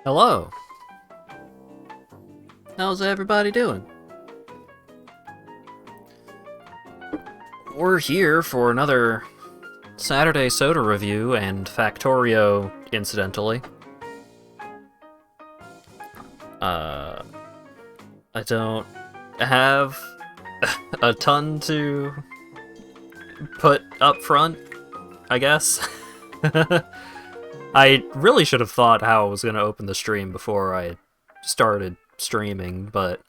Hello. How's everybody doing? We're here for another Saturday soda review and Factorio, incidentally. I don't have a ton to put up front, I guess. I really should have thought how I was going to open the stream before I started streaming, but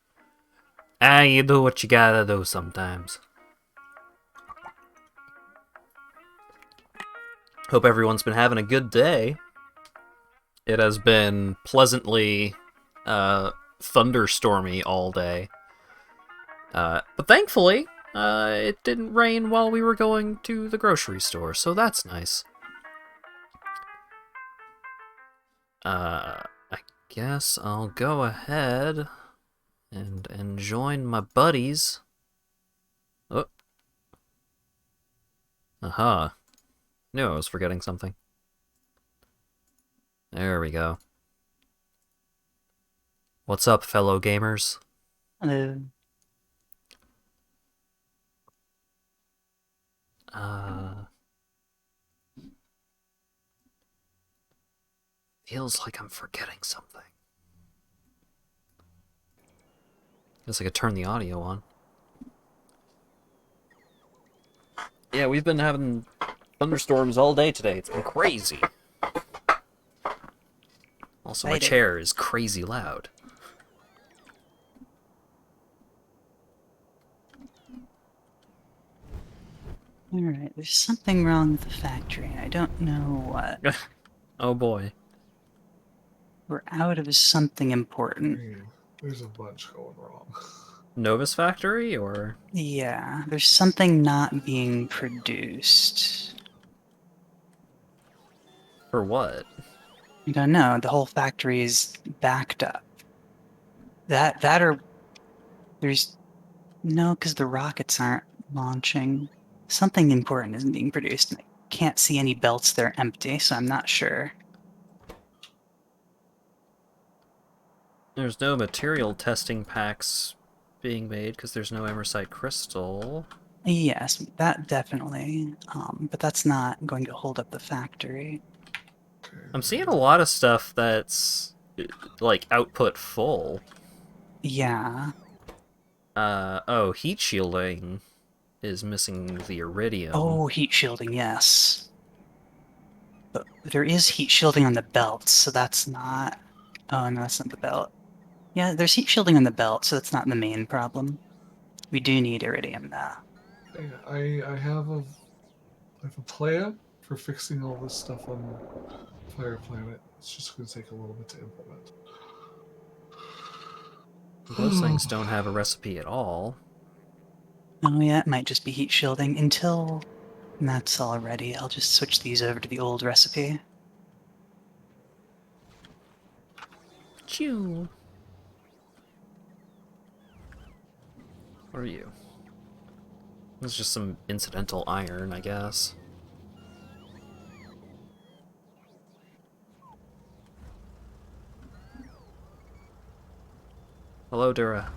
you do what you gotta do sometimes. Hope everyone's been having a good day. It has been pleasantly thunderstormy all day. But thankfully, it didn't rain while we were going to the grocery store, so that's nice. I guess I'll go ahead and join my buddies. Oh. Aha. Knew I was forgetting something. There we go. What's up, fellow gamers? Hello. Feels like I'm forgetting something. Guess I could turn the audio on. Yeah, we've been having thunderstorms all day today. It's been crazy. Also, my Exciting. chair is crazy loud. Alright, there's something wrong with the factory. I don't know what. Oh boy. We're out of something important. There's a bunch going wrong. Novus Factory, or? Yeah, there's something not being produced. For what? I don't know, the whole factory is backed up. That or there's no, because the rockets aren't launching. Something important isn't being produced. And I can't see any belts, they're empty, so I'm not sure. There's no material testing packs being made because there's no emersite crystal. Yes, that definitely. But that's not going to hold up the factory. I'm seeing a lot of stuff that's like output full. Yeah. Oh, heat shielding is missing the iridium. Oh, heat shielding, yes. But there is heat shielding on the belt, so that's not... Oh, no, that's not the belt. Yeah, there's heat shielding on the belt, so that's not the main problem. We do need iridium, though. I have a plan for fixing all this stuff on Fire Planet. It's just going to take a little bit to implement. Those things don't have a recipe at all. Oh, yeah, it might just be heat shielding. Until that's all ready, I'll just switch these over to the old recipe. Chew. What are you? It's just some incidental iron, I guess. Hello, Dura.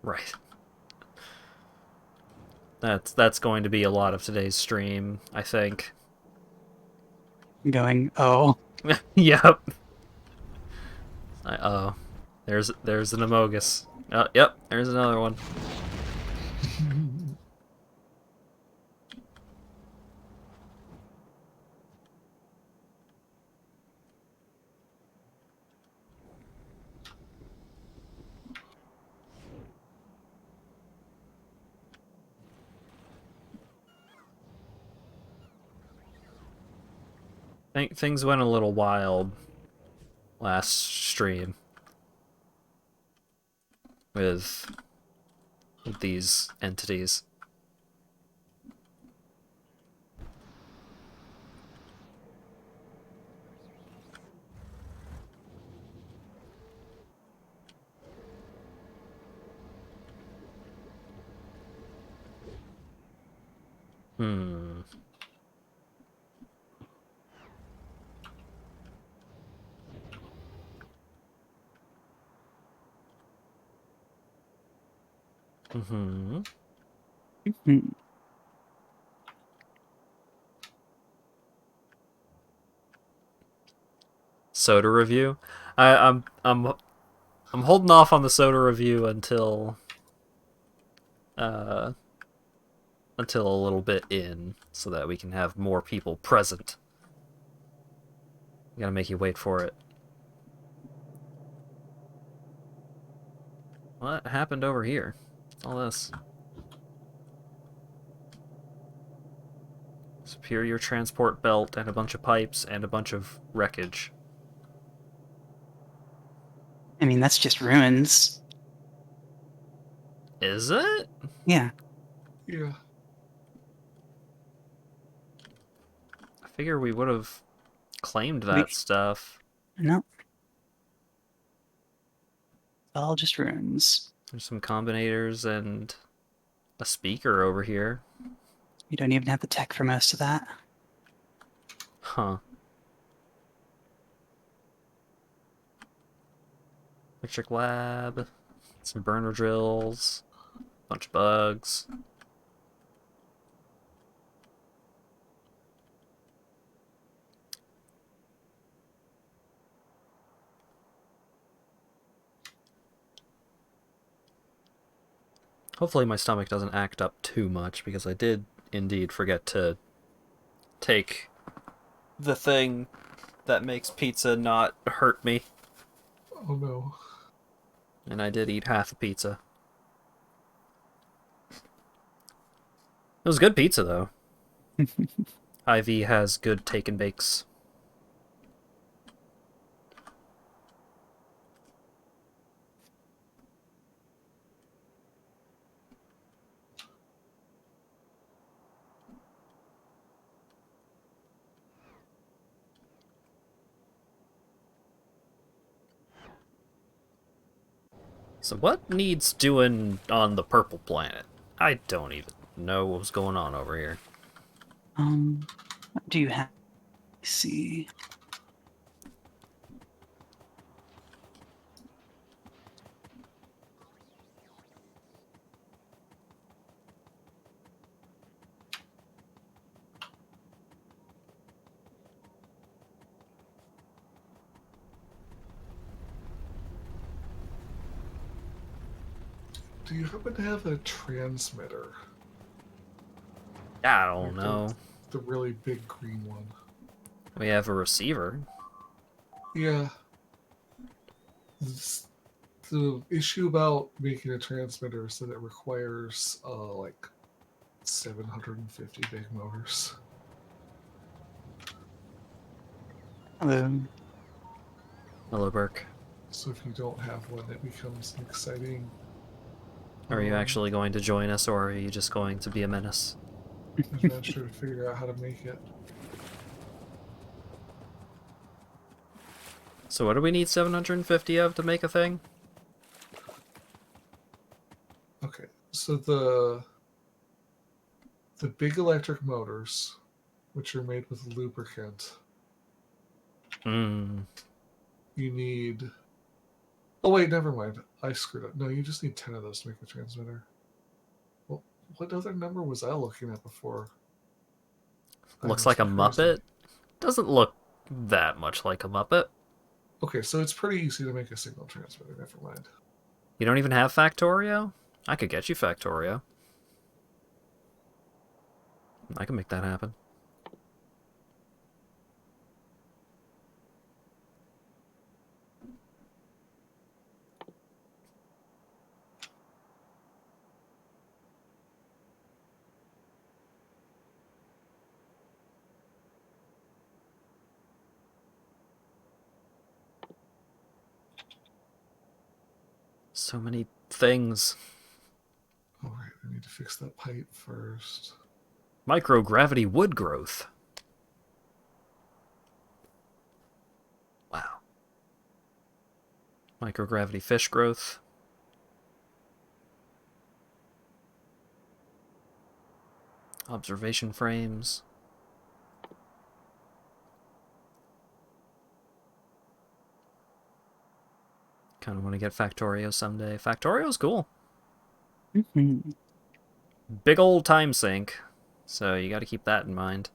Right. That's going to be a lot of today's stream, I think. Going, oh. Yep. Oh, there's an Amogus. Yep, there's another one. Things went a little wild last stream with these entities. Hmm. Mm-hmm. Hmm. Soda review. I'm holding off on the soda review uh until a little bit in, so that we can have more people present. Gotta make you wait for it. What happened over here? What's all this? Superior transport belt and a bunch of pipes and a bunch of wreckage. I mean, that's just ruins. Is it? Yeah. Yeah. I figure we would have claimed We that stuff. no, all just ruins. There's some combinators and a speaker over here. You don't even have the tech for most of that. Huh. Electric lab. Some burner drills. Bunch of bugs. Hopefully my stomach doesn't act up too much, because I did indeed forget to take the thing that makes pizza not hurt me. Oh no. And I did eat half a pizza. It was good pizza, though. IV has good take and bakes. So what needs doing on the purple planet? I don't even know what was going on over here. What do you have? Let's see. Do you happen to have a transmitter? I don't Like know. the really big green one? We have a receiver. Yeah. The issue about making a transmitter is that it requires like 750 big motors. Hello. Hello, Burq. So if you don't have one, it becomes an exciting Are you actually going to join us, or are you just going to be a menace? adventure to figure out how to make it. So what do we need 750 of to make a thing? Okay, so the big electric motors, which are made with lubricant, Hmm. you need. Oh wait, never mind. I screwed up. No, you just need 10 of those to make a transmitter. Well, what other number was I looking at before? I Looks must like a be crazy. Muppet. Doesn't look that much like a Muppet. Okay, so it's pretty easy to make a signal transmitter. Never mind. You don't even have Factorio? I could get you Factorio. I can make that happen. So many things. All right, I need to fix that pipe first. Microgravity wood growth. Wow. Microgravity fish growth. Observation frames. Kind of want to get Factorio someday. Factorio's cool. Mhm. Big old time sink. So you got to keep that in mind.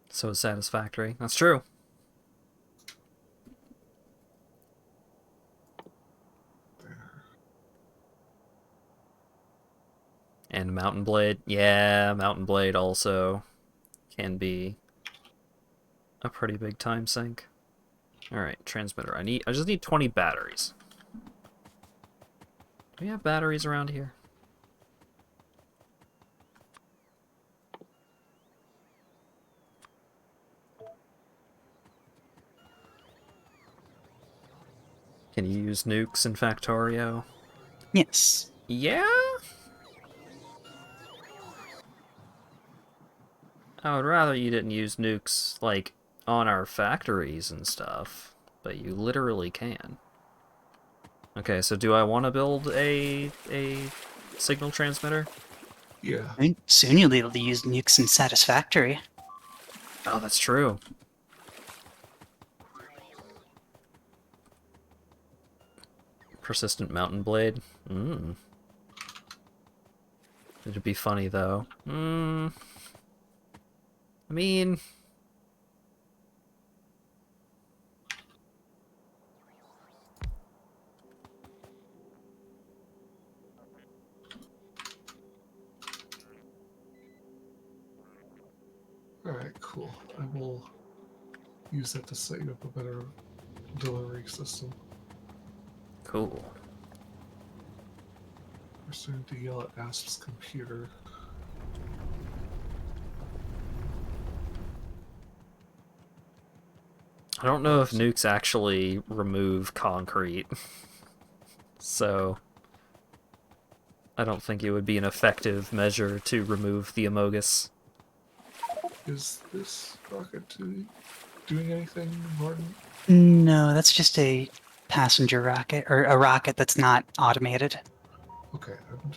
So satisfactory. That's true. And Mountain Blade. Yeah, Mountain Blade also can be a pretty big time sink. Alright, transmitter. I just need 20 batteries. Do we have batteries around here? Can you use nukes in Factorio? Yes. Yeah? I would rather you didn't use nukes, like, on our factories and stuff. But you literally can. Okay, so do I want to build a signal transmitter? Yeah. Soon you'll be able to use nukes in Satisfactory. Oh, that's true. Persistent Mountain Blade. It'd be funny, though. I mean... Alright, cool. I will use that to set you up a better delivery system. Cool. We're starting to yell at Asp's computer. I don't know if nukes actually remove concrete. So... I don't think it would be an effective measure to remove the Amogus. Is this rocket doing anything important? No, that's just a passenger rocket, or a rocket that's not automated. Okay, I'm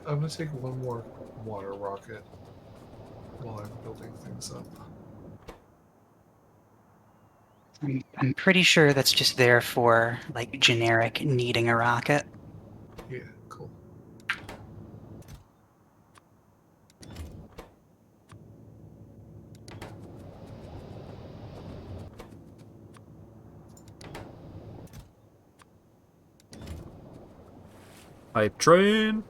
gonna take one more water rocket while I'm building things up. I'm pretty sure that's just there for, like, generic needing a rocket. Yeah, cool. Hype train!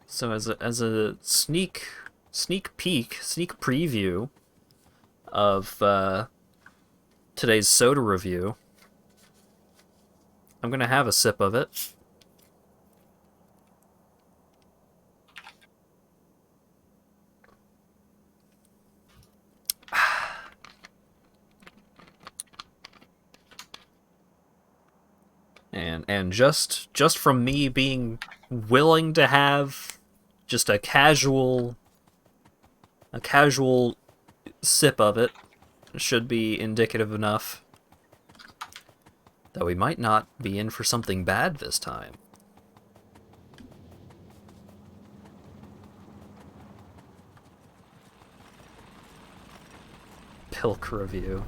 So as a sneak peek, sneak preview of today's soda review, I'm gonna have a sip of it. And just from me being willing to have just a casual sip of it should be indicative enough that we might not be in for something bad this time. Pilk review.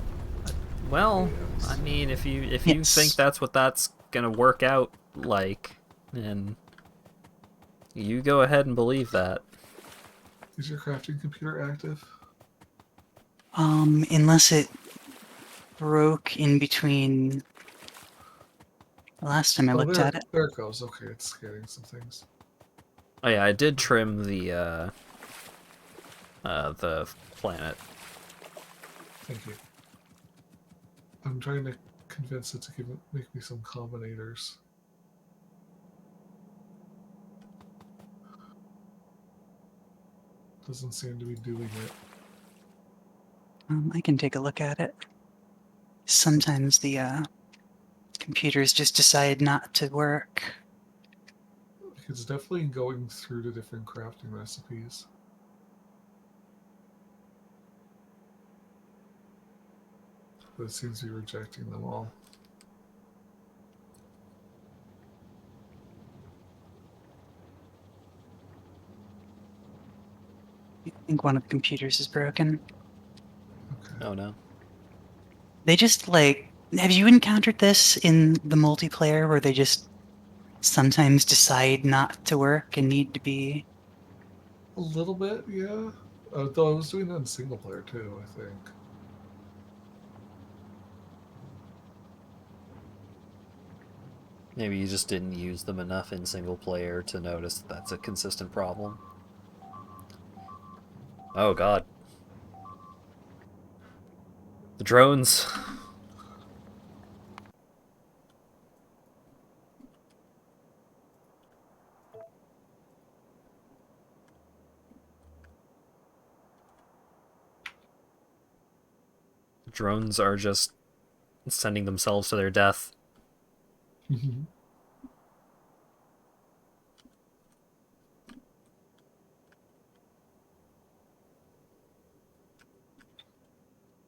Well, I mean, if you Yes. think that's what that's gonna work out like, then you go ahead and believe that. Is your crafting computer active? Unless it broke in between the last time I looked at it. There it goes. Okay, it's scanning some things. Oh yeah, I did trim the planet. Thank you. I'm trying to convince it to make me some combinators. Doesn't seem to be doing it. I can take a look at it. Sometimes the computers just decide not to work. It's definitely going through the different crafting recipes. But it seems to be rejecting them all. I think one of the computers is broken. Okay. Oh no. They just like, have you encountered this in the multiplayer where they just sometimes decide not to work and need to be? A little bit, yeah. Though I was doing that in single player too, I think. Maybe you just didn't use them enough in single player to notice that that's a consistent problem. Oh god. The drones. Drones are just sending themselves to their death.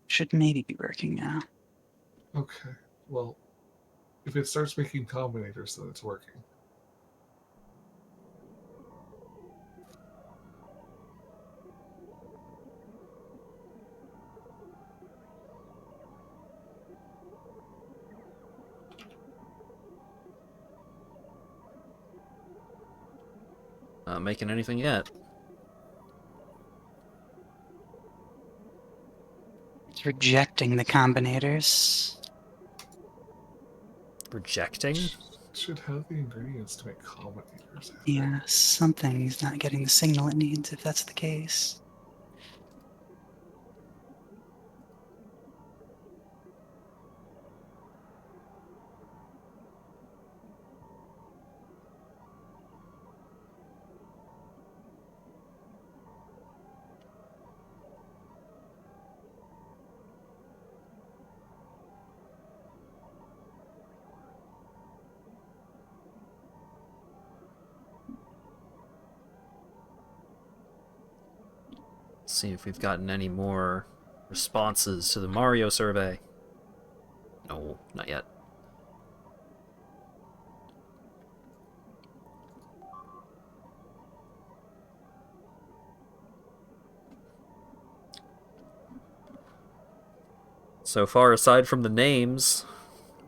Should maybe be working now. Okay. Well, if it starts making combinators, then it's working. Not making anything yet. It's rejecting the combinators. Rejecting? Should have the ingredients to make combinators, I think. Yeah, something's not getting the signal it needs if that's the case. Let's see if we've gotten any more responses to the Mario survey. No, not yet. So far, aside from the names,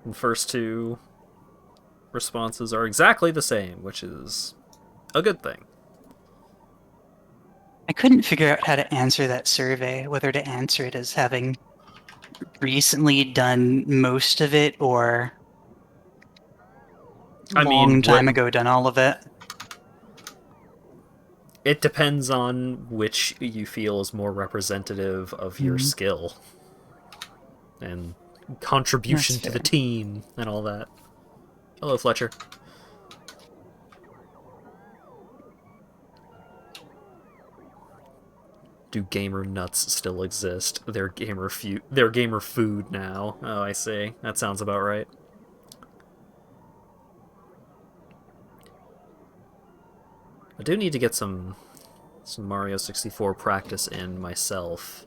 the first two responses are exactly the same, which is a good thing. I couldn't figure out how to answer that survey, whether to answer it as having recently done most of it or I long mean, time ago done all of it. it depends on which you feel is more representative of your skill and contribution That's to the fair. team and all that. Hello, Fletcher. Do gamer nuts still exist? They're gamer food now. Oh, I see. That sounds about right. I do need to get some Mario 64 practice in myself,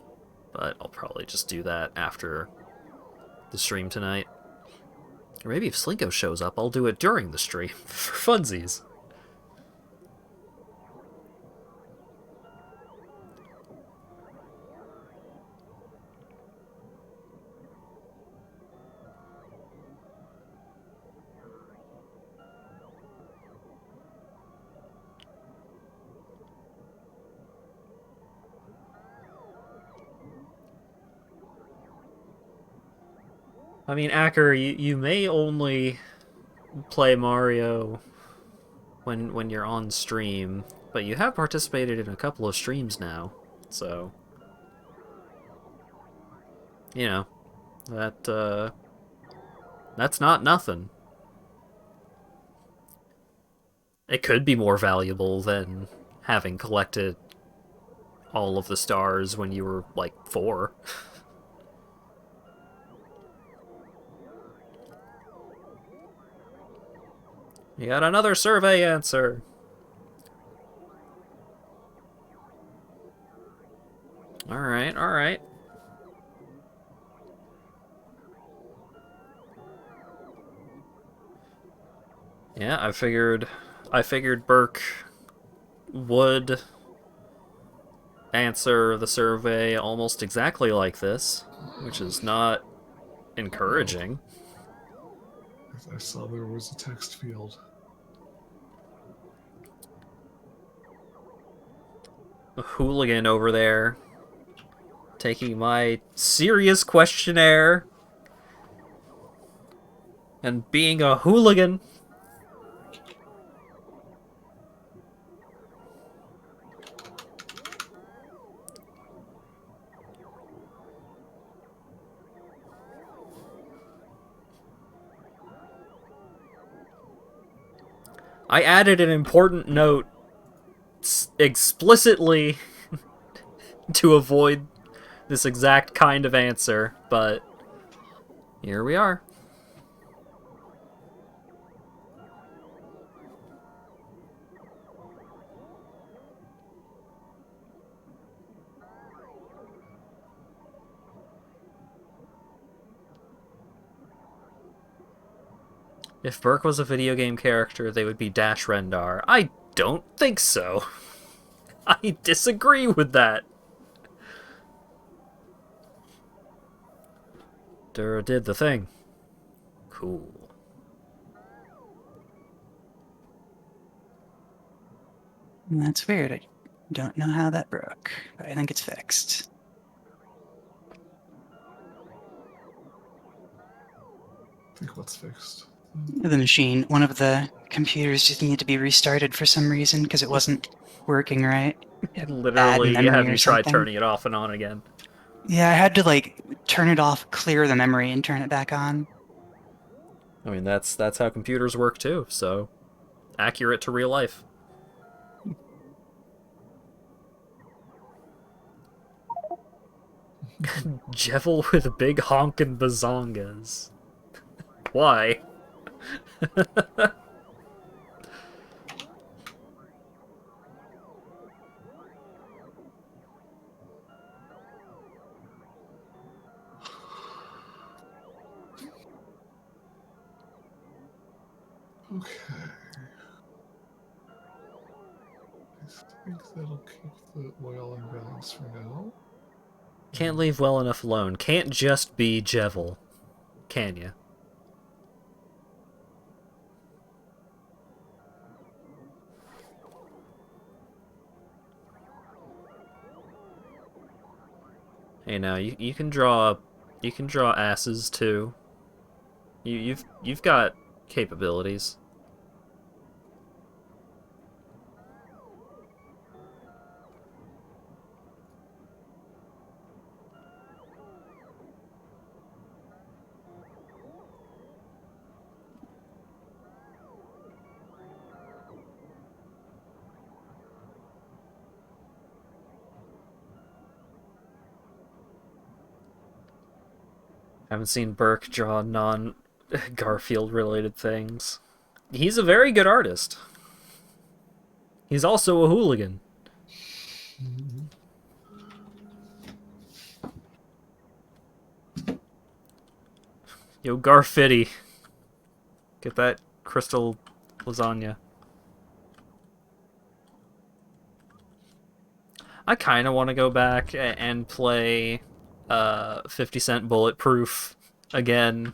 but I'll probably just do that after the stream tonight. Or maybe if Slinko shows up, I'll do it during the stream for funsies. I mean, Acker, you may only play Mario when you're on stream, but you have participated in a couple of streams now, so you know that's not nothing. It could be more valuable than having collected all of the stars when you were like 4. You got another survey answer. Alright, alright. Yeah, I figured Burq would answer the survey almost exactly like this, which is not encouraging. I saw there was a text field. A hooligan over there taking my serious questionnaire and being a hooligan. I added an important note explicitly to avoid this exact kind of answer, but here we are. If Burq was a video game character, they would be Dash Rendar. I don't think so. I disagree with that. Dura did the thing. Cool. That's weird. I don't know how that broke, but I think it's fixed. I think what's fixed. The machine, one of the computers just needed to be restarted for some reason because it wasn't working right. It had bad Literally, memory have or you tried something. turning it off and on again? Yeah, I had to like turn it off, clear the memory, and turn it back on. I mean, that's how computers work too, so accurate to real life. Jevil with big honkin' bazongas. Why? Okay. I think that'll keep the oil in balance for now. Can't leave well enough alone. Can't just be Jevil. Can ya? Hey, now you can draw asses too. You've got capabilities. Haven't seen Burq draw non Garfield related things. He's a very good artist. He's also a hooligan. Yo, Garfitty. Get that crystal lasagna. I kind of want to go back and play 50 Cent Bulletproof again.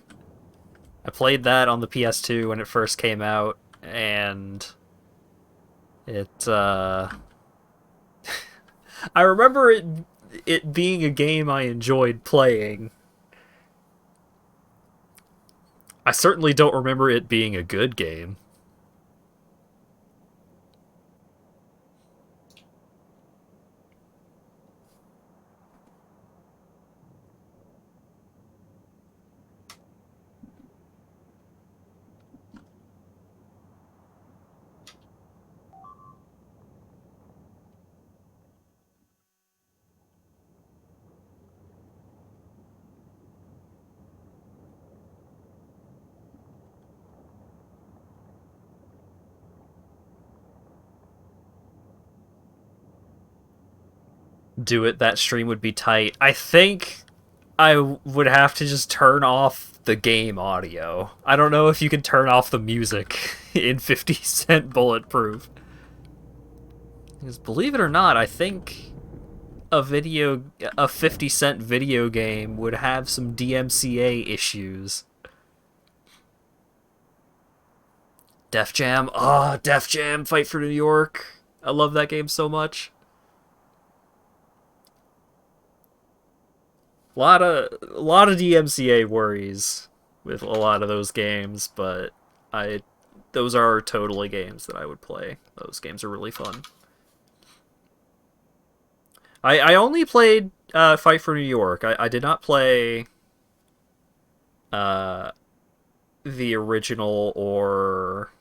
I played that on the PS2 when it first came out, and it I remember it being a game I enjoyed playing. I certainly don't remember it being a good game. do it, that stream would be tight. I think I would have to just turn off the game audio. I don't know if you can turn off the music in 50 Cent Bulletproof. Because believe it or not, I think a 50 Cent video game would have some DMCA issues. Def Jam. Ah, Def Jam, Fight for New York. I love that game so much. A lot of DMCA worries with a lot of those games, but those are totally games that I would play. Those games are really fun. I only played Fight for New York. I did not play the original or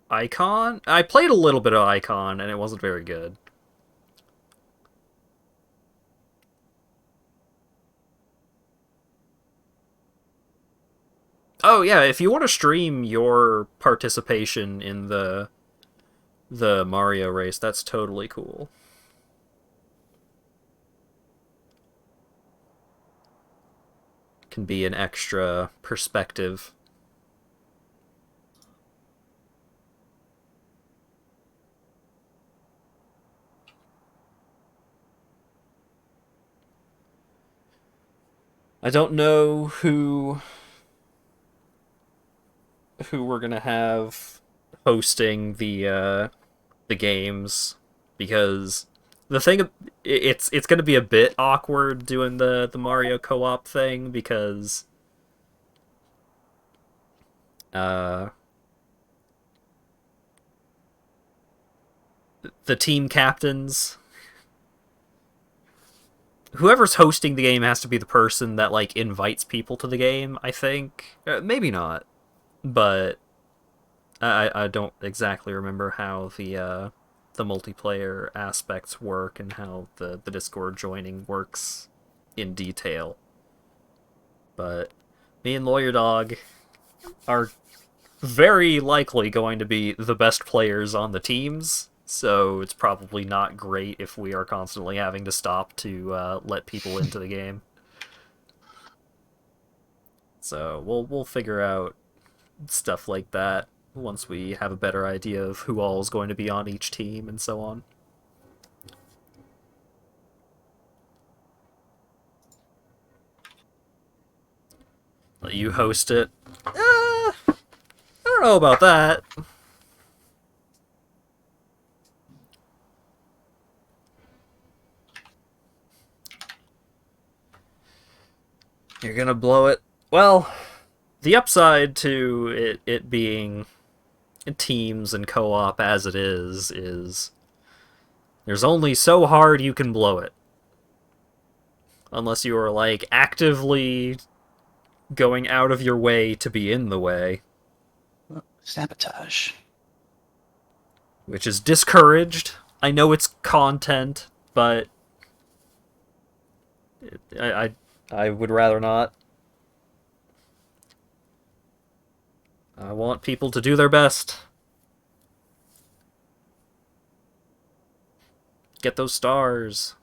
Icon. I played a little bit of Icon, and it wasn't very good. Oh yeah, if you want to stream your participation in the Mario race, that's totally cool. Can be an extra perspective. I don't know who we're gonna have hosting the games, because the thing, it's gonna be a bit awkward doing the Mario co-op thing, because the team captains, whoever's hosting the game has to be the person that like invites people to the game, I think. Maybe not, but I don't exactly remember how the multiplayer aspects work and how the Discord joining works in detail. But me and Lawyer Dog are very likely going to be the best players on the teams, so it's probably not great if we are constantly having to stop to let people into the game. So we'll figure out stuff like that once we have a better idea of who all is going to be on each team and so on. Let you host it. I don't know about that. You're gonna blow it. Well, the upside to it being teams and co-op as it is there's only so hard you can blow it. Unless you are, like, actively going out of your way to be in the way. Sabotage. Which is discouraged. I know it's content, but I would rather not. I want people to do their best. Get those stars.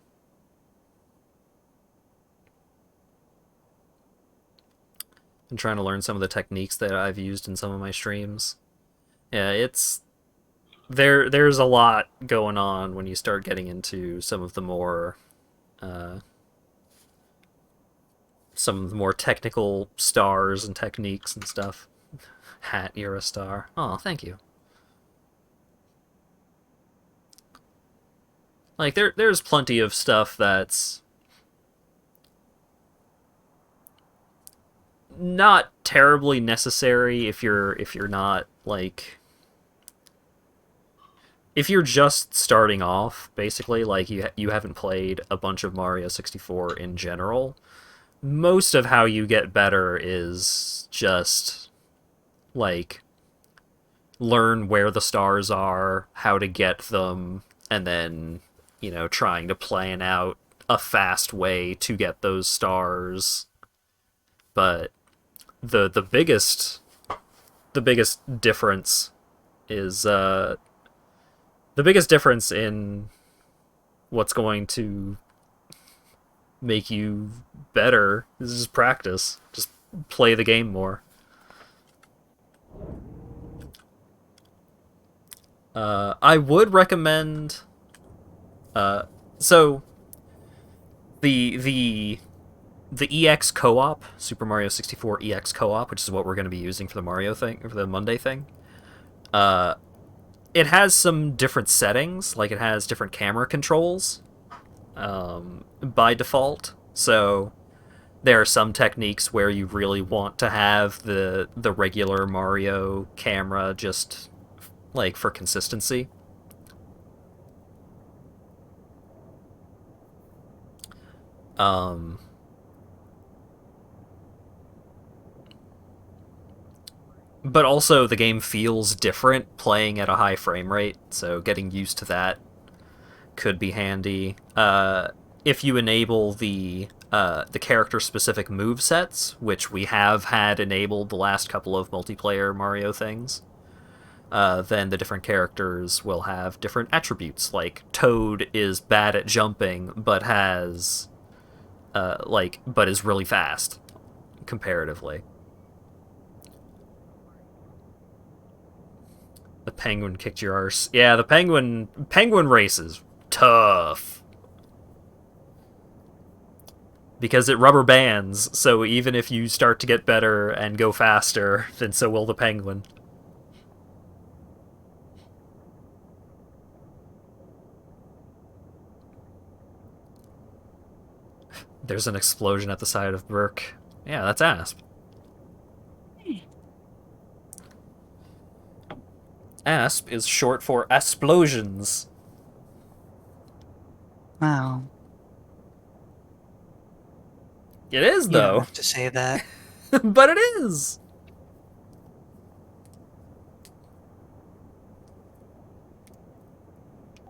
I'm trying to learn some of the techniques that I've used in some of my streams. Yeah, it's there's a lot going on when you start getting into some of the more technical stars and techniques and stuff. Hat, you're a star. Oh, thank you. Like there's plenty of stuff that's not terribly necessary if you're not, like, if you're just starting off, basically, like you haven't played a bunch of Mario 64 in general. Most of how you get better is just, like, learn where the stars are, how to get them, and then, you know, trying to plan out a fast way to get those stars. But the biggest difference is the biggest difference in what's going to make you better. This is just practice. Just play the game more. I would recommend. So the EX co-op, Super Mario 64 EX co-op, which is what we're going to be using for the Mario thing, for the Monday thing. It has some different settings, like it has different camera controls by default. So there are some techniques where you really want to have the regular Mario camera just like for consistency. But also the game feels different playing at a high frame rate, so getting used to that could be handy. If you enable the character-specific movesets, which we have had enabled the last couple of multiplayer Mario things, then the different characters will have different attributes. Like Toad is bad at jumping, but has but is really fast comparatively. The penguin kicked your arse. Yeah, the penguin race is tough. Because it rubber bands, so even if you start to get better and go faster, then so will the penguin. There's an explosion at the side of Burq. Yeah, that's Asp. Asp is short for explosions. Wow. It is, You don't though. have to say that. But it is.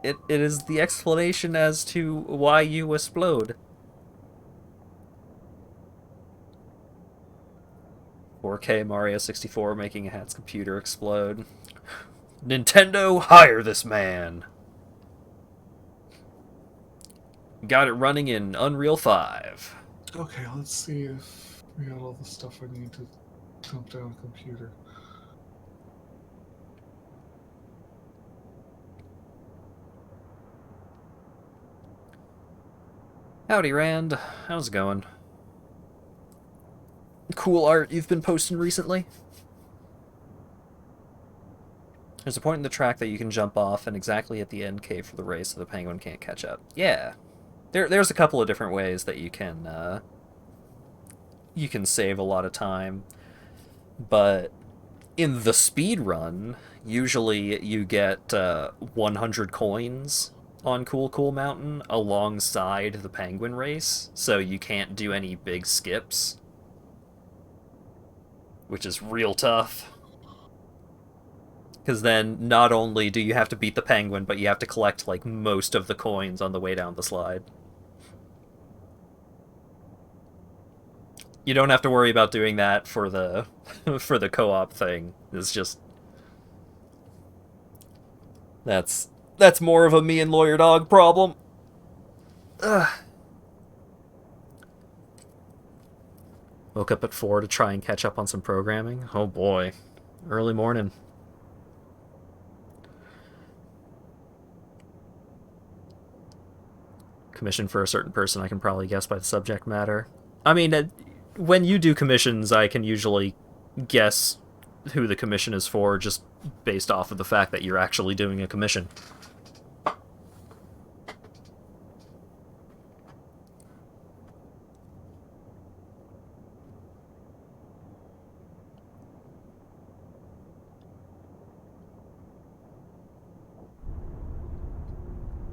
It is the explanation as to why you explode. 4K Mario 64 making a hat's computer explode. Nintendo, hire this man. Got it running in Unreal 5. Okay, let's see if we got all the stuff I need to dump down a computer. Howdy, Rand. How's it going? Cool art you've been posting recently? There's a point in the track that you can jump off, and exactly at the end cave for the race so the penguin can't catch up. Yeah. There's a couple of different ways that you can save a lot of time. But in the speed run, usually you get 100 coins on Cool Mountain alongside the penguin race, so you can't do any big skips, which is real tough. Because then not only do you have to beat the penguin, but you have to collect like most of the coins on the way down the slide. You don't have to worry about doing that for the for the co-op thing. It's just that's more of a me and Lawyer Dog problem. Ugh. Woke up at 4 to try and catch up on some programming. Oh boy. Early morning. Commission for a certain person, I can probably guess by the subject matter. I mean, when you do commissions, I can usually guess who the commission is for just based off of the fact that you're actually doing a commission.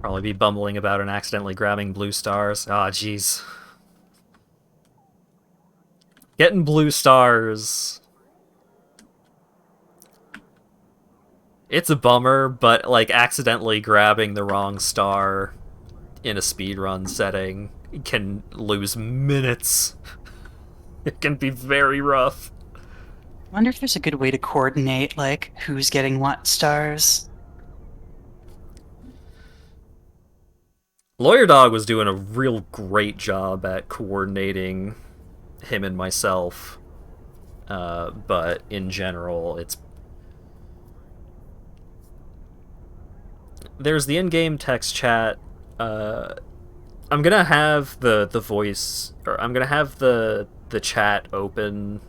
Probably be bumbling about and accidentally grabbing blue stars. Ah, oh, jeez. Getting blue stars. It's a bummer, but like accidentally grabbing the wrong star in a speedrun setting can lose minutes. It can be very rough. I wonder if there's a good way to coordinate, like, who's getting what stars. Lawyer Dog was doing a real great job at coordinating him and myself, but in general, there's the in-game text chat. I'm gonna have the voice, or I'm gonna have the chat open,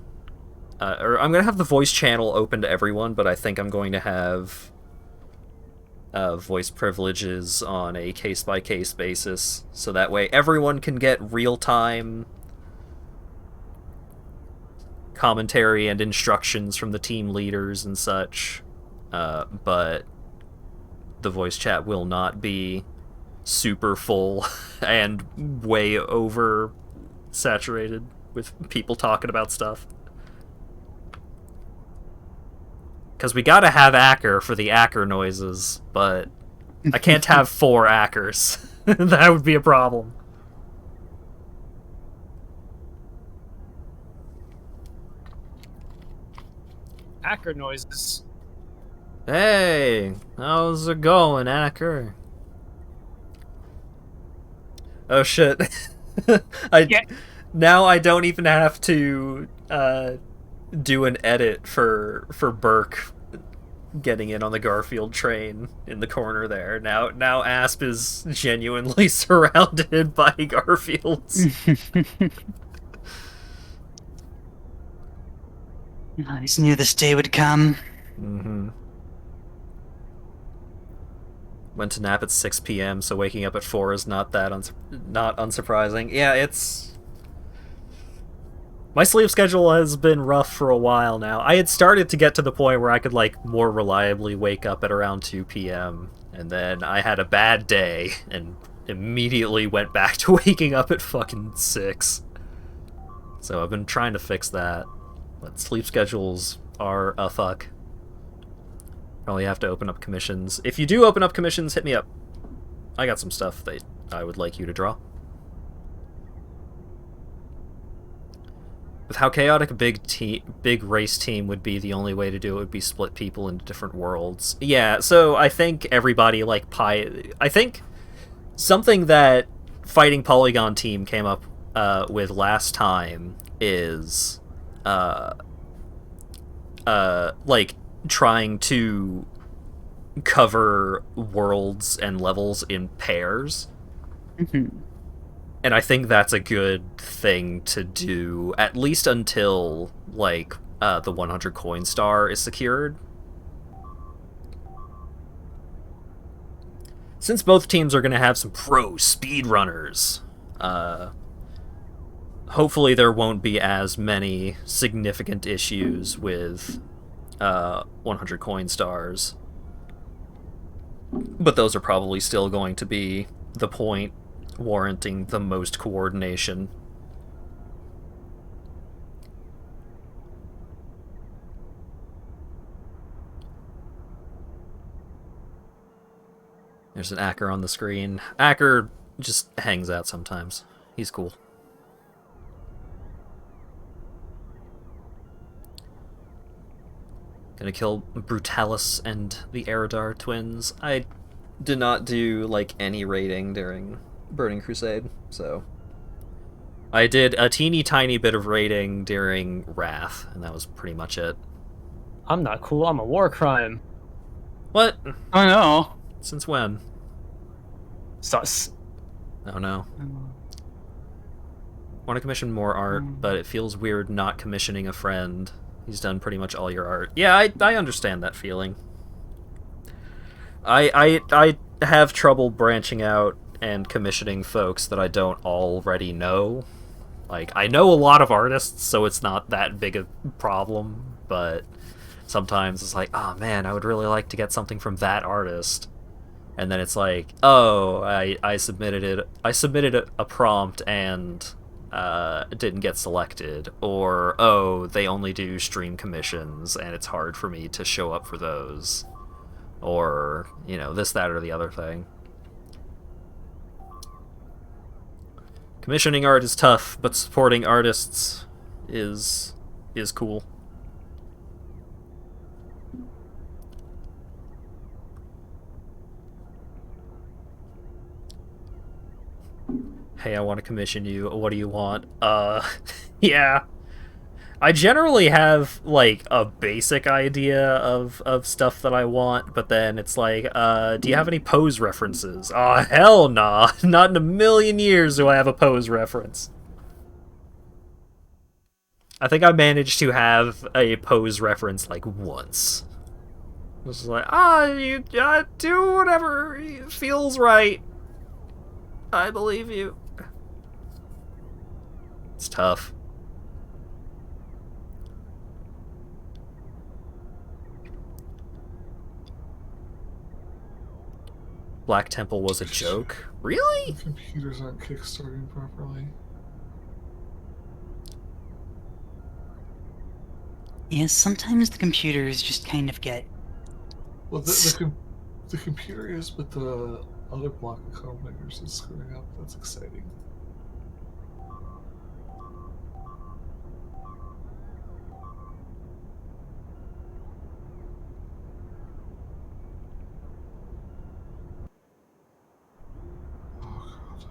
or I'm gonna have the voice channel open to everyone, but I think I'm going to have voice privileges on a case-by-case basis, so that way everyone can get real-time commentary and instructions from the team leaders and such, but the voice chat will not be super full and way over saturated with people talking about stuff. Because we gotta have Acker for the Acker noises, but I can't have 4 Ackers. That would be a problem. Hacker noises. Hey, how's it going, Acker? Oh shit. Yeah. Now I don't even have to do an edit for Burq getting in on the Garfield train in the corner there. Now Asp is genuinely surrounded by Garfields. I just knew this day would come. Mm-hmm. Went to nap at 6 p.m., so waking up at 4 is not that not unsurprising. Yeah, it's... My sleep schedule has been rough for a while now. I had started to get to the point where I could, like, more reliably wake up at around 2 p.m., and then I had a bad day, and immediately went back to waking up at fucking 6. So I've been trying to fix that, but sleep schedules are a fuck. Probably have to open up commissions. If you do open up commissions, hit me up. I got some stuff that I would like you to draw. With how chaotic a big race team would be, the only way to do it would be split people into different worlds. Yeah, so I think everybody, like, I think something that Fighting Polygon Team came up with last time is, like, trying to cover worlds and levels in pairs. Mm-hmm. And I think that's a good thing to do, at least until, like, the 100 coin star is secured. Since both teams are going to have some pro speedrunners, hopefully there won't be as many significant issues with 100 coin stars. But those are probably still going to be the point warranting the most coordination. There's an Acker on the screen. Acker just hangs out sometimes. He's cool. Gonna kill Brutalis and the Eridar twins. I did not do, like, any raiding during Burning Crusade, so... I did a teeny tiny bit of raiding during Wrath, and that was pretty much it. I'm not cool. I'm a war crime. What? Oh no. Since when? Sus. Oh no. Want to commission more art, but it feels weird not commissioning a friend. He's done pretty much all your art. Yeah, I understand that feeling. I have trouble branching out and commissioning folks that I don't already know. Like, I know a lot of artists, so it's not that big a problem, but sometimes it's like, oh man, I would really like to get something from that artist. And then it's like, oh, I submitted a prompt and it didn't get selected, or oh, they only do stream commissions and it's hard for me to show up for those, or, you know, this, that, or the other thing. Commissioning art is tough, but supporting artists is cool. Hey, I want to commission you. What do you want? Yeah. I generally have, like, a basic idea of stuff that I want, but then it's like, do you have any pose references? Oh, hell nah. Not in a million years do I have a pose reference. I think I managed to have a pose reference, like, once. It was like, you do whatever feels right. I believe you. It's tough. Black Temple was a joke? Really? The computers aren't kickstarting properly. Yeah, sometimes the computers just kind of get. Well, the computer is, but the other block of combinators is screwing up. That's exciting. Oh god.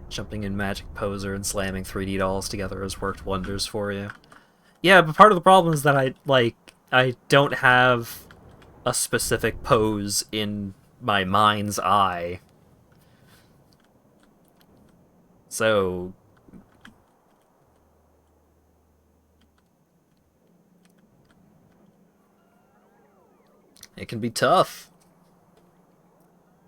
Jumping in Magic Poser and slamming 3D dolls together has worked wonders for you. Yeah, but part of the problem is that I don't have a specific pose in my mind's eye. So it can be tough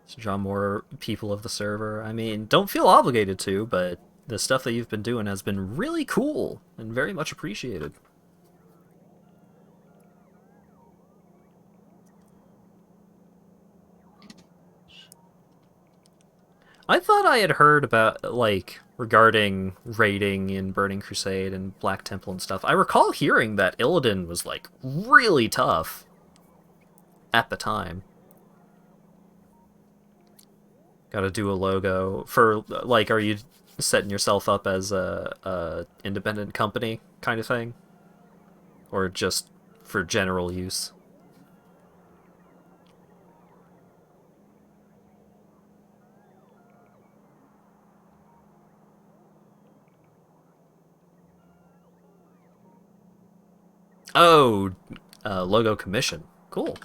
to draw more people of the server. I mean, don't feel obligated to, but the stuff that you've been doing has been really cool and very much appreciated. I thought I had heard about, like, regarding raiding in Burning Crusade and Black Temple and stuff. I recall hearing that Illidan was, like, really tough at the time. Gotta do a logo for, like, are you setting yourself up as a independent company kind of thing? Or just for general use? Oh, logo commission. Cool.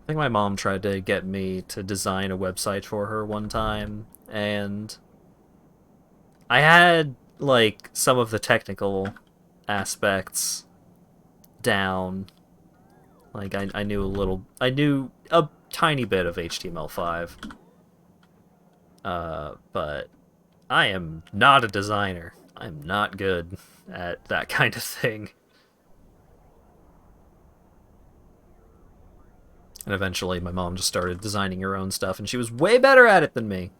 I think my mom tried to get me to design a website for her one time, and I had, like, some of the technical aspects down. Like, I knew I knew a tiny bit of HTML5. But I am not a designer. I'm not good at that kind of thing. And eventually my mom just started designing her own stuff, and she was way better at it than me.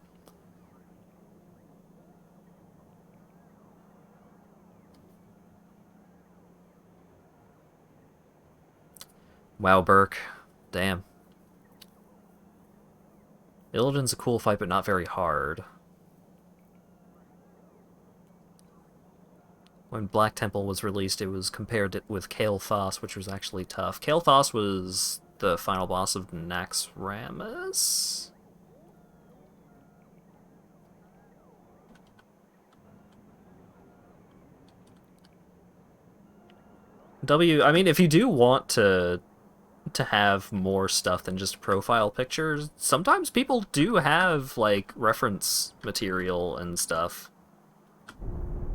Wow, Burq. Damn. Illidan's a cool fight, but not very hard. When Black Temple was released, it was compared with Kael'thas, which was actually tough. Kael'thas was the final boss of Naxxramas? I mean, if you do want to have more stuff than just profile pictures, sometimes people do have, like, reference material and stuff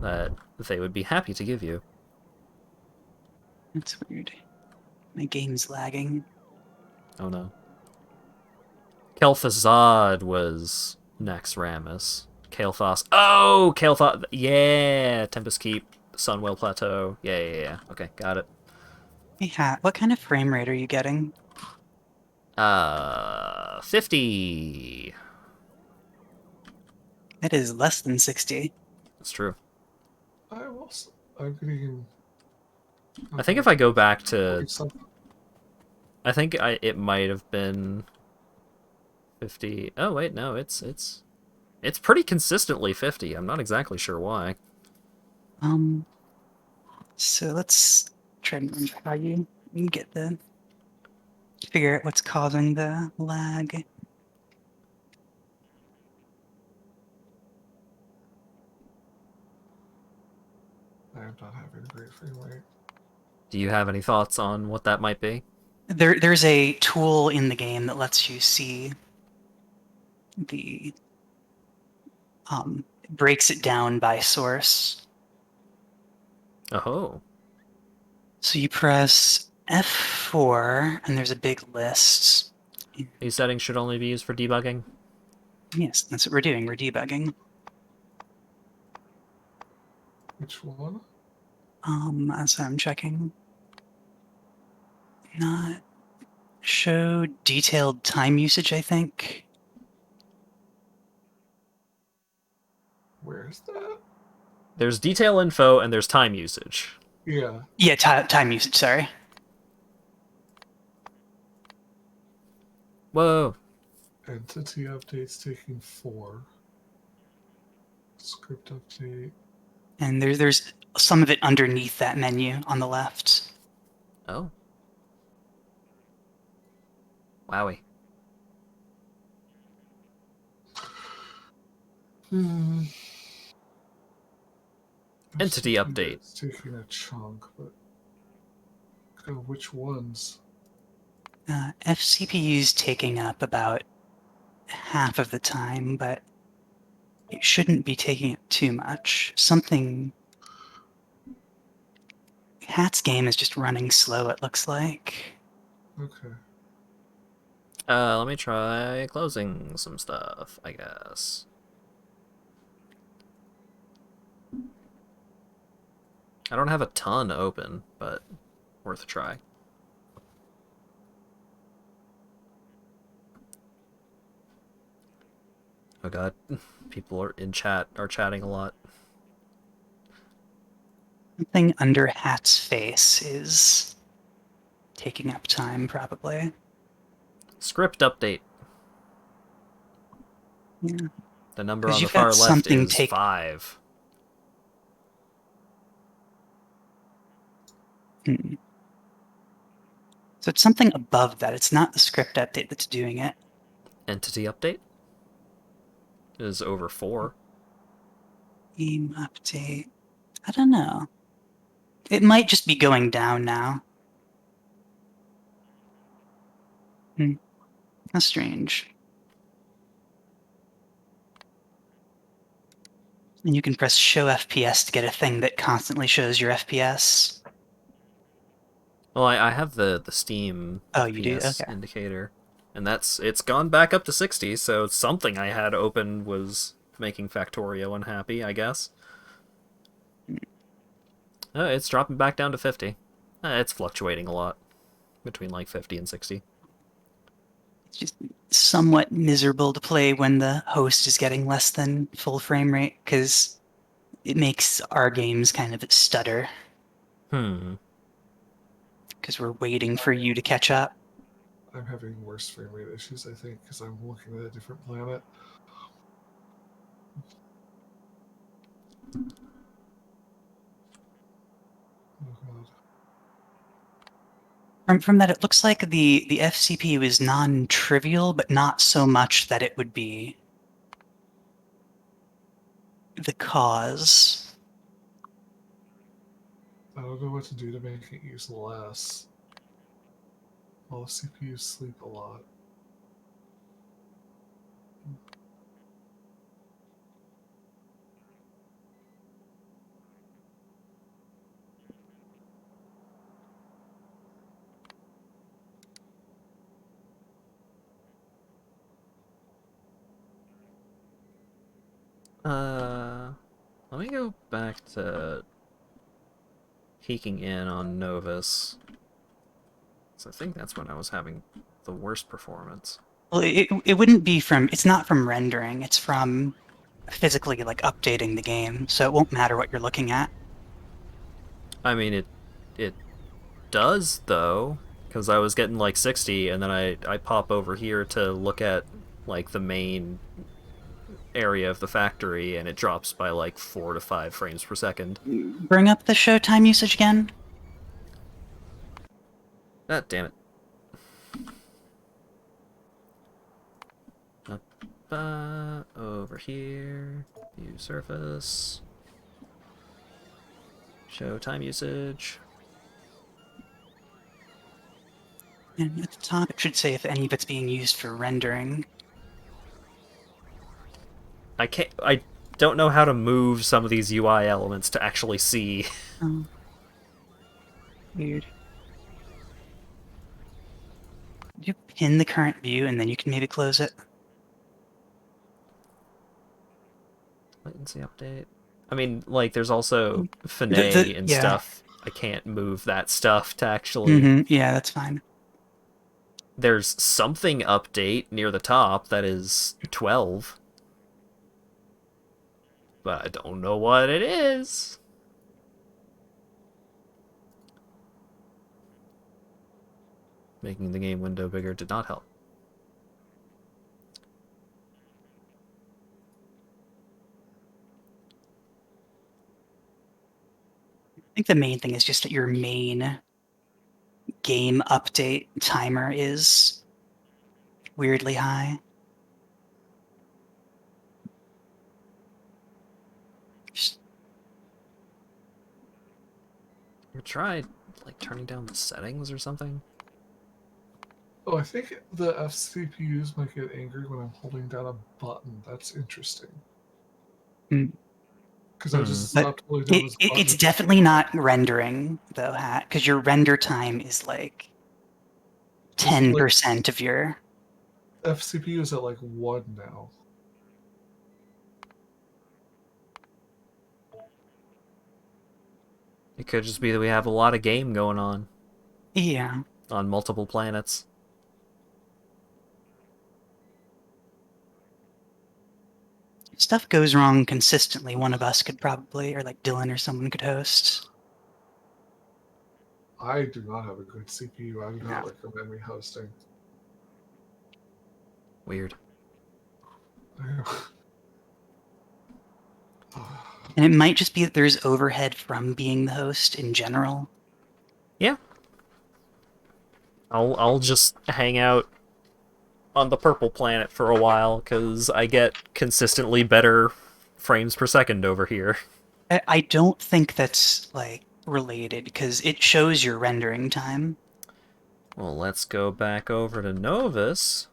that they would be happy to give you. That's weird. My game's lagging. Oh no. Kel'Thuzad was Naxxramas. Kael'thas. Oh, Kael'thas. Yeah, Tempest Keep, Sunwell Plateau. Yeah. Okay, got it. Hey, Hat, what kind of frame rate are you getting? 50. It is less than 60. That's true. I'm getting. I think if I go back to, Something. I think it might have been 50. Oh wait, no, it's pretty consistently 50. I'm not exactly sure why. So let's try and remember how you get the figure out what's causing the lag. I am not having a great frame rate. Do you have any thoughts on what that might be? There's a tool in the game that lets you see the breaks it down by source. Oh. So you press F4 and there's a big list. These settings should only be used for debugging? Yes, that's what we're doing. We're debugging. Which one? So I'm checking. Not show detailed time usage, I think. Where's that? There's detail info and there's time usage. Yeah. Yeah, time usage, sorry. Whoa. Entity updates taking 4. Script update. And there's some of it underneath that menu on the left. Oh. Wowie. Entity update. It's taking a chunk, but which ones? FCPU's taking up about half of the time, but it shouldn't be taking up too much. Hat's game is just running slow, it looks like. Okay. Let me try closing some stuff, I guess. I don't have a ton open, but worth a try. Oh god, people are in chat are chatting a lot. Something under Hat's face is taking up time, probably. Script update. Yeah. The number 'Cause on the you've got far left something is 5. So it's something above that. It's not the script update that's doing it. Entity update is over 4. Game update. I don't know. It might just be going down now. How strange. And you can press show FPS to get a thing that constantly shows your FPS. Well, I have the Steam Oh, you do? FPS Okay. indicator, and it's gone back up to 60, so something I had open was making Factorio unhappy, I guess. It's dropping back down to 50. It's fluctuating a lot, between like 50 and 60. It's just somewhat miserable to play when the host is getting less than full frame rate, because it makes our games kind of stutter, because we're waiting for you to catch up. I'm having worse frame rate issues, I think, because I'm looking at a different planet. Oh god. From that, it looks like the FCPU is non-trivial, but not so much that it would be the cause. I don't know what to do to make it use less. All the CPUs sleep a lot. Let me go back to peeking in on Novus. So I think that's when I was having the worst performance. Well, it wouldn't be from, it's not from rendering, it's from physically like updating the game, so it won't matter what you're looking at. I mean, it does though, because I was getting like 60, and then I pop over here to look at like the main area of the factory, and it drops by like 4 to 5 frames per second. Bring up the show time usage again. Ah, damn it. Over here. View surface. Show time usage. And at the top, it should say if any of it's being used for rendering. I don't know how to move some of these UI elements to actually see. Oh. Weird. You pin the current view and then you can maybe close it. Latency update. I mean, like, there's also Finet and yeah. stuff. I can't move that stuff to actually... Yeah, that's fine. There's something update near the top that is 12. But I don't know what it is. Making the game window bigger did not help. I think the main thing is just that your main game update timer is weirdly high. Just... You tried, like, turning down the settings or something? Oh, I think the FCPUs might get angry when I'm holding down a button. That's interesting. Because I just stopped holding down this button. It's definitely not rendering, though, Hat, because your render time is like 10% of your... FCPU is at like 1 now. It could just be that we have a lot of game going on. Yeah. On multiple planets. If stuff goes wrong consistently, one of us could probably, or like Dylan or someone could host. I do not have a good CPU. I do not recommend me hosting. Weird. And it might just be that there's overhead from being the host in general. Yeah. I'll just hang out on the purple planet for a while, because I get consistently better frames per second over here. I don't think that's, like, related, because it shows your rendering time. Well, let's go back over to Novus.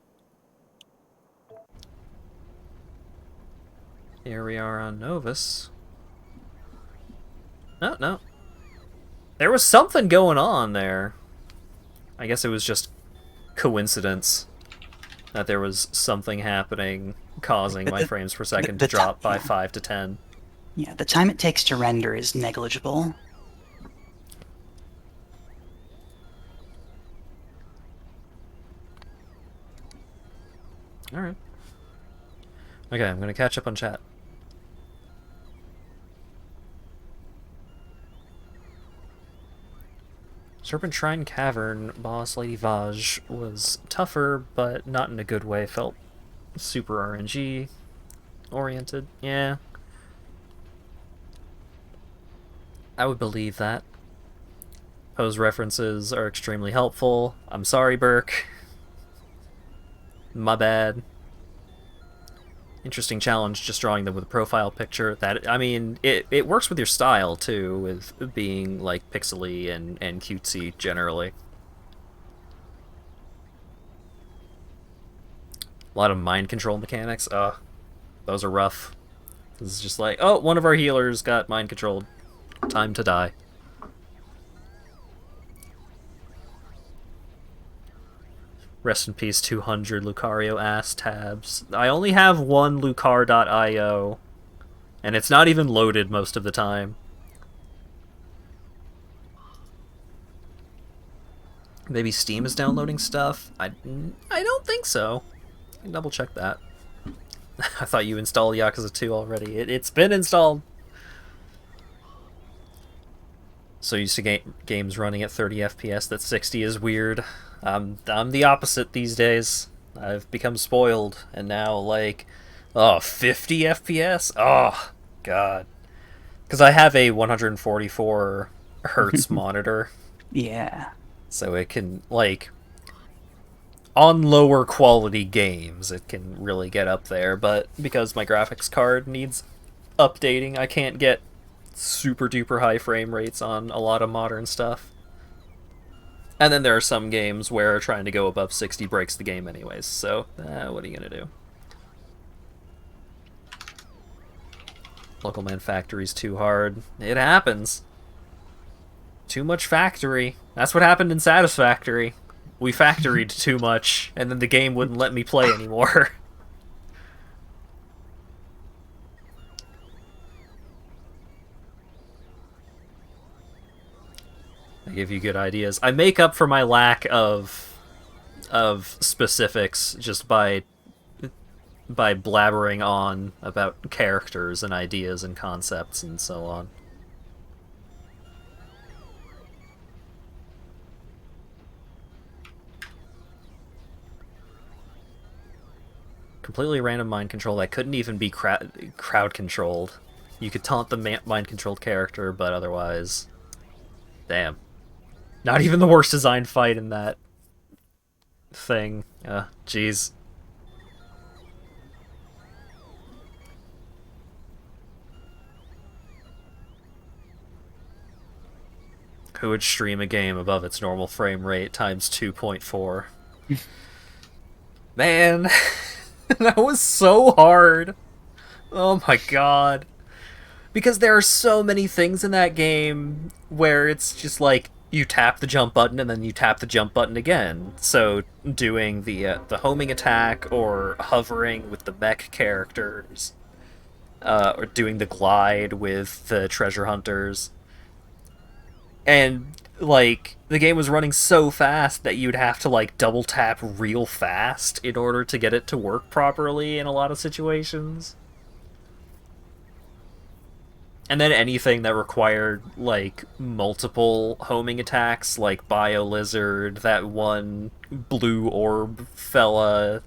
Here we are on Novus. No. There was something going on there. I guess it was just coincidence that there was something happening causing my frames per second to drop by 5 to 10. Yeah, the time it takes to render is negligible. Alright. Okay, I'm gonna catch up on chat. Serpentine Cavern boss Lady Vaj was tougher, but not in a good way. Felt super RNG oriented. Yeah. I would believe that. Pose references are extremely helpful. I'm sorry, Burq. My bad. Interesting challenge just drawing them with a profile picture. That, I mean, it works with your style too, with being like pixely and cutesy generally. A lot of mind control mechanics. Those are rough. This is just like, oh, one of our healers got mind controlled. Time to die. Rest in peace, 200 Lucario ass tabs. I only have one Lucar.io, and it's not even loaded most of the time. Maybe Steam is downloading stuff? I don't think so. I can double check that. I thought you installed Yakuza 2 already. It's been installed. So used to games running at 30 FPS that 60 is weird. I'm the opposite these days. I've become spoiled, and now, like, Oh, 50 FPS? Oh, God. Because I have a 144 hertz monitor, Yeah. so it can, like, on lower quality games, it can really get up there, but because my graphics card needs updating, I can't get super duper high frame rates on a lot of modern stuff. And then there are some games where trying to go above 60 breaks the game anyways, so what are you gonna do? Local man factory's too hard. It happens. Too much factory. That's what happened in Satisfactory. We factoried too much, and then the game wouldn't let me play anymore. I give you good ideas. I make up for my lack of specifics just by blabbering on about characters and ideas and concepts and so on. Completely random mind control that couldn't even be crowd controlled. You could taunt the mind controlled character, but otherwise, damn. Not even the worst designed fight in that thing. Jeez. Who would stream a game above its normal frame rate times 2.4? Man, that was so hard. Oh my god. Because there are so many things in that game where it's just like you tap the jump button and then you tap the jump button again. So doing the homing attack or hovering with the mech characters, or doing the glide with the treasure hunters. And like the game was running so fast that you'd have to like double tap real fast in order to get it to work properly in a lot of situations. And then anything that required, like, multiple homing attacks, like Bio-Lizard, that one blue orb fella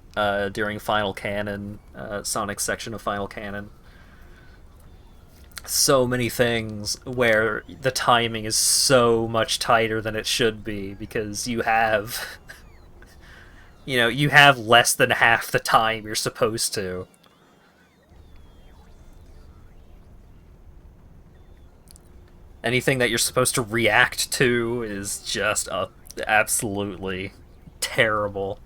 during Final Canon, Sonic's section of Final Canon. So many things where the timing is so much tighter than it should be, because you have... you have less than half the time you're supposed to. Anything that you're supposed to react to is just absolutely terrible.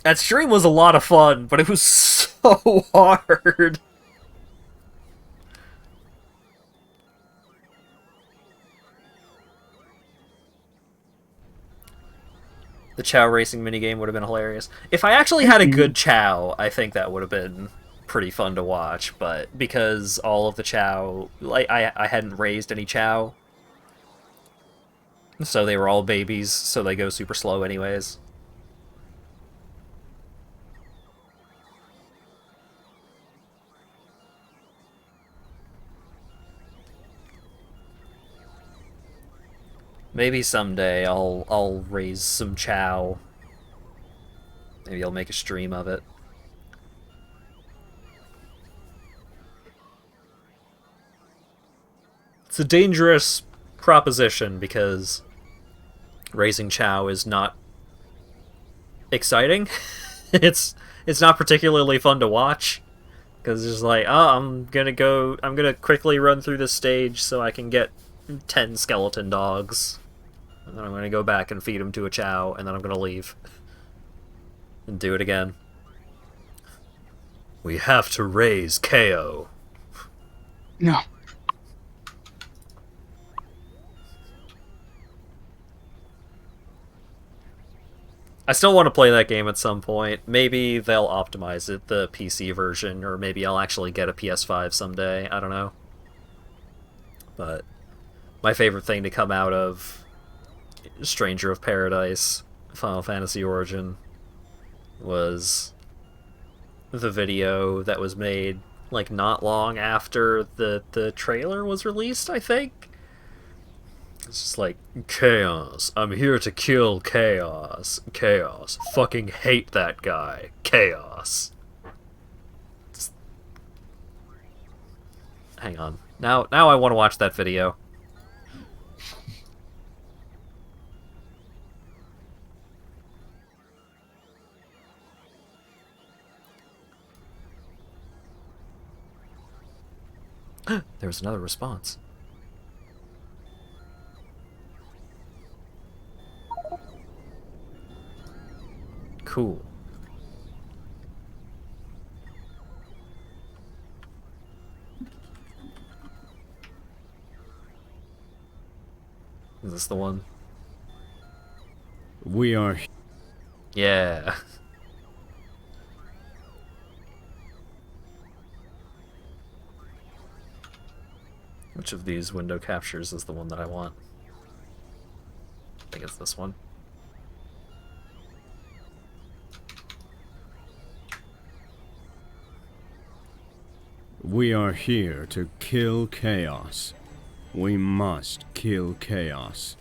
That stream was a lot of fun, but it was so hard. The Chow racing minigame would have been hilarious. If I actually had a good Chow, I think that would have been pretty fun to watch, but because all of the Chow, like, I hadn't raised any Chow, so they were all babies, so they go super slow anyways. Maybe someday I'll raise some Chow. Maybe I'll make a stream of it. It's a dangerous proposition because raising Chow is not exciting. it's not particularly fun to watch because it's just like, oh, I'm gonna quickly run through this stage so I can get 10 skeleton dogs, and then I'm gonna go back and feed them to a Chow, and then I'm gonna leave and do it again. We have to raise KO. No. I still want to play that game at some point. Maybe they'll optimize it, the PC version, or maybe I'll actually get a PS5 someday. I don't know. But my favorite thing to come out of Stranger of Paradise, Final Fantasy Origin, was the video that was made, like, not long after the trailer was released, I think. It's just like, Chaos. I'm here to kill Chaos. Chaos. Fucking hate that guy. Chaos. Just... Hang on. Now I want to watch that video. There's another response. Cool. Is this the one? We are... Yeah. Which of these window captures is the one that I want? I think it's this one. We are here to kill Chaos. We must kill Chaos.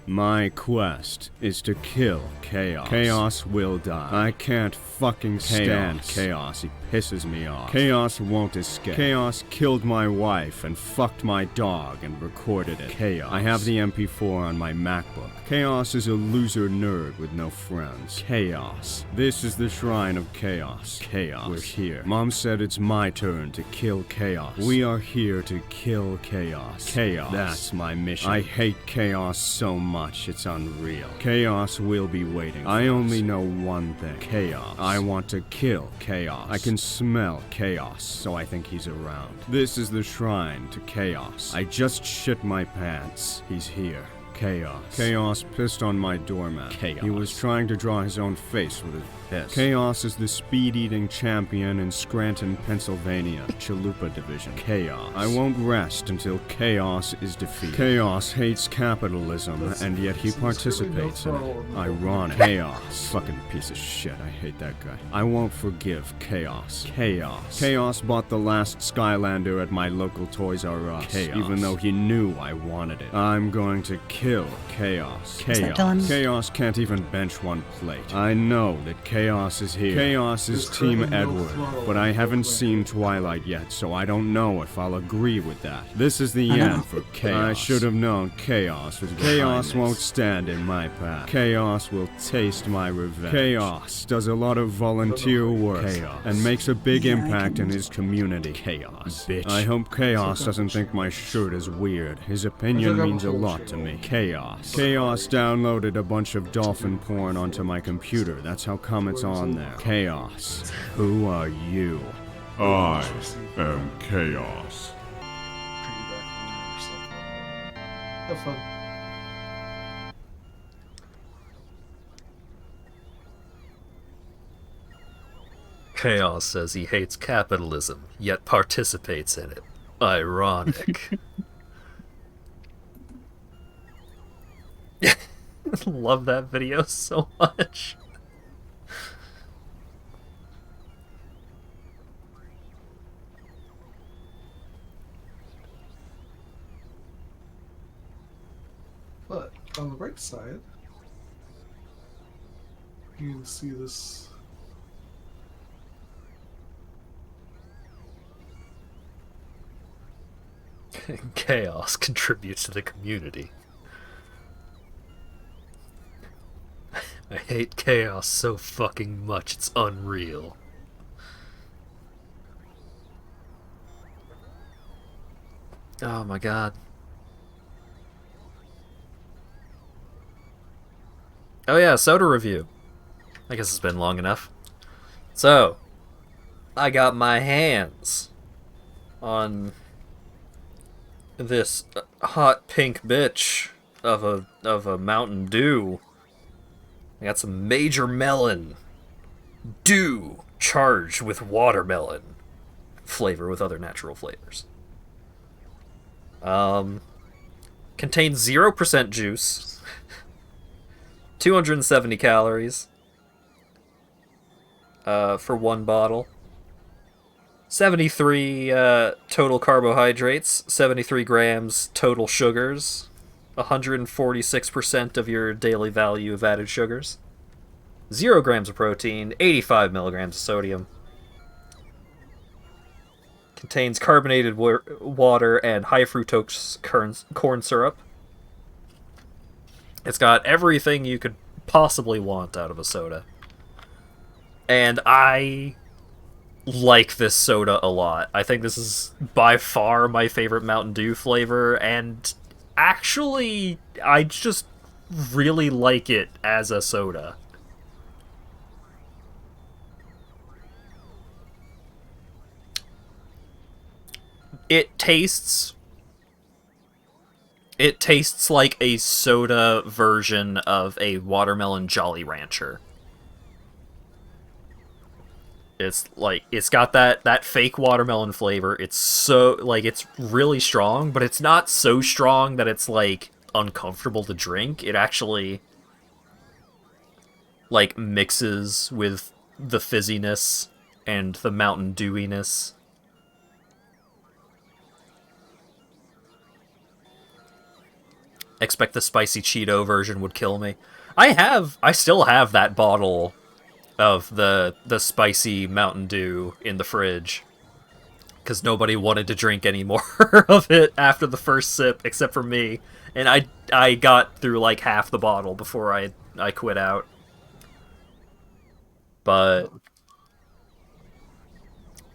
My quest is to kill Chaos. Chaos will die. I can't fucking stand Chaos. He pisses me off. Chaos won't escape. Chaos killed my wife and fucked my dog and recorded it. Chaos. I have the MP4 on my MacBook. Chaos is a loser nerd with no friends. Chaos. This is the shrine of Chaos. Chaos. We're here. Mom said it's my turn to kill Chaos. We are here to kill Chaos. Chaos. That's my mission. I hate Chaos so much, it's unreal. Chaos will be waiting. I only know one thing. Chaos. I want to kill Chaos. I can smell Chaos, so I think he's around. This is the shrine to Chaos. I just shit my pants. He's here. Chaos. Chaos pissed on my doormat. Chaos. He was trying to draw his own face with his piss. Chaos is the speed-eating champion in Scranton, Pennsylvania, Chalupa Division. Chaos. I won't rest until Chaos is defeated. Chaos hates capitalism, and yet he participates in it. Ironic. Chaos. Fucking piece of shit. I hate that guy. I won't forgive Chaos. Chaos. Chaos bought the last Skylander at my local Toys R Us. Chaos. Even though he knew I wanted it. I'm going to kill Chaos. Chaos. Chaos can't even bench one plate. I know that Chaos is here. Chaos is Team Edward, but I haven't seen Twilight yet, so I don't know if I'll agree with that. This is the end for Chaos. I should have known Chaos was behind Chaos this. Won't stand in my path. Chaos will taste my revenge. Chaos does a lot of volunteer work and makes a big impact in his community. Chaos. Bitch. I hope Chaos doesn't think my shirt is weird. His opinion means a lot to me. Chaos. Chaos downloaded a bunch of dolphin porn onto my computer. That's how come it's on there. Chaos. Who are you? I am Chaos. Have fun. Chaos says he hates capitalism, yet participates in it. Ironic. Love that video so much. But on the right side, you can see this. Chaos contributes to the community. I hate Chaos so fucking much, it's unreal. Oh my god. Oh yeah, soda review. I guess it's been long enough. So, I got my hands on this hot pink bitch of a Mountain Dew. I got some Major Melon Dew charged with watermelon flavor with other natural flavors. Contains 0% juice, 270 calories for one bottle, 73 total carbohydrates, 73 grams total sugars, 146% of your daily value of added sugars. 0 grams of protein, 85 milligrams of sodium. Contains carbonated water and high fructose corn syrup. It's got everything you could possibly want out of a soda. And I like this soda a lot. I think this is by far my favorite Mountain Dew flavor, and actually, I just really like it as a soda. It tastes like a soda version of a watermelon Jolly Rancher. It's like, it's got that fake watermelon flavor. It's so, like, it's really strong, but it's not so strong that it's, like, uncomfortable to drink. It actually, like, mixes with the fizziness and the Mountain Dewiness. Expect the spicy Cheeto version would kill me. I still have that bottle of the spicy Mountain Dew in the fridge, because nobody wanted to drink any more of it after the first sip, except for me. And I got through like half the bottle before I quit out. But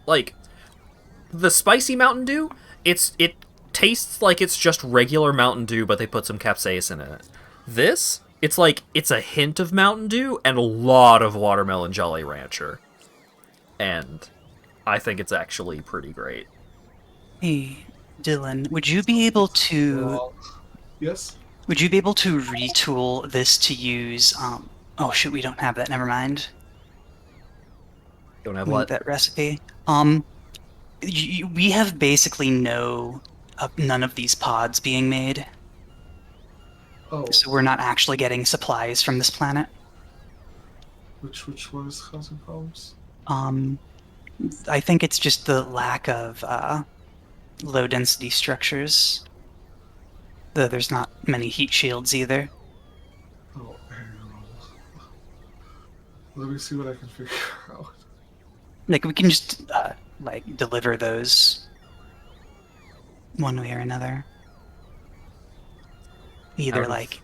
like, the spicy Mountain Dew, it tastes like it's just regular Mountain Dew, but they put some capsaicin in it. This, it's like, it's a hint of Mountain Dew and a lot of watermelon Jolly Rancher. And I think it's actually pretty great. Hey, Dylan, would you be able to Yes? would you be able to retool this to use oh shoot, we don't have that, never mind. Don't have We need what? that recipe. We have basically none of these pods being made, Oh, so we're not actually getting supplies from this planet. which one is causing problems? I think it's just the lack of low density structures. Though there's not many heat shields either. Oh, hang on. Let me see what I can figure out. Like, we can just like deliver those one way or another. Either Out of- like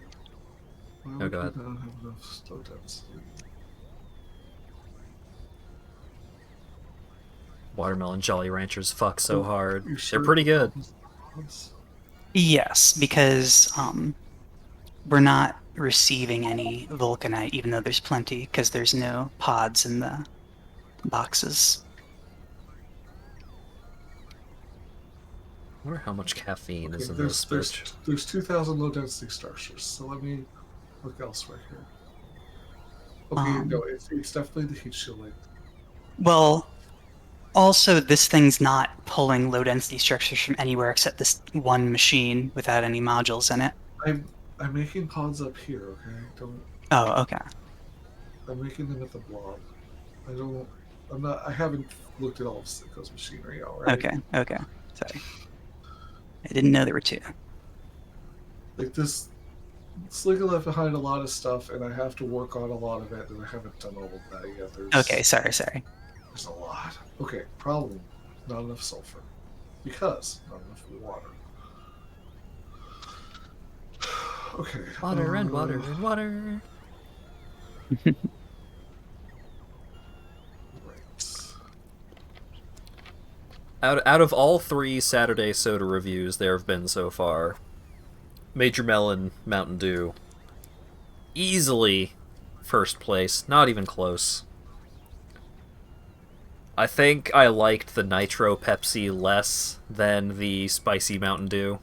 Why Oh, would go we ahead. not have enough slow density? Watermelon Jolly Ranchers fuck so hard. You sure They're pretty good. yes, because we're not receiving any vulcanite, even though there's plenty, because there's no pods in the boxes. I wonder how much caffeine is Okay, in this bitch. there's 2,000 low density starters, so let me look elsewhere here. Okay, no, it's definitely the heat shielding. Well, also this thing's not pulling low density structures from anywhere except this one machine without any modules in it. I'm making pods up here, okay? Don't Oh, okay. I'm making them at the blob. I haven't looked at all of Sicko's machinery already. Okay. Sorry. I didn't know there were two. Like this Slicko left behind a lot of stuff and I have to work on a lot of it and I haven't done all of that yet. Okay, sorry. There's a lot. Okay, problem. Not enough sulfur. Because not enough water. Okay. Water and water and water. Right. Out of all 3 Saturday soda reviews there have been so far, Major Melon, Mountain Dew, easily first place, not even close. I think I liked the Nitro Pepsi less than the Spicy Mountain Dew.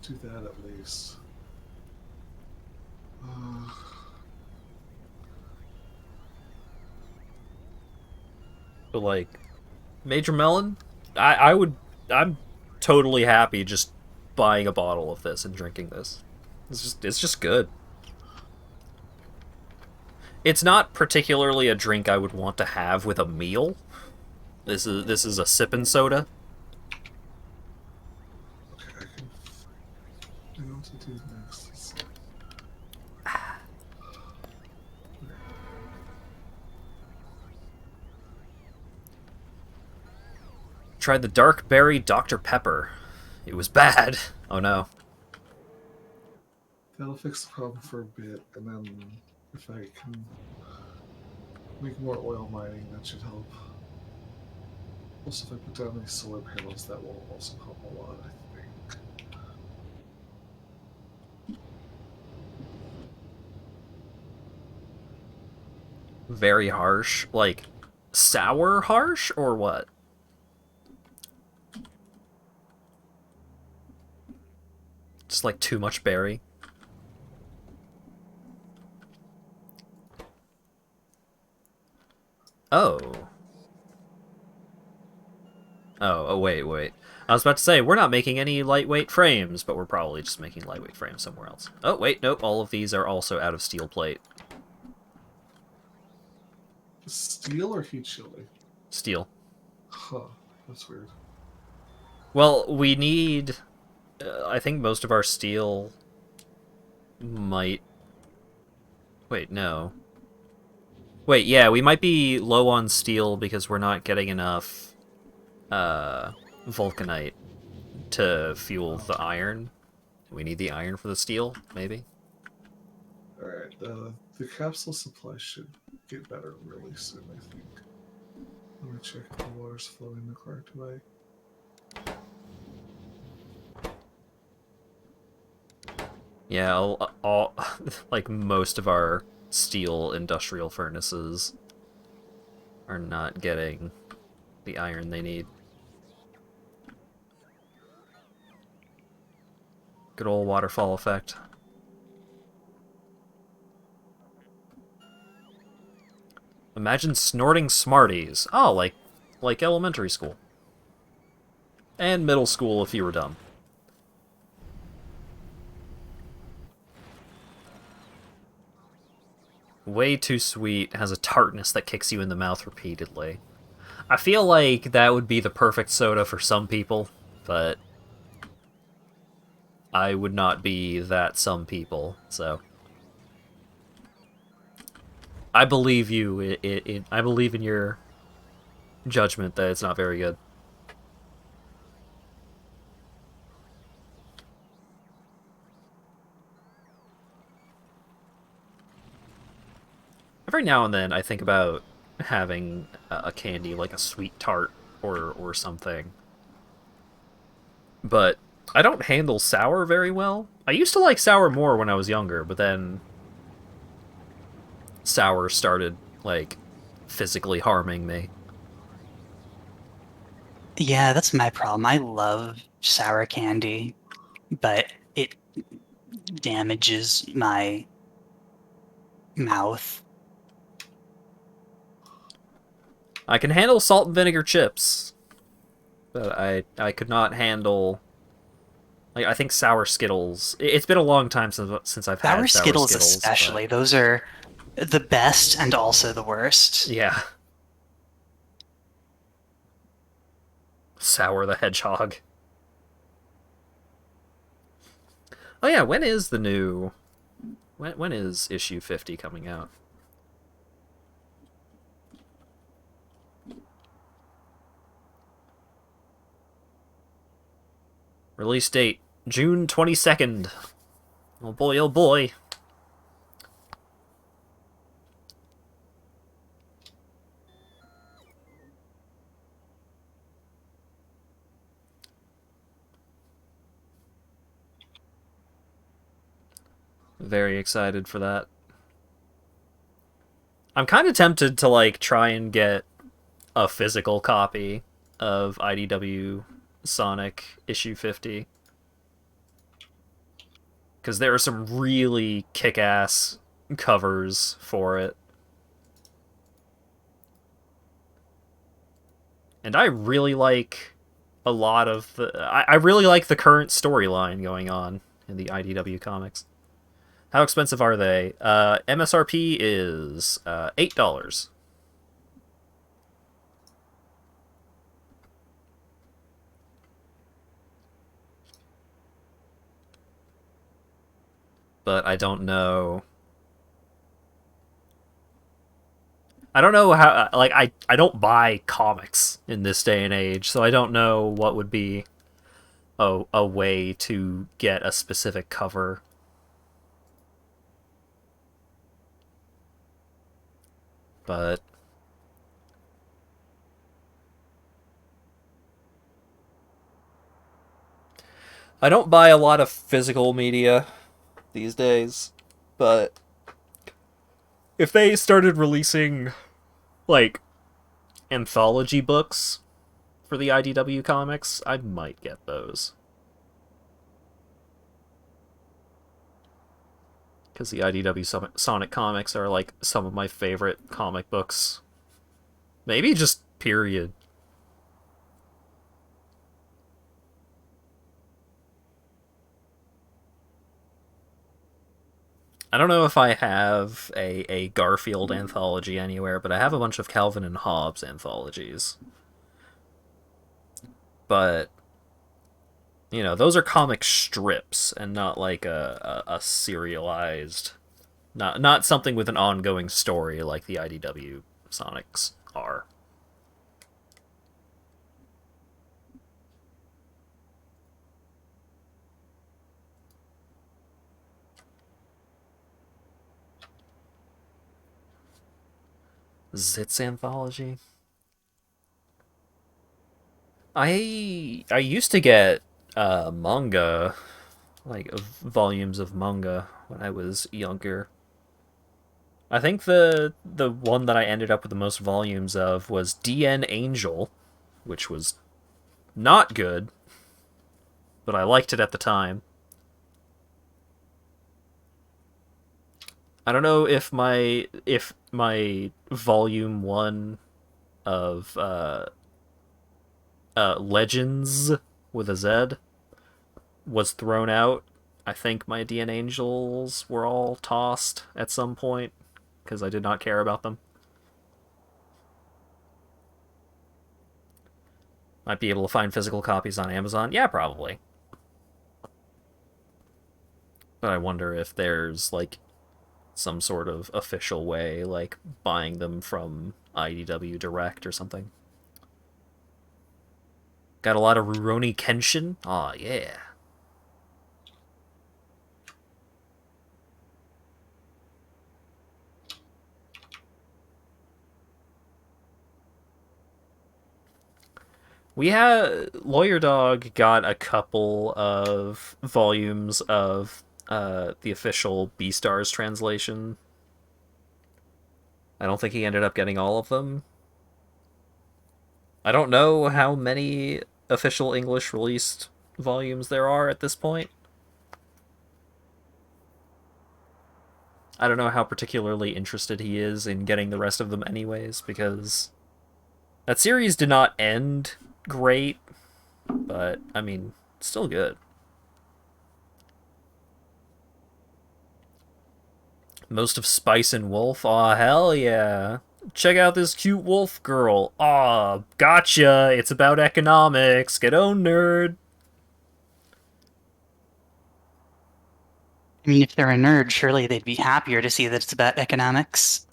Do that at least. But like, Major Melon, I'm totally happy just buying a bottle of this and drinking this. It's just good. It's not particularly a drink I would want to have with a meal. This is a sippin' soda. Tried the dark berry Dr. Pepper. It was bad. Oh no. That'll fix the problem for a bit, and then if I can make more oil mining, that should help. Also, if I put down these solar panels, that will also help a lot, I think. Very harsh. Like, sour harsh, or what? Just like too much berry. Oh. Oh, wait. I was about to say, we're not making any lightweight frames, but we're probably just making lightweight frames somewhere else. Oh, wait, nope, all of these are also out of steel plate. Steel or heat shielding? Steel. Huh, that's weird. Well, we need... I think most of our steel might... Wait, no. Wait, yeah, we might be low on steel because we're not getting enough vulcanite to fuel the iron. We need the iron for the steel, maybe? Alright, the capsule supply should get better really soon, I think. Let me check if the water's flowing the correct way. Yeah, all like most of our steel industrial furnaces are not getting the iron they need. Good old waterfall effect. Imagine snorting Smarties. Oh, like elementary school. And middle school if you were dumb. Way too sweet, has a tartness that kicks you in the mouth repeatedly. I feel like that would be the perfect soda for some people, but I would not be that some people, so... I believe you. I believe in your judgment that it's not very good. Every now and then I think about having a candy like a sweet tart or something. But I don't handle sour very well. I used to like sour more when I was younger, but then sour started, like, physically harming me. Yeah, that's my problem. I love sour candy, but it damages my mouth. I can handle salt and vinegar chips, but I could not handle... Like, I think sour Skittles... It's been a long time since I've had sour Skittles. Especially. Those are the best and also the worst. Yeah. Sour the Hedgehog. Oh yeah, when is the new... When is issue 50 coming out? Release date, June 22nd. Oh boy, oh boy. Very excited for that. I'm kind of tempted to, like, try and get a physical copy of IDW Sonic issue 50. Because there are some really kick-ass covers for it. And I really like a lot of the... I really like the current storyline going on in the IDW comics. How expensive are they? MSRP is $8. But I don't know. I don't know how. Like, I don't buy comics in this day and age, so I don't know what would be a way to get a specific cover. But I don't buy a lot of physical media these days, but if they started releasing, like, anthology books for the IDW comics, I might get those. Because the IDW Sonic comics are, like, some of my favorite comic books. Maybe just period. I don't know if I have a Garfield anthology anywhere, but I have a bunch of Calvin and Hobbes anthologies. But, you know, those are comic strips and not like a serialized... Not something with an ongoing story like the IDW Sonics are. Zitz anthology? I used to get manga, like volumes of manga when I was younger. I think the one that I ended up with the most volumes of was DN Angel, which was not good, but I liked it at the time. I don't know if my volume 1 of Legends with a Z was thrown out. I think my DN Angels were all tossed at some point because I did not care about them. Might be able to find physical copies on Amazon. Yeah, probably. But I wonder if there's, like, some sort of official way, like buying them from IDW Direct or something. Got a lot of Rurouni Kenshin? Aw, yeah. We had... Lawyer Dog got a couple of volumes of the official Beastars translation. I don't think he ended up getting all of them. I don't know how many official English released volumes there are at this point. I don't know how particularly interested he is in getting the rest of them anyways, because that series did not end great, but, I mean, still good. Most of Spice and Wolf? Aw, hell yeah. Check out this cute wolf girl. Aw, gotcha. It's about economics. Get owned, nerd. I mean, if they're a nerd, surely they'd be happier to see that it's about economics.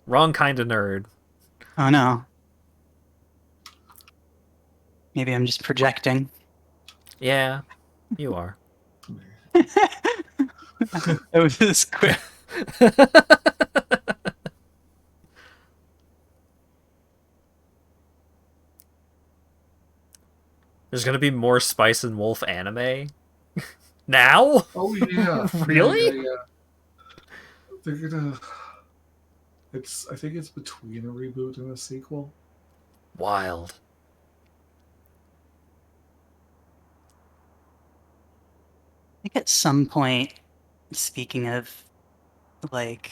Wrong kind of nerd. Oh no. Maybe I'm just projecting. Yeah, you are. That was this quick. There's gonna be more Spice and Wolf anime? Now? Oh yeah. Really? Yeah. They're gonna. I think it's between a reboot and a sequel. Wild. I think at some point, speaking of, like,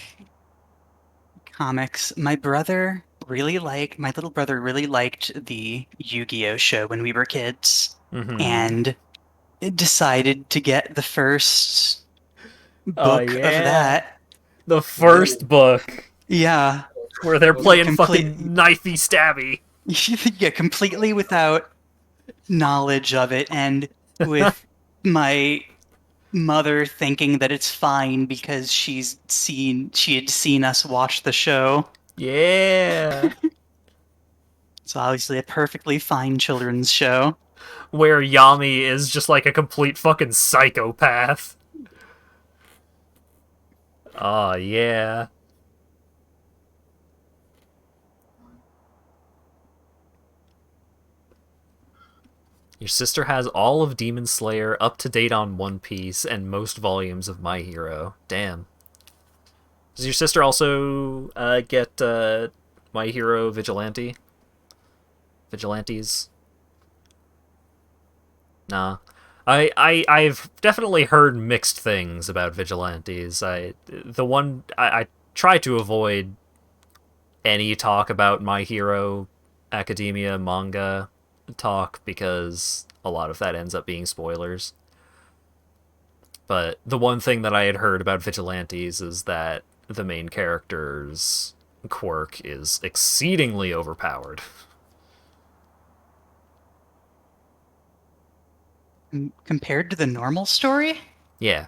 comics, my little brother really liked the Yu-Gi-Oh show when we were kids, and it decided to get the first book of that. The first book. Yeah. Where they're playing Complete- fucking knifey stabby. Yeah, completely without knowledge of it, and with my mother thinking that it's fine because she had seen us watch the show. Yeah. It's obviously a perfectly fine children's show. Where Yami is just like a complete fucking psychopath. Oh, yeah. Your sister has all of Demon Slayer up to date on One Piece and most volumes of My Hero. Damn. Does your sister also get My Hero Vigilante? Vigilantes? Nah. I've definitely heard mixed things about vigilantes. I try to avoid any talk about My Hero Academia manga talk because a lot of that ends up being spoilers. But the one thing that I had heard about vigilantes is that the main character's quirk is exceedingly overpowered. Compared to the normal story? Yeah.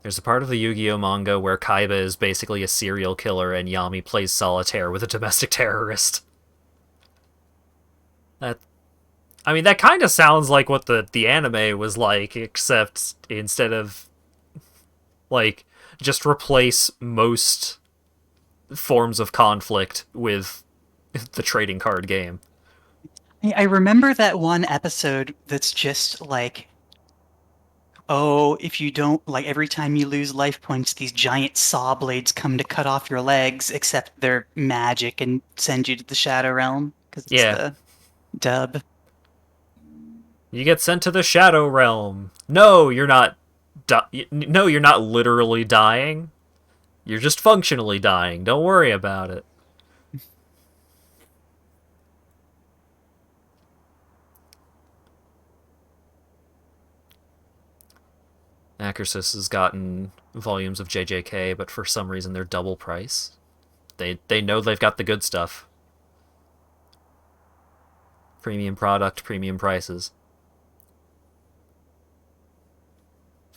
There's a part of the Yu-Gi-Oh manga where Kaiba is basically a serial killer and Yami plays solitaire with a domestic terrorist. That that kind of sounds like what the anime was like, except instead of like just replace most forms of conflict with the trading card game. I remember that one episode that's just like, oh, if you don't, like, every time you lose life points, these giant saw blades come to cut off your legs, except they're magic and send you to the Shadow Realm, because it's Yeah. the dub. You get sent to the Shadow Realm. No, you're not. No, you're not literally dying. You're just functionally dying. Don't worry about it. Acrosis has gotten volumes of JJK, but for some reason they're double price. They know they've got the good stuff. Premium product, premium prices.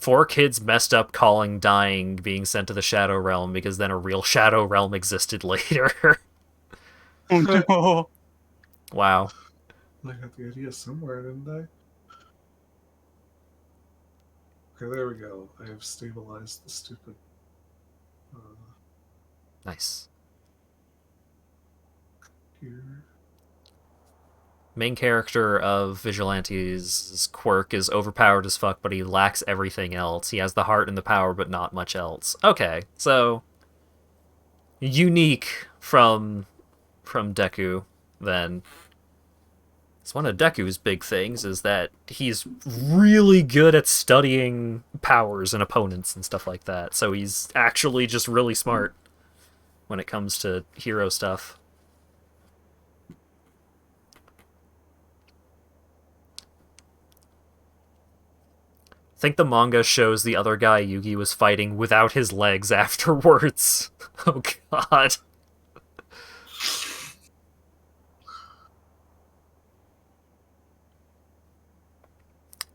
4Kids messed up calling dying being sent to the Shadow Realm because then a real Shadow Realm existed later. Oh no. Wow. I got the idea somewhere, didn't I? Okay, there we go. I have stabilized the stupid. Nice. Here. Main character of Vigilante's quirk is overpowered as fuck, but he lacks everything else. He has the heart and the power, but not much else. Okay, so unique from Deku, then. It's one of Deku's big things is that he's really good at studying powers and opponents and stuff like that. So he's actually just really smart when it comes to hero stuff. I think the manga shows the other guy Yugi was fighting without his legs afterwards. Oh god.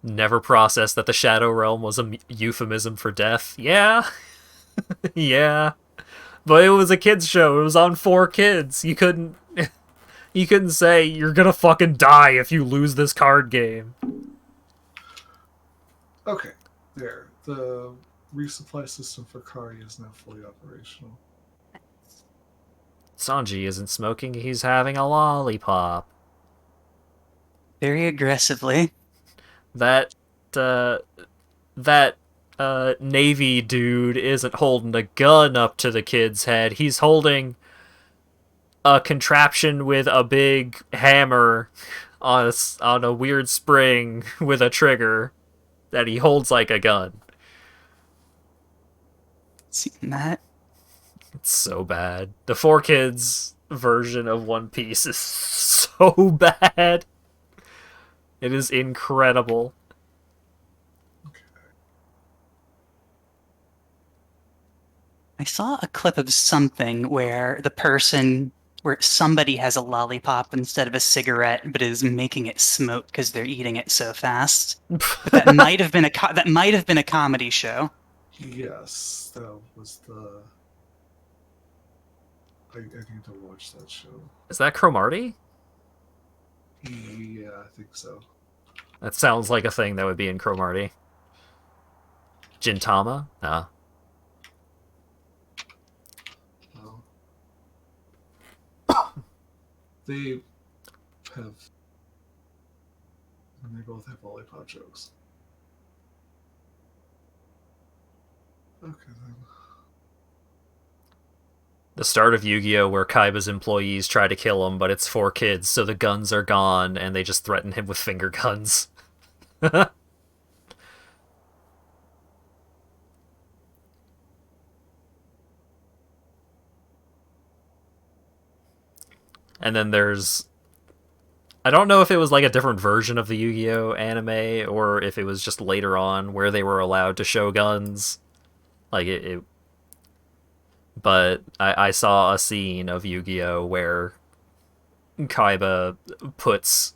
Never processed that the Shadow Realm was a euphemism for death. Yeah. Yeah. But it was a kids show. It was on 4Kids. You couldn't say you're gonna fucking die if you lose this card game. Okay, there. The resupply system for Kari is now fully operational. Sanji isn't smoking, he's having a lollipop. Very aggressively. That that Navy dude isn't holding a gun up to the kid's head. He's holding a contraption with a big hammer on a weird spring with a trigger that he holds like a gun. Seen that? It's so bad. The 4Kids version of One Piece is so bad. It is incredible. I saw a clip of something where the person where somebody has a lollipop instead of a cigarette, but is making it smoke because they're eating it so fast. But that might have been a comedy show. Yes, that was the. I need to watch that show. Is that Cromartie? Yeah, I think so. That sounds like a thing that would be in Cromartie. Gintama? No. Well, they have. And they both have lollipop jokes. Okay then. The start of Yu-Gi-Oh! Where Kaiba's employees try to kill him, but it's 4 kids, so the guns are gone, and they just threaten him with finger guns. And then there's... I don't know if it was like a different version of the Yu-Gi-Oh! Anime, or if it was just later on where they were allowed to show guns. Like, But I saw a scene of Yu-Gi-Oh! Where Kaiba puts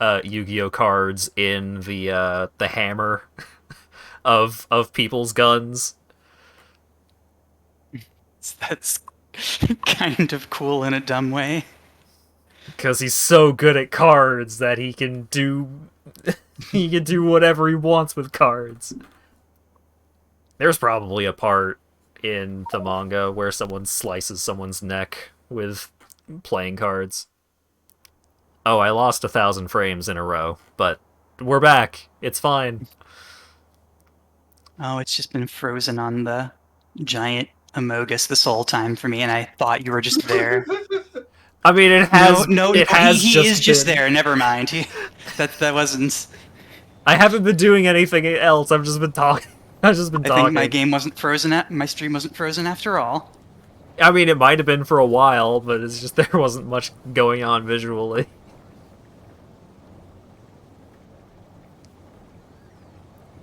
Yu-Gi-Oh! Cards in the hammer of people's guns. That's kind of cool in a dumb way. Because he's so good at cards that he can do whatever he wants with cards. There's probably a part in the manga where someone slices someone's neck with playing cards. Oh, I lost 1,000 frames in a row, but we're back. It's fine. Oh, it's just been frozen on the giant Amogus this whole time for me, and I thought you were just there. I mean, it has. No, it has he is just been... there. Never mind. That wasn't. I haven't been doing anything else. I've just been talking. I've just been I talking. think my game wasn't frozen. My stream wasn't frozen after all. I mean, it might have been for a while, but it's just there wasn't much going on visually.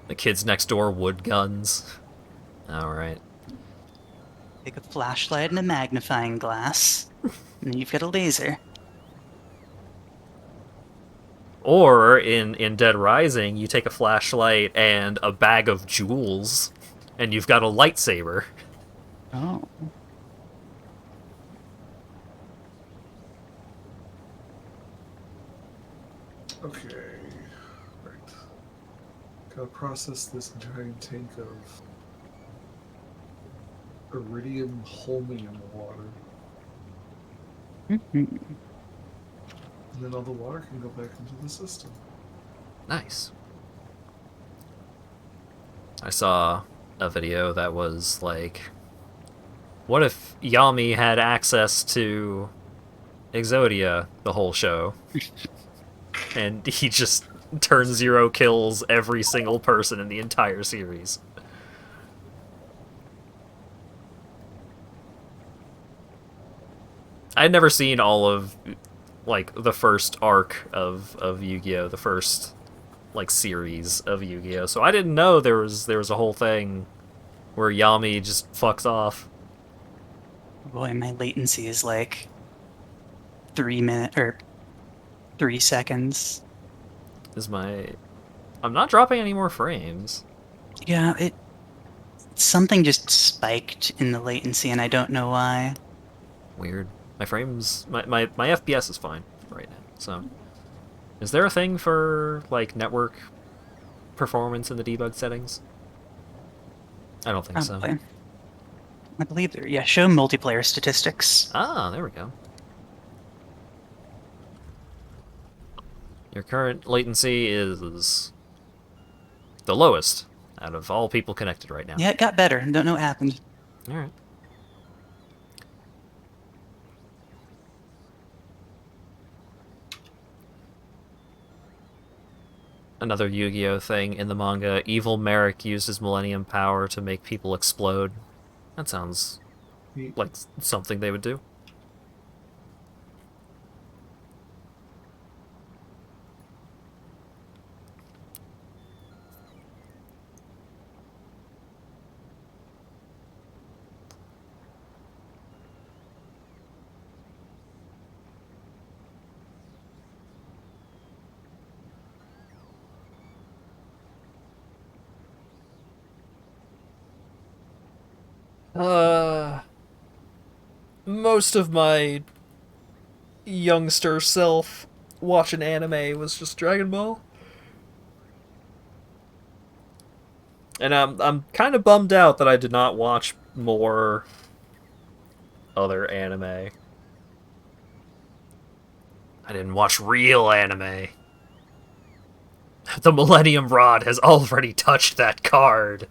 The kids next door, wood guns. Alright. Take a flashlight and a magnifying glass, and then you've got a laser. Or, in Dead Rising, you take a flashlight and a bag of jewels, and you've got a lightsaber. Oh. Okay. Right. Gotta process this giant tank of iridium holmium water. Mm-hmm. And then all the water can go back into the system. Nice. I saw a video that was like, what if Yami had access to Exodia the whole show? And he just turns 0 kills every single person in the entire series. I'd never seen all of, like, the first arc of Yu-Gi-Oh! The first, like, series of Yu-Gi-Oh! So I didn't know there was a whole thing where Yami just fucks off. Boy, my latency is like 3 minutes or 3 seconds. I'm not dropping any more frames. Yeah, something just spiked in the latency, and I don't know why. Weird. My frames, my FPS is fine right now. So, is there a thing for like network performance in the debug settings? I don't think so. Probably. I believe there. Yeah, show multiplayer statistics. Ah, there we go. Your current latency is the lowest out of all people connected right now. Yeah, it got better. Don't know what happened. All right. Another Yu-Gi-Oh! Thing in the manga, Evil Merrick uses Millennium Power to make people explode. That sounds like something they would do. Most of my youngster self watching anime was just Dragon Ball. And I'm kind of bummed out that I did not watch more other anime. I didn't watch real anime. The Millennium Rod has already touched that card.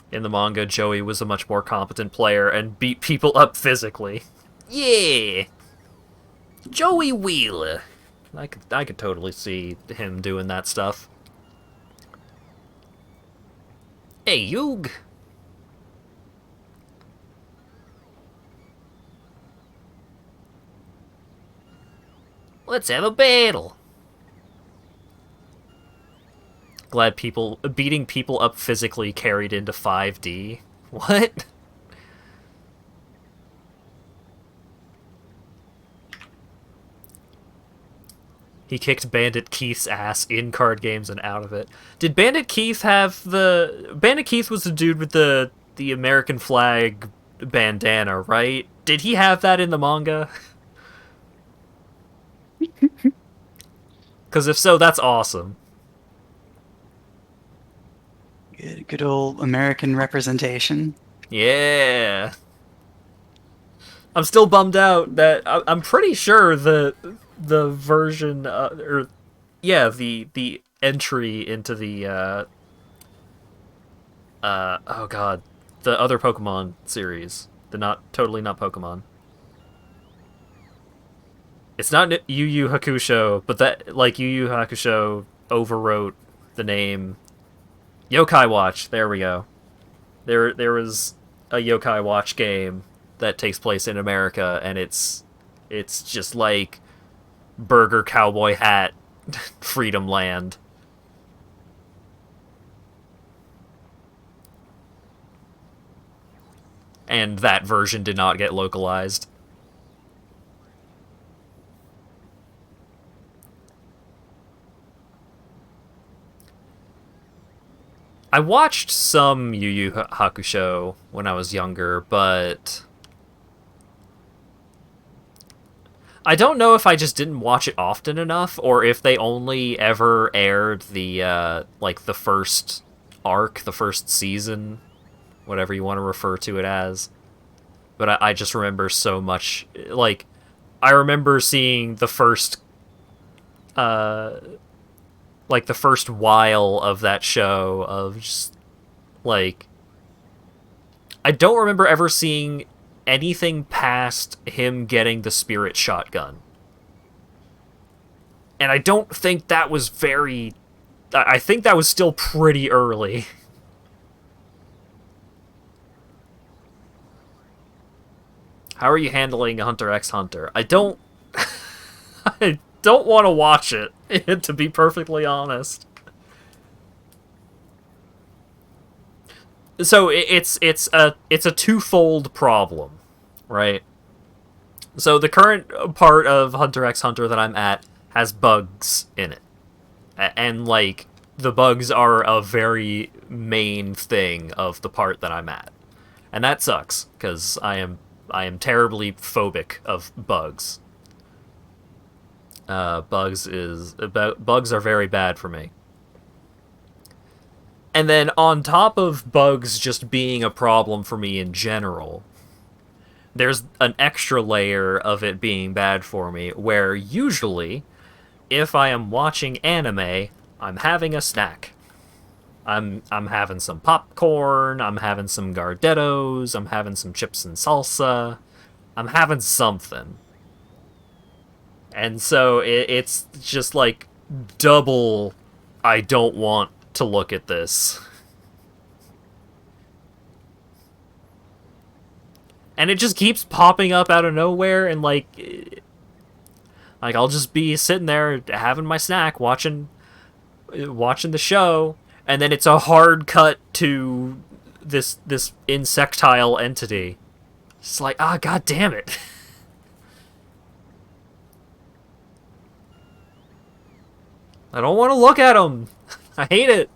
In the manga, Joey was a much more competent player and beat people up physically. Yeah! Joey Wheeler. I could totally see him doing that stuff. Hey, Yug! Let's have a battle! Glad beating people up physically carried into 5D. What? He kicked Bandit Keith's ass in card games and out of it. Did Bandit Keith have the... Bandit Keith was the dude with the American flag bandana, right? Did he have that in the manga? Because if so, that's awesome. Good old American representation. Yeah. I'm still bummed out that I'm pretty sure the version the entry into the oh god, the other Pokemon series, the totally not Pokemon. It's not Yu Yu Hakusho, but that like Yu Yu Hakusho overwrote the name Yokai Watch. There we go. There was a Yokai Watch game that takes place in America, and it's just like Burger Cowboy Hat Freedom Land. And that version did not get localized. I watched some Yu Yu Hakusho when I was younger, but I don't know if I just didn't watch it often enough, or if they only ever aired the like the first arc, the first season, whatever you want to refer to it as. But I just remember so much, like, I remember seeing the first like the first while of that show of just like, I don't remember ever seeing anything past him getting the spirit shotgun. And I don't think that was I think that was still pretty early. How are you handling Hunter x Hunter? I don't want to watch it, to be perfectly honest. So it's a twofold problem, right? So the current part of Hunter x Hunter that I'm at has bugs in it. And like the bugs are a very main thing of the part that I'm at. And that sucks cuz I am terribly phobic of bugs. Bugs are very bad for me. And then on top of bugs just being a problem for me in general, there's an extra layer of it being bad for me where usually if I am watching anime, I'm having a snack. I'm having some popcorn, I'm having some Gardettos, I'm having some chips and salsa, I'm having something. And so it's just like double, I don't want to look at this. And it just keeps popping up out of nowhere, and like I'll just be sitting there having my snack, watching the show, and then it's a hard cut to this insectile entity Just like, ah, god damn it. I don't want to look at them. I hate it.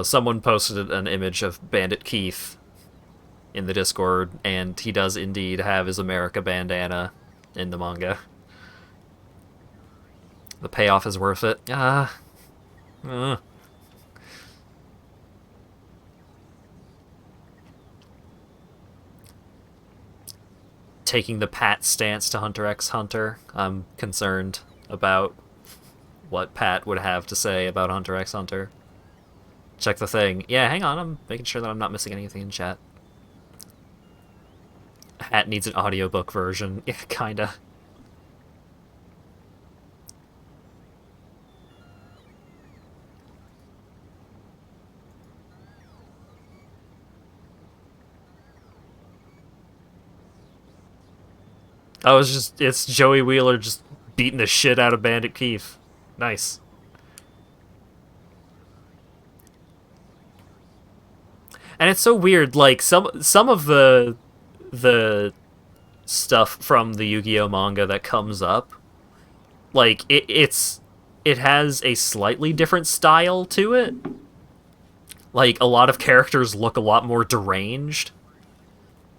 Someone posted an image of Bandit Keith in the Discord, and he does indeed have his America bandana in the manga. The payoff is worth it. Taking the Pat stance to Hunter x Hunter, I'm concerned about what Pat would have to say about Hunter x Hunter. Check the thing. Yeah, hang on, I'm making sure that I'm not missing anything in chat. Hat needs an audiobook version. Yeah, kinda. It's Joey Wheeler just beating the shit out of Bandit Keith. Nice. And it's so weird, like, some of the stuff from the Yu-Gi-Oh manga that comes up, like, it has a slightly different style to it. Like, a lot of characters look a lot more deranged,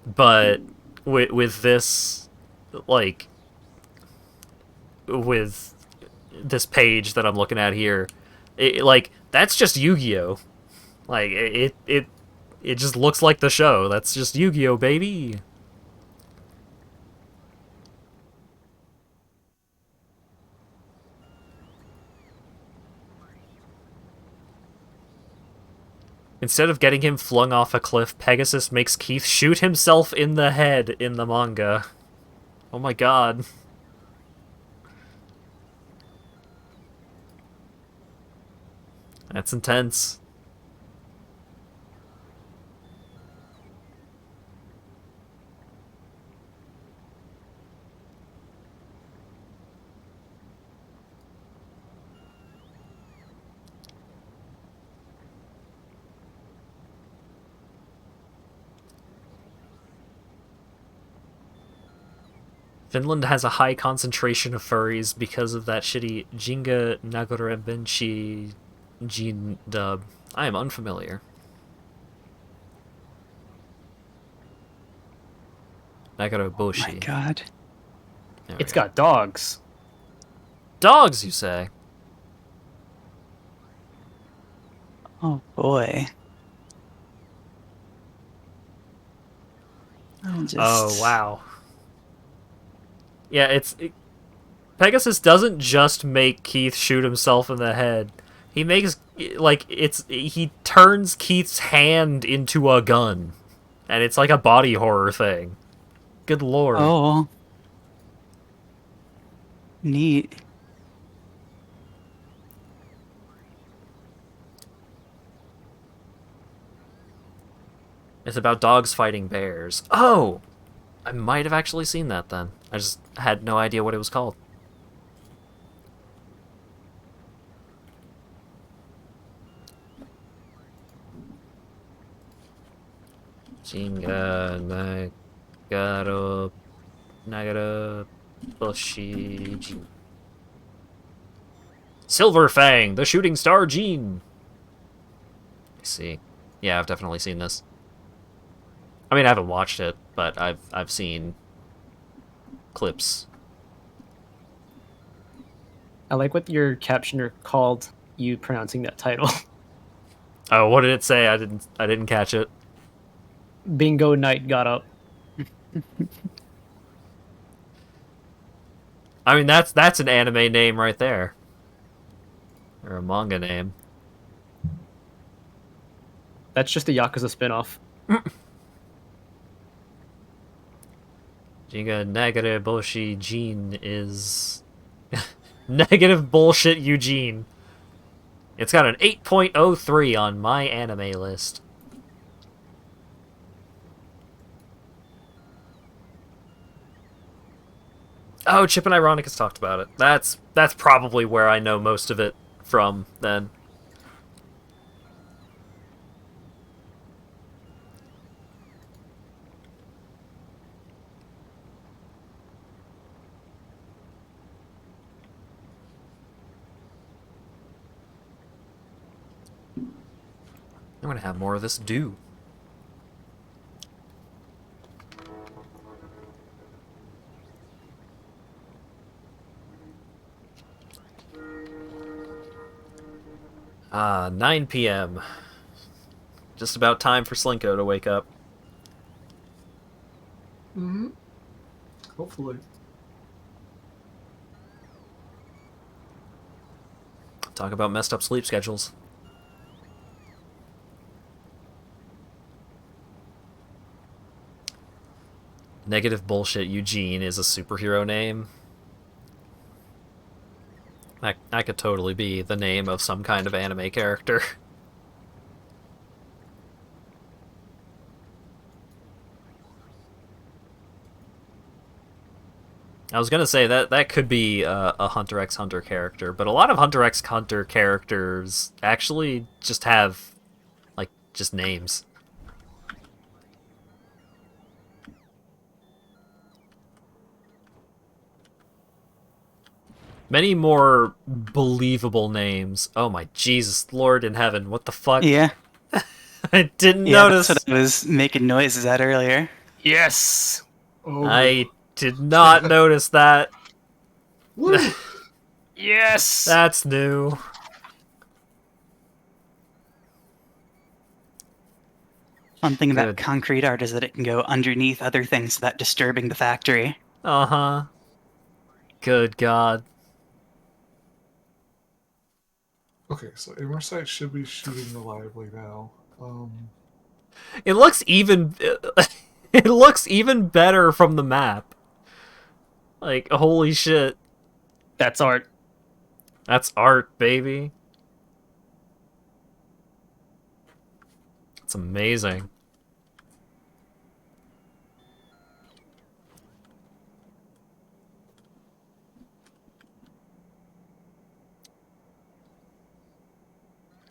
but with this, like, with this page that I'm looking at here, like, that's just Yu-Gi-Oh! Like, it just looks like the show. That's just Yu-Gi-Oh, baby! Instead of getting him flung off a cliff, Pegasus makes Keith shoot himself in the head in the manga. Oh my god. That's intense. Finland has a high concentration of furries because of that shitty Jinga Nagarebenchi Jin dub. I am unfamiliar. Nagaroboshi. Oh my god. There we It's go. got dogs. Dogs, you say? Oh boy. Oh, wow. Yeah, Pegasus doesn't just make Keith shoot himself in the head. He makes, like, he turns Keith's hand into a gun. And it's like a body horror thing. Good lord. Oh. Neat. It's about dogs fighting bears. Oh! I might have actually seen that then. I just had no idea what it was called. Jinga Nagaro Boshi Jin. Silver Fang, the shooting star Jean. I see. Yeah, I've definitely seen this. I mean, I haven't watched it, but I've seen clips. I like what your captioner called you pronouncing that title. Oh, what did it say? I didn't catch it. Bingo Knight got up. I mean, that's an anime name right there. Or a manga name. That's just a Yakuza spinoff. Jinga Negative Boshi Jean is negative bullshit Eugene. It's got an 8.03 on my anime list. Oh, Chip and Ironic has talked about it. That's probably where I know most of it from, then. I'm gonna have more of this dew. Ah, 9 p.m. Just about time for Slinko to wake up. Mm-hmm. Hopefully. Talk about messed up sleep schedules. Negative bullshit Eugene is a superhero name. That could totally be the name of some kind of anime character. I was gonna say that could be a Hunter x Hunter character, but a lot of Hunter x Hunter characters actually just have, like, just names. Many more believable names. Oh my Jesus, Lord in heaven, what the fuck? Yeah. I didn't Yeah, notice. that's what I was making noises at earlier. Yes. Oh. I did not notice that. Woo! Yes. That's new. One thing about Good. concrete art is that it can go underneath other things without disturbing the factory. Uh-huh. Good God. Okay, so Inversight should be shooting reliably now. It looks even... It looks even better from the map. Like, holy shit. That's art. That's art, baby. It's amazing.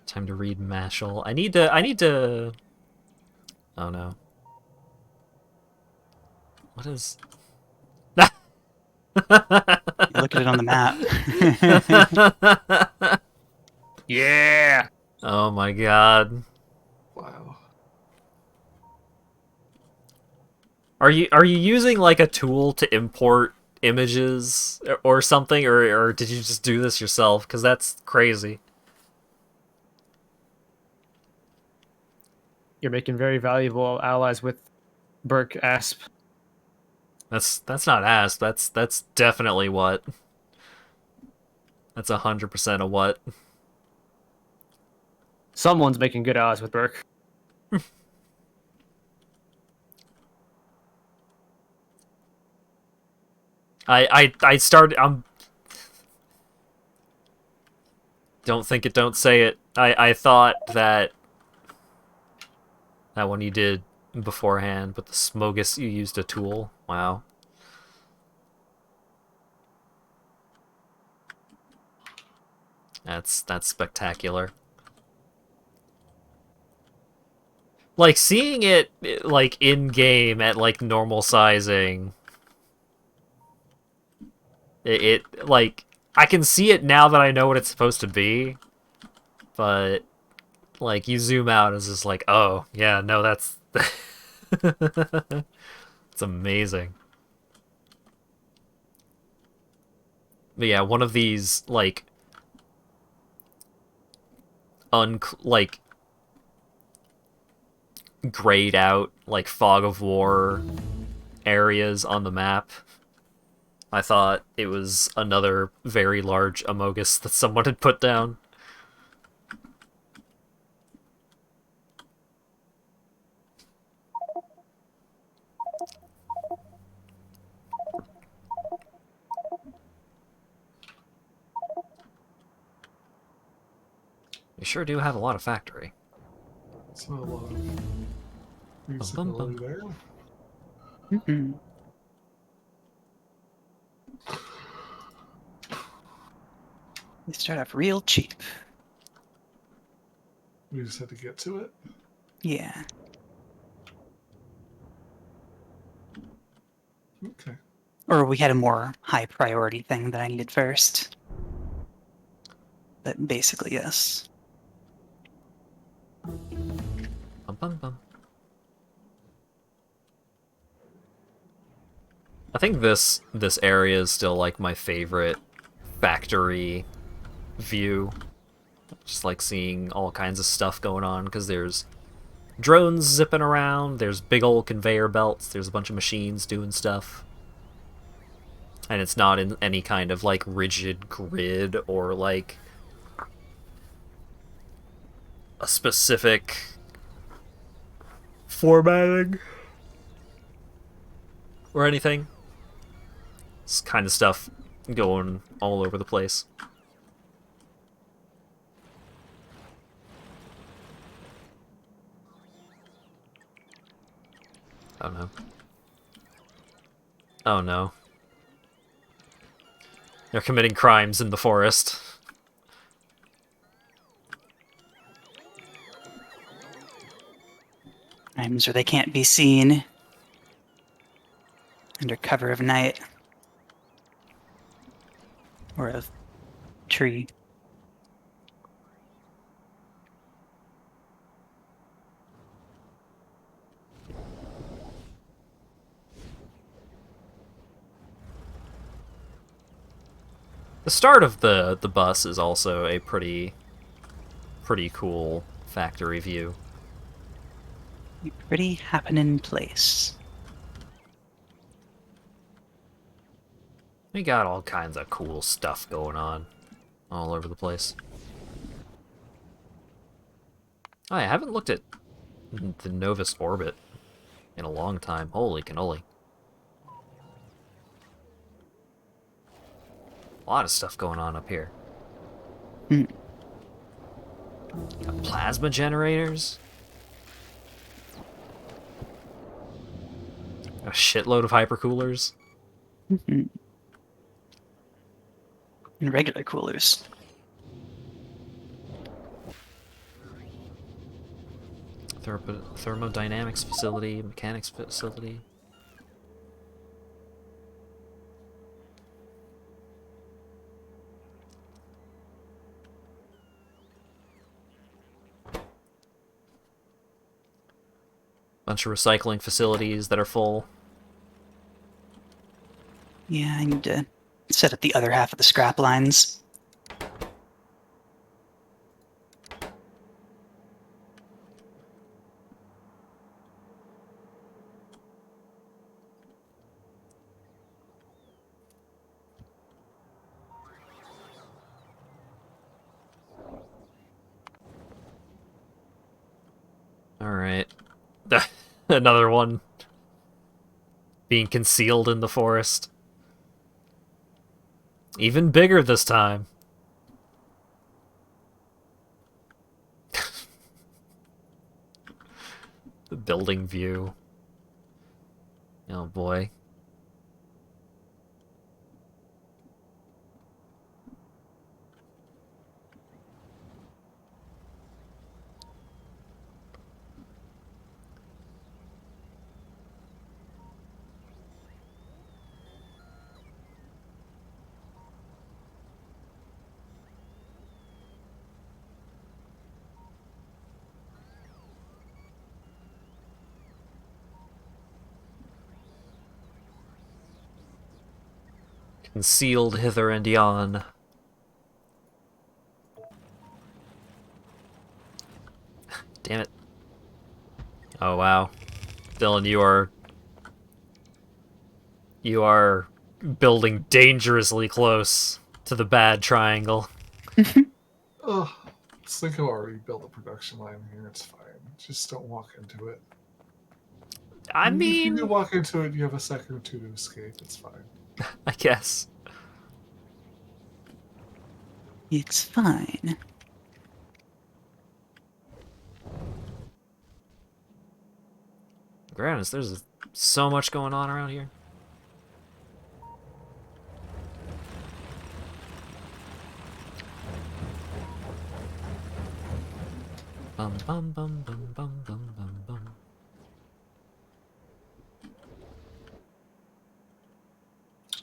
Time to read Mashal. I need to... Oh no. What is... You look at it on the map. Yeah. Oh my God. Wow. Are you using like a tool to import images or something, or did you just do this yourself? Because that's crazy. You're making very valuable allies with Burq Asp. That's not Asp. That's definitely what. That's 100% a what. Someone's making good allies with Burq. I started. Don't think it, don't say it. I thought that one you did beforehand, but the Smogus you used a tool. Wow. That's spectacular. Like, seeing it, like, in-game at, like, normal sizing, like, I can see it now that I know what it's supposed to be, but, like, you zoom out and it's just like, oh, yeah, no, that's... It's amazing. But yeah, one of these, like, like, grayed out, like, fog of war areas on the map. I thought it was another very large Amogus that someone had put down. You sure do have a lot of factory. It's not a lot of Bum, usability bum, there. Mhm. They start off real cheap. We just had to get to it. Yeah. Okay. Or we had a more high priority thing that I needed first. But basically, yes. Bum, bum, bum. I think this area is still like my favorite factory view. Just like seeing all kinds of stuff going on because there's drones zipping around, there's big old conveyor belts, there's a bunch of machines doing stuff. And it's not in any kind of like rigid grid or like a specific formatting or anything. It's kind of stuff going all over the place. Oh no. Oh no. They're committing crimes in the forest. Times where they can't be seen under cover of night. Or a tree. The start of the bus is also a pretty cool factory view. A pretty happening place. We got all kinds of cool stuff going on all over the place. Oh, I haven't looked at the Novus orbit in a long time. Holy cannoli. A lot of stuff going on up here. Hmm. Got plasma generators. A shitload of hypercoolers. Mhm. And regular coolers. Thermodynamics facility, mechanics facility. Bunch of recycling facilities that are full. Yeah, I need to set up the other half of the scrap lines. Alright. Another one. Being concealed in the forest. Even bigger this time. The building view. Oh boy. Concealed hither and yon. Damn it. Oh wow. Dylan, you are building dangerously close to the bad triangle. Ugh. Let's think I've already built a production line here. It's fine. Just don't walk into it. I If you do mean, walk into it, you have a second or two to escape. It's fine. I guess. It's fine. Grannis, there's so much going on around here. Bum bum bum bum bum bum bum bum.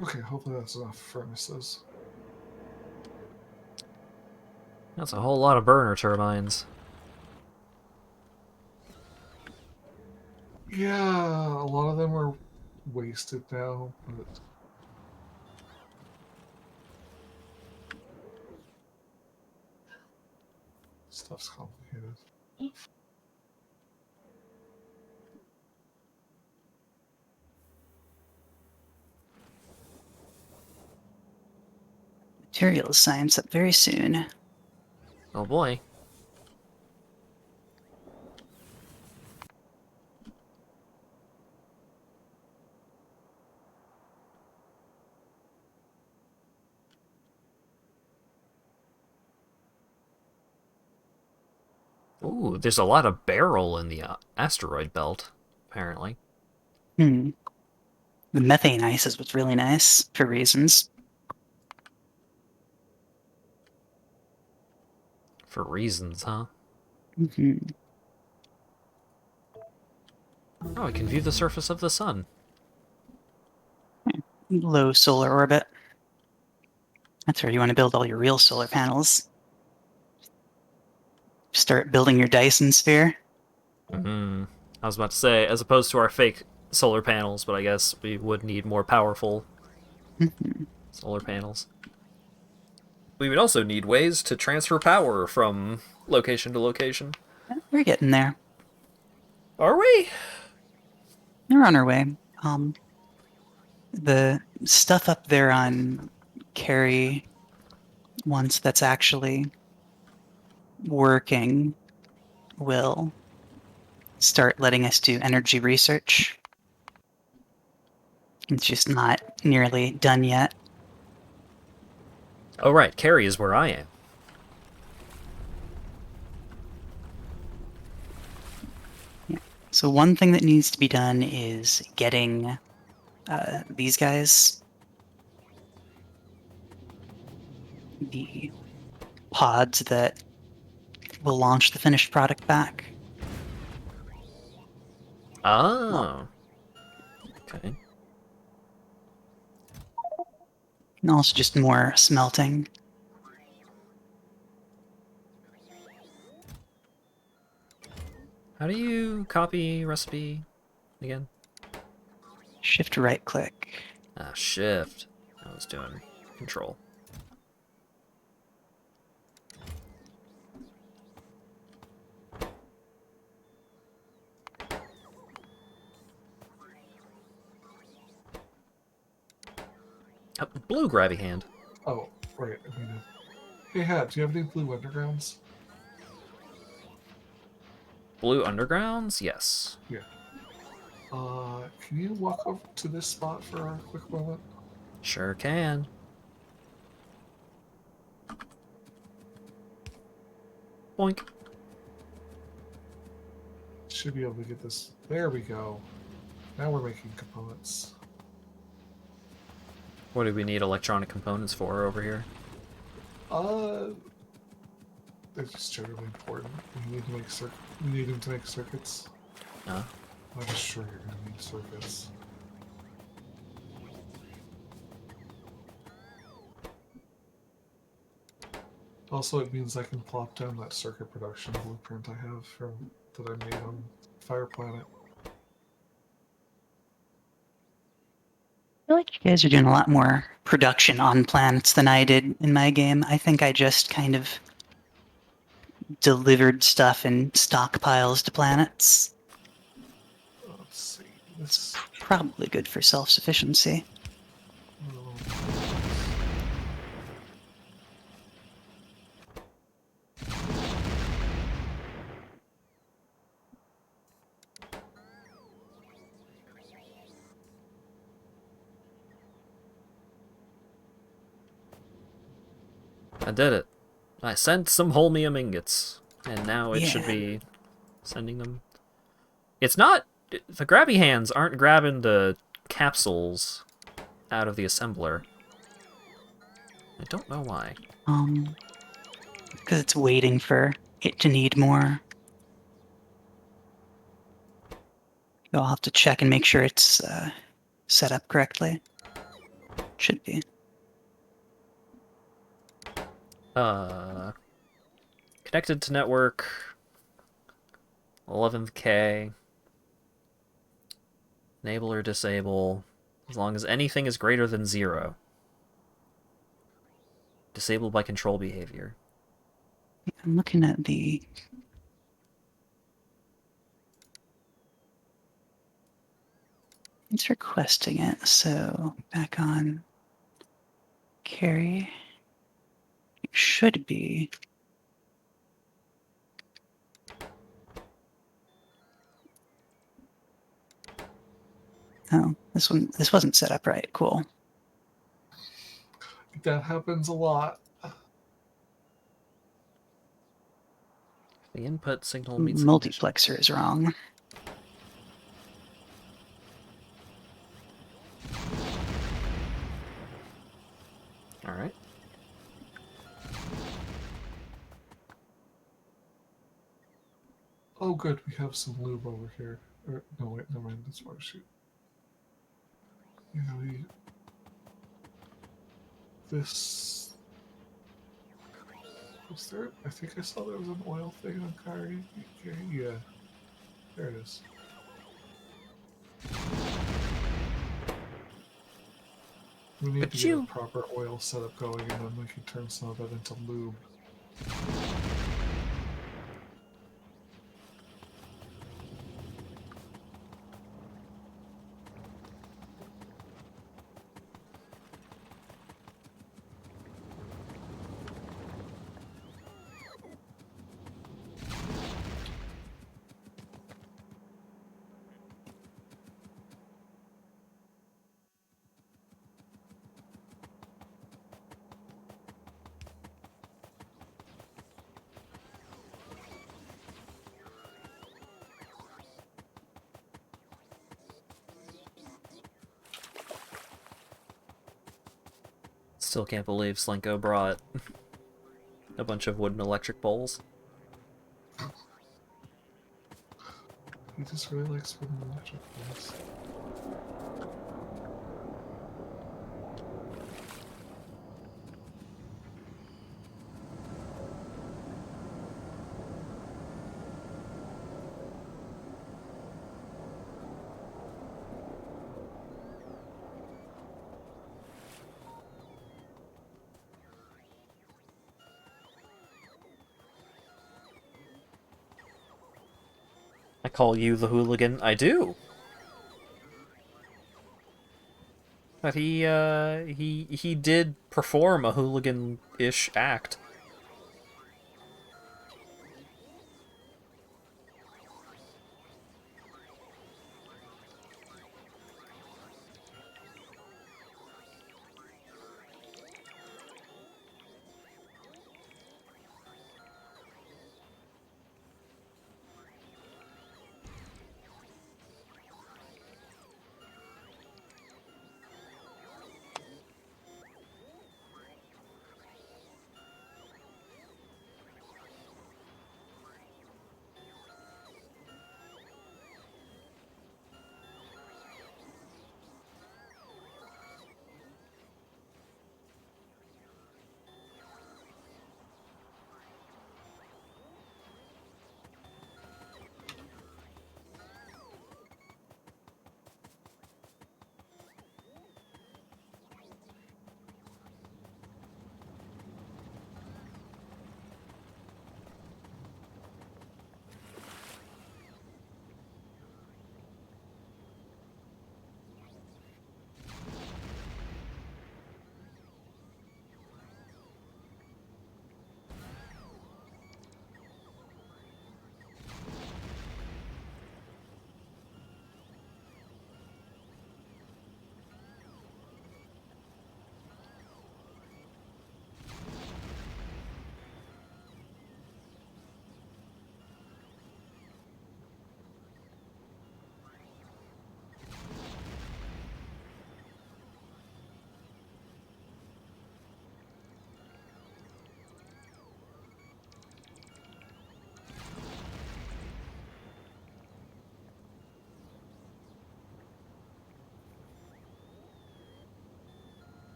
Okay, hopefully that's enough furnaces. That's a whole lot of burner turbines. Yeah, a lot of them are wasted now, but stuff's complicated. Materials science up very soon. Oh boy. Ooh, there's a lot of barrel in the asteroid belt, apparently. Hmm. The methane ice is what's really nice for reasons. For reasons, huh? Hmm. Oh, I can view the surface of the sun. Low solar orbit. That's where you want to build all your real solar panels. Start building your Dyson sphere. Hmm. I was about to say, as opposed to our fake solar panels, but I guess we would need more powerful Mhm. solar panels. We would also need ways to transfer power from location to location. We're getting there. Are we? We're on our way. The stuff up there on Carry, once that's actually working, will start letting us do energy research. It's just not nearly done yet. Oh right, Carrie is where I am. So one thing that needs to be done is getting these guys the pods that will launch the finished product back. Oh. Okay. And also just more smelting. How do you copy recipe again? Shift right click. Ah, shift. I was doing control. Blue grabby hand. Oh, right. I mean, hey, Hat, do you have any blue undergrounds? Blue undergrounds? Yes. Yeah. Can you walk over to this spot for a quick moment? Sure can. Boink. Should be able to get this. There we go. Now we're making components. What do we need electronic components for over here? They're just generally important. We need to make we need them to make circuits. Huh? I'm just sure you're gonna need circuits. Also, it means I can plop down that circuit production blueprint I have that I made on Fire Planet. I feel like you guys are doing a lot more production on planets than I did in my game. I think I just kind of delivered stuff in stockpiles to planets. Let's see. This. Probably good for self-sufficiency. I did it. I sent some holmium ingots, and now it should Yeah. be sending them. It's not... The grabby hands aren't grabbing the capsules out of the assembler. I don't know why. Because it's waiting for it to need more. You'll have to check and make sure it's set up correctly. Should be. Connected to network. 11th K. Enable or disable. As long as anything is greater than 0. Disabled by control behavior. I'm looking at the... It's requesting it, so back on carry. It should be. Oh, this wasn't set up right. Cool. That happens a lot. The input signal meets the condition. Multiplexer is wrong. Alright. Oh, good. We have some lube over here. Or, no, wait, never mind. That's water shoot. Yeah, this. Was there? I think I saw there was an oil thing on Kari. Okay, yeah. There it is. We need But to get a proper oil setup going, and then we can turn some of that into lube. Still can't believe Slinko brought a bunch of wooden electric bowls. He just really likes wooden electric bowls. I call you the hooligan. I do. But he did perform a hooligan-ish act.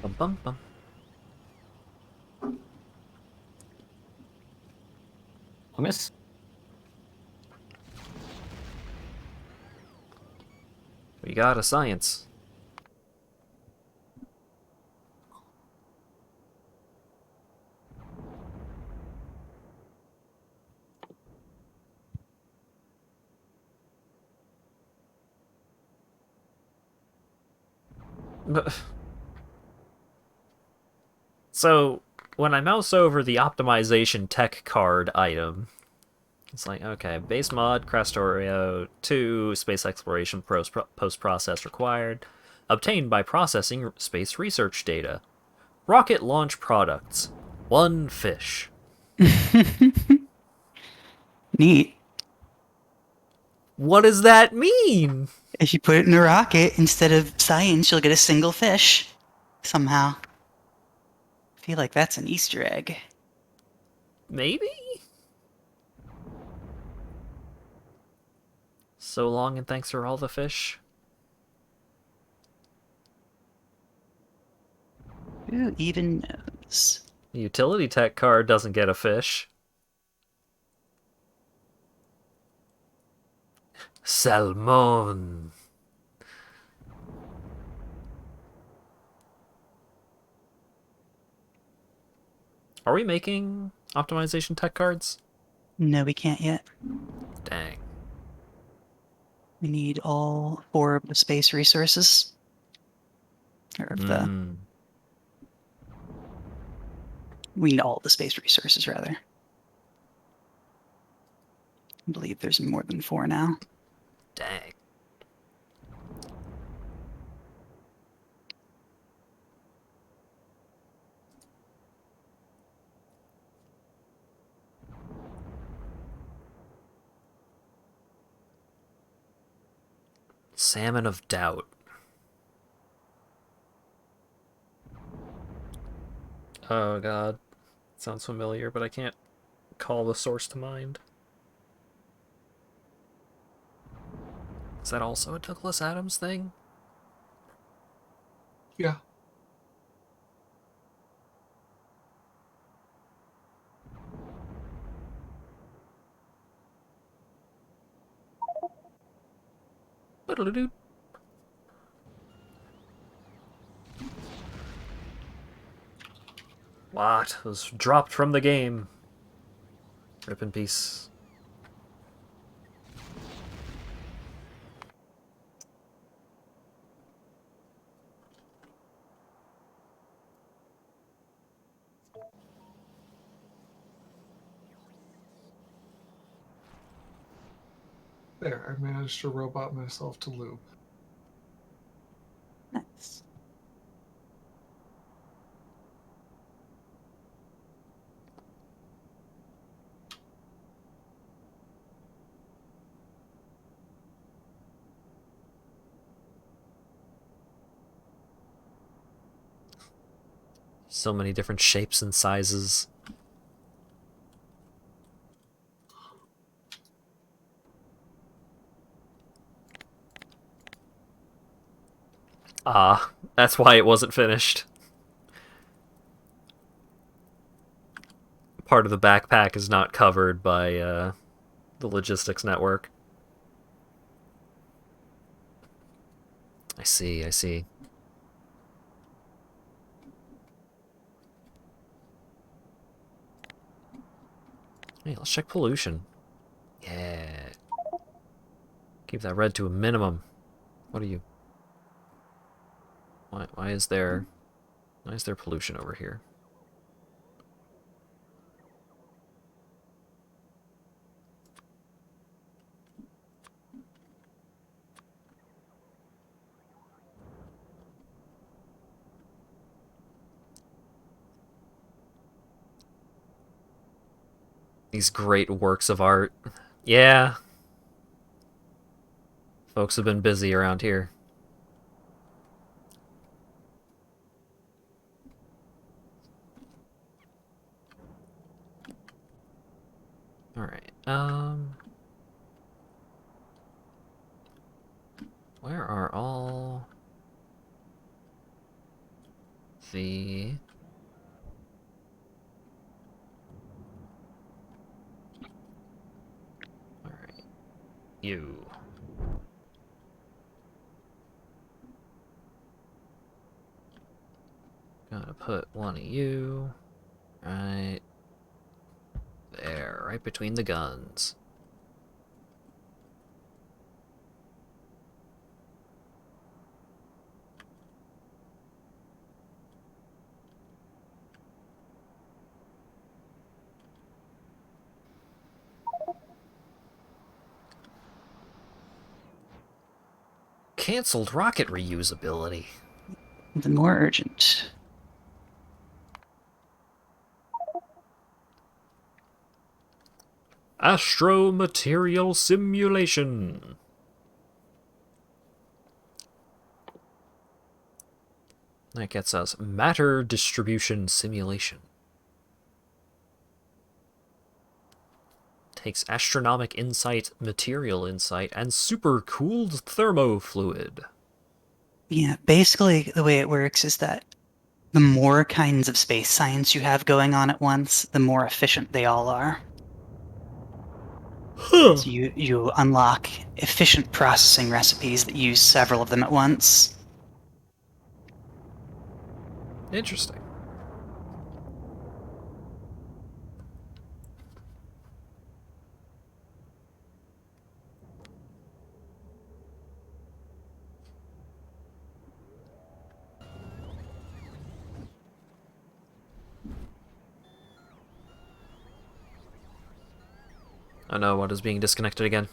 Bum bum bum. Longus? We got a science. So, when I mouse over the optimization tech card item, it's like, okay, base mod, Crastorio 2, space exploration post-process required, obtained by processing space research data. Rocket launch products, 1 fish. Neat. What does that mean? If you put it in a rocket instead of science, you'll get a single fish. Somehow. I feel like that's an Easter egg. Maybe? So long and thanks for all the fish. Who even knows? The utility tech card doesn't get a fish. Salmon. Are we making optimization tech cards? No, we can't yet. Dang. We need all 4 of the space resources. Or of the... We need all the space resources, rather. I believe there's more than 4 now. Dang. Salmon of Doubt. Oh god. Sounds familiar, but I can't call the source to mind. Is that also a Douglas Adams thing? Yeah. Boodle-doo-doo. What? Was dropped from the game. Rip in peace. There, I managed to robot myself to loop. Nice. So many different shapes and sizes. Ah, that's why it wasn't finished. Part of the backpack is not covered by the logistics network. I see, I see. Hey, let's check pollution. Yeah. Keep that red to a minimum. What are you? Why is there pollution over here? These great works of art. Yeah. Folks have been busy around here. Alright, where are all the... Alright. You. Gotta put one of you right there, right between the guns. Cancelled rocket reusability. The more urgent. Astromaterial simulation. That gets us matter distribution simulation. Takes astronomic insight, material insight, and super cooled thermofluid. Yeah, basically the way it works is that the more kinds of space science you have going on at once, the more efficient they all are. Huh. So you unlock efficient processing recipes that use several of them at once. Interesting. Oh no, what is being disconnected again?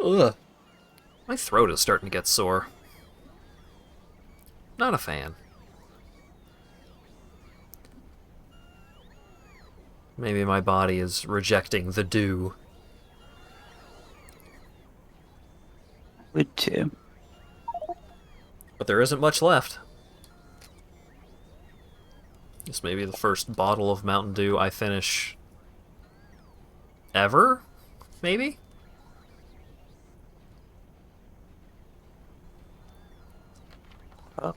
Ugh. My throat is starting to get sore. Not a fan. Maybe my body is rejecting the dew. Would too. But there isn't much left. This may be the first bottle of Mountain Dew I finish ever? Maybe? Oh.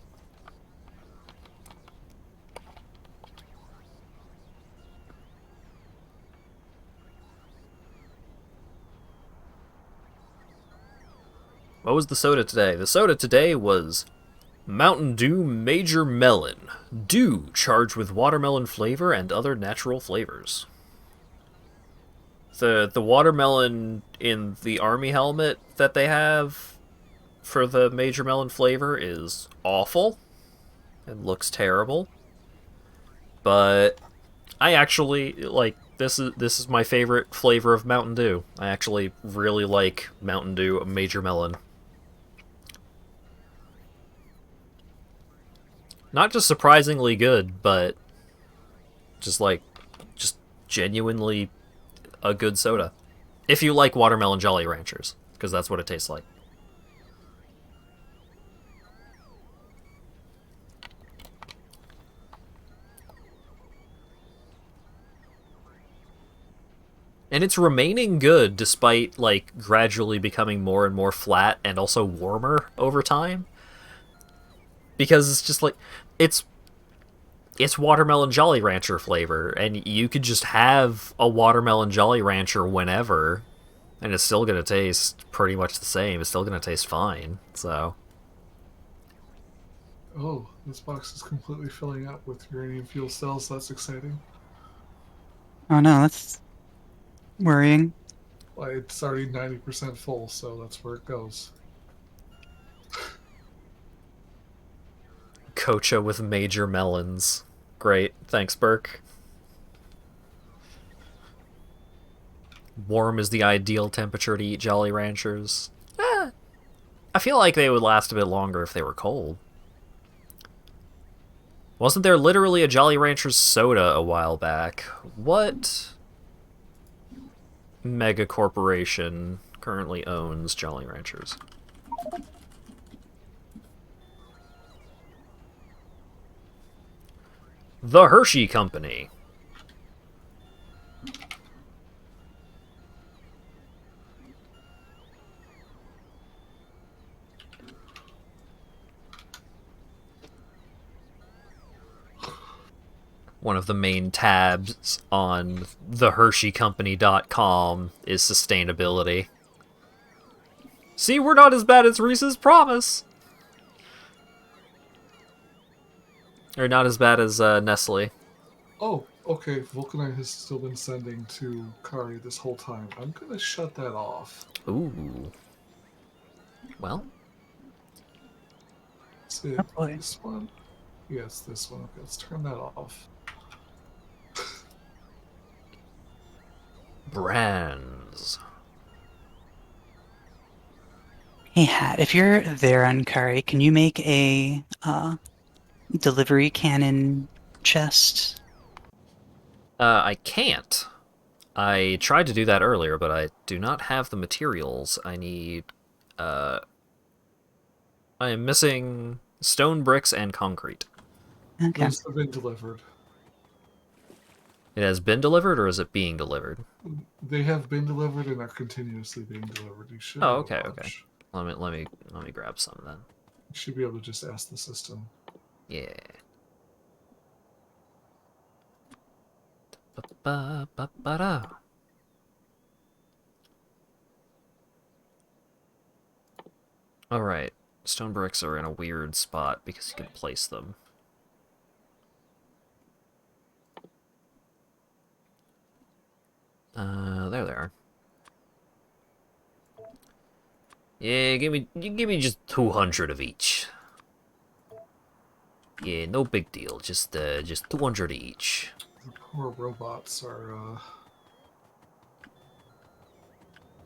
What was the soda today? The soda today was Mountain Dew Major Melon. Dew charged with watermelon flavor and other natural flavors. The watermelon in the army helmet that they have for the Major Melon flavor is awful and looks terrible. But I actually like this is my favorite flavor of Mountain Dew. I actually really like Mountain Dew Major Melon. Not just surprisingly good, but just genuinely a good soda. If you like watermelon Jolly Ranchers, because that's what it tastes like. And it's remaining good despite, like, gradually becoming more and more flat and also warmer over time. Because it's just like, it's watermelon Jolly Rancher flavor, and you could just have a watermelon Jolly Rancher whenever, and it's still gonna taste pretty much the same. It's still gonna taste fine, so... Oh, this box is completely filling up with uranium fuel cells. That's exciting. Oh no, that's worrying. Well, it's already 90% full, so that's where it goes. Kocha with major melons. Great. Thanks, Burq. Warm is the ideal temperature to eat Jolly Ranchers. I feel like they would last a bit longer if they were cold. Wasn't there literally a Jolly Ranchers soda a while back? What mega corporation currently owns Jolly Ranchers? The Hershey Company. One of the main tabs on thehersheycompany.com is sustainability. See, we're not as bad as Reese's Promise. Or not as bad as Nestle. Oh, okay. Vulcanite has still been sending to Kari this whole time. I'm gonna shut that off. Ooh. Well, Is it Oh boy. this one? Yes, this one. Okay, let's turn that off. brands. Hey, Hat, if you're there on Kari, can you make a delivery cannon chest? I can't. I tried to do that earlier, but I do not have the materials. I need... I am missing stone bricks and concrete. Okay. Those have been delivered. It has been delivered, or is it being delivered? They have been delivered and are continuously being delivered. You should. Oh, have a okay, okay. bunch. Let me grab some then. You should be able to just ask the system. Yeah. Ba-ba-ba-ba-da. Alright. Stone bricks are in a weird spot because you can place them. There they are. Yeah, give me just 200 of each. Yeah, no big deal. Just 200 each. The poor robots are. Oh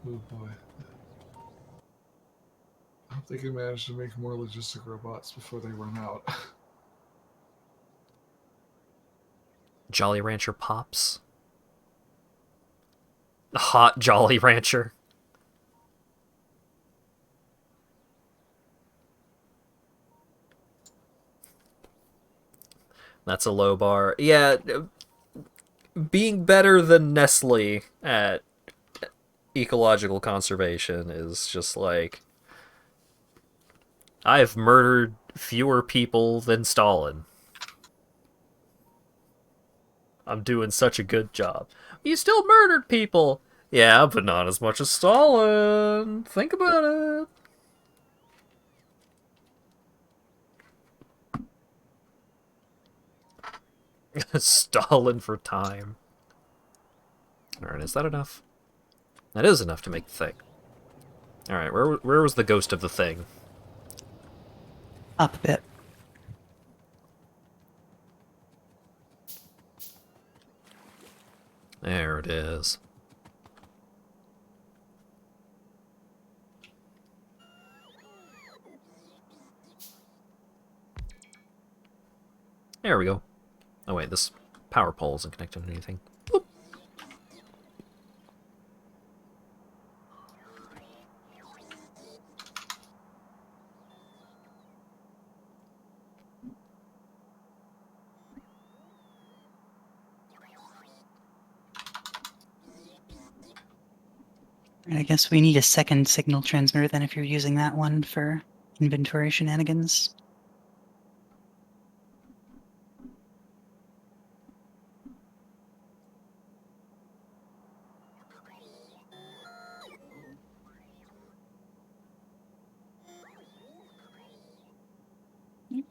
boy. I hope they can manage to make more logistic robots before they run out. Jolly Rancher Pops. Hot Jolly Rancher. That's a low bar. Yeah, being better than Nestle at ecological conservation is just like... I've murdered fewer people than Stalin. I'm doing such a good job. You still murdered people! Yeah, but not as much as Stalin. Think about it. Stalin for time. Alright, is that enough? That is enough to make the thing. Alright, where was the ghost of the thing? Up a bit. There it is. There we go. Oh wait, this power pole isn't connected to anything. Boop. And I guess we need a second signal transmitter then if you're using that one for inventory shenanigans.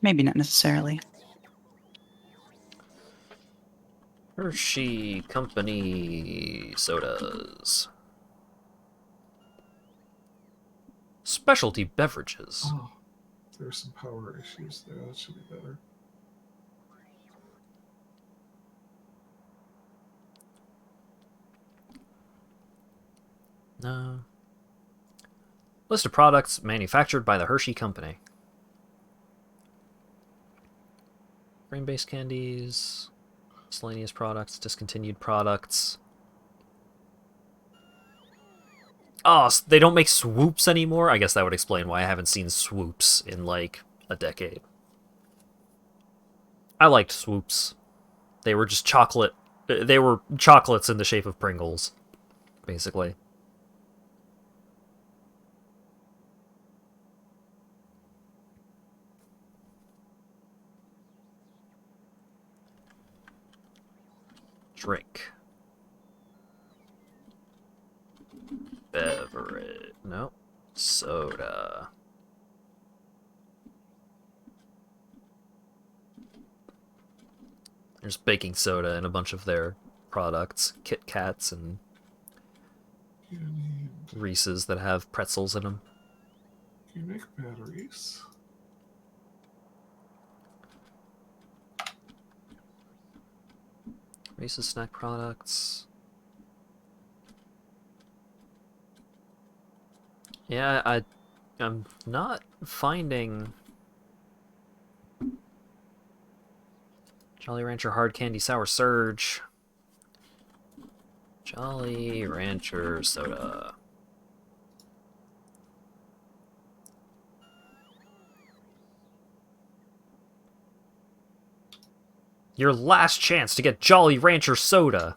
Maybe not necessarily. Hershey Company sodas. Specialty beverages. Oh, there's some power issues there. That should be better. No. List of products manufactured by the Hershey Company. Grain-based candies, miscellaneous products, discontinued products. Oh, they don't make swoops anymore? I guess that would explain why I haven't seen swoops in, like, a decade. I liked swoops. They were just chocolate. They were chocolates in the shape of Pringles, basically. Drink. Beverage. No. Soda. There's baking soda in a bunch of their products. Kit Kats and You need. Reese's that have pretzels in them. You make batteries. Reese's snack products. Yeah, I'm not finding Jolly Rancher Hard Candy Sour Surge. Jolly Rancher Soda. Your last chance to get Jolly Rancher Soda.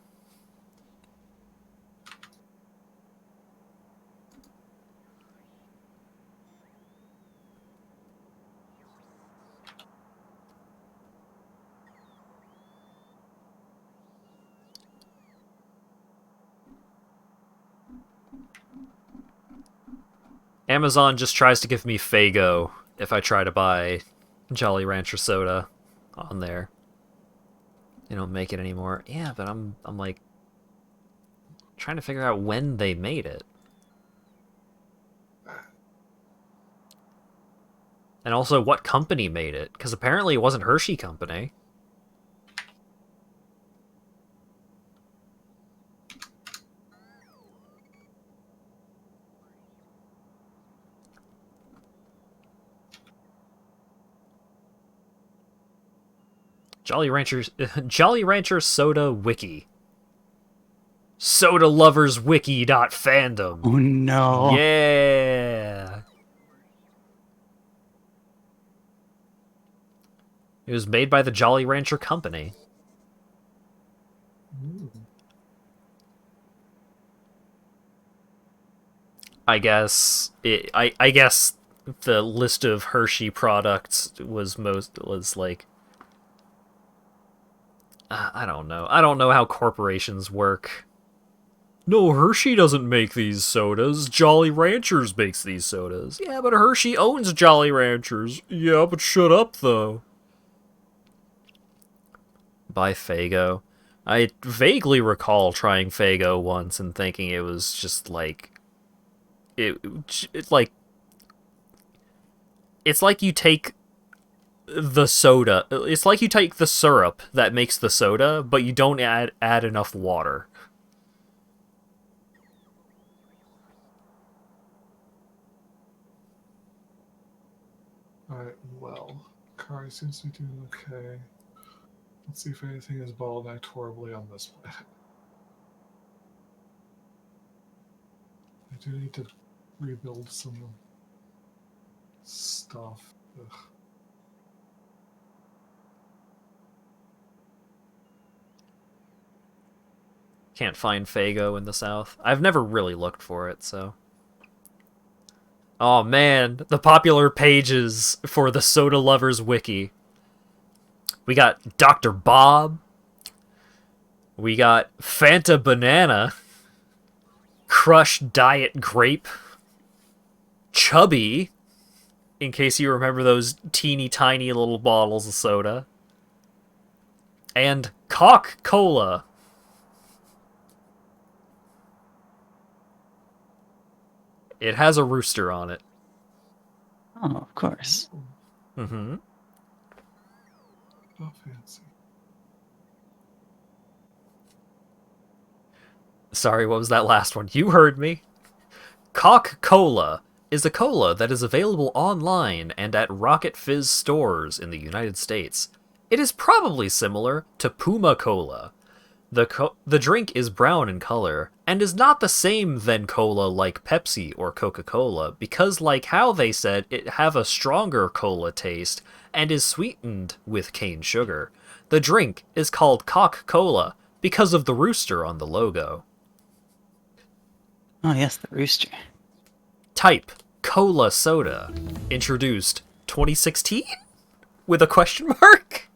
Amazon just tries to give me Faygo if I try to buy Jolly Rancher Soda on there. They don't make it anymore. Yeah, but I'm like trying to figure out when they made it. And also what company made it, because apparently it wasn't Hershey Company. Jolly Rancher Soda Wiki. SodaLoversWiki.fandom. Oh no. Yeah. It was made by the Jolly Rancher Company. Ooh. I guess I guess the list of Hershey products was like I don't know. I don't know how corporations work. No, Hershey doesn't make these sodas. Jolly Ranchers makes these sodas. Yeah, but Hershey owns Jolly Ranchers. Yeah, but shut up, though. Buy Faygo. I vaguely recall trying Faygo once and thinking it was just like... It's like you take the soda. It's like you take the syrup that makes the soda, but you don't add enough water. Alright, well, Kari seems to be doing okay. Let's see if anything is bottlenecked horribly on this planet. I do need to rebuild some stuff. Ugh. Can't find Faygo in the South. I've never really looked for it, so... Oh man, the popular pages for the Soda Lovers Wiki. We got Dr. Bob. We got Fanta Banana. Crush Diet Grape. Chubby. In case you remember those teeny tiny little bottles of soda. And Cock Cola. It has a rooster on it. Oh, of course. Mm-hmm. Oh, fancy. Sorry, what was that last one? You heard me. Coca-Cola is a cola that is available online and at Rocket Fizz stores in the United States. It is probably similar to Puma Cola. The drink is brown in color, and is not the same than cola like Pepsi or Coca-Cola, because like how they said, it have a stronger cola taste, and is sweetened with cane sugar. The drink is called Coca-Cola, because of the rooster on the logo. Oh, yes, the rooster. Type, cola soda. Introduced 2016? With a question mark?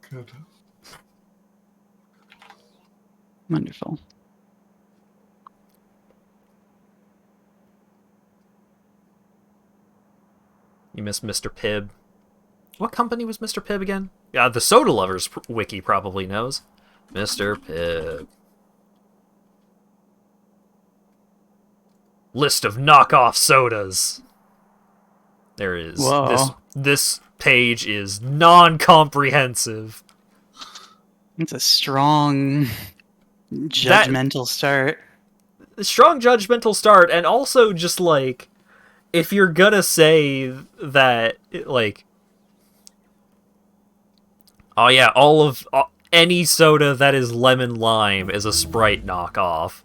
Good. Wonderful. You missed Mr. Pibb. What company was Mr. Pibb again? Yeah, the Soda Lovers wiki probably knows. Mr. Pibb. List of knockoff sodas. There is. Whoa. This page is non-comprehensive. It's a strong judgmental start. Strong judgmental start, and also just like, if you're gonna say that, like, oh yeah, any soda that is lemon lime is a Sprite knockoff.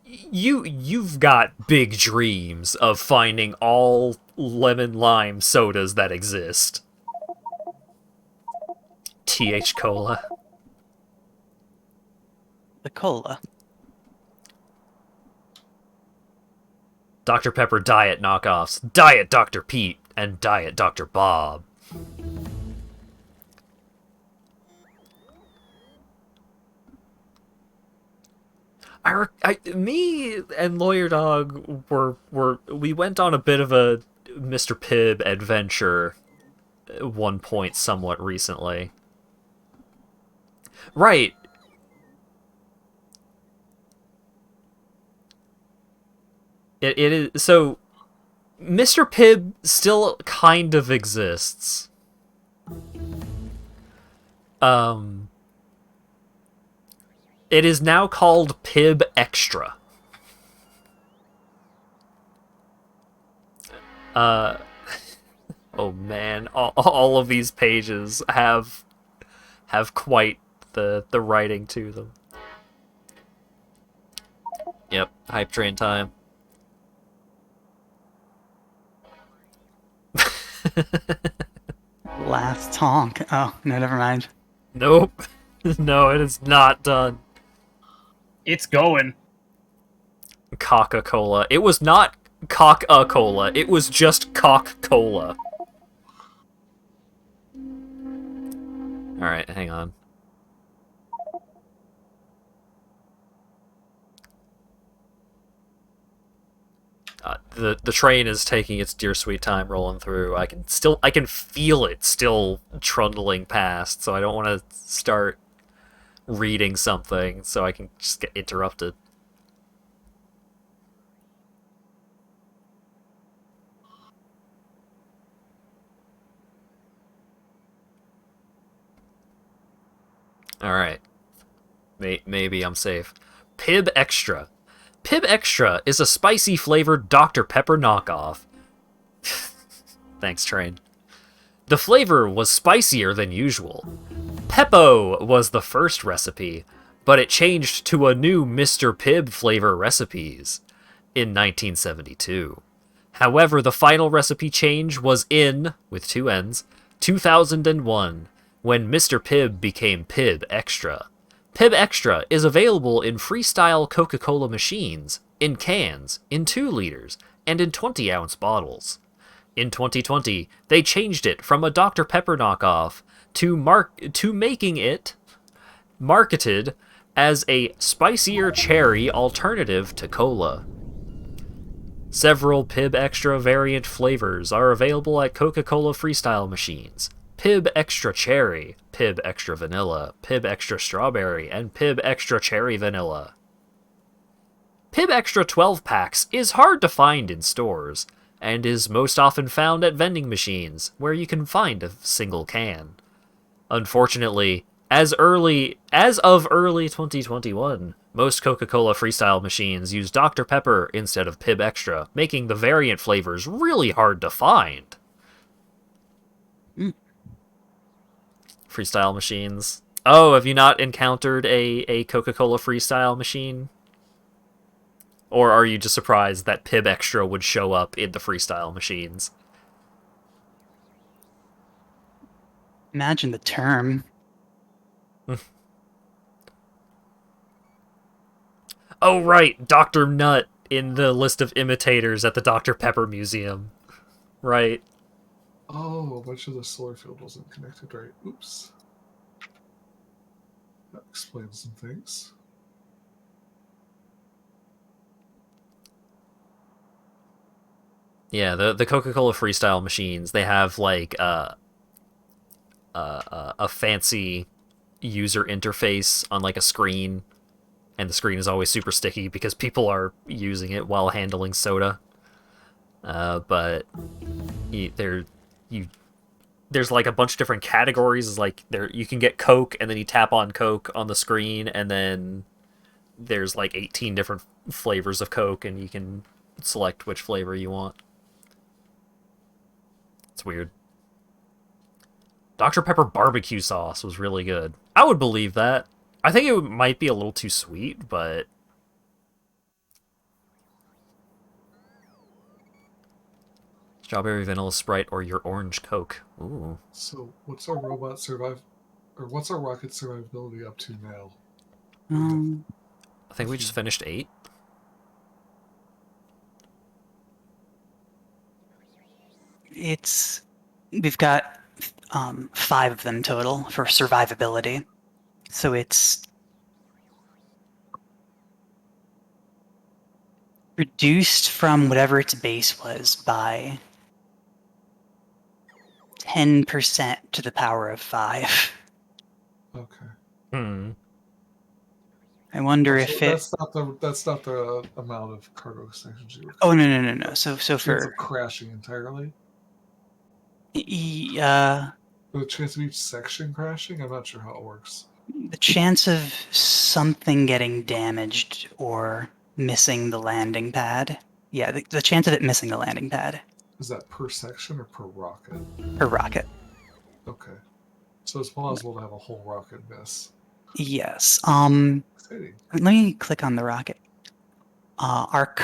You've got big dreams of finding all lemon lime sodas that exist. TH Cola. The cola. Dr. Pepper Diet knockoffs. Diet Dr. Pete and Diet Dr. Bob. Me and Lawyer Dog we went on a bit of a Mr. Pibb adventure at one point somewhat recently. Right. It is so Mr. Pibb still kind of exists. It is now called Pibb Extra. Oh man, all of these pages have quite the writing to them. Yep, hype train time. Last honk. Oh, no, never mind. Nope. No, it is not done. It's going. Coca-Cola. It was not Coca-Cola. It was just Coca-Cola. Alright, hang on. The train is taking its dear sweet time rolling through. I can feel it still trundling past, so I don't want to start reading something so I can just get interrupted. Alright. Maybe I'm safe. Pibb Extra. Pibb Extra is a spicy flavored Dr. Pepper knockoff. Thanks, train. The flavor was spicier than usual. Peppo was the first recipe, but it changed to a new Mr. Pibb flavor recipes in 1972. However, the final recipe change was in, with two N's, 2001, when Mr. Pibb became Pibb Extra. Pibb Extra is available in freestyle Coca-Cola machines, in cans, in 2 liters, and in 20-ounce bottles. In 2020, they changed it from a Dr. Pepper knockoff to making it marketed as a spicier cherry alternative to cola. Several Pibb Extra variant flavors are available at Coca-Cola freestyle machines. Pibb Extra Cherry, Pibb Extra Vanilla, Pibb Extra Strawberry, and Pibb Extra Cherry Vanilla. Pib Extra 12 packs is hard to find in stores, and is most often found at vending machines, where you can find a single can. Unfortunately, as of early 2021, most Coca-Cola Freestyle machines use Dr. Pepper instead of Pib Extra, making the variant flavors really hard to find. Freestyle machines. Oh, have you not encountered a Coca-Cola Freestyle machine? Or are you just surprised that Pib Extra would show up in the Freestyle machines? Imagine the term. Oh, right, Dr. Nut in the list of imitators at the Dr. Pepper Museum. Right. Oh, a bunch of the solar field wasn't connected right. Oops. That explains some things. Yeah, the Coca-Cola Freestyle machines, they have like a fancy user interface on like a screen, and the screen is always super sticky because people are using it while handling soda. But there's like a bunch of different categories. It's like you can get Coke, and then you tap on Coke on the screen, and then there's like 18 different flavors of Coke, and you can select which flavor you want. It's weird. Dr. Pepper barbecue sauce was really good. I would believe that. I think it might be a little too sweet, but strawberry vanilla Sprite or your orange Coke. Ooh. So, what's our rocket survivability up to now? I think we just finished 8. We've got 5 of them total for survivability. So it's reduced from whatever its base was by 10% to the power of 5. Okay. I wonder So if that's not the amount of cargo sections you were. Oh no. So Chance for of crashing entirely. the The chance of each section crashing. I'm not sure how it works. chance of something getting damaged or missing the landing pad. Yeah, the chance of it missing the landing pad. Is that per section or per rocket? Per rocket. Okay. So it's plausible to have a whole rocket miss. Yes. Exciting. Let me click on the rocket. Our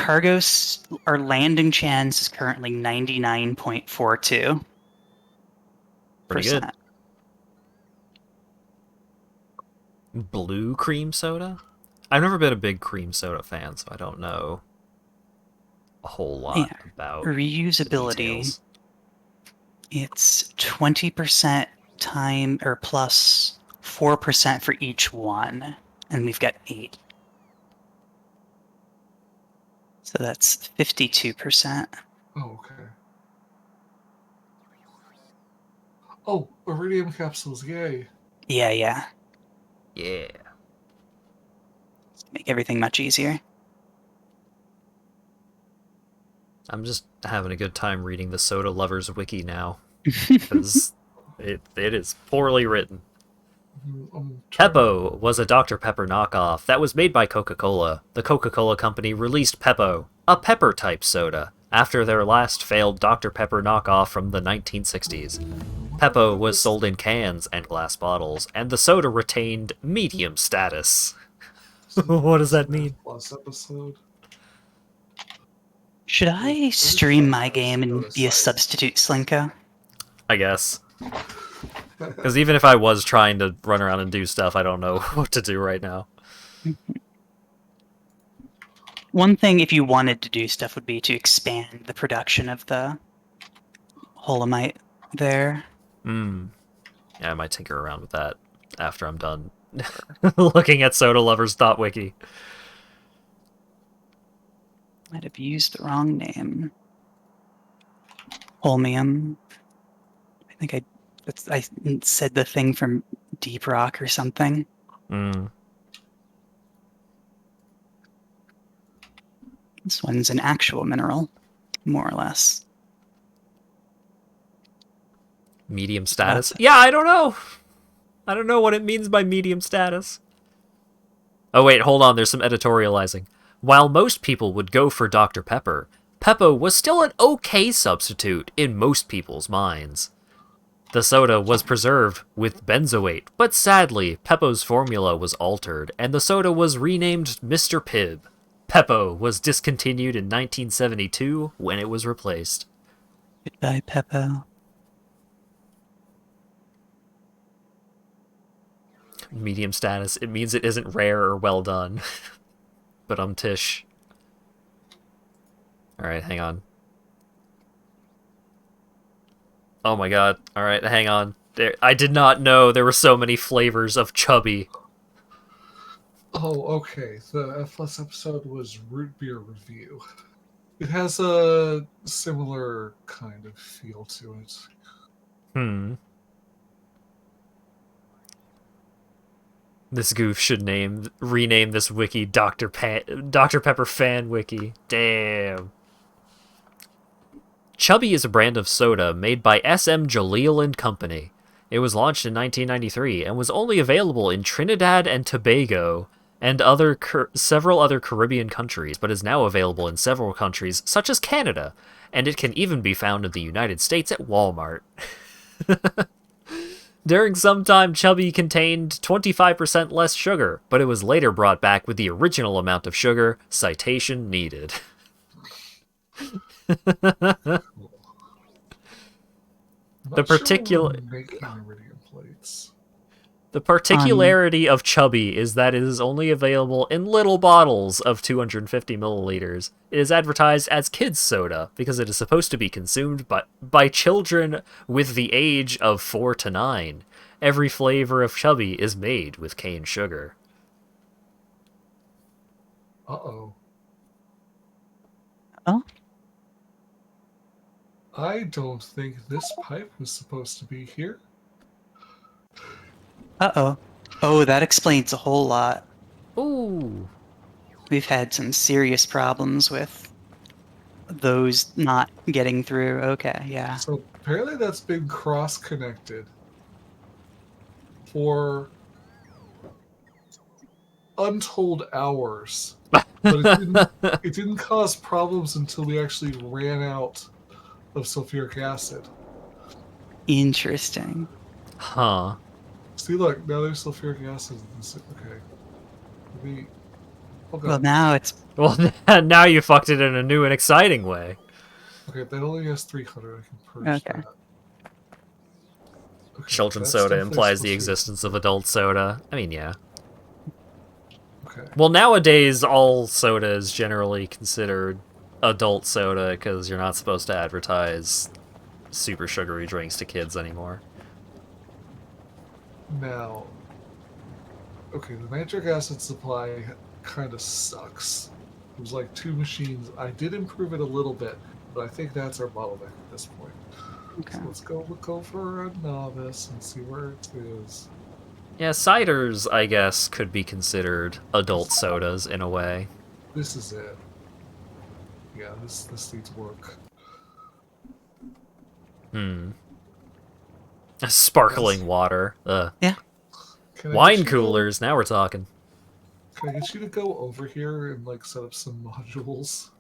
our landing chance is currently 99.42%. Pretty good. Blue cream soda? I've never been a big cream soda fan, so I don't know a whole lot about reusability. It's 20% time or plus 4% for each one, and we've got 8. So that's 52%. Oh, okay. Oh, iridium capsules! Yay! Yeah. Yeah. Make everything much easier. I'm just having a good time reading the Soda Lovers Wiki now, because it is poorly written. Peppo was a Dr. Pepper knockoff that was made by Coca-Cola. The Coca-Cola Company released Peppo, a pepper-type soda, after their last failed Dr. Pepper knockoff from the 1960s. Peppo was sold in cans and glass bottles, and the soda retained medium status. What does that mean? Plus episode. Should I stream my game and be a substitute Slinko? I guess. Because even if I was trying to run around and do stuff, I don't know what to do right now. One thing, if you wanted to do stuff, would be to expand the production of the Holomite there. Yeah, I might tinker around with that after I'm done looking at Soda Lovers Thought Wiki. Might have used the wrong name. Holmium. I think I said the thing from Deep Rock or something. This one's an actual mineral, more or less. Medium status? Yeah, I don't know. I don't know what it means by medium status. Oh wait, hold on, there's some editorializing. While most people would go for Dr. Pepper, Peppo was still an okay substitute in most people's minds. The soda was preserved with benzoate, but sadly, Peppo's formula was altered, and the soda was renamed Mr. Pibb. Peppo was discontinued in 1972 when it was replaced. Goodbye, Peppo. Medium status, it means it isn't rare or well done. But tish. Alright, hang on. Oh my god. Alright, hang on. I did not know there were so many flavors of chubby. Oh, okay. The F+ episode was root beer review. It has a similar kind of feel to it. This goof should rename this wiki Dr. Pepper Fan Wiki. Damn. Chubby is a brand of soda made by SM Jaleel and Company. It was launched in 1993 and was only available in Trinidad and Tobago and several other Caribbean countries, but is now available in several countries such as Canada, and it can even be found in the United States at Walmart. During some time, Chubby contained 25% less sugar, but it was later brought back with the original amount of sugar, citation needed. The particularity of Chubby is that it is only available in little bottles of 250 milliliters. It is advertised as kids' soda because it is supposed to be consumed by children with the age of 4 to 9. Every flavor of Chubby is made with cane sugar. Uh-oh. Oh? I don't think this pipe was supposed to be here. Uh-oh. Oh, that explains a whole lot. Ooh. We've had some serious problems with those not getting through. Okay, yeah. So apparently that's been cross-connected for untold hours. But it didn't cause problems until we actually ran out of sulfuric acid. Interesting. Huh. See, look, now there's sulfuric acid in this. Okay. Maybe. Okay. Well, now it's... Well, now you fucked it in a new and exciting way. Okay, that only has 300. I can purge Okay. that. Okay, Children's that's soda definitely implies the supposed to be- existence of adult soda. I mean, yeah. Okay. Well, nowadays, all soda is generally considered adult soda because you're not supposed to advertise super sugary drinks to kids anymore. Now, okay, the nitric acid supply kind of sucks. It was like 2 machines. I did improve it a little bit, but I think that's our bottleneck at this point. Okay. So let's go for a novice and see where it is. Yeah, ciders, I guess, could be considered adult sodas in a way. This is it. Yeah, this needs work. Sparkling water. Yeah. Can I Wine get you to- coolers, now we're talking. Can I get you to go over here and like set up some modules?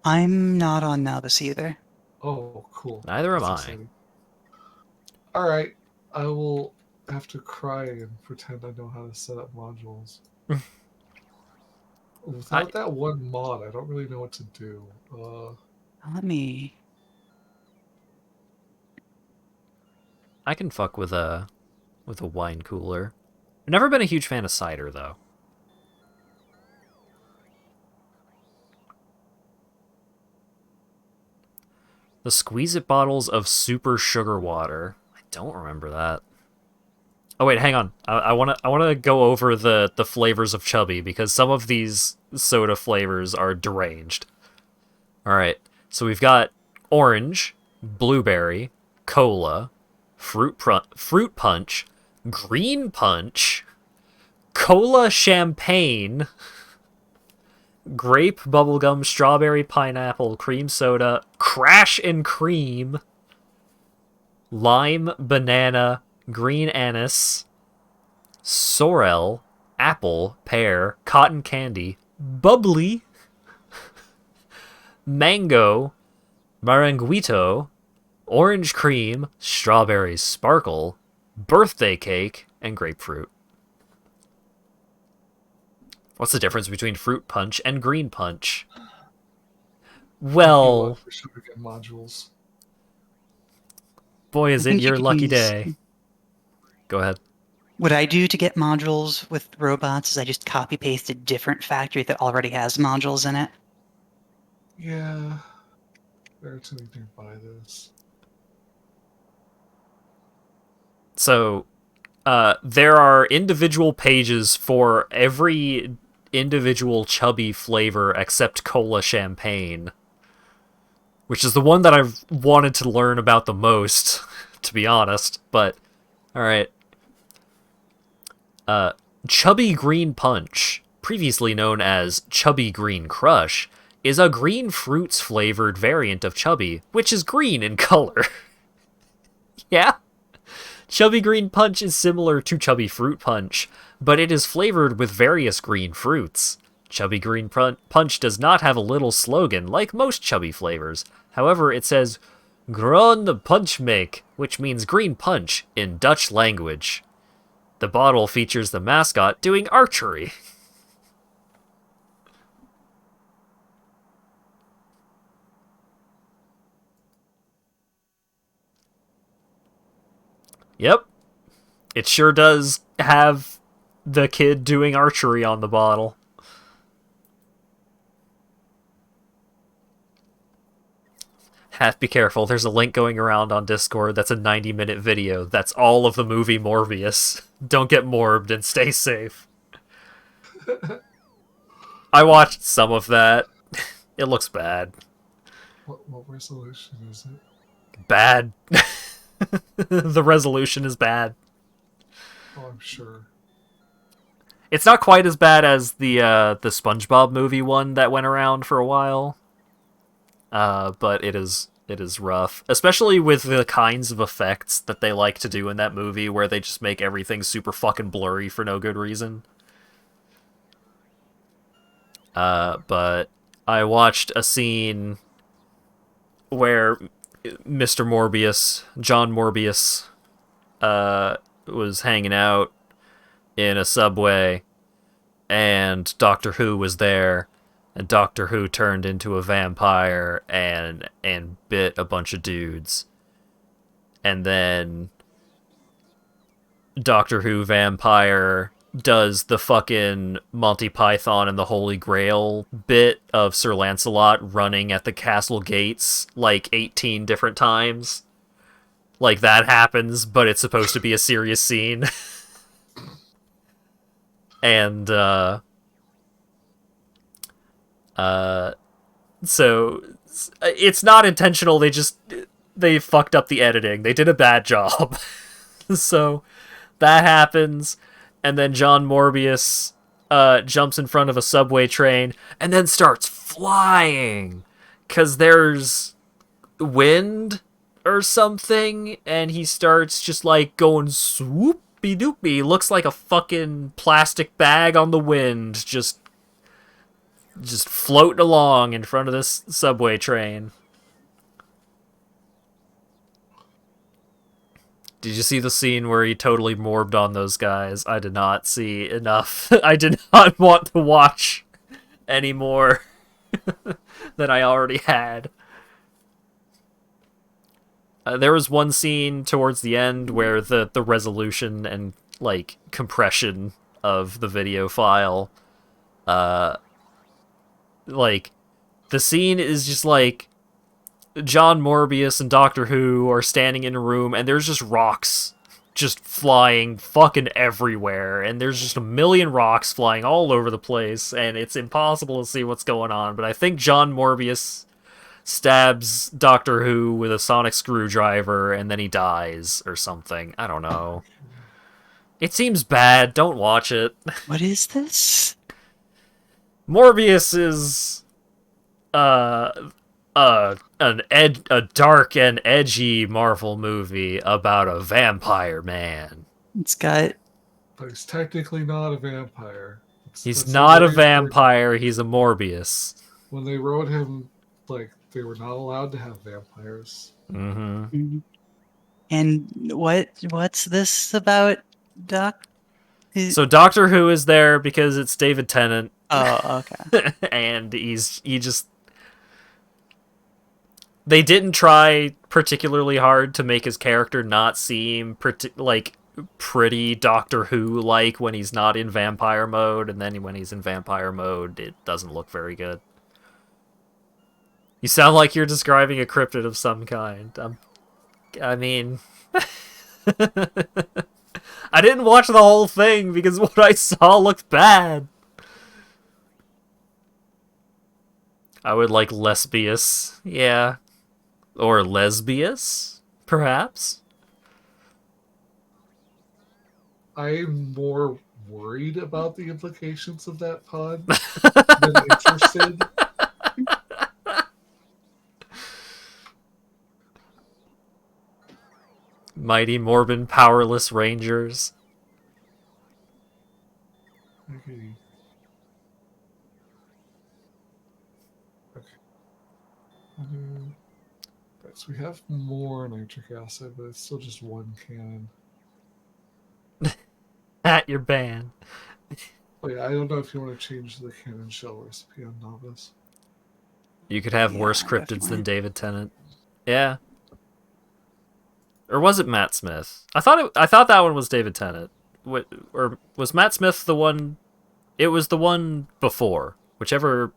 I'm not on Novice either. Oh, cool. Neither am That's I. exciting. All right, I will have to cry and pretend I know how to set up modules. Without that one mod, I don't really know what to do. Let me... I can fuck with a wine cooler. I've never been a huge fan of cider, though. The Squeeze-It bottles of super sugar water. I don't remember that. Oh wait, hang on. I wanna go over the flavors of Chubby because some of these soda flavors are deranged. All right, so we've got orange, blueberry, cola, fruit punch, green punch, cola champagne, grape, bubblegum, strawberry, pineapple, cream soda, crash and cream, lime, banana, green anise, sorrel, apple, pear, cotton candy, bubbly, mango, maranguito, orange cream, strawberry sparkle, birthday cake, and grapefruit. What's the difference between fruit punch and green punch? Well, We should get modules. boy, I is it think you your could lucky use- day. Go ahead. What I do to get modules with robots is I just copy paste a different factory that already has modules in it. Yeah. There's anything by this. So, there are individual pages for every individual chubby flavor except cola champagne, which is the one that I've wanted to learn about the most, to be honest. But, alright. Chubby Green Punch, previously known as Chubby Green Crush, is a green fruits flavored variant of Chubby, which is green in color. Yeah? Chubby Green Punch is similar to Chubby Fruit Punch, but it is flavored with various green fruits. Chubby Green Punch does not have a little slogan like most chubby flavors. However, it says Groen Punch Make, which means green punch in Dutch language. The bottle features the mascot doing archery. Yep. It sure does have the kid doing archery on the bottle. Have to be careful. There's a link going around on Discord that's a 90-minute video. That's all of the movie Morbius. Don't get morbed and stay safe. I watched some of that. It looks bad. What resolution is it? Bad. The resolution is bad. Oh, I'm sure. It's not quite as bad as the SpongeBob movie one that went around for a while. But it is rough, especially with the kinds of effects that they like to do in that movie, where they just make everything super fucking blurry for no good reason. But I watched a scene where Mr. Morbius, John Morbius, was hanging out in a subway, and Doctor Who was there. And Doctor Who turned into a vampire and bit a bunch of dudes. And then Doctor Who vampire does the fucking Monty Python and the Holy Grail bit of Sir Lancelot running at the castle gates like 18 different times. Like, that happens, but it's supposed to be a serious scene. And, so it's not intentional. They fucked up the editing. They did a bad job. So that happens, and then John Morbius jumps in front of a subway train and then starts flying because there's wind or something, and he starts just like going swoopy doopy. Looks like a fucking plastic bag on the wind, just floating along in front of this subway train. Did you see the scene where he totally morbed on those guys? I did not see enough. I did not want to watch any more than I already had. There was one scene towards the end where the resolution and like compression of the video file, like, the scene is just like John Morbius and Doctor Who are standing in a room, and there's just rocks just flying fucking everywhere, and there's just a million rocks flying all over the place, and it's impossible to see what's going on. But I think John Morbius stabs Doctor Who with a sonic screwdriver, and then he dies or something. I don't know. It seems bad. Don't watch it. What is this? Morbius is a dark and edgy Marvel movie about a vampire man. It's got But he's technically not a vampire. He's That's not a very important. vampire, he's a Morbius. When they wrote him, like, they were not allowed to have vampires. Mm-hmm. Mhm. And what's this about, Doc? So Doctor Who is there because it's David Tennant. Oh, okay. And they didn't try particularly hard to make his character not seem pretty Doctor Who like when he's not in vampire mode, and then when he's in vampire mode it doesn't look very good. You sound like you're describing a cryptid of some kind. I mean I didn't watch the whole thing because what I saw looked bad. I would like Lesbius, yeah. Or Lesbius, perhaps? I'm more worried about the implications of that pun than interested. Mighty Morbin Powerless Rangers. Okay. Okay. Right, so we have more nitric acid, but it's still just one cannon. At your band. Oh yeah, I don't know if you want to change the cannon shell recipe on Novice. You could have Yeah, worse cryptids definitely. than David Tennant. Yeah. Or was it Matt Smith? I thought that one was David Tennant. Or was Matt Smith the one? It was the one before. Whichever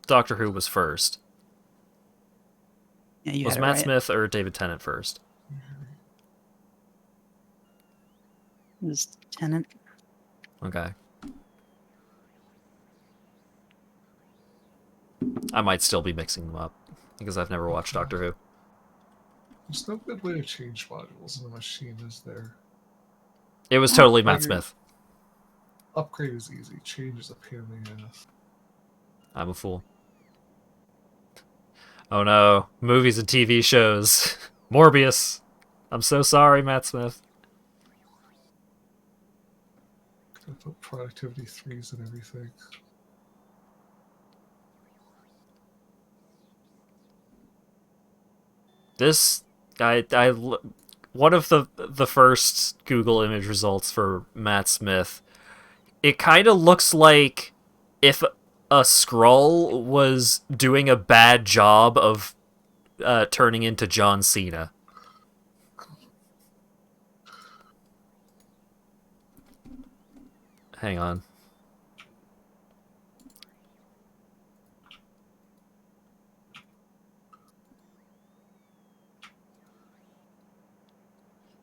Doctor Who was first. Yeah, you Was had it Matt right. Smith or David Tennant first? It was Tenant. Okay. I might still be mixing them up because I've never watched Doctor Who. There's no good way to change modules in a machine, is there? It was totally Matt Figured- Smith. Upgrade is easy. Change is a pain in the ass. I'm a fool. Oh no, movies and TV shows. Morbius. I'm so sorry, Matt Smith. Gotta put productivity 3s and everything. This one of the first Google image results for Matt Smith. It kind of looks like if a Skrull was doing a bad job of turning into John Cena. Hang on.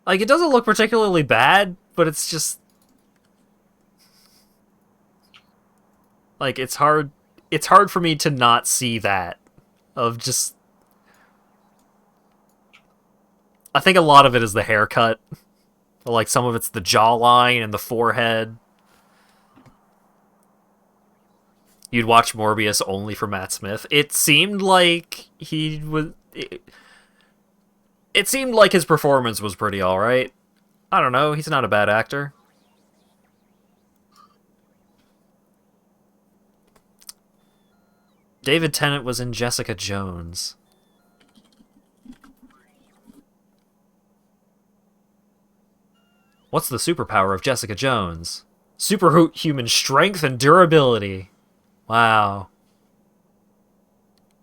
Like, it doesn't look particularly bad, but it's just... Like, it's hard for me to not see that. Of just... I think a lot of it is the haircut. Like, some of it's the jawline and the forehead. You'd watch Morbius only for Matt Smith. It seemed like he was... It seemed like his performance was pretty alright. I don't know, he's not a bad actor. David Tennant was in Jessica Jones. What's the superpower of Jessica Jones? Superhuman strength and durability. Wow.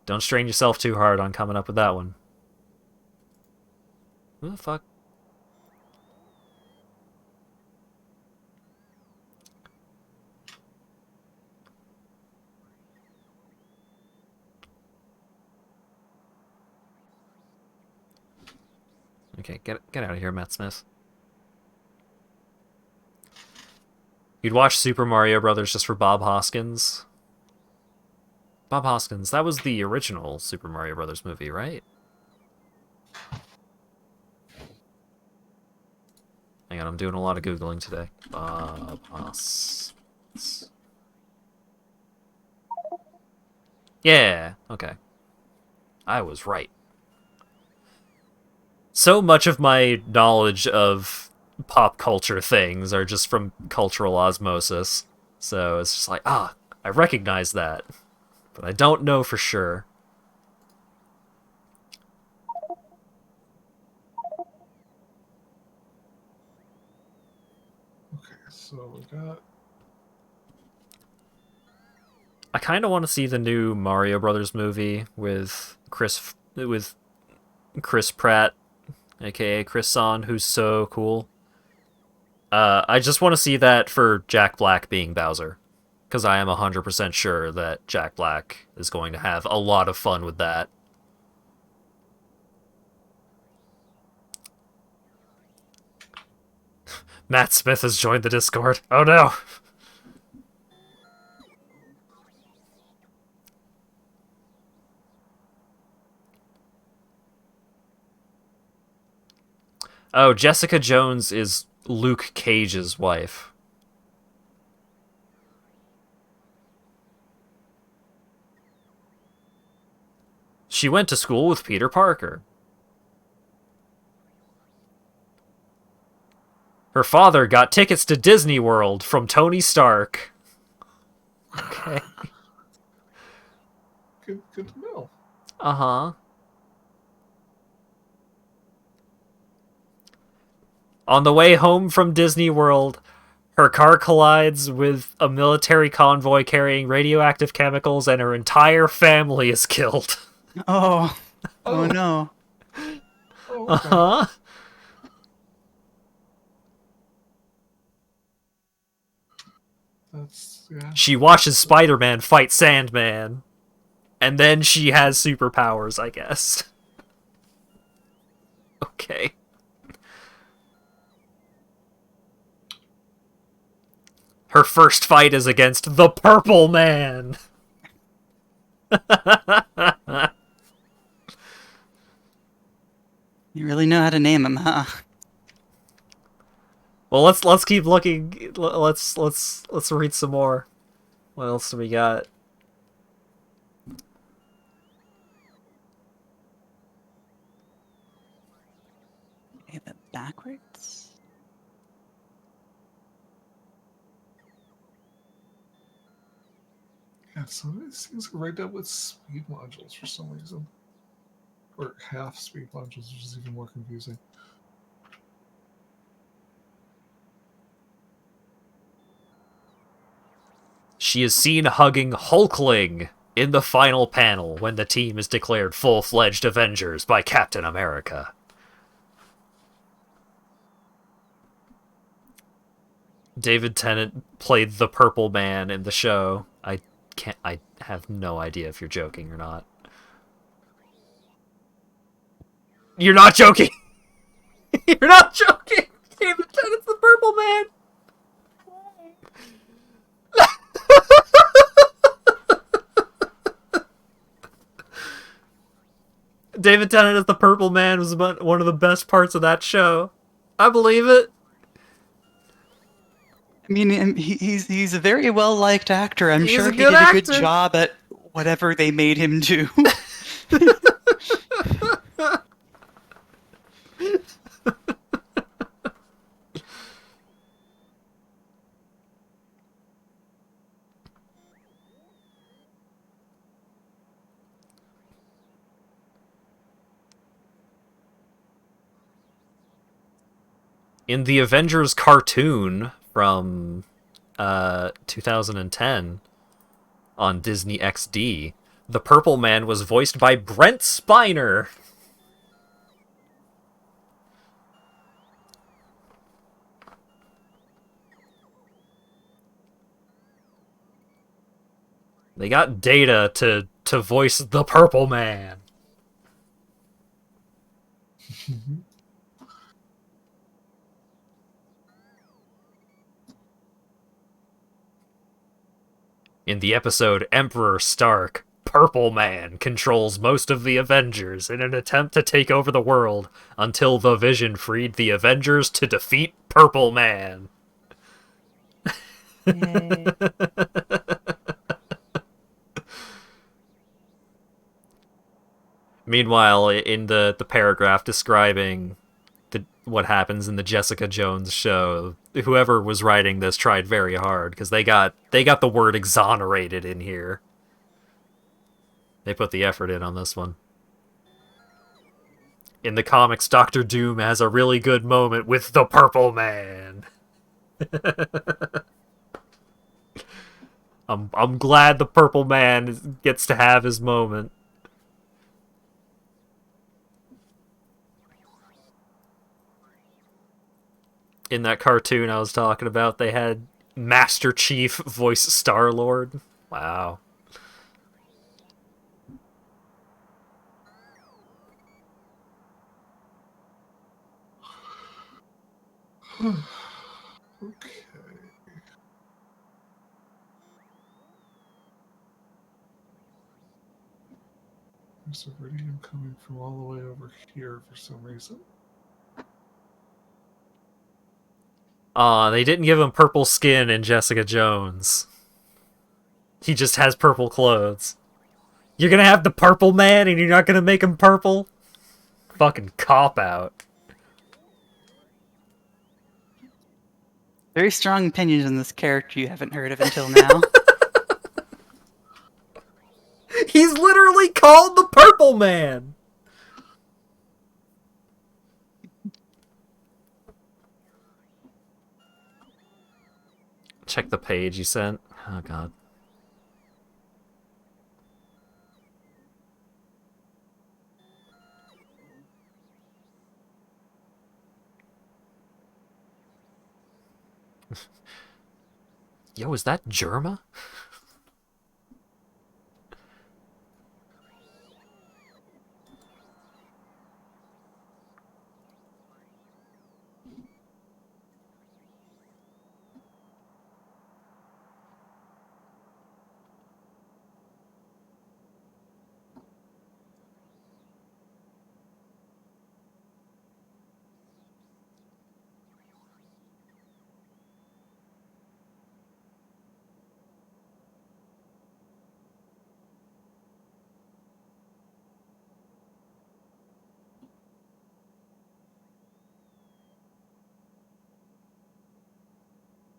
Don't strain yourself too hard on coming up with that one. Who the fuck? Okay, get out of here, Matt Smith. You'd watch Super Mario Brothers just for Bob Hoskins. Bob Hoskins, that was the original Super Mario Brothers movie, right? Hang on, I'm doing a lot of Googling today. Bob Hoskins. Yeah, okay. I was right. So much of my knowledge of pop culture things are just from cultural osmosis. So it's just like, I recognize that, but I don't know for sure. Okay, so we got. I kind of want to see the new Mario Brothers movie with Chris Pratt, aka Chris Son, who's so cool. I just want to see that for Jack Black being Bowser, because I am 100% sure that Jack Black is going to have a lot of fun with that. Matt Smith has joined the Discord. Oh no! Oh, Jessica Jones is Luke Cage's wife. She went to school with Peter Parker. Her father got tickets to Disney World from Tony Stark. Okay. Good to know. Uh-huh. On the way home from Disney World, her car collides with a military convoy carrying radioactive chemicals, and her entire family is killed. Oh, Oh. no. Oh, okay. Uh-huh. That's yeah. She watches Spider-Man fight Sandman, and then she has superpowers, I guess. Okay. Her first fight is against the Purple Man. You really know how to name him, huh? Well, let's keep looking. Let's read some more. What else do we got? Okay, but backwards? Yeah, some of these things are rigged up with speed modules for some reason. Or half speed modules, which is even more confusing. She is seen hugging Hulkling in the final panel when the team is declared full-fledged Avengers by Captain America. David Tennant played the Purple Man in the show. I have no idea if you're joking or not. You're not joking! You're not joking! David Tennant's the Purple Man! David Tennant as the Purple Man was one of the best parts of that show. I believe it. I mean, he's a very well-liked actor. I'm He's sure a he good did a good actor. job at whatever they made him do. In the Avengers cartoon from 2010 on Disney XD, the Purple Man was voiced by Brent Spiner. They got Data to voice the Purple Man. In the episode Emperor Stark, Purple Man controls most of the Avengers in an attempt to take over the world until the Vision freed the Avengers to defeat Purple Man. Yay. Meanwhile, in the paragraph describing what happens in the Jessica Jones show, whoever was writing this tried very hard because they got the word exonerated in here. They put the effort in on this one. In the comics, Doctor Doom has a really good moment with the Purple Man. I'm glad the Purple Man gets to have his moment. In that cartoon I was talking about, they had Master Chief voice Star-Lord. Wow. Okay. There's iridium coming from all the way over here for some reason. They didn't give him purple skin in Jessica Jones. He just has purple clothes. You're gonna have the Purple Man and you're not gonna make him purple? Fucking cop-out. Very strong opinions on this character you haven't heard of until now. He's literally called the Purple Man! Check the page you sent. Oh god. Yo, is that Germa?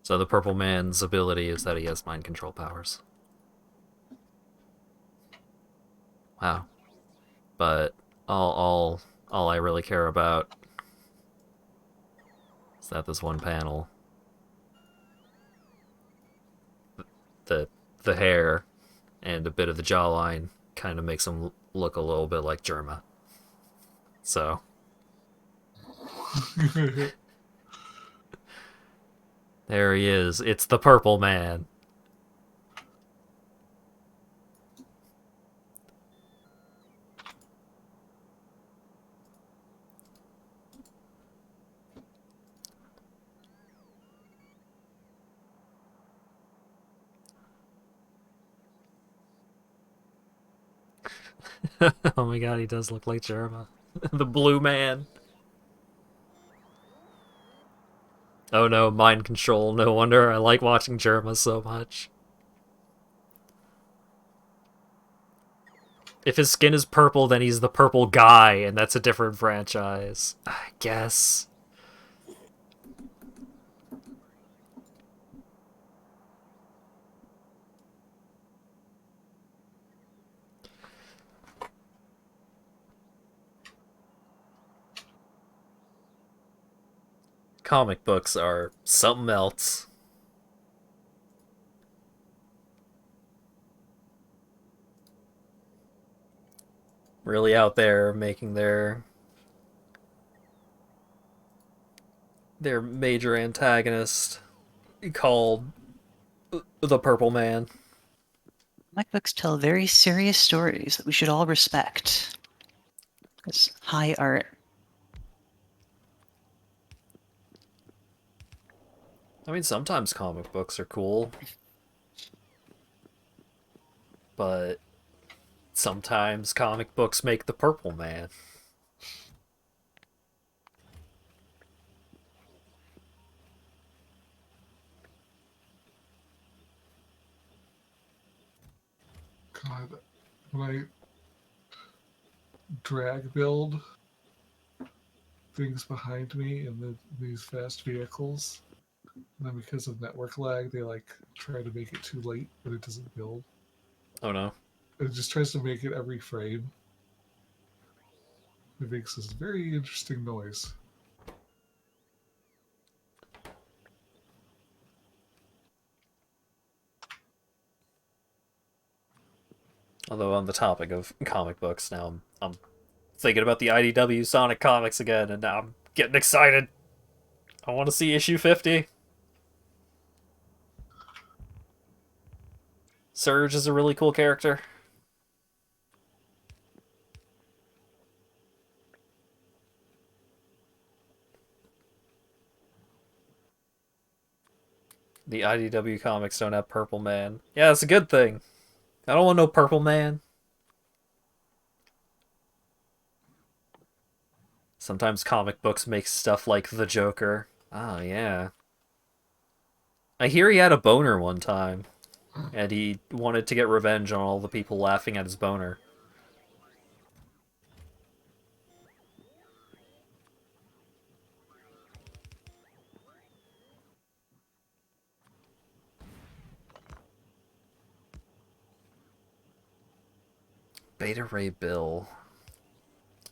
So the Purple Man's ability is that he has mind control powers. Wow. But all I really care about is that this one panel. The hair and a bit of the jawline kind of makes him look a little bit like Germa. So there he is. It's the Purple Man. Oh my god, he does look like Jerma. The Blue Man. Oh no, mind control. No wonder I like watching Jerma so much. If his skin is purple, then he's the purple guy, and that's a different franchise. I guess. Comic books are something else. Really out there making their major antagonist called the Purple Man. Comic books tell very serious stories that we should all respect. It's high art. I mean, sometimes comic books are cool, but sometimes comic books make the Purple Man. God, when drag build things behind me in these fast vehicles. And then because of network lag, they like try to make it too late, but it doesn't build. Oh no. It just tries to make it every frame. It makes this very interesting noise. Although on the topic of comic books, now I'm thinking about the IDW Sonic comics again, and now I'm getting excited. I want to see issue 50. Surge is a really cool character. The IDW comics don't have Purple Man. Yeah, it's a good thing. I don't want no Purple Man. Sometimes comic books make stuff like the Joker. Oh, yeah. I hear he had a boner one time, and he wanted to get revenge on all the people laughing at his boner. Beta Ray Bill.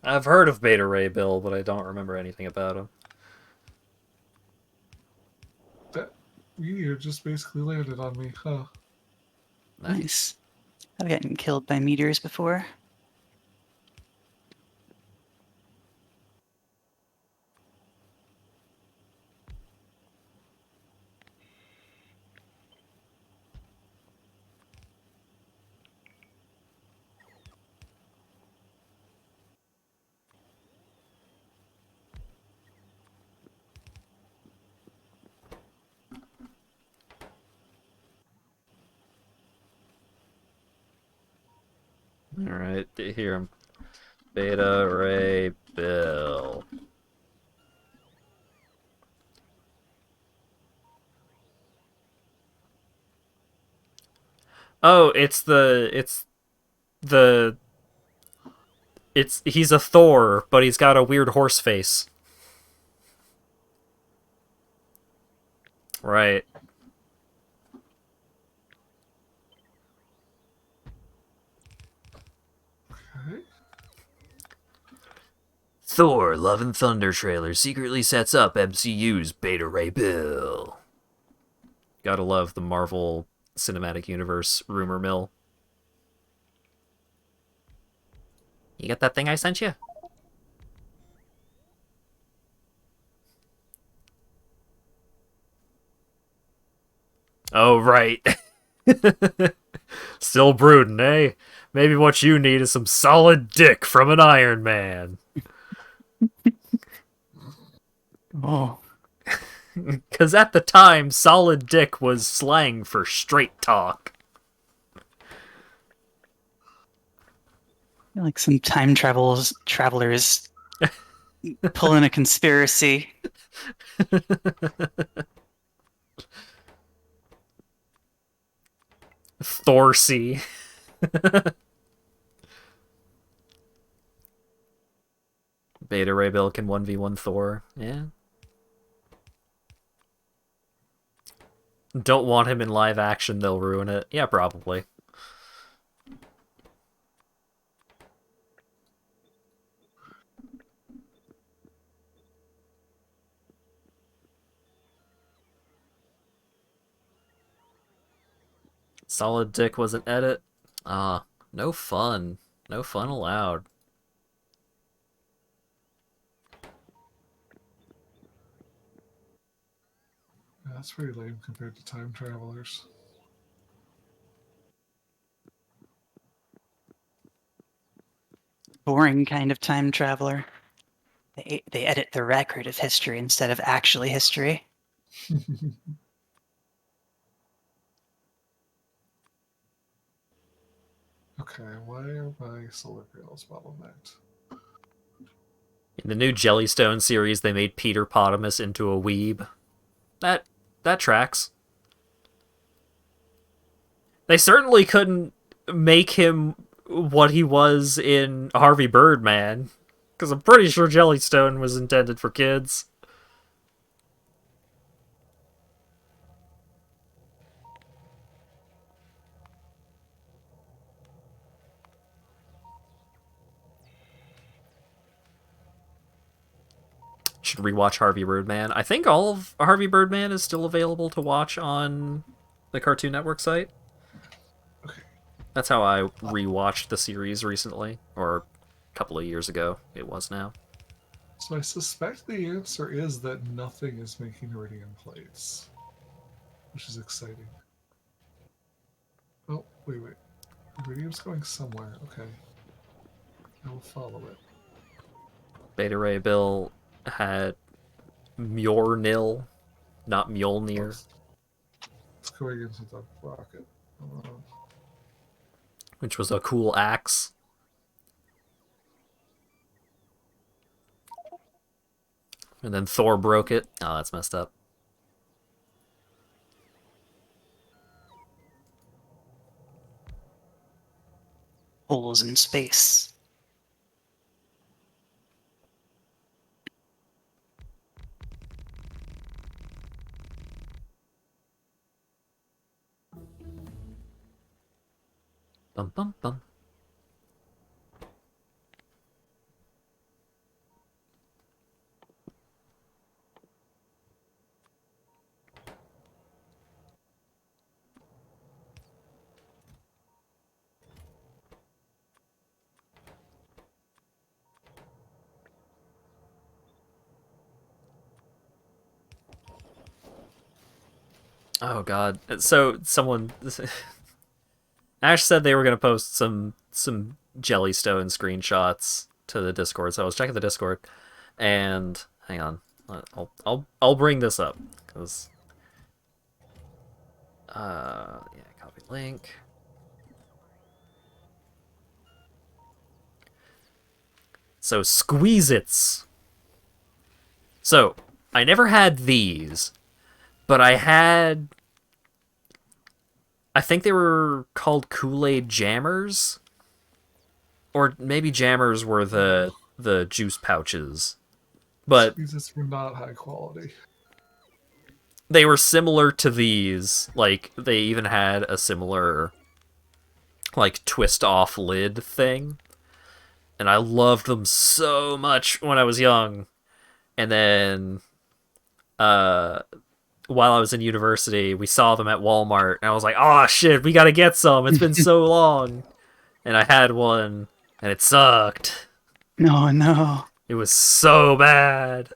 I've heard of Beta Ray Bill, but I don't remember anything about him. That meteor just basically landed on me, huh? Nice. I've gotten killed by meteors before. Alright, here. Beta Ray Bill. Oh, he's a Thor, but he's got a weird horse face. Right. Okay. Thor Love and Thunder trailer secretly sets up MCU's Beta Ray Bill. Gotta love the Marvel Cinematic Universe rumor mill. You got that thing I sent you? Oh, right. Still brooding, eh? Maybe what you need is some solid dick from an Iron Man. Oh. Because at the time, solid dick was slang for straight talk. Like some time travelers pulling a conspiracy. Thorsey. Beta Ray Bill can 1v1 Thor. Yeah. Don't want him in live action, they'll ruin it. Yeah, probably. Solid dick was an edit. No fun. No fun allowed. Yeah, that's pretty lame compared to time travelers. Boring kind of time traveler. They edit the record of history instead of actually history. Okay, why are my solar panels bottlenecked? In the new Jellystone series, they made Peter Potamus into a weeb. That tracks. They certainly couldn't make him what he was in Harvey Birdman, because I'm pretty sure Jellystone was intended for kids. Should rewatch Harvey Birdman. I think all of Harvey Birdman is still available to watch on the Cartoon Network site. Okay. That's how I rewatched the series recently, or a couple of years ago. It was now. So I suspect the answer is that nothing is making iridium plates, which is exciting. Oh, wait. Iridium's going somewhere. Okay. I will follow it. Beta Ray Bill had Mjolnir, not Mjolnir. It's going into the rocket. Which was a cool axe. And then Thor broke it. Oh, that's messed up. Holes in space. Bum bum bum. Oh god. So someone Ash said they were gonna post some Jellystone screenshots to the Discord. So I was checking the Discord, and hang on, I'll bring this up because yeah, copy link. So Squeeze-Its. So I never had these, but I think they were called Kool-Aid Jammers, or maybe Jammers were the juice pouches, but These were not high quality. they were similar to these. Like, they even had a similar, like, twist-off lid thing, and I loved them so much when I was young. And then, while I was in university, we saw them at Walmart, and I was like, oh shit, we gotta get some, it's been so long. And I had one, and it sucked. No, no. It was so bad.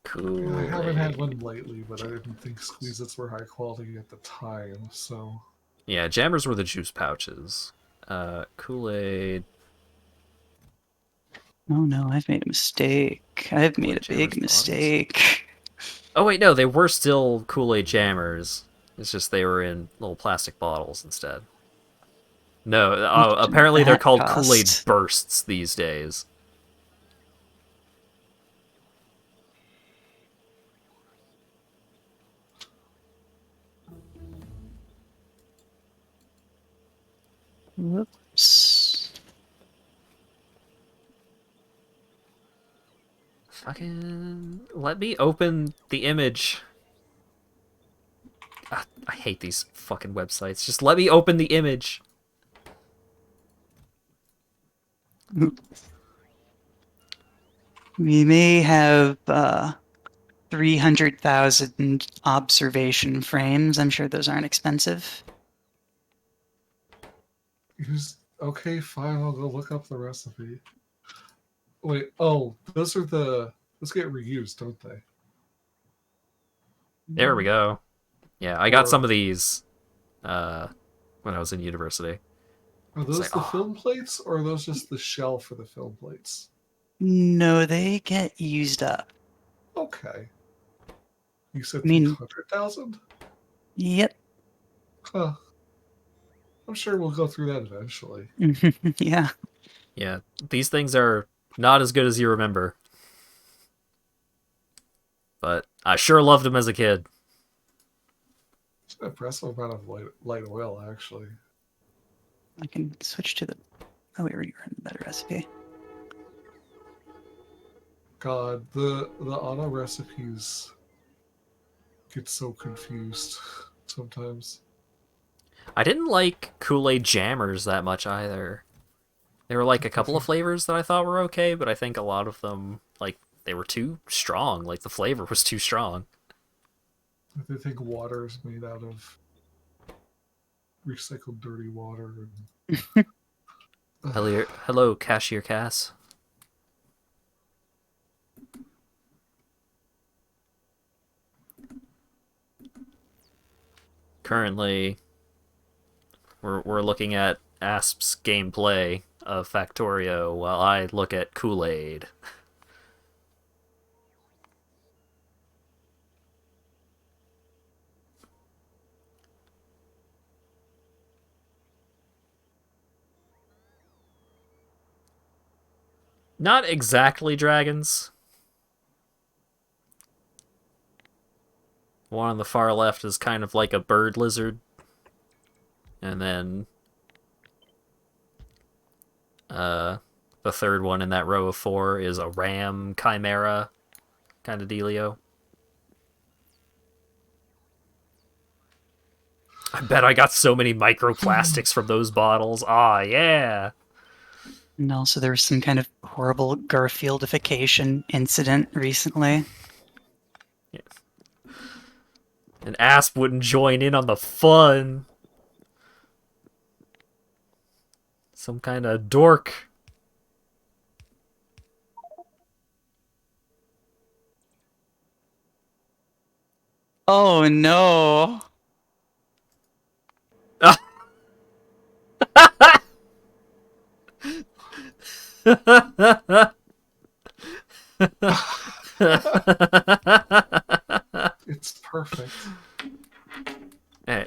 Cool. I haven't had one lately, but I didn't think Squeeze-Its were high quality at the time, so... Yeah, Jammers were the juice pouches. Kool-Aid. Oh no, I've made a mistake. I've made a Jammers big bottoms? mistake. Oh wait, no, they were still Kool-Aid Jammers. It's just they were in little plastic bottles instead. No, Much apparently they're that called cost? Kool-Aid Bursts these days. Whoops. Fucking let me open the image. I hate these fucking websites. Just let me open the image. We may have 300,000 observation frames. I'm sure those aren't expensive. Okay, fine, I'll go look up the recipe. Wait, oh, those get reused, don't they? There we go. Yeah, I got Or- some of these when I was in university. Are those like, the oh. film plates, or are those just the shell for the film plates? No, they get used up. Okay. You said I mean- 300,000? Yep. Huh. I'm sure we'll go through that eventually. Yeah. Yeah, these things are not as good as you remember. But I sure loved them as a kid. An impressive amount of light oil, actually. I can switch to the. Oh, we already read the better recipe. God, the auto recipes get so confused sometimes. I didn't like Kool-Aid jammers that much either. There were like a couple of flavors that I thought were okay, but I think a lot of them, like, they were too strong. Like, the flavor was too strong. They think water is made out of recycled dirty water. And... Hello, Cashier Cass. Currently, we're looking at Asp's gameplay of Factorio while I look at Kool-Aid. Not exactly dragons. One on the far left is kind of like a bird lizard. And then the third one in that row of 4 is a ram chimera kind of dealio. I bet I got so many microplastics from those bottles. Ah, yeah. And also, there was some kind of horrible Garfieldification incident recently. And Asp wouldn't join in on the fun. Some kind of dork. Oh no! It's perfect.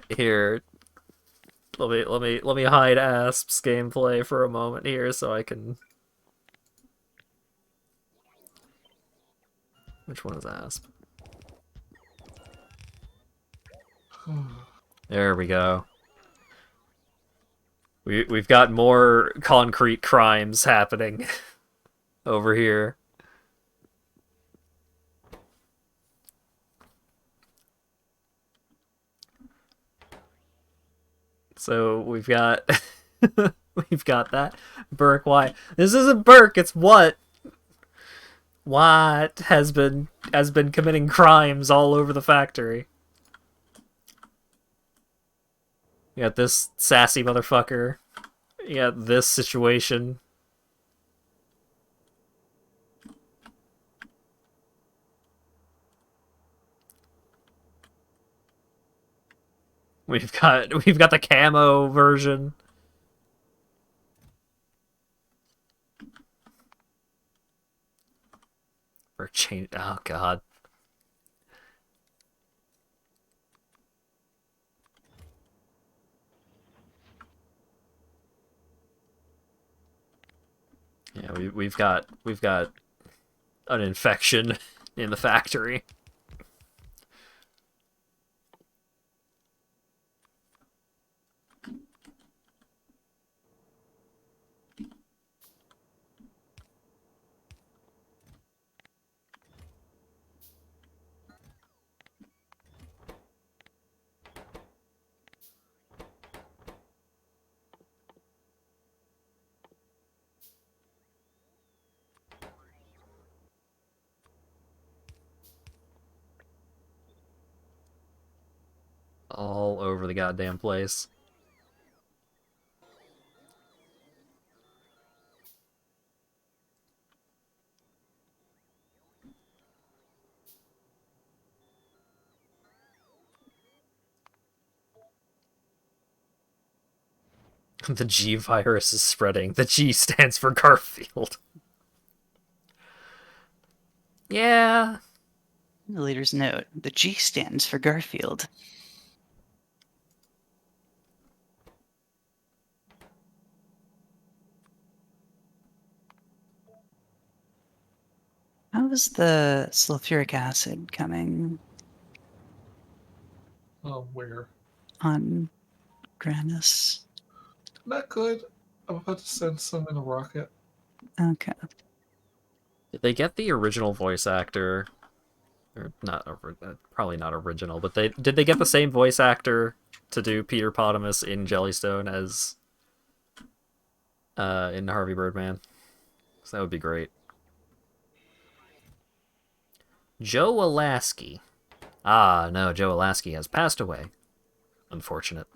Here, let me hide Asp's gameplay for a moment here so I can. Which one is Asp? There we go. We've got more concrete crimes happening over here. So we've got we've got that. Burq, why? This isn't Burq, it's what? What has been committing crimes all over the factory. You got this sassy motherfucker. You got this situation. We've got the camo version. Or change. Oh god. Yeah, we've got an infection in the factory. All over the goddamn place. The G virus is spreading. The G stands for Garfield. Yeah. The leader's note: the G stands for Garfield. How is the sulfuric acid coming? Where? on Granis. Not good. I'm about to send some in a rocket. Okay. Did they get the original voice actor? Or not, probably not original, but did they get the same voice actor to do Peter Potamus in Jellystone as in Harvey Birdman? So that would be great. Joe Alasky. Ah, no, Joe Alasky has passed away. Unfortunate.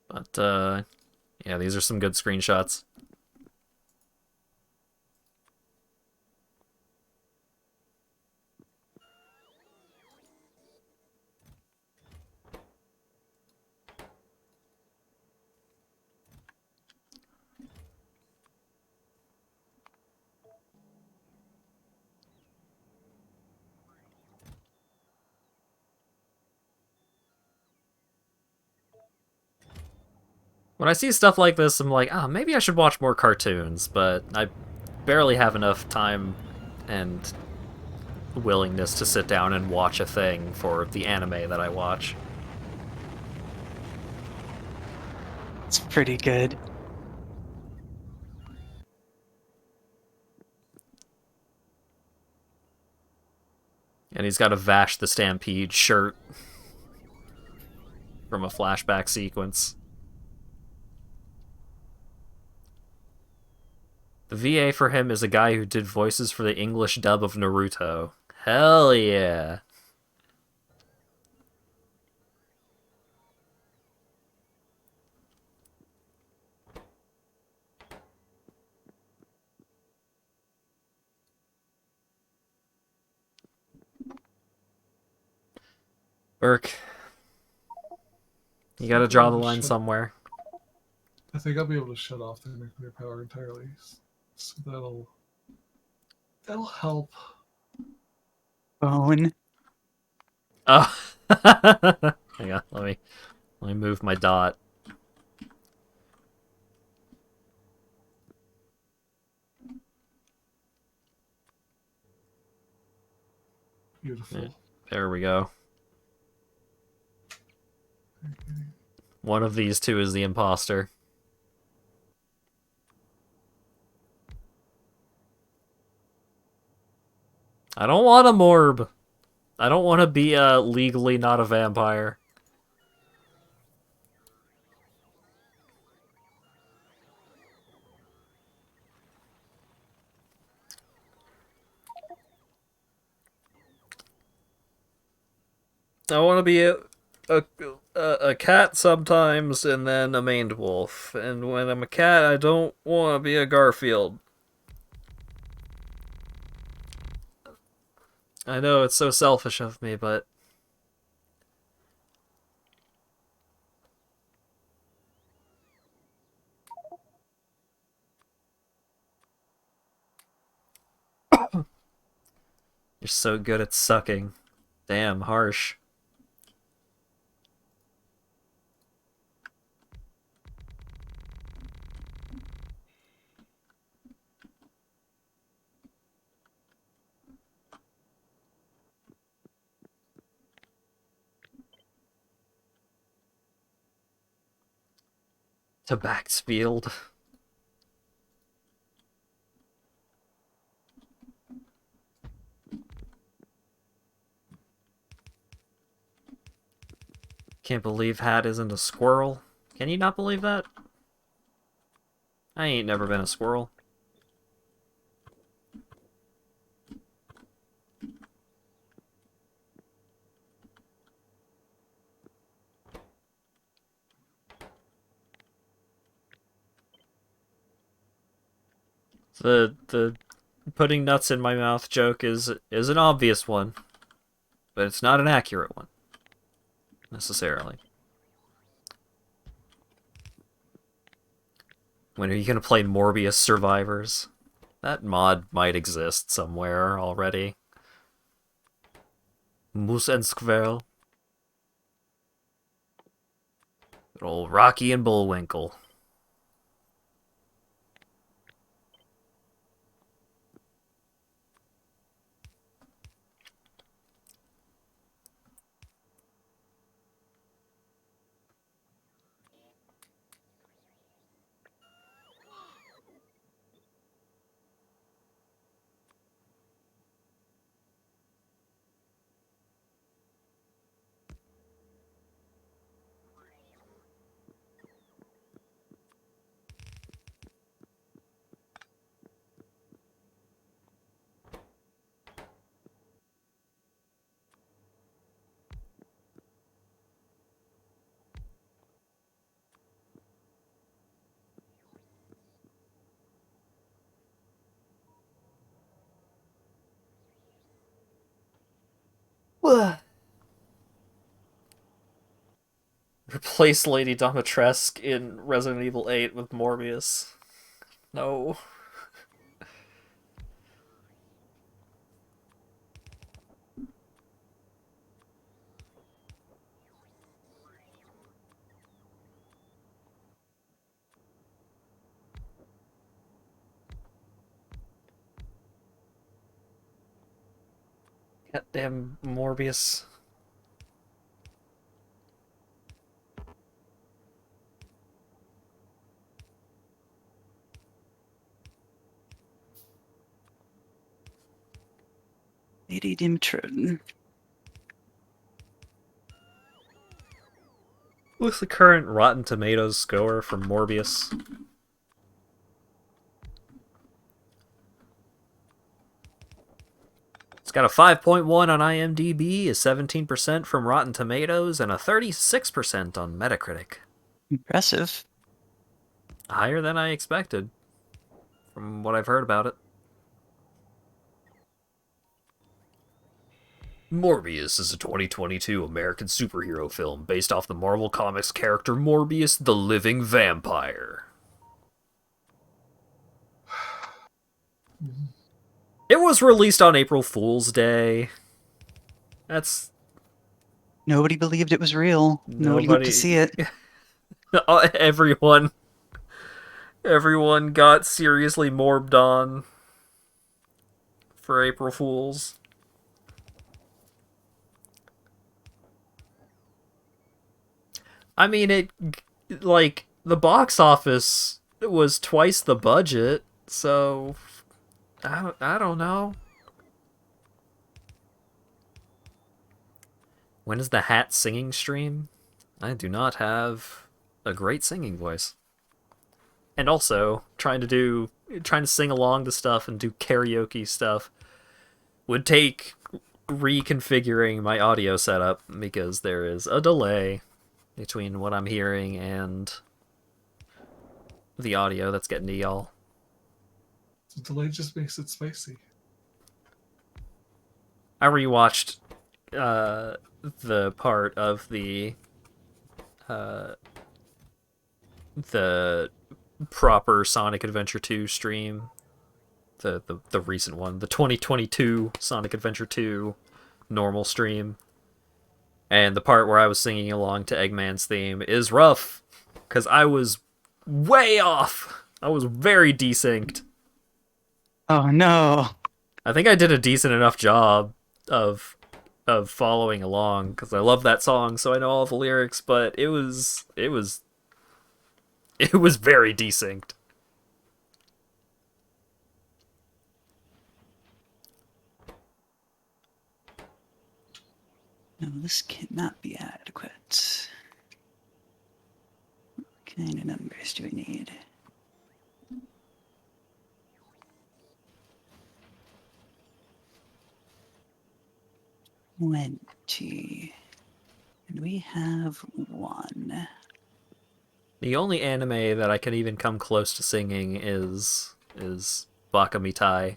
But, yeah, these are some good screenshots. When I see stuff like this, I'm like, ah, maybe I should watch more cartoons, but I barely have enough time and willingness to sit down and watch a thing for the anime that I watch. It's pretty good. And he's got a Vash the Stampede shirt from a flashback sequence. The VA for him is a guy who did voices for the English dub of Naruto. Hell yeah. Burq, you gotta draw the line somewhere. I think I'll be able to shut off the nuclear power entirely. So that'll help. Bone. Oh. Hang on, let me move my dot. Beautiful. There we go. One of these two is the imposter. I don't want a morb. I don't want to be legally not a vampire. I want to be a cat sometimes, and then a maned wolf. And when I'm a cat, I don't want to be a Garfield. I know it's so selfish of me, but you're so good at sucking. Damn, harsh. To Baxfield. Can't believe Hat isn't a squirrel. Can you not believe that? I ain't never been a squirrel. The putting nuts in my mouth joke is an obvious one, but it's not an accurate one necessarily. When are you gonna play Morbius Survivors? That mod might exist somewhere already. Moose and Squirrel. Good old Rocky and Bullwinkle. Replace Lady Dimitrescu in Resident Evil 8 with Morbius. No. Goddamn Morbius. Lady Dimitrescu. What's the current Rotten Tomatoes score for Morbius? It's got a 5.1 on IMDb, a 17% from Rotten Tomatoes, and a 36% on Metacritic. Impressive. Higher than I expected, from what I've heard about it. Morbius is a 2022 American superhero film based off the Marvel Comics character Morbius the Living Vampire. It was released on April Fool's Day. That's... Nobody believed it was real. Nobody went to see it. Everyone got seriously morbed on for April Fools. I mean, it, like, the box office was twice the budget, so I don't know. When is the Hat singing stream? I do not have a great singing voice. And also, trying to sing along to stuff and do karaoke stuff would take reconfiguring my audio setup because there is a delay between what I'm hearing and the audio that's getting to y'all. The delay just makes it spicy. I rewatched the part of the proper Sonic Adventure 2 stream, the recent one, the 2022 Sonic Adventure 2 normal stream, and the part where I was singing along to Eggman's theme is rough because I was way off. I was very desynced. Oh no. I think I did a decent enough job of following along because I love that song, so I know all the lyrics. But it was very desynced. No, this cannot be adequate. What kind of numbers do we need? 20. And we have 1. The only anime that I can even come close to singing is Baka Mitai.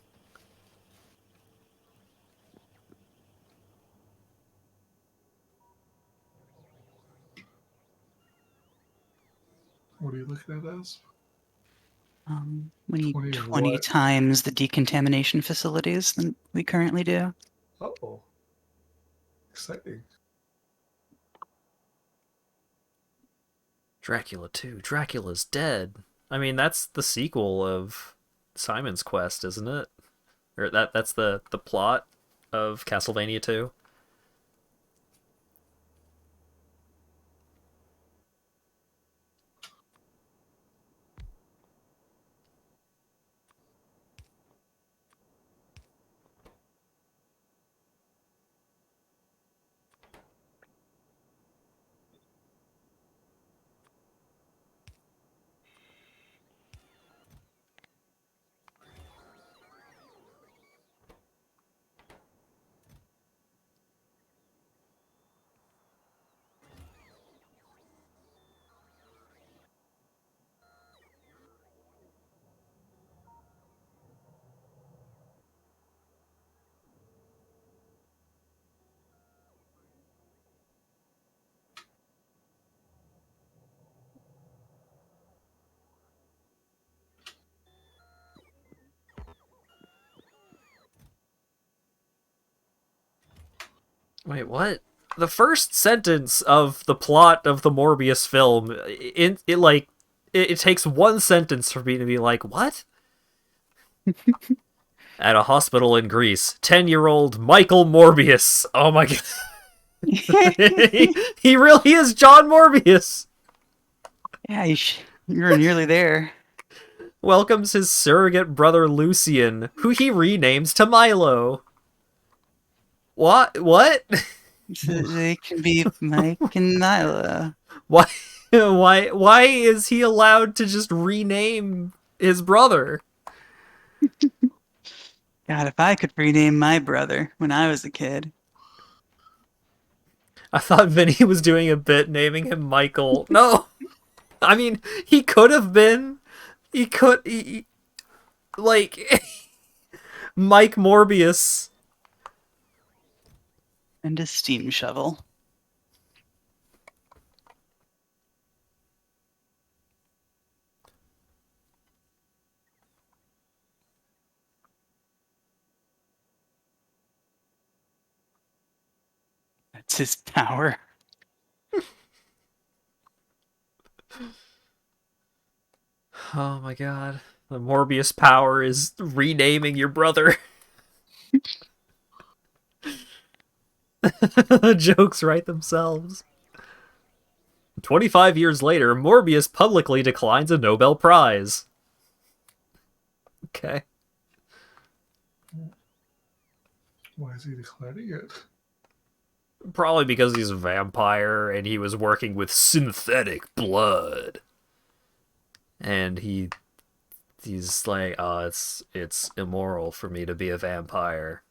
What are you looking at as? We need 20 of 20 what? times the decontamination facilities than we currently do. Oh. Exciting. Dracula 2. Dracula's dead. I mean, that's the sequel of Simon's Quest, isn't it? Or that's the plot of Castlevania 2. Wait, what? The first sentence of the plot of the Morbius film, it takes one sentence for me to be like, what? At a hospital in Greece, 10-year-old Michael Morbius. Oh my god. He really is John Morbius. Yeah, you're nearly there. Welcomes his surrogate brother Lucian, who he renames to Milo. What? What? So they can be Mike and Nyla. Why? Why is he allowed to just rename his brother? God, if I could rename my brother when I was a kid. I thought Vinny was doing a bit naming him Michael. No, I mean he could have been. He could. Like Mike Morbius. And a steam shovel. That's his power. Oh my god. The Morbius power is renaming your brother. The jokes write themselves. 25 years later, Morbius publicly declines a Nobel Prize. Okay. Why is he declaring it? Probably because he's a vampire and he was working with synthetic blood. And he's like, oh, it's immoral for me to be a vampire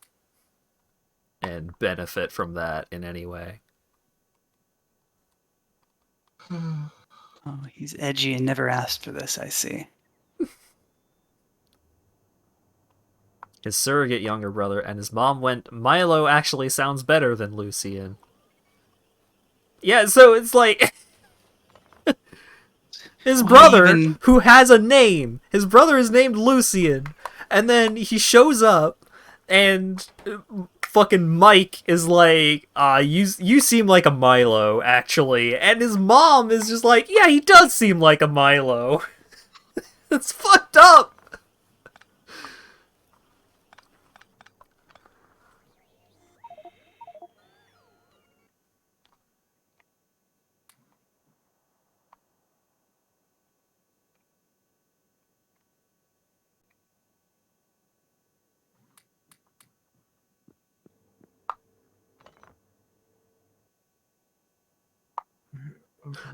and benefit from that in any way. Oh, he's edgy and never asked for this, I see. His surrogate younger brother and his mom went, Milo actually sounds better than Lucian. Yeah, so it's like his brother, who has a name, his brother is named Lucian, and then he shows up, and fucking Mike is like, you seem like a Milo, actually, and his mom is just like, yeah, he does seem like a Milo. It's fucked up.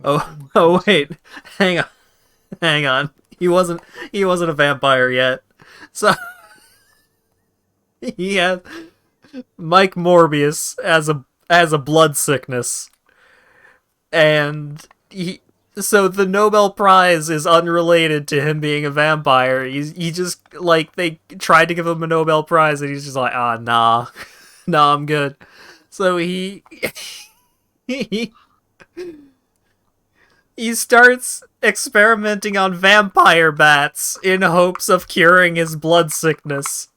Oh wait, hang on. He wasn't a vampire yet. So he has Mike Morbius as a blood sickness, and so the Nobel Prize is unrelated to him being a vampire. He just like they tried to give him a Nobel Prize, and he's just like, nah, nah, I'm good. So he starts experimenting on vampire bats in hopes of curing his blood sickness.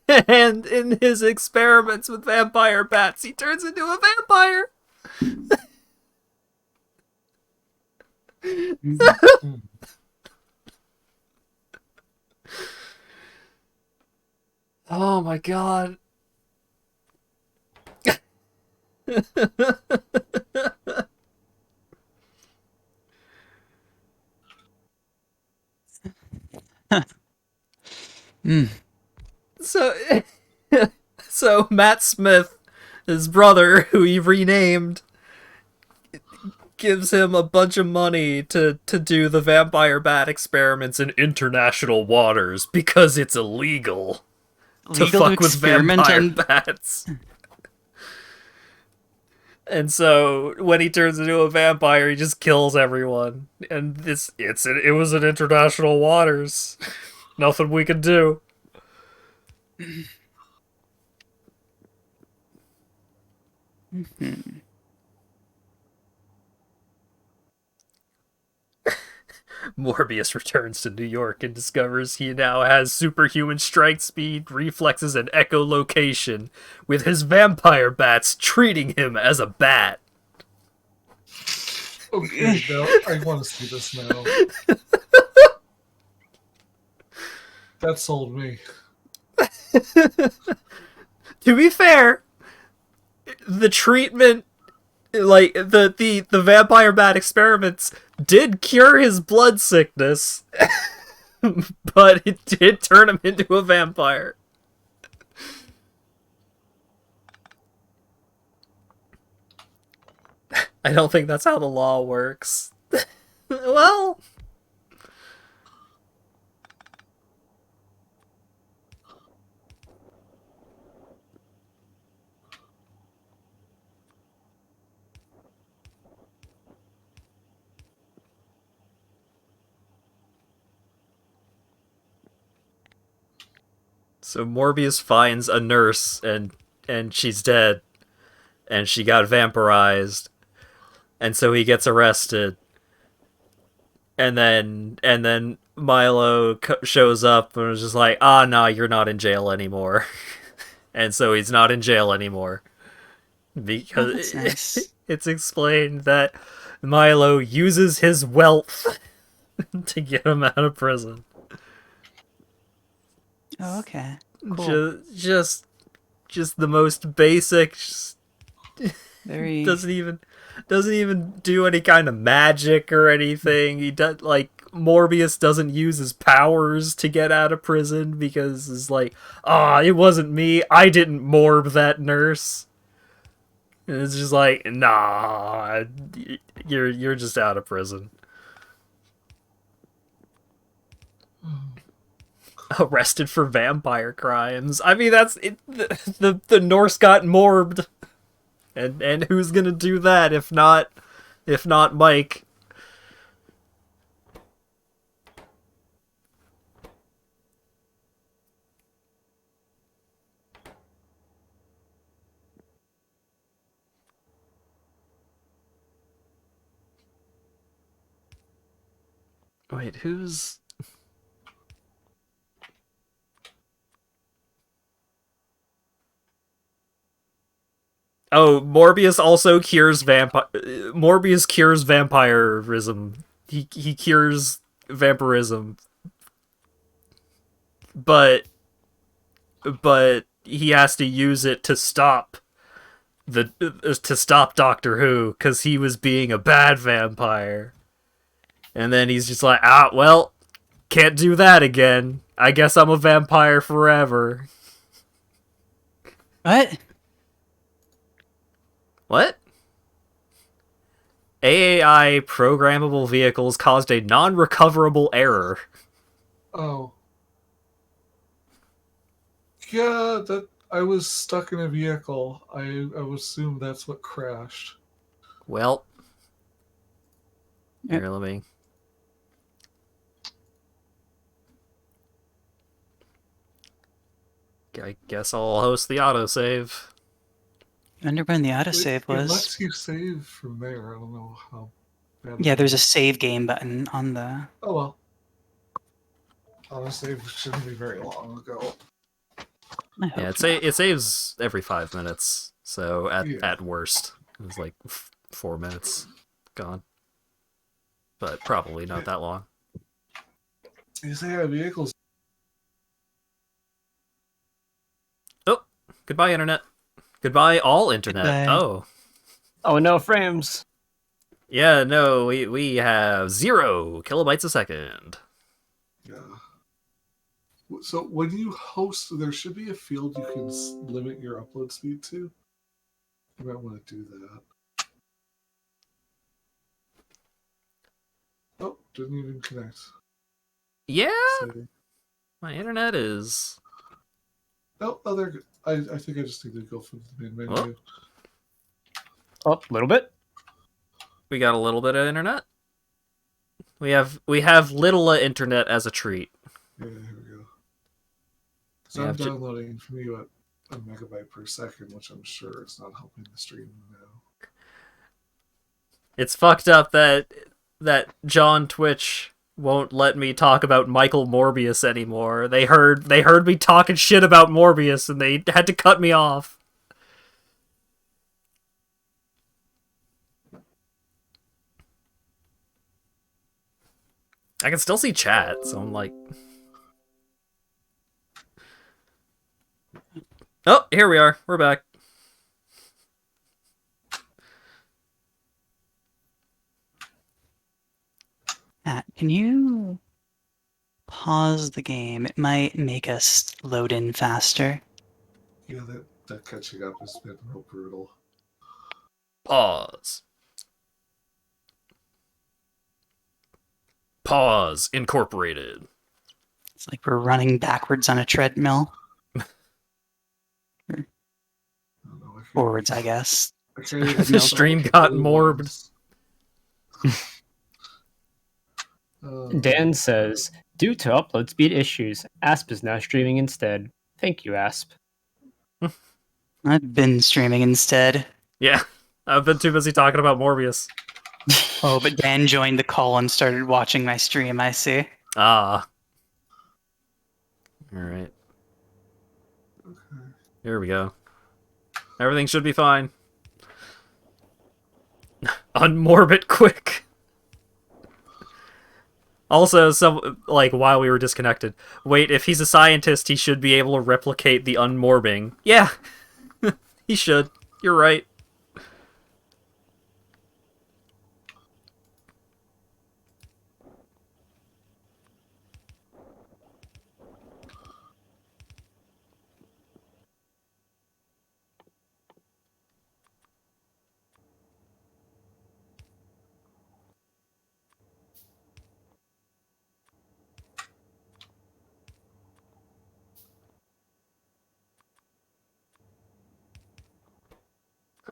And in his experiments with vampire bats, he turns into a vampire. Oh my god. So, so Matt Smith, his brother, who he renamed, gives him a bunch of money to do the vampire bat experiments in international waters because it's illegal to fuck with vampire bats. And so when he turns into a vampire, he just kills everyone. And it was in international waters. Nothing we could do. Morbius returns to New York and discovers he now has superhuman strength speed, reflexes, and echolocation, with his vampire bats treating him as a bat. Okay, now I want to see this now. That sold me. To be fair, the treatment, like the vampire bat experiments, did cure his blood sickness, but it did turn him into a vampire. I don't think that's how the law works. Well, so Morbius finds a nurse and she's dead and she got vampirized, and so he gets arrested. And then Milo shows up and was just like, "Ah, nah, you're not in jail anymore." And so he's not in jail anymore because that's nice. it's explained that Milo uses his wealth to get him out of prison. Oh, okay. Cool. Just the most basic. Very. Doesn't even do any kind of magic or anything. He does, like, Morbius doesn't use his powers to get out of prison because it's like, it wasn't me. I didn't morb that nurse. And it's just like, nah, you're just out of prison. Arrested for vampire crimes. I mean, that's it. The Norse got morbed. And who's gonna do that if not Mike? Wait, who's... Oh, Morbius also cures Morbius cures vampirism. He cures vampirism. But he has to use it to stop Doctor Who, because he was being a bad vampire. And then he's just like, well, can't do that again. I guess I'm a vampire forever. What? What? AAI programmable vehicles caused a non-recoverable error. Oh. Yeah, that I was stuck in a vehicle. I would assume that's what crashed. Well, Yep. here, let me... I guess I'll host the autosave. I wonder when the autosave It was. lets you save from there. I don't know how bad. Yeah, there's a save game button on the. Oh well. Autosave shouldn't be very long ago. I hope Yeah, not. it saves every 5 minutes, so Yeah. at worst, it was like 4 minutes gone. But probably not that long. You say I have vehicles. Oh, goodbye, internet. Goodbye, all internet. Goodbye. Oh. Oh, no frames. Yeah, no, we have 0 kilobytes a second. Yeah. So when you host, there should be a field you can limit your upload speed to. You might want to do that. Oh, didn't even connect. Yeah, Exciting. my internet is... No, oh, they're good. I think I just need to go from the main menu. Oh. Oh, a little bit. We got a little bit of internet. We have little internet as a treat. Yeah, here we go. So Yeah, I'm I've ju- downloading from you at a megabyte per second, which I'm sure is not helping the stream now. It's fucked up that John Twitch won't let me talk about Michael Morbius anymore. They heard me talking shit about Morbius and they had to cut me off. I can still see chat, so I'm like... Oh, here we are. We're back. Matt, can you pause the game? It might make us load in faster. Yeah, that catching up has been real brutal. Pause. Pause Incorporated. It's like we're running backwards on a treadmill. I don't know, I can't- Forwards, I guess. I can't even The tell stream what got blue morbed. ones. Dan says, due to upload speed issues, Asp is now streaming instead. Thank you, Asp. I've been streaming instead. Yeah, I've been too busy talking about Morbius. Oh, but Dan joined the call and started watching my stream, I see. Ah. Alright. Okay. Here we go. Everything should be fine. Unmorbid quick. Also, while we were disconnected, wait, if he's a scientist, he should be able to replicate the unmorbing. Yeah, he should. You're right.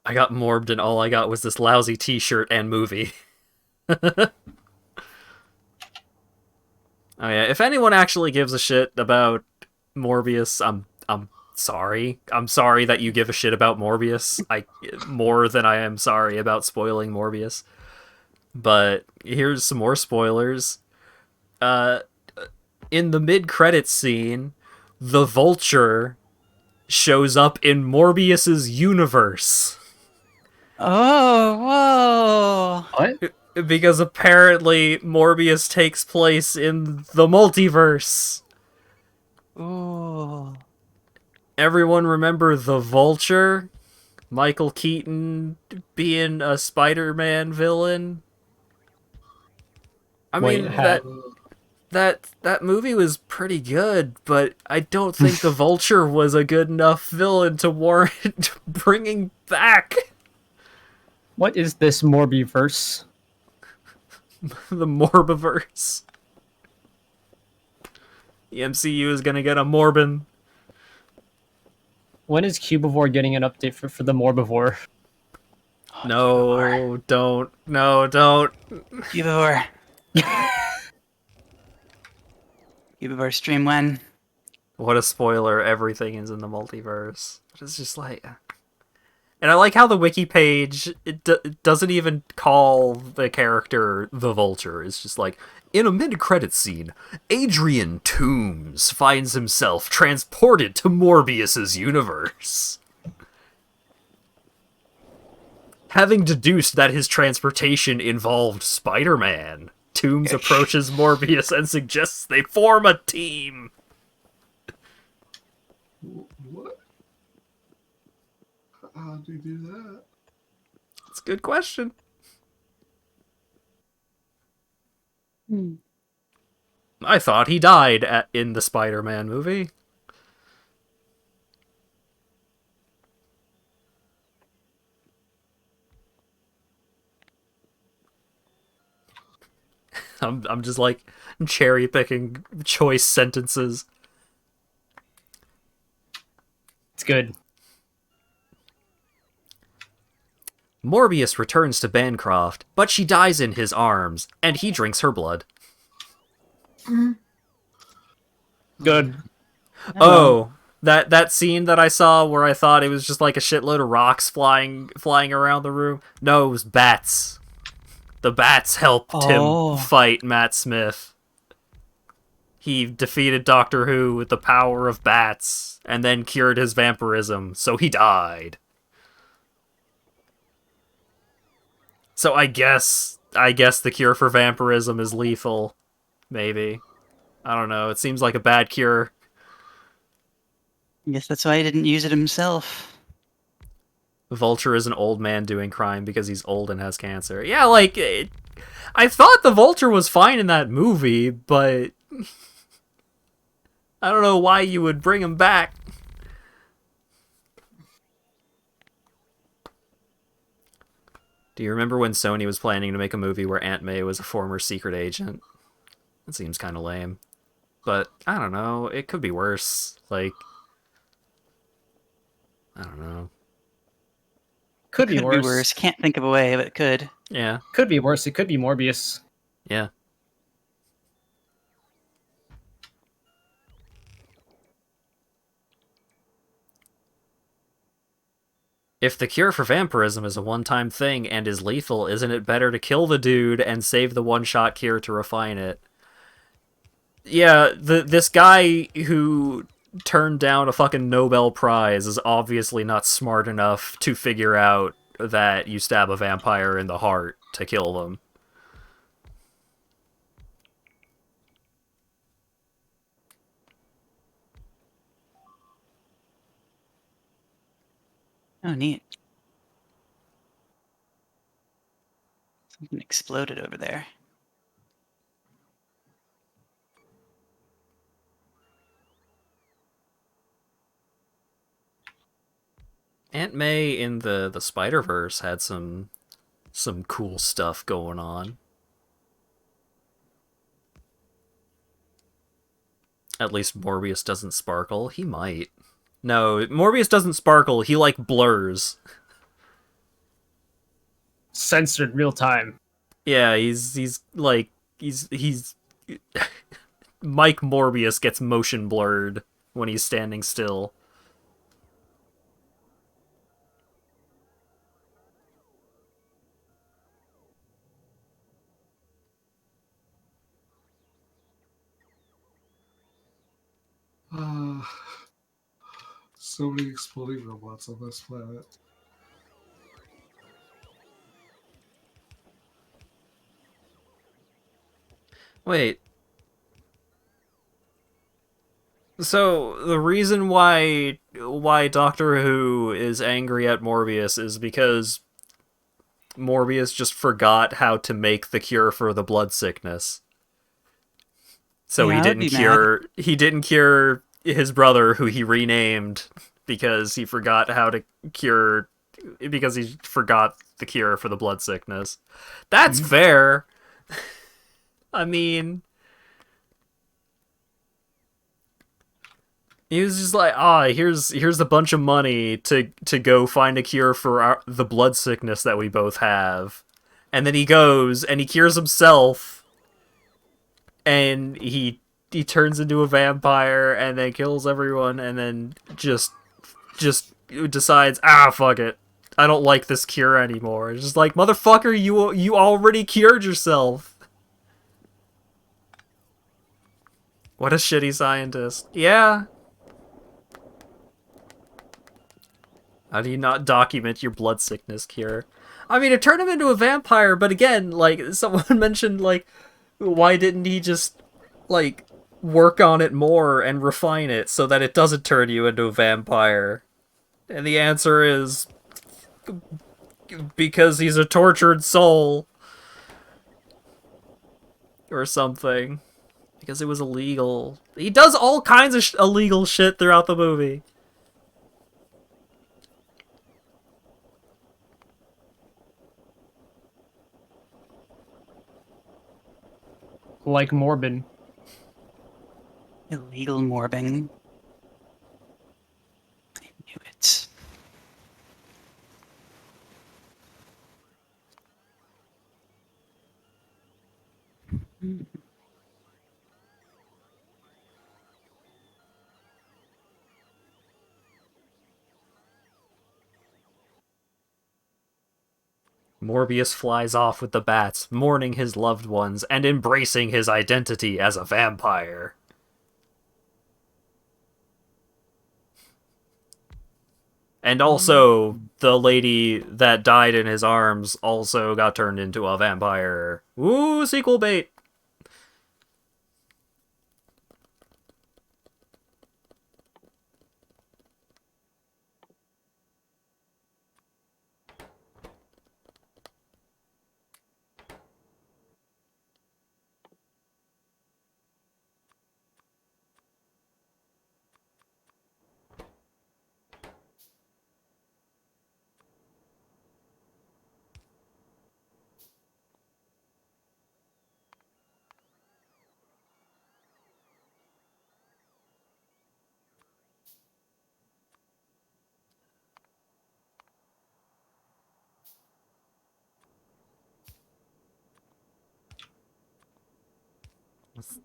I got morbed and all I got was this lousy t-shirt and movie. Oh yeah, if anyone actually gives a shit about Morbius, I'm sorry. I'm sorry that you give a shit about Morbius. More than I am sorry about spoiling Morbius. But here's some more spoilers. In the mid-credits scene, the Vulture shows up in Morbius's universe. Oh, whoa! What? Because apparently Morbius takes place in the multiverse. Ooh. Everyone remember the Vulture? Michael Keaton being a Spider-Man villain? I Wait, mean, ha- that movie was pretty good, but I don't think the Vulture was a good enough villain to warrant bringing back. What is this Morbiverse? The Morbiverse. The MCU is gonna get a Morbin. When is Cubivore getting an update for the Morbivore? No, don't. No, don't. Cubivore. Cubivore stream when? What a spoiler, everything is in the multiverse. It's just like... And I like how the wiki page, it doesn't even call the character the Vulture. It's just like, in a mid-credits scene, Adrian Toombs finds himself transported to Morbius's universe. Having deduced that his transportation involved Spider-Man, Toombs approaches Morbius and suggests they form a team. What? How do you do that? That's a good question. I thought he died in the Spider-Man movie. I'm just like cherry picking choice sentences. It's good. Morbius returns to Bancroft, but she dies in his arms, and he drinks her blood. Good. Oh, that scene that I saw where I thought it was just like a shitload of rocks flying around the room. No, it was bats. The bats helped him fight Matt Smith. he defeated Doctor Who with the power of bats, and then cured his vampirism, so he died. So I guess the cure for vampirism is lethal. Maybe. I don't know. It seems like a bad cure. I guess that's why he didn't use it himself. Vulture is an old man doing crime because he's old and has cancer. Yeah, like, I thought the Vulture was fine in that movie, but I don't know why you would bring him back. Do you remember when Sony was planning to make a movie where Aunt May was a former secret agent? That seems kind of lame. But, I don't know, it could be worse. Like, I don't know. Could be Could worse. be worse. Can't think of a way, but it could. Yeah. Could be worse. It could be Morbius. Yeah. If the cure for vampirism is a one-time thing and is lethal, isn't it better to kill the dude and save the one-shot cure to refine it? Yeah, this guy who turned down a fucking Nobel Prize is obviously not smart enough to figure out that you stab a vampire in the heart to kill them. Oh, neat. Something exploded over there. Aunt May in the Spider-Verse had some cool stuff going on. At least Morbius doesn't sparkle. He might. No, Morbius doesn't sparkle. He, like, blurs. Censored real time. Yeah, he's like, he's Mike Morbius gets motion blurred when he's standing still. So many exploding robots on this planet. Wait. So the reason why Doctor Who is angry at Morbius is because Morbius just forgot how to make the cure for the blood sickness. So Yeah, he didn't cure his brother, who he renamed because he forgot how to cure, because he forgot the cure for the blood sickness. That's fair. I mean, he was just like, here's a bunch of money to go find a cure for the blood sickness that we both have. And then he goes and he cures himself, and he turns into a vampire and then kills everyone, and then just decides, fuck it, I don't like this cure anymore. It's just like, motherfucker, you already cured yourself. What a shitty scientist. Yeah. How do you not document your blood sickness cure? I mean, it turned him into a vampire, but again, like, someone mentioned, like, why didn't he just, like, work on it more and refine it so that it doesn't turn you into a vampire? And the answer is because he's a tortured soul. Or something. Because it was illegal. He does all kinds of illegal shit throughout the movie. Like Morbin. Illegal morbing. I knew it. Morbius flies off with the bats, mourning his loved ones and embracing his identity as a vampire. And also, the lady that died in his arms also got turned into a vampire. Ooh, sequel bait!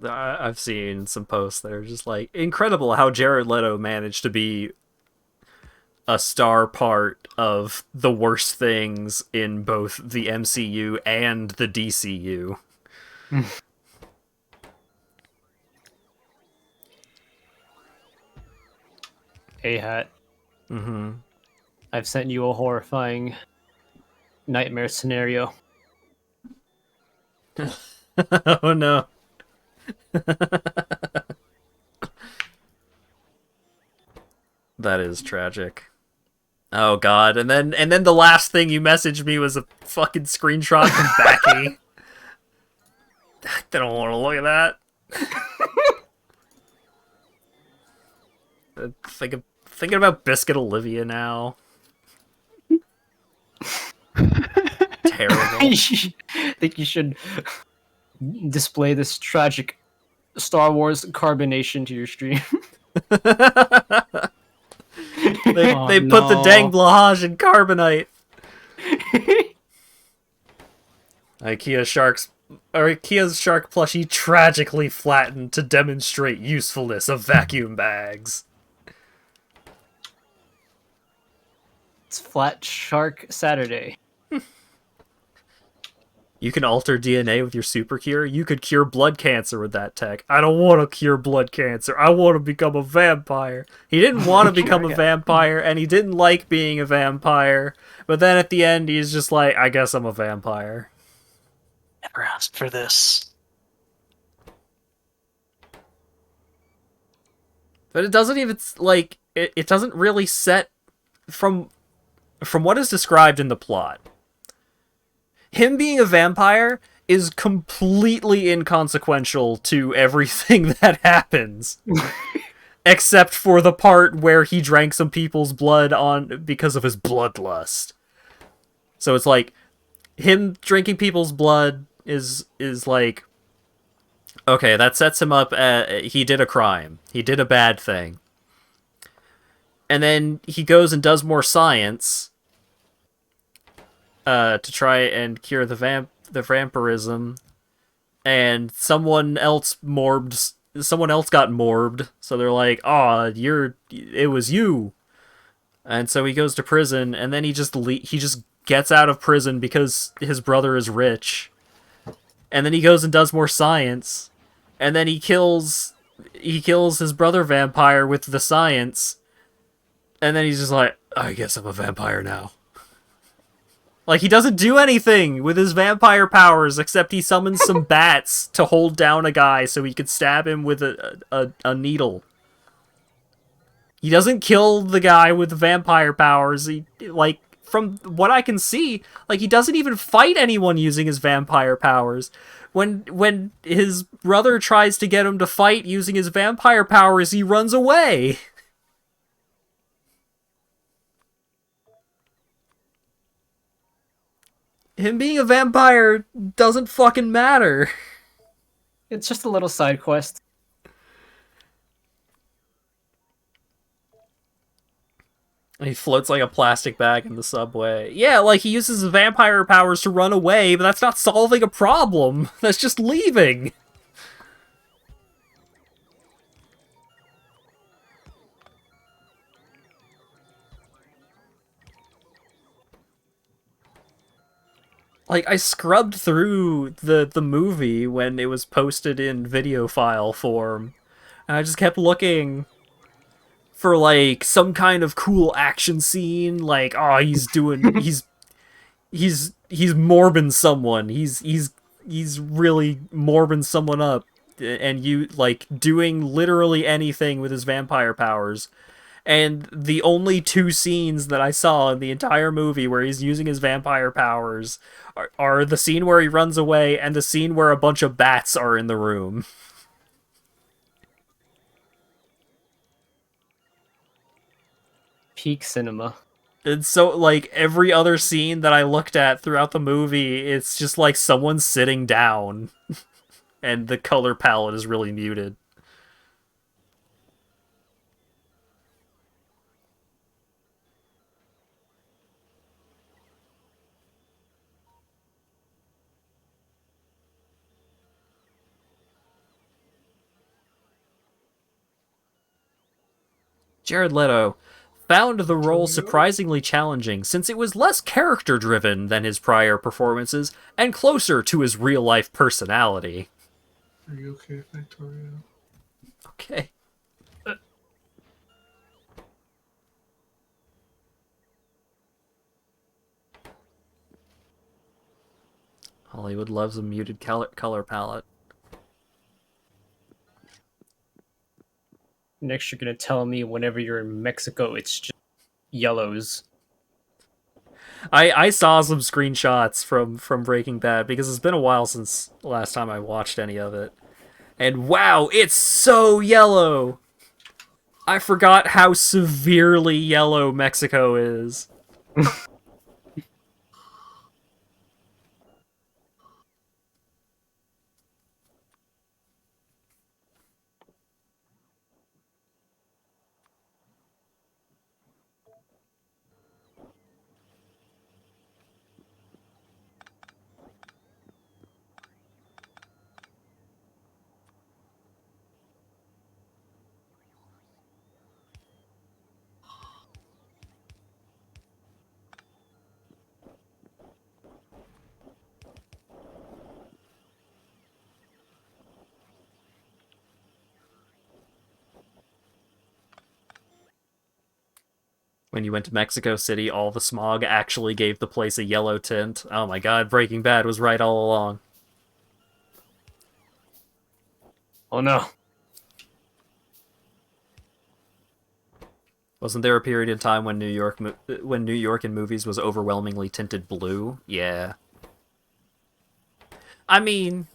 I've seen some posts that are just like, incredible how Jared Leto managed to be a star part of the worst things in both the MCU and the DCU. Hey, Hat. Mm-hmm. I've sent you a horrifying nightmare scenario. Oh no. That is tragic. Oh god, and then the last thing you messaged me was a fucking screenshot from Becky. I don't want to look at that. Thinking about Biscuit Olivia now. Terrible. I think you should display this tragic Star Wars carbonation to your stream. They put the dang blahage in carbonite. IKEA's shark plushie tragically flattened to demonstrate usefulness of vacuum bags. It's Flat Shark Saturday. You can alter DNA with your super cure. You could cure blood cancer with that tech. I don't want to cure blood cancer. I want to become a vampire. He didn't want to become a vampire, and he didn't like being a vampire. But then at the end, he's just like, I guess I'm a vampire. Never asked for this. But it doesn't even, like, it doesn't really set from what is described in the plot. Him being a vampire is completely inconsequential to everything that happens. Except for the part where he drank some people's blood because of his bloodlust. So it's like, him drinking people's blood is like, okay, that sets him up, he did a crime. He did a bad thing. And then he goes and does more science to try and cure the vampirism, and someone else got morbed, so they're like, "Oh, it was you." And so he goes to prison, and then he just gets out of prison because his brother is rich. And then he goes and does more science, and then he kills his brother vampire with the science. And then he's just like, I guess I'm a vampire now. Like, he doesn't do anything with his vampire powers except he summons some bats to hold down a guy so he could stab him with a needle. He doesn't kill the guy with the vampire powers. From what I can see, he doesn't even fight anyone using his vampire powers. When his brother tries to get him to fight using his vampire powers, he runs away. Him being a vampire doesn't fucking matter. It's just a little side quest. He floats like a plastic bag in the subway. Yeah, he uses his vampire powers to run away, but that's not solving a problem. That's just leaving. I scrubbed through the movie when it was posted in video file form, and I just kept looking for like some kind of cool action scene, like, oh, he's doing he's morbing someone. He's really morbing someone up, and you like doing literally anything with his vampire powers. And the only two scenes that I saw in the entire movie where he's using his vampire powers are the scene where he runs away and the scene where a bunch of bats are in the room. Peak cinema. And so, like, every other scene that I looked at throughout the movie, it's just like someone sitting down. And the color palette is really muted. Jared Leto found the role surprisingly challenging since it was less character-driven than his prior performances and closer to his real-life personality. Are you okay, Factorio? Okay. Hollywood loves a muted color palette. Next, you're gonna tell me whenever you're in Mexico, it's just yellows. I saw some screenshots from Breaking Bad because it's been a while since the last time I watched any of it. And wow, it's so yellow! I forgot how severely yellow Mexico is. When you went to Mexico City, all the smog actually gave the place a yellow tint. Oh my god, Breaking Bad was right all along. Oh no. Wasn't there a period in time when New York in movies was overwhelmingly tinted blue? Yeah. I mean,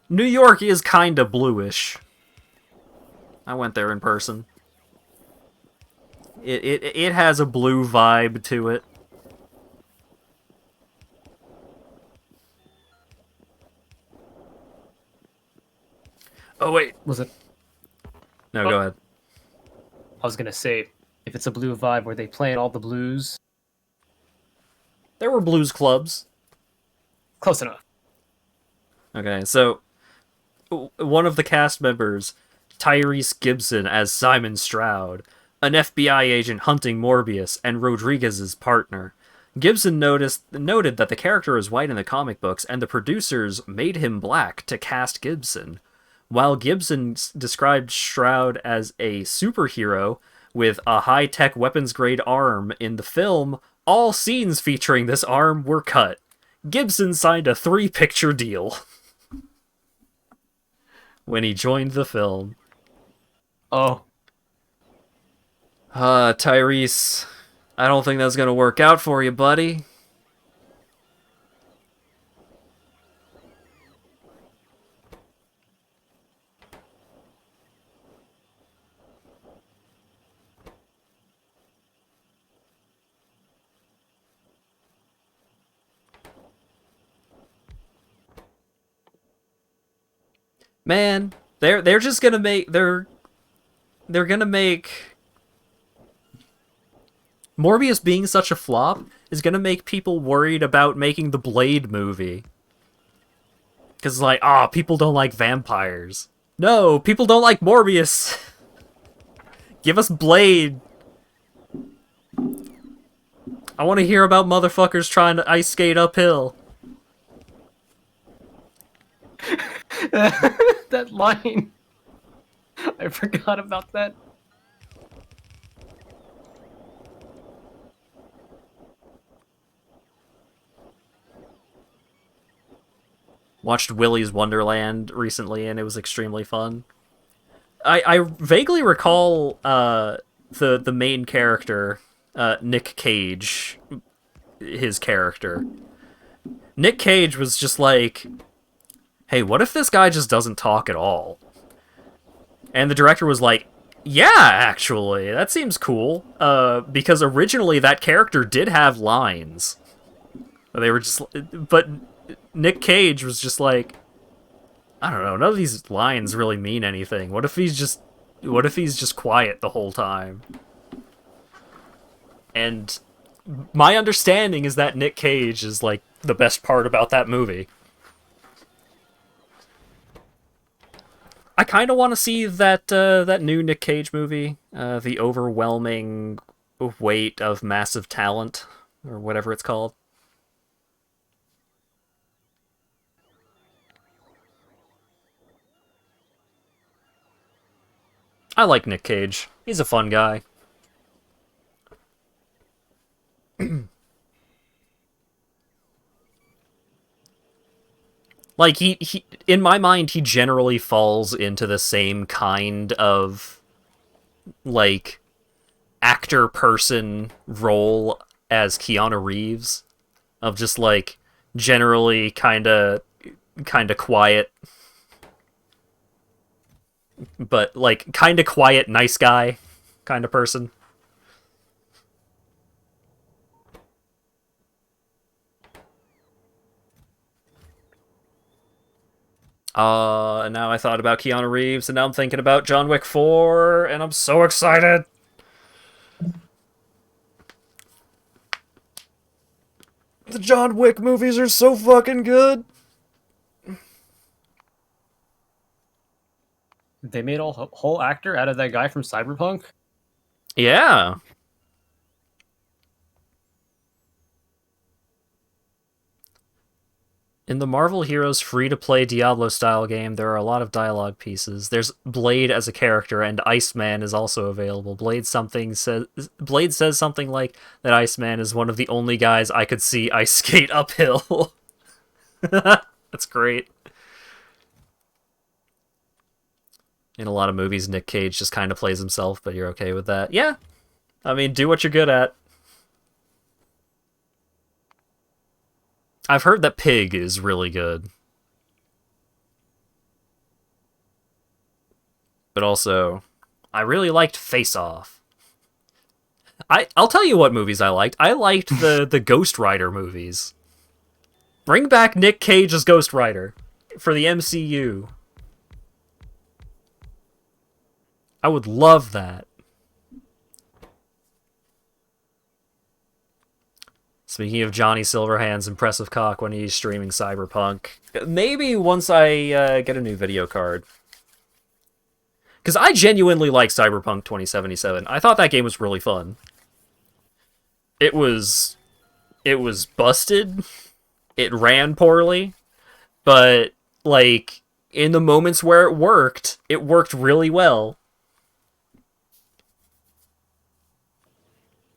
New York is kinda bluish. I went there in person. It has a blue vibe to it. Oh wait. Was it? No, go ahead. I was gonna say, if it's a blue vibe, were they playing all the blues? There were blues clubs. Close enough. Okay, so one of the cast members, Tyrese Gibson as Simon Stroud, an FBI agent hunting Morbius and Rodriguez's partner. Gibson noted that the character is white in the comic books, and the producers made him black to cast Gibson. While Gibson described Stroud as a superhero with a high-tech weapons-grade arm in the film, all scenes featuring this arm were cut. Gibson signed a 3-picture deal when he joined the film. Oh. Tyrese, I don't think that's gonna work out for you, buddy. Man, they're just gonna make they're gonna make Morbius being such a flop is gonna make people worried about making the Blade movie. Cause like, people don't like vampires. No, people don't like Morbius. Give us Blade. I want to hear about motherfuckers trying to ice skate uphill. That line. I forgot about that. Watched Willy's Wonderland recently, and it was extremely fun. I vaguely recall the main character, Nick Cage, his character. Nick Cage was just like, hey, what if this guy just doesn't talk at all? And the director was like, yeah, actually, that seems cool. Because originally that character did have lines. They were just, but Nick Cage was just like, I don't know, none of these lines really mean anything. What if he's just quiet the whole time? And my understanding is that Nick Cage is like the best part about that movie. I kind of want to see that that new Nick Cage movie, The Overwhelming Weight of Massive Talent, or whatever it's called. I like Nick Cage. He's a fun guy. Like, he in my mind, he generally falls into the same kind of, like, actor-person role as Keanu Reeves. Of just, like, generally kinda quiet. But, like, kinda quiet, nice guy kind of person. And now I thought about Keanu Reeves, and now I'm thinking about John Wick 4, and I'm so excited! The John Wick movies are so fucking good! They made a whole actor out of that guy from Cyberpunk? Yeah. In the Marvel Heroes free-to-play Diablo-style game, there are a lot of dialogue pieces. There's Blade as a character, and Iceman is also available. Blade says something like that Iceman is one of the only guys I could see ice skate uphill. That's great. In a lot of movies, Nick Cage just kind of plays himself, but you're okay with that. Yeah. I mean, do what you're good at. I've heard that Pig is really good. But also, I really liked Face Off. I'll tell you what movies I liked. I liked the Ghost Rider movies. Bring back Nick Cage as Ghost Rider for the MCU. I would love that. Speaking of Johnny Silverhand's impressive cock when he's streaming Cyberpunk, maybe once I get a new video card. Because I genuinely like Cyberpunk 2077. I thought that game was really fun. It was busted. It ran poorly. But, like, in the moments where it worked really well.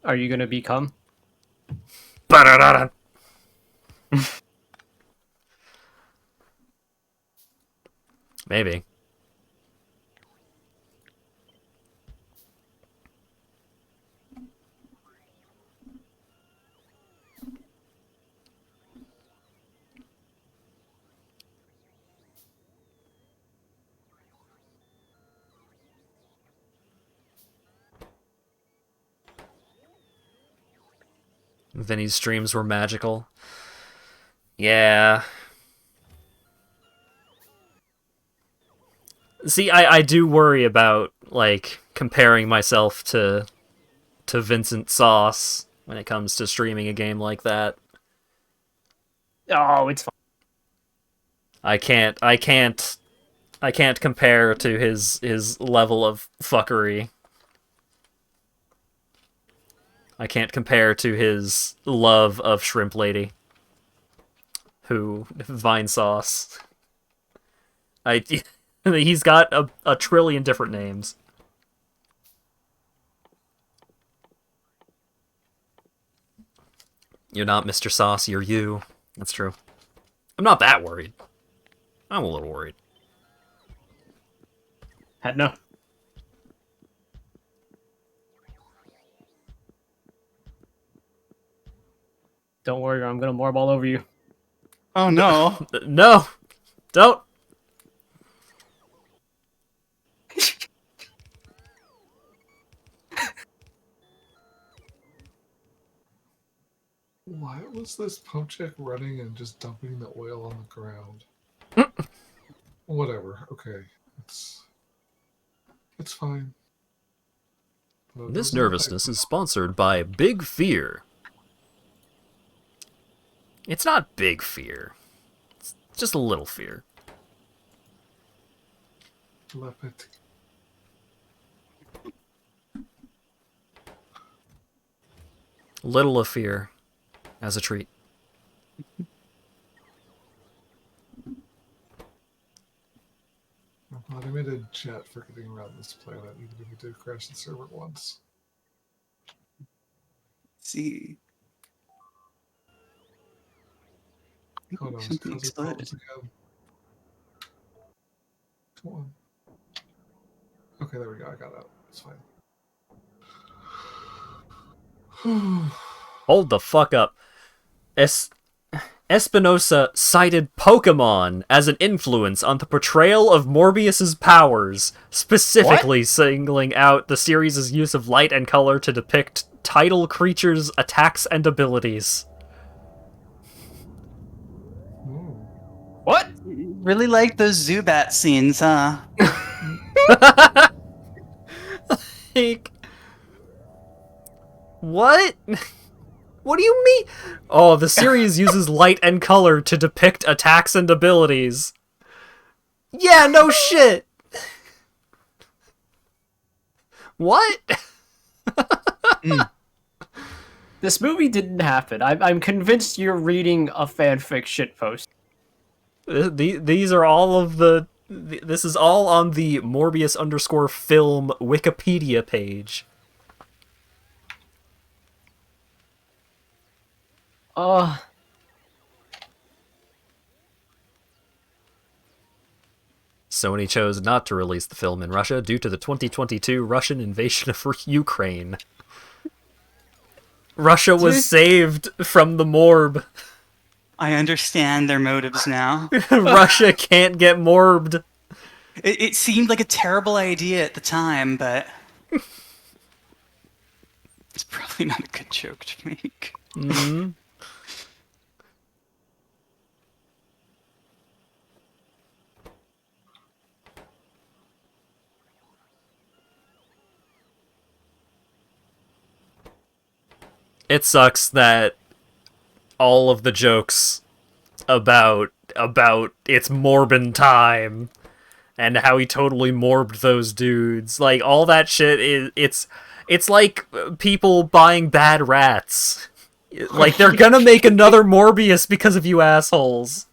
Are you gonna become? Maybe. Vinny's streams were magical. Yeah. See, I do worry about, like, comparing myself to Vincent Sauce when it comes to streaming a game like that. Oh, it's fine. I can't compare to his level of fuckery. I can't compare to his love of Shrimp Lady. Who, Vine Sauce. He's got a trillion different names. You're not Mr. Sauce, you're you. That's true. I'm not that worried. I'm a little worried. No. Don't worry, I'm gonna morb all over you. Oh no. No! Don't! Why was this pump check running and just dumping the oil on the ground? Whatever. Okay, it's fine. But This those are nervousness is sponsored by Big Fear. It's not big fear. It's just a little fear. Lepet. Little of fear as a treat. I'm glad I made a jet for getting around this planet, even if we did crash the server once. See. Oh no, it's Something because of problems exploded. again. Come on. Okay, there we go. I got out. It's fine. Hold the fuck up. Espinosa cited Pokemon as an influence on the portrayal of Morbius's powers, specifically singling out the series' use of light and color to depict title creatures' attacks and abilities. Ooh. What? Really like those Zubat scenes, huh? Like, what? What do you mean? Oh, the series uses light and color to depict attacks and abilities. Yeah, no shit. What? This movie didn't happen. I'm convinced you're reading a fanfic shitpost. These are all of the... This is all on the Morbius_film Wikipedia page. Sony chose not to release the film in Russia due to the 2022 Russian invasion of Ukraine. Russia was saved from the morb. I understand their motives now. Russia can't get morbed. It seemed like a terrible idea at the time, but it's probably not a good joke to make. Mm-hmm. It sucks that all of the jokes about it's Morbin time and how he totally morbed those dudes, like all that shit it's like people buying bad rats. Like they're gonna make another Morbius because of you assholes.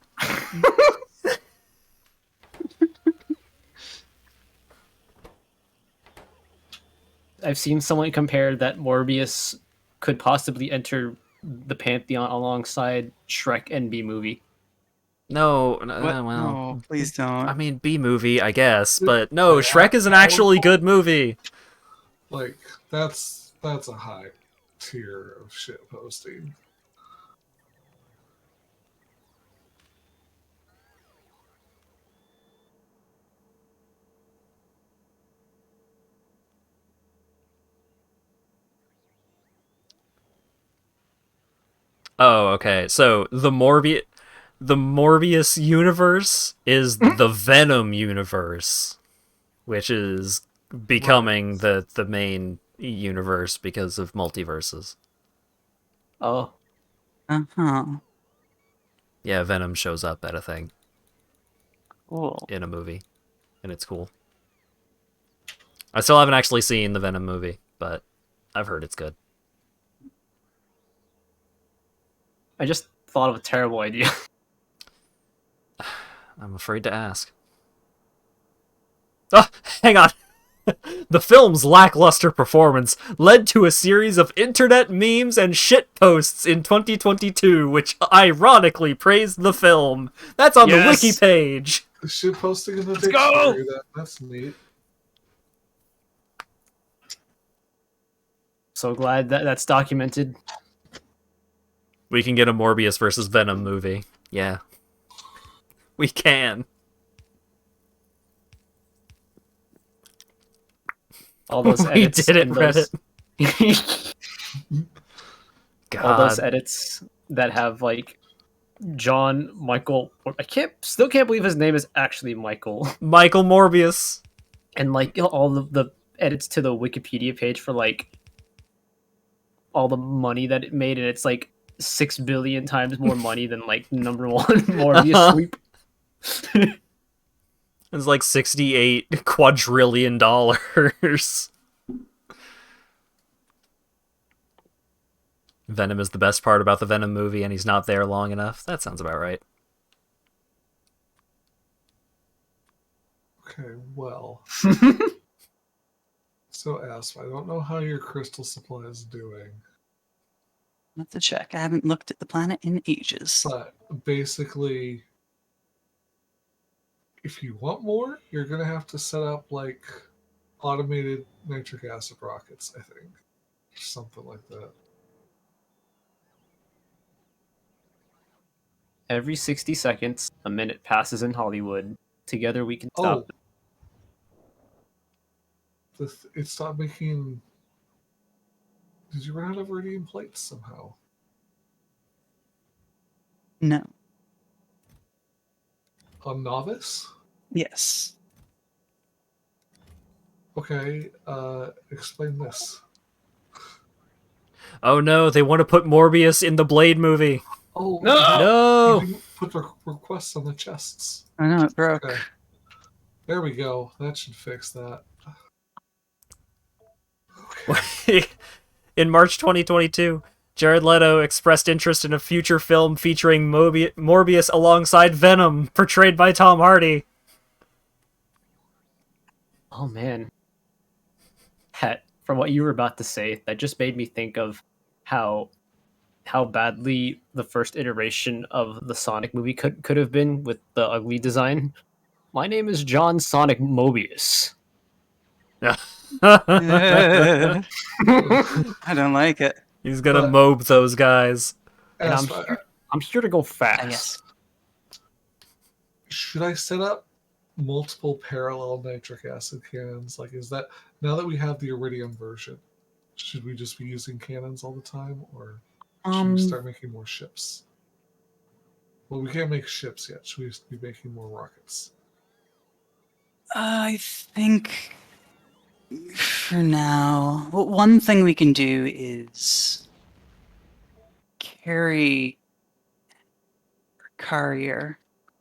I've seen someone compare that Morbius could possibly enter the pantheon alongside Shrek and B-movie. No, What? well, No, please don't. I mean B-movie, I guess, but no, Yeah. Shrek is an actually good movie. Like, that's a high tier of shit posting. Oh, okay. So the Morbius universe is the Venom universe, which is becoming the main universe because of multiverses. Oh. Uh-huh. Yeah, Venom shows up at a thing Cool. in a movie, and it's cool. I still haven't actually seen the Venom movie, but I've heard it's good. I just thought of a terrible idea. I'm afraid to ask. Oh, hang on. The film's lackluster performance led to a series of internet memes and shitposts in 2022, which ironically praised the film. That's on the Yes! wiki page. The shit posting in the Let's go! dictionary. That's neat. So glad that that's documented. We can get a Morbius versus Venom movie. Yeah. We can. All those We edits. did it, and those... God. All those edits that have like John Michael. Still can't believe his name is actually Michael. Michael Morbius. And like all of the edits to the Wikipedia page for like all the money that it made, and it's like 6 billion times more money than like number one Morbius sweep. It's like $68 quadrillion. Venom is the best part about the Venom movie, and he's not there long enough. That sounds about right. Okay, well. So, Asp, I don't know how your crystal supply is doing, I'll have to check. I haven't looked at the planet in ages. but basically, if you want more, you're going to have to set up, like, automated nitric acid rockets, I think. Something like that. Every 60 seconds, a minute passes in Hollywood. Together we can stop. It stopped making... Did you run out of iridium plates somehow? No. On Novice? Yes. Okay, explain this. Oh no, they want to put Morbius in the Blade movie. Oh, No! You didn't put the requests on the chests. I know, it broke. Okay. There we go. That should fix that. In March 2022, Jared Leto expressed interest in a future film featuring Morbius alongside Venom, portrayed by Tom Hardy. Oh man. From what you were about to say, that just made me think of how badly the first iteration of the Sonic movie could have been with the ugly design. My name is John Sonic Mobius. I don't like it. He's gonna But- mob those guys. And Asp, I'm here to go fast. Yes. should I set up multiple parallel nitric acid cannons? Like, is that now that we have the iridium version, should we just be using cannons all the time, or should we start making more ships? Well, we can't make ships yet. Should we just be making more rockets? I think for now, well, one thing we can do is Carrier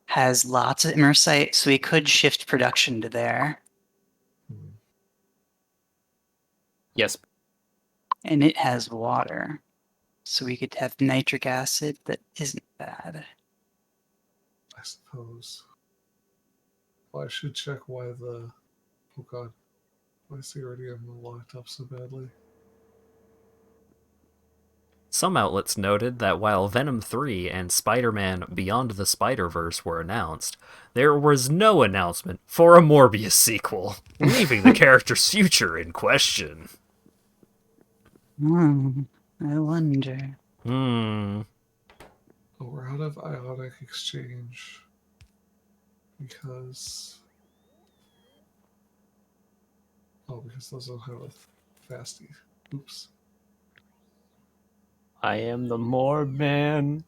has lots of immersite, so we could shift production to there. Hmm. Yes. And it has water, so we could have nitric acid that isn't bad. I suppose. Well, I should check why the... Oh god. Why is the iridium locked up so badly? Some outlets noted that while Venom 3 and Spider-Man Beyond the Spider-Verse were announced, there was no announcement for a Morbius sequel, leaving the character's future in question. I wonder. Oh, we're out of ionic exchange. Because... Oh, because those don't have a fasty. Oops. I am the Morb Man.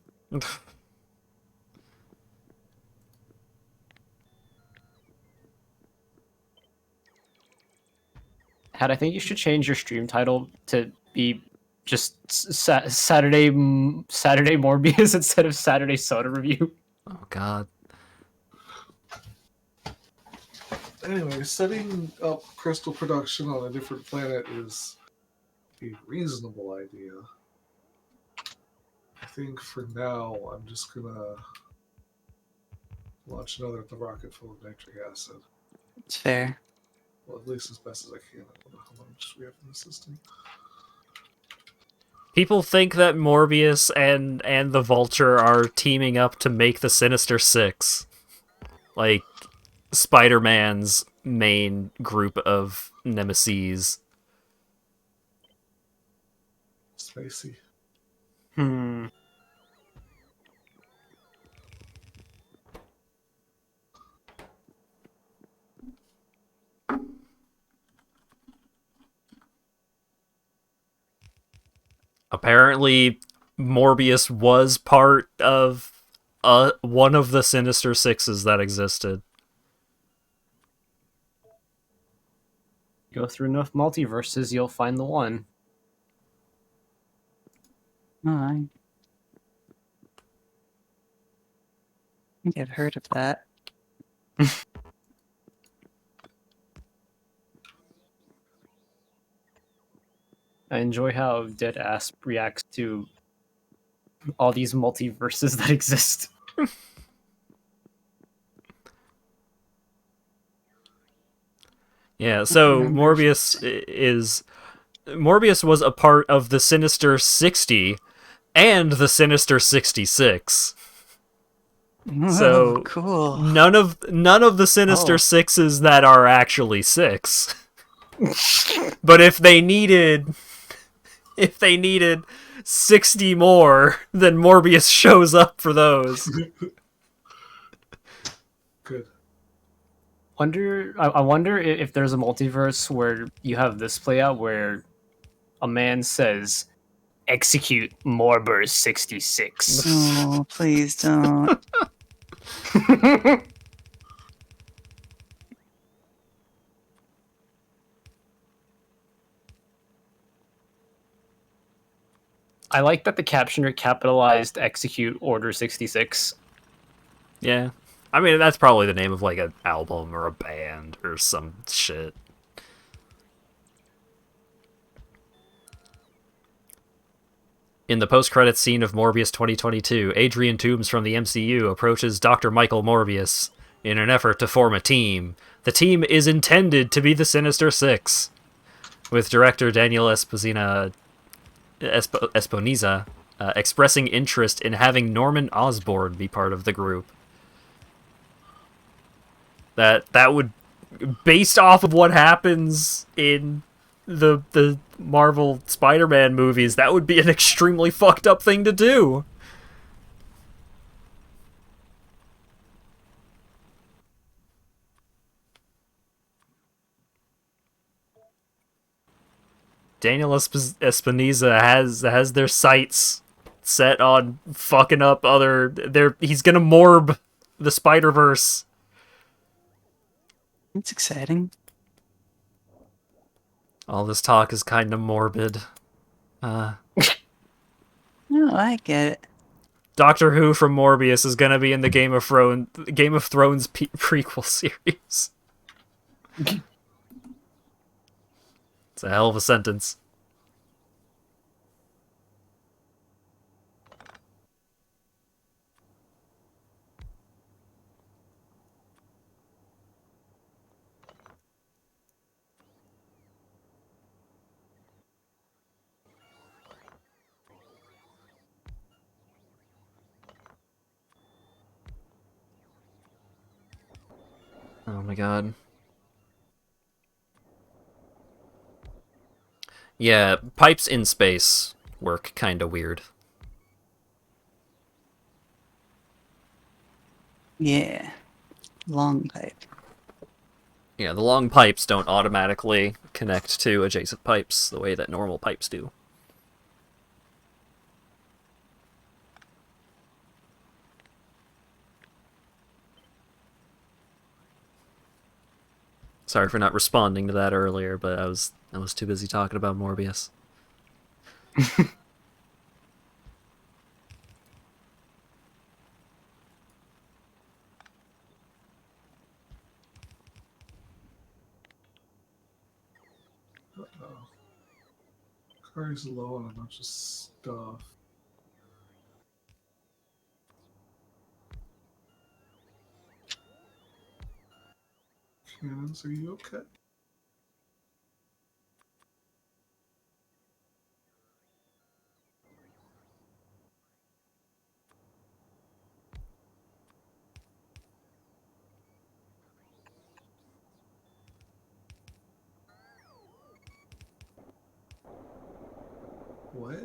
I think you should change your stream title to be just Saturday Morbius instead of Saturday Soda Review. Oh god. Anyway, setting up crystal production on a different planet is a reasonable idea. I think for now, I'm just gonna launch another rocket full of nitric acid. It's fair. Well, at least as best as I can. I don't know how much we have in the system. People think that Morbius and the Vulture are teaming up to make the Sinister Six. Like, Spider-Man's main group of nemesis. Spacey. Hmm. Apparently, Morbius was part of one of the Sinister Sixes that existed. Go through enough multiverses, you'll find the one. Oh, I think I've heard of that. I enjoy how Deadass reacts to all these multiverses that exist. Yeah, so remember if Morbius was a part of the Sinister 60 and the Sinister 66. Oh, So cool. none of the Sinister Oh. Sixes that are actually six. But if they needed 60 more, then Morbius shows up for those. Good. I wonder if there's a multiverse where you have this play out where a man says, "Execute Morbers 66." Oh, please don't. I like that the captioner capitalized "Execute Order 66." Yeah. I mean, that's probably the name of like an album or a band or some shit. In the post-credits scene of Morbius 2022, Adrian Toomes from the MCU approaches Dr. Michael Morbius in an effort to form a team. The team is intended to be the Sinister Six, with director Daniel Esponiza expressing interest in having Norman Osborn be part of the group. That would, based off of what happens in the Marvel Spider-Man movies, that would be an extremely fucked up thing to do. Daniel Espiniza has their sights set on fucking up he's gonna morb the Spider-Verse. It's exciting. All this talk is kind of morbid. No, I get it. Doctor Who from Morbius is gonna be in the Game of Thrones prequel series. It's a hell of a sentence. Oh my god. Yeah, pipes in space work kind of weird. Yeah. Long pipe. Yeah, the long pipes don't automatically connect to adjacent pipes the way that normal pipes do. Sorry for not responding to that earlier, but I was too busy talking about Morbius. Uh-oh. Car's low on a bunch of stuff. Cannons, are you okay? What?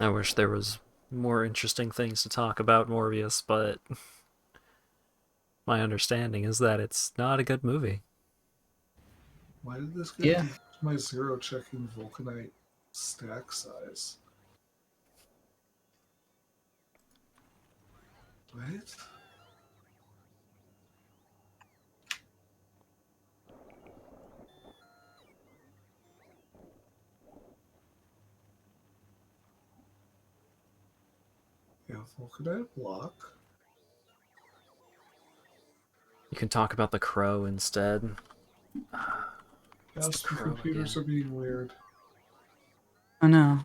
I wish there was more interesting things to talk about Morbius, but my understanding is that it's not a good movie. Why did this get Yeah. my zero checking Vulcanite stack size? What? Yeah, Vulcanite block. You can talk about the crow instead. Yeah, the some crow computers again. are being weird. Oh no.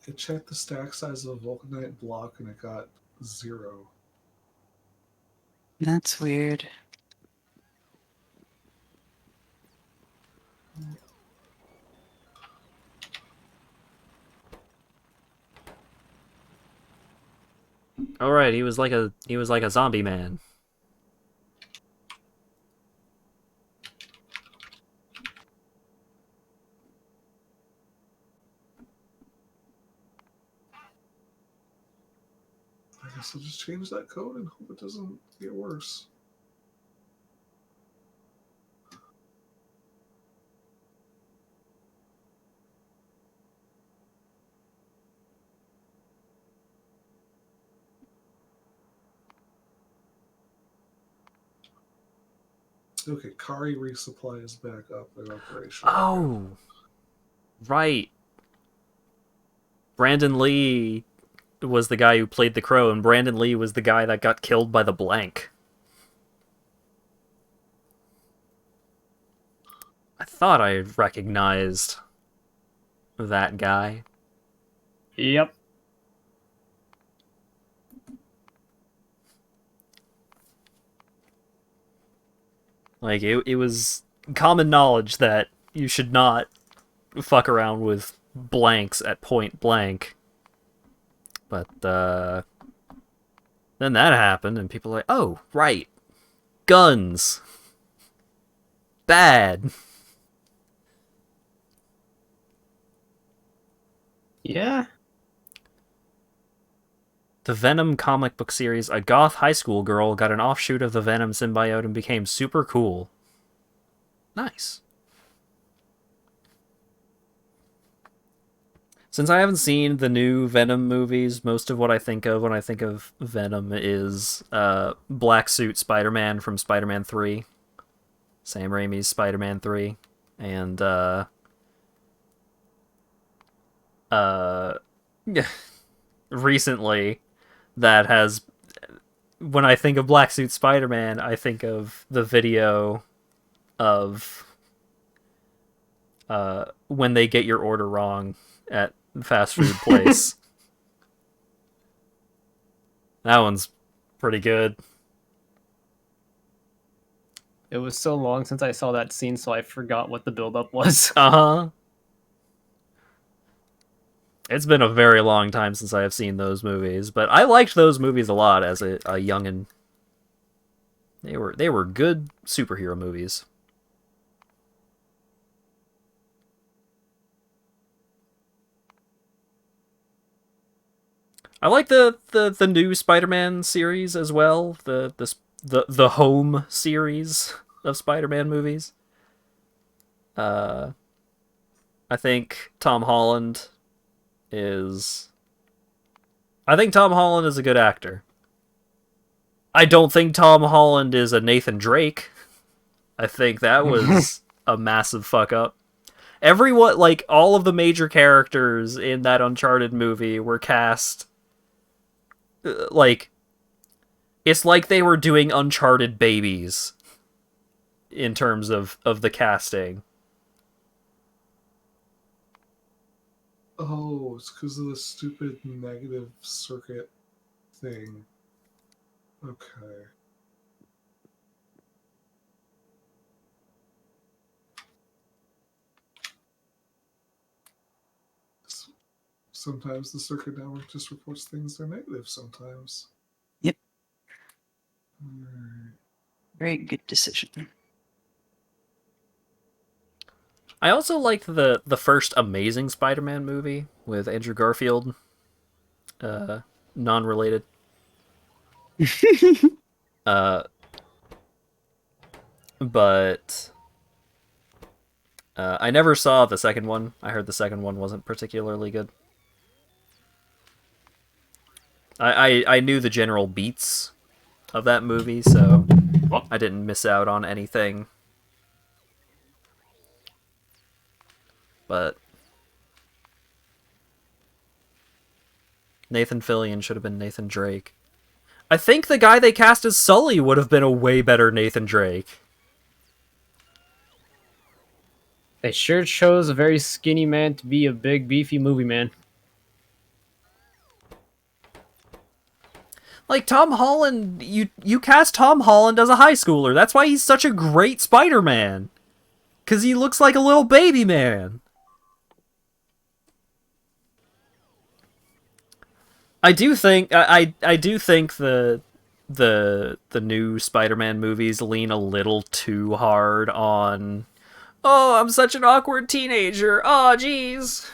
I checked the stack size of a Vulcanite block and it got 0. That's weird. All right, he was like a zombie man. I guess I'll just change that code and hope it doesn't get worse. Okay, Kari resupply is back up and operational. Oh, right. Brandon Lee was the guy who played the crow, and Brandon Lee was the guy that got killed by the blank. I thought I recognized that guy. Yep. Like, it was common knowledge that you should not fuck around with blanks at point blank. But, then that happened, and people were like, oh, right. Guns. Bad. Yeah. The Venom comic book series, a goth high school girl got an offshoot of the Venom symbiote and became super cool. Nice. Since I haven't seen the new Venom movies, most of what I think of when I think of Venom is Black Suit Spider-Man from Spider-Man 3. Sam Raimi's Spider-Man 3. And, recently, that has... When I think of Black Suit Spider-Man, I think of the video of when they get your order wrong at the fast food place. That one's pretty good. It was so long since I saw that scene, so I forgot what the buildup was. Uh-huh. It's been a very long time since I have seen those movies, but I liked those movies a lot as a youngin'. They were good superhero movies. I like the new Spider-Man series as well. The Home series of Spider-Man movies. I think Tom Holland is. I think Tom Holland is a good actor. I don't think Tom Holland is a Nathan Drake. I think that was a massive fuck up. Everyone, like, all of the major characters in that Uncharted movie were cast, like, it's like they were doing Uncharted babies in terms of the casting. Oh, it's because of the stupid negative circuit thing. Okay. Sometimes the circuit network just reports things that are negative sometimes. Yep. Very good decision. I also liked the first Amazing Spider-Man movie with Andrew Garfield. Non-related. Uh, but I never saw the second one. I heard the second one wasn't particularly good. I knew the general beats of that movie, so I didn't miss out on anything. But Nathan Fillion should have been Nathan Drake. I think the guy they cast as Sully would have been a way better Nathan Drake. They sure chose a very skinny man to be a big, beefy movie man. Like, Tom Holland, you cast Tom Holland as a high schooler. That's why he's such a great Spider-Man. Because he looks like a little baby man. I do think I do think the new Spider-Man movies lean a little too hard on, oh, I'm such an awkward teenager. Oh, jeez.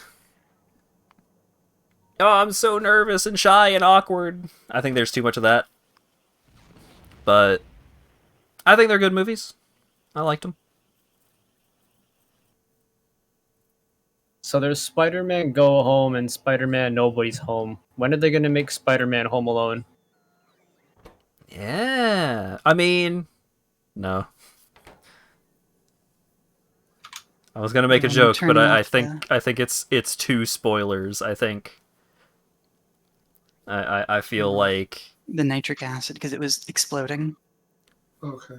Oh, I'm so nervous and shy and awkward. I think there's too much of that. But I think they're good movies. I liked them. So there's Spider-Man Go Home and Spider-Man Nobody's Home. When are they going to make Spider-Man Home Alone? Yeah. I mean, no. I was gonna make a I'm joke, but turning I off think it's two spoilers. I think I feel like the nitric acid because it was exploding. Okay.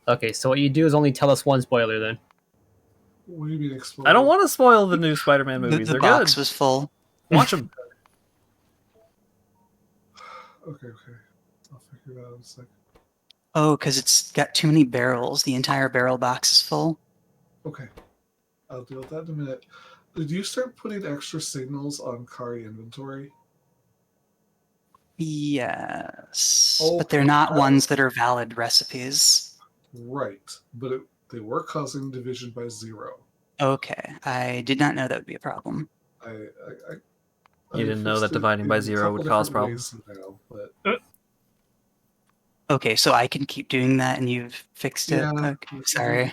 Okay, so what you do is only tell us one spoiler then. What do you mean explode? I don't want to spoil the new Spider-Man movies. The They're box good. was full. Watch them. Okay. I'll figure it out in a second. Oh, because it's got too many barrels. The entire barrel box is full. Okay. I'll deal with that in a minute. Did you start putting extra signals on Kari inventory? Yes, Oh, but they're not wow. ones that are valid recipes. Right. But they were causing division by 0. Okay, I did not know that would be a problem. I You didn't know fixed that it dividing by in a 0 would couple cause different problems? ways now, but Okay, so I can keep doing that and you've fixed it? yeah. Okay, sorry.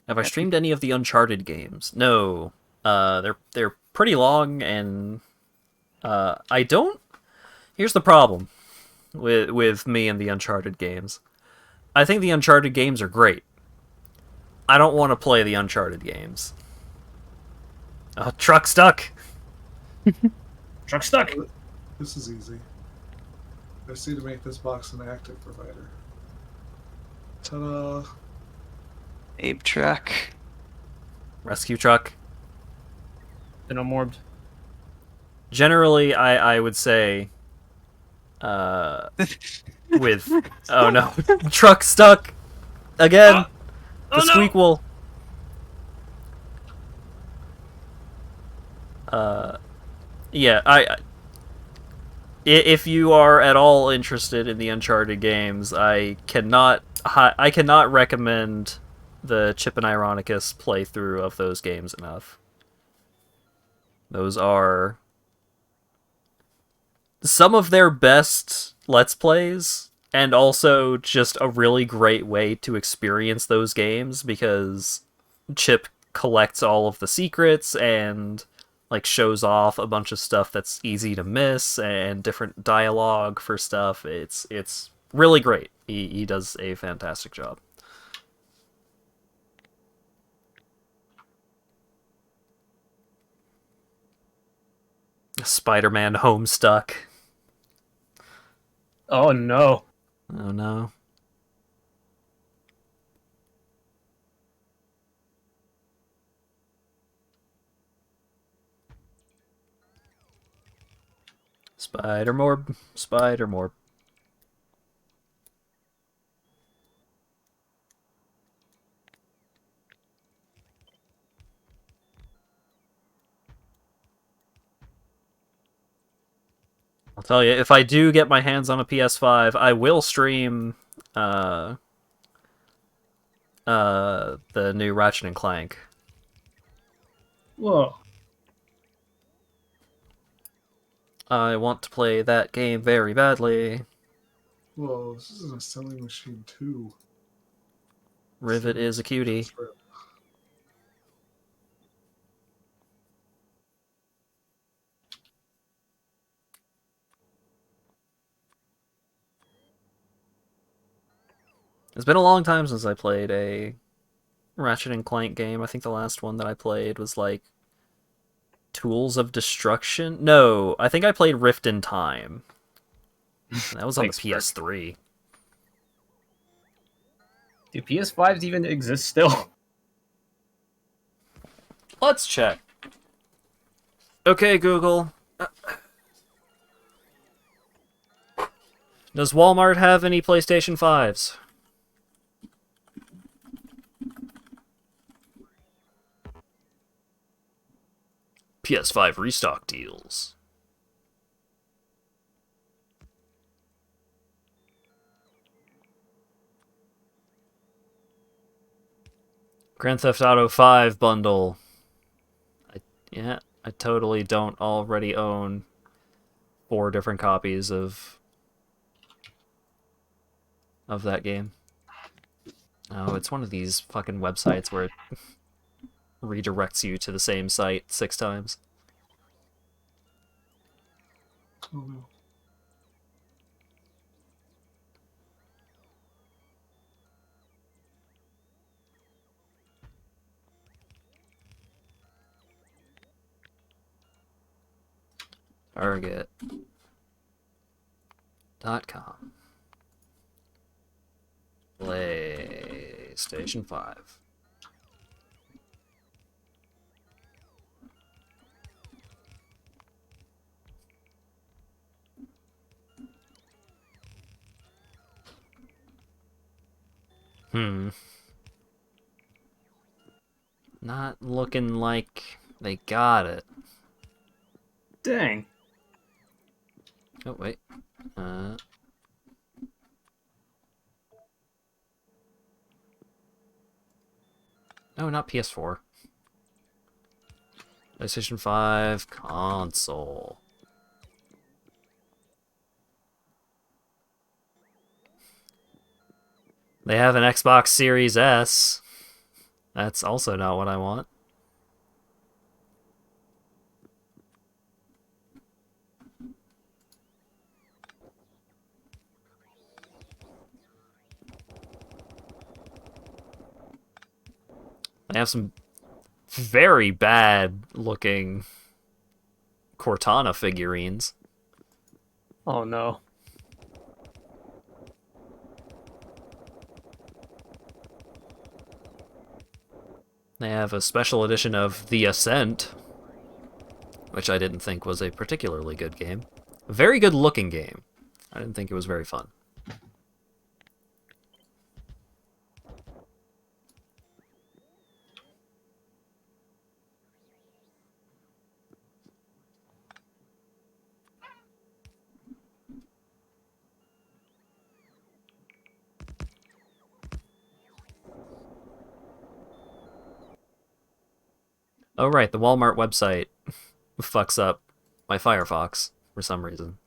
Have I streamed any of the Uncharted games? No. They're pretty long, and I don't. Here's the problem with me and the Uncharted games. I think the Uncharted games are great. I don't want to play the Uncharted games. Oh, truck stuck. Truck stuck! This is easy. I just need to make this box an active provider. Ta-da! Abe truck. Rescue truck. Then I'm morbed. Generally, I would say, with oh no, truck stuck again. The squeak will. Yeah, if you are at all interested in the Uncharted games, I cannot recommend the Chip and Ironicus playthrough of those games enough. Those are some of their best Let's Plays, and also just a really great way to experience those games, because Chip collects all of the secrets and like shows off a bunch of stuff that's easy to miss and different dialogue for stuff. It's really great. He does a fantastic job. Spider-Man Homestuck. Oh no. Oh no. Spider-Morb. Spider-Morb. I'll tell you, if I do get my hands on a PS5, I will stream the new Ratchet and Clank. Whoa. I want to play that game very badly. Whoa, this is a sewing machine too. Rivet is a cutie. That's right. It's been a long time since I played a Ratchet and Clank game. I think the last one that I played was like Tools of Destruction. No, I think I played Rift in Time. That was on the Thanks, Burq. PS3. Do PS5s even exist still? Let's check. Okay, Google. Does Walmart have any PlayStation 5s? PS5 restock deals. Grand Theft Auto 5 bundle. I totally don't already own 4 different copies of that game. Oh, it's one of these fucking websites where it redirects you to the same site 6 times. Oh no. Target.com. PlayStation 5. Not looking like they got it. Dang. Oh, wait. No, not PS4. PlayStation 5 console. They have an Xbox Series S. That's also not what I want. They have some very bad looking Cortana figurines. Oh no. They have a special edition of The Ascent, which I didn't think was a particularly good game. A very good looking game. I didn't think it was very fun. Oh right, the Walmart website fucks up my Firefox for some reason.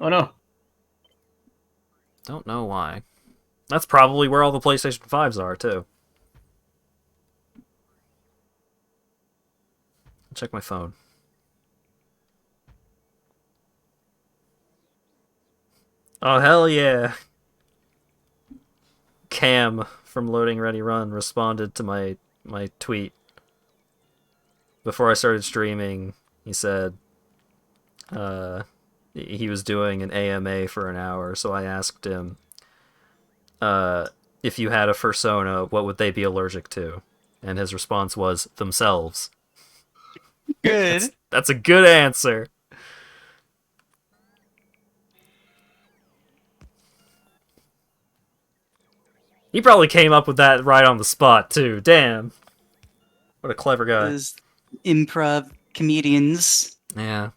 Oh no. Don't know why. That's probably where all the PlayStation 5s are, too. Check my phone. Oh, hell yeah. Cam from Loading Ready Run responded to my tweet. Before I started streaming, he said he was doing an AMA for an hour, so I asked him if you had a fursona, what would they be allergic to? And his response was themselves. Good. That's a good answer. He probably came up with that right on the spot, too. Damn. What a clever guy. Those improv comedians. Yeah.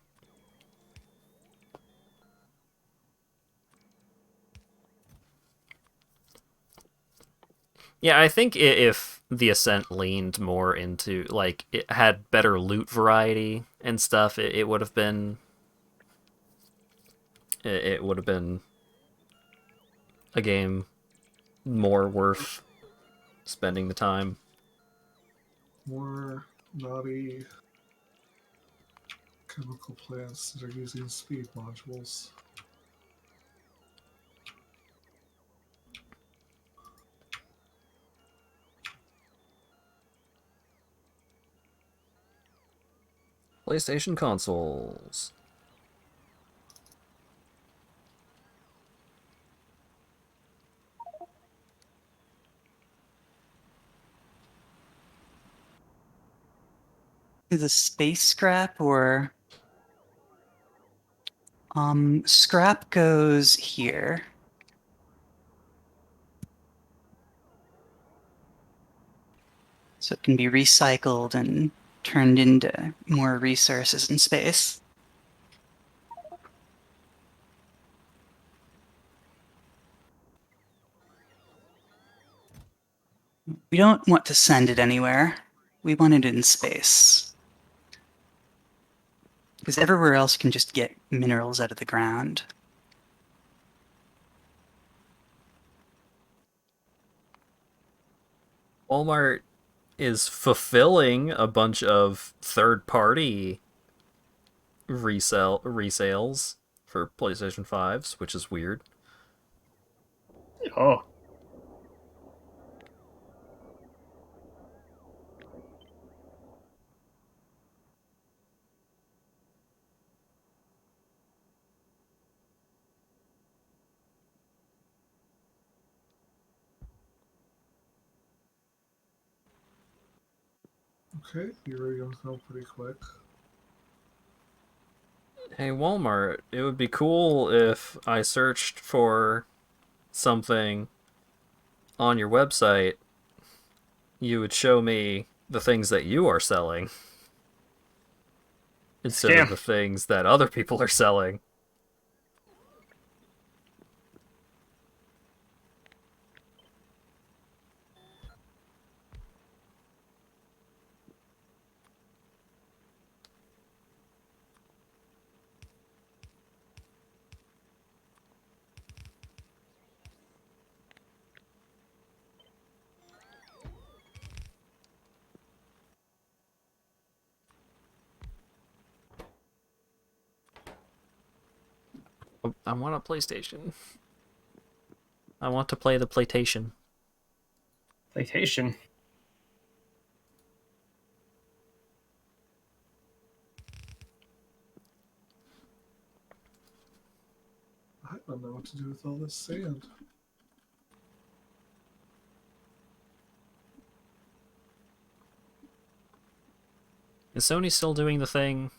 Yeah, I think if the Ascent leaned more into, like, it had better loot variety and stuff, it would have been... It would have been a game more worth spending the time. More naughty chemical plants that are using speed modules. PlayStation consoles. The space scrap or scrap goes here. So it can be recycled and turned into more resources in space. We don't want to send it anywhere. We want it in space. Because everywhere else can just get minerals out of the ground. Walmart is fulfilling a bunch of third-party resales for PlayStation 5s, which is weird. Oh. Okay, you're going to go pretty quick. Hey, Walmart, it would be cool if I searched for something on your website. You would show me the things that you are selling instead of Scam. the things that other people are selling. I want a PlayStation. I want to play the PlayStation. PlayStation. I don't know what to do with all this sand. Is Sony still doing the thing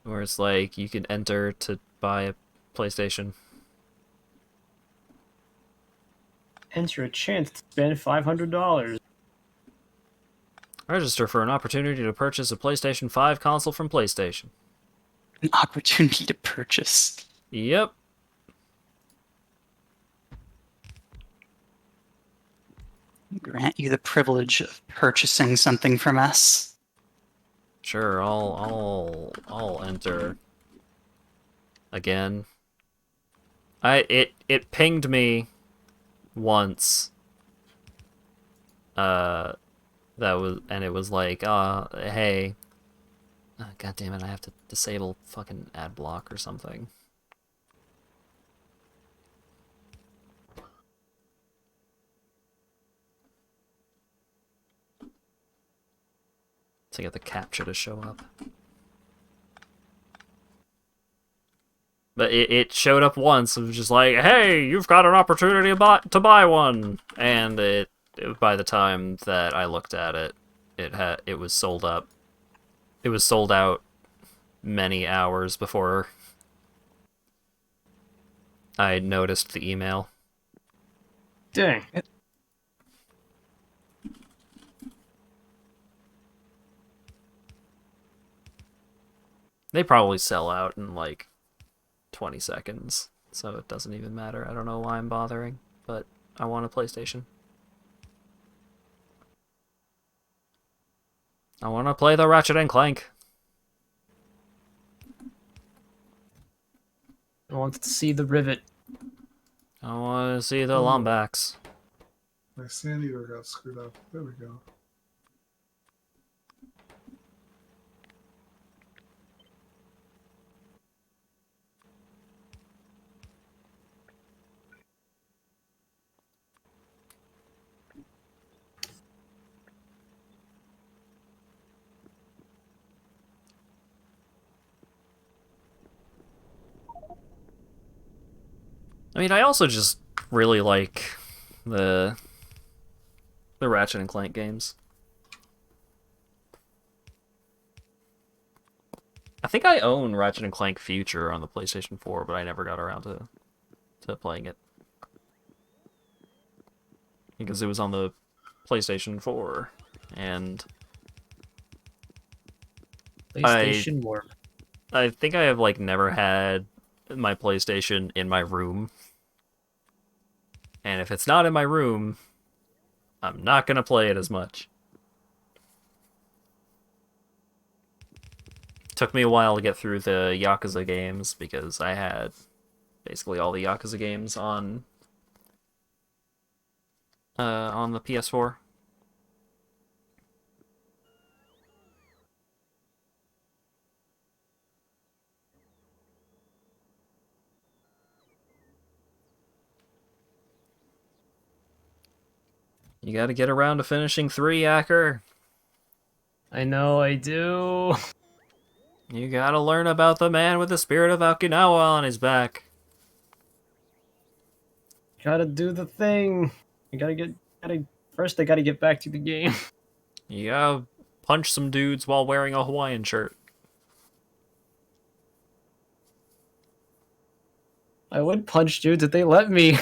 where it's like you can enter to buy a PlayStation? Enter a chance to spend $500. Register for an opportunity to purchase a PlayStation 5 console from PlayStation. An opportunity to purchase. Yep. Grant you the privilege of purchasing something from us. Sure, I'll enter again. It pinged me once. It was like, hey. God damn it, I have to disable fucking ad block or something. To get the capture to show up. But it showed up once. It was just like, hey, you've got an opportunity to buy one. And by the time that I looked at it, it was sold up. It was sold out many hours before I noticed the email. Dang. They probably sell out in like 20 seconds, so it doesn't even matter. I don't know why I'm bothering, but I want a PlayStation. I want to play the Ratchet and Clank. I want to see the rivet. I want to see the Oh. Lombax. My sand eater got screwed up. There we go. I mean, I also just really like the Ratchet and Clank games. I think I own Ratchet and Clank Future on the PlayStation 4, but I never got around to playing it. Because it was on the PlayStation 4, and PlayStation Warp. I think I have, like, never had my PlayStation in my room. And if it's not in my room, I'm not gonna play it as much. Took me a while to get through the Yakuza games, because I had basically all the Yakuza games on the PS4. You gotta get around to finishing 3, Acker. I know, I do. You gotta learn about the man with the spirit of Okinawa on his back. Gotta do the thing. First I gotta get back to the game. You gotta punch some dudes while wearing a Hawaiian shirt. I would punch dudes if they let me.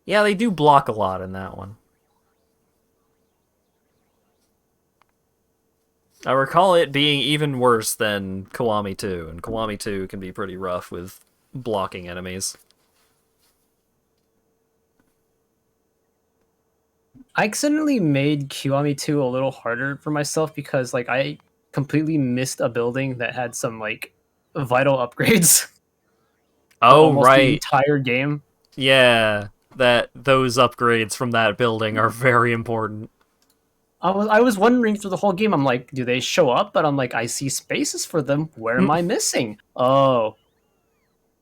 Yeah, they do block a lot in that one. I recall it being even worse than Kiwami 2, and Kiwami 2 can be pretty rough with blocking enemies. I accidentally made Kiwami 2 a little harder for myself because like I completely missed a building that had some like vital upgrades for Oh, almost the right. entire game. Yeah, those upgrades from that building are very important. I was wondering through the whole game, I'm like, do they show up? But I'm like, I see spaces for them. Where am I missing? Oh.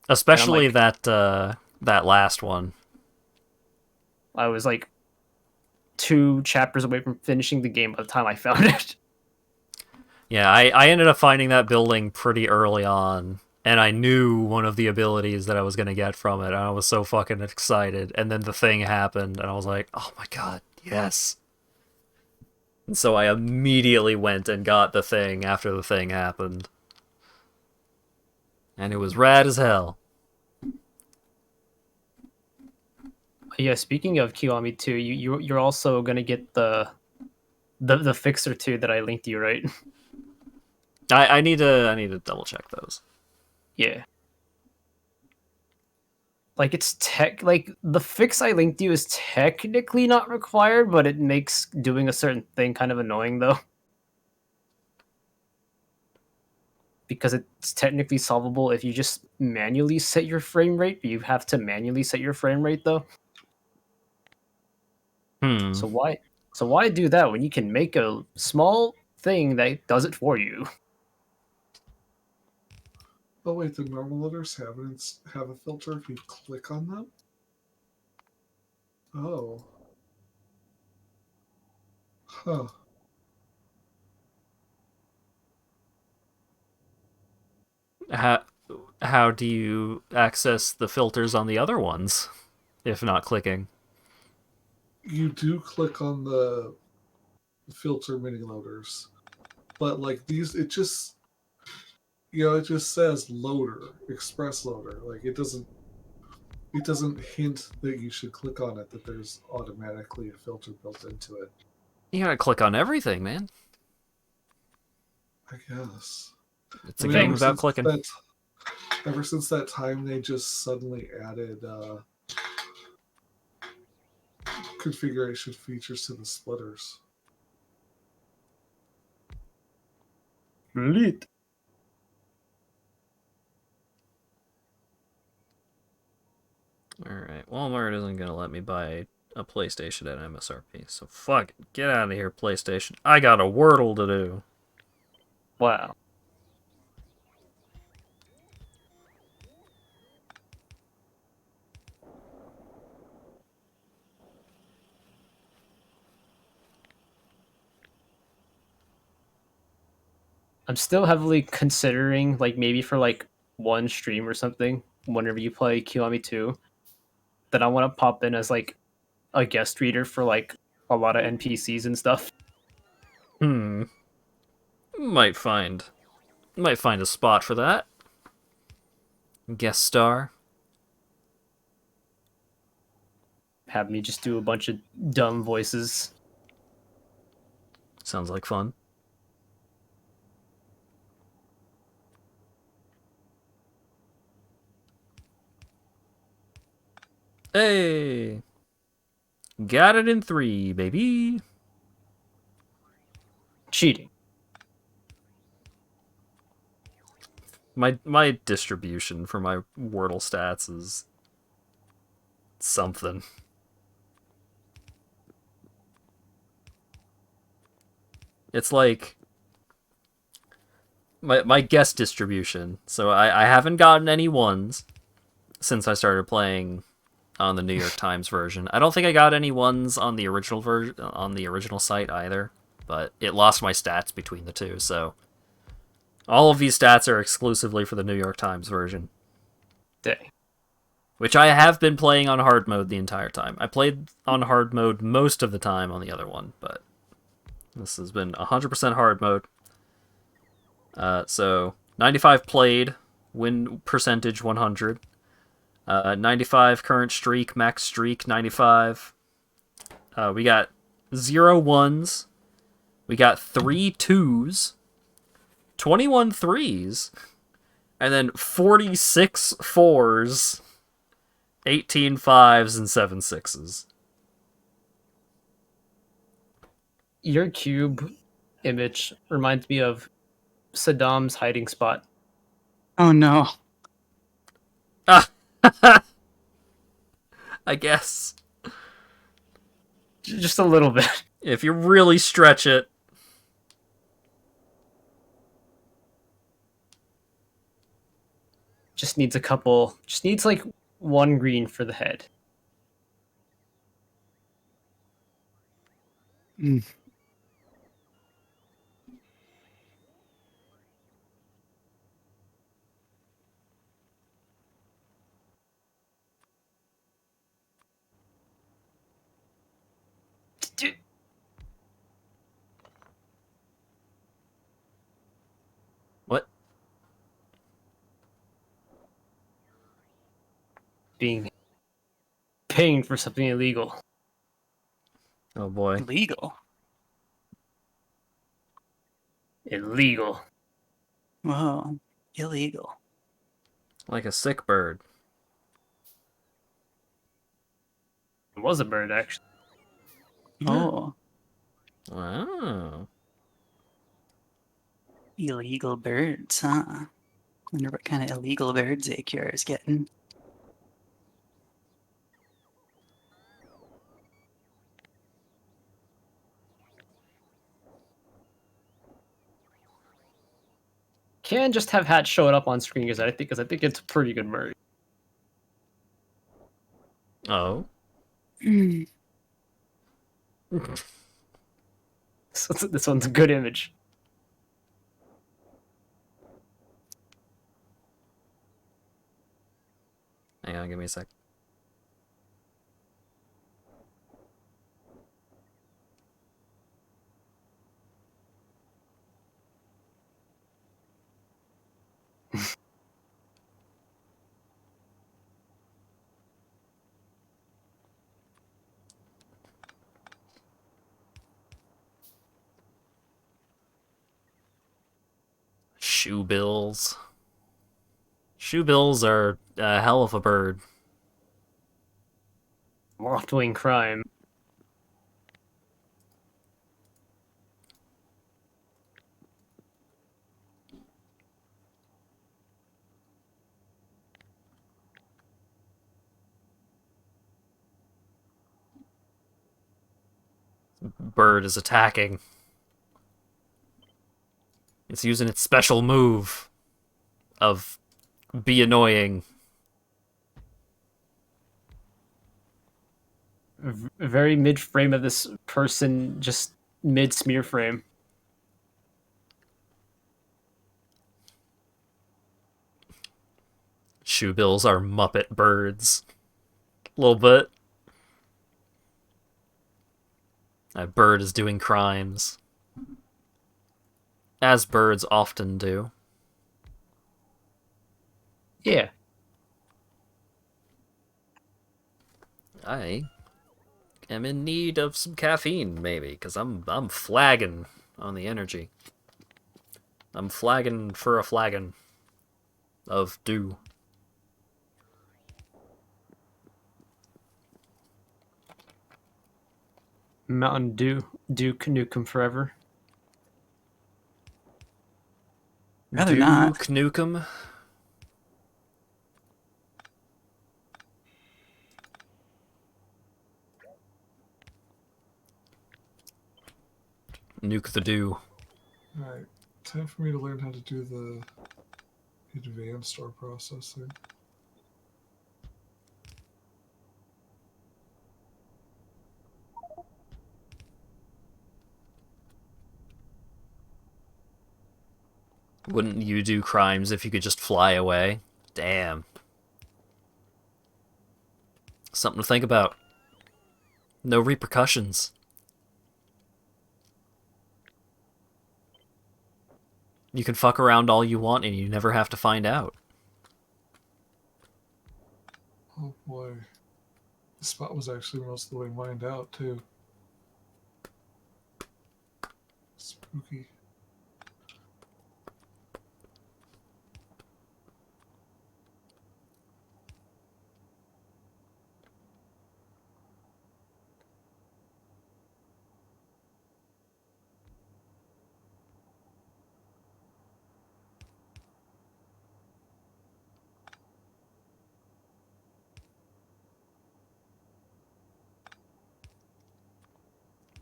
Especially like- that last one. I was like 2 chapters away from finishing the game by the time I found it. Yeah, I ended up finding that building pretty early on, and I knew one of the abilities that I was going to get from it, and I was so fucking excited, and then the thing happened, and I was like, oh my god, yes. And so I immediately went and got the thing after the thing happened. And it was rad as hell. Yeah, speaking of Kiwami 2, you're also gonna get the fixer 2 that I linked you, right? I need to double check those. Yeah. Like like the fix I linked you is technically not required, but it makes doing a certain thing kind of annoying though. Because it's technically solvable if you just manually set your frame rate, but you have to manually set your frame rate though. So why do that when you can make a small thing that does it for you? Oh wait, the normal loaders have a filter if you click on them? Oh. Huh. How do you access the filters on the other ones, if not clicking? You do click on the filter mini loaders. But like these it just it just says loader, express loader. Like it doesn't hint that you should click on it, that there's automatically a filter built into it. You gotta click on everything, man. I guess. It's a game about clicking. Ever since that time, they just suddenly added configuration features to the splitters. Lit. Alright, Walmart isn't gonna let me buy a PlayStation at MSRP, so fuck it. Get out of here, PlayStation. I got a Wordle to do. Wow. I'm still heavily considering, like, maybe for like one stream or something, whenever you play Kiwami 2, that I want to pop in as like a guest reader for like a lot of NPCs and stuff. Hmm. Might find a spot for that. Guest star. Have me just do a bunch of dumb voices. Sounds like fun. Hey! Got it in 3, baby! Cheating. My distribution for my Wordle stats is something. It's like my guess distribution. So I haven't gotten any ones since I started playing on the New York Times version. I don't think I got any ones on the original version on the original site either, but it lost my stats between the two, so all of these stats are exclusively for the New York Times version, Dang. which I have been playing on hard mode the entire time. I played on hard mode most of the time on the other one, but this has been 100% hard mode. So 95 played, win percentage 100. 95 current streak, max streak 95. We got 0 ones. We got 3 twos, 21 threes, and then 46 fours, 18 fives, and 7 sixes. Your cube image reminds me of Saddam's hiding spot. Oh no. Ah! I guess. Just a little bit. If you really stretch it. Just needs like one green for the head. Mm. What? Paying for something illegal. Oh boy. Illegal. Illegal. Whoa. Illegal. Like a sick bird. It was a bird, actually. Oh. Wow. Illegal birds, huh? Wonder what kind of illegal birds AQR is getting. Can just have Hat show it up on screen because I think it's a pretty good bird. Oh. Mm. This one's a good image. Hang on, give me a sec. Shoe bills. Shoebills are a hell of a bird. Moth-wing crime. Bird is attacking. It's using its special move of be annoying. Very mid-frame of this person, just mid-smear frame. Shoebills are Muppet birds. A little bit. That bird is doing crimes. As birds often do. Yeah. I am in need of some caffeine, maybe, because I'm flagging on the energy. I'm flagging for a flagon of dew. Mountain Dew. Duke Nukem Forever. Rather not. Duke Nukem. Nuke the dew. Alright, time for me to learn how to do the advanced ore processing. Wouldn't you do crimes if you could just fly away? Damn. Something to think about. No repercussions. You can fuck around all you want and you never have to find out. Oh boy. The spot was actually most of the way mined out, too. Spooky.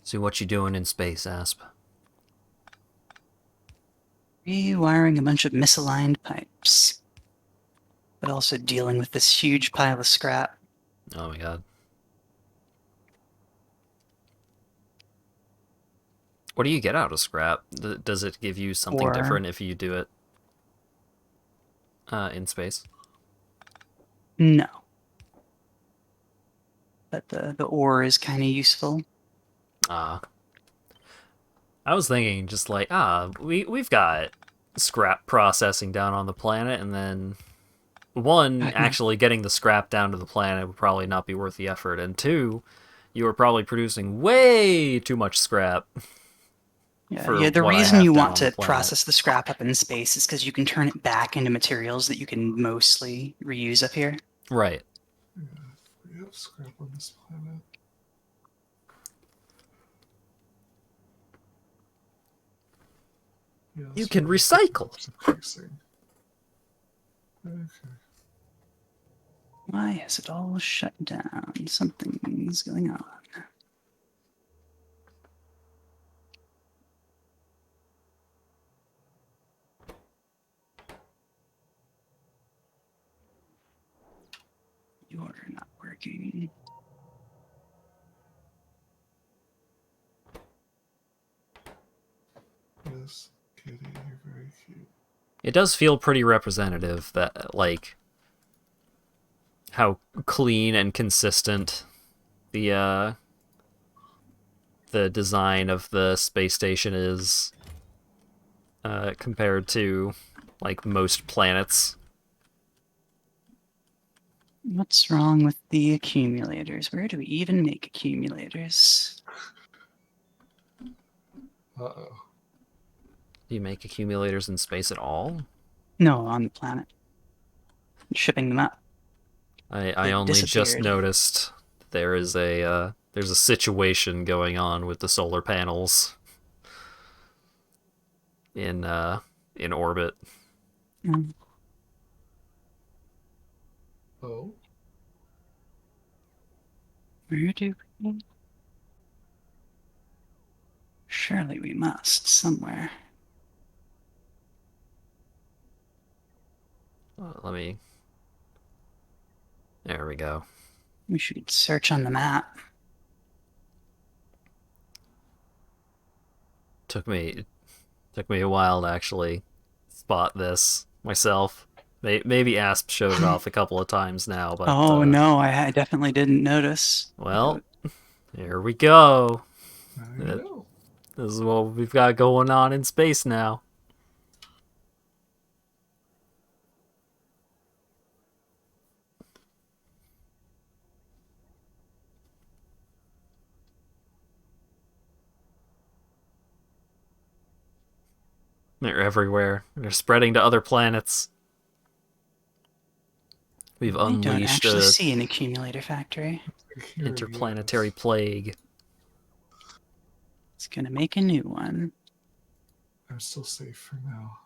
See what you doing in space, Asp. Rewiring a bunch of misaligned pipes. But also dealing with this huge pile of scrap. Oh my god. What do you get out of scrap? Does it give you something Ore. different if you do it in space? No. But the ore is kind of useful. I was thinking just like, we've got scrap processing down on the planet, and then one, actually getting the scrap down to the planet would probably not be worth the effort, and two, you were probably producing way too much scrap. Yeah, the what I reason have you down want on the to planet. process the scrap up in space is because you can turn it back into materials that you can mostly reuse up here. Right. Yeah, we have scrap on this planet. Yeah, You that's can right. recycle. Increasing. Okay. Why has it all shut down? Something's going on. You're not working. Yes, Kitty, you're very cute. It does feel pretty representative that, like, how clean and consistent the design of the space station is compared to, like, most planets. What's wrong with the accumulators? Where do we even make accumulators? Uh-oh. Do you make accumulators in space at all? No, on the planet. shipping them up. I They only just disappeared. noticed there's a situation going on with the solar panels in orbit. Mm. Oh, Where do we? Surely we must somewhere. Let me. There we go. We should search on the map. Took me a while to actually spot this myself. Maybe Asp showed it off a couple of times now, but Oh no, I definitely didn't notice. well, here we go. there you go. This is what we've got going on in space now. They're everywhere. They're spreading to other planets. We've I don't unleashed actually a see an accumulator factory. Here it interplanetary is. plague. It's gonna make a new one. I'm still safe for now.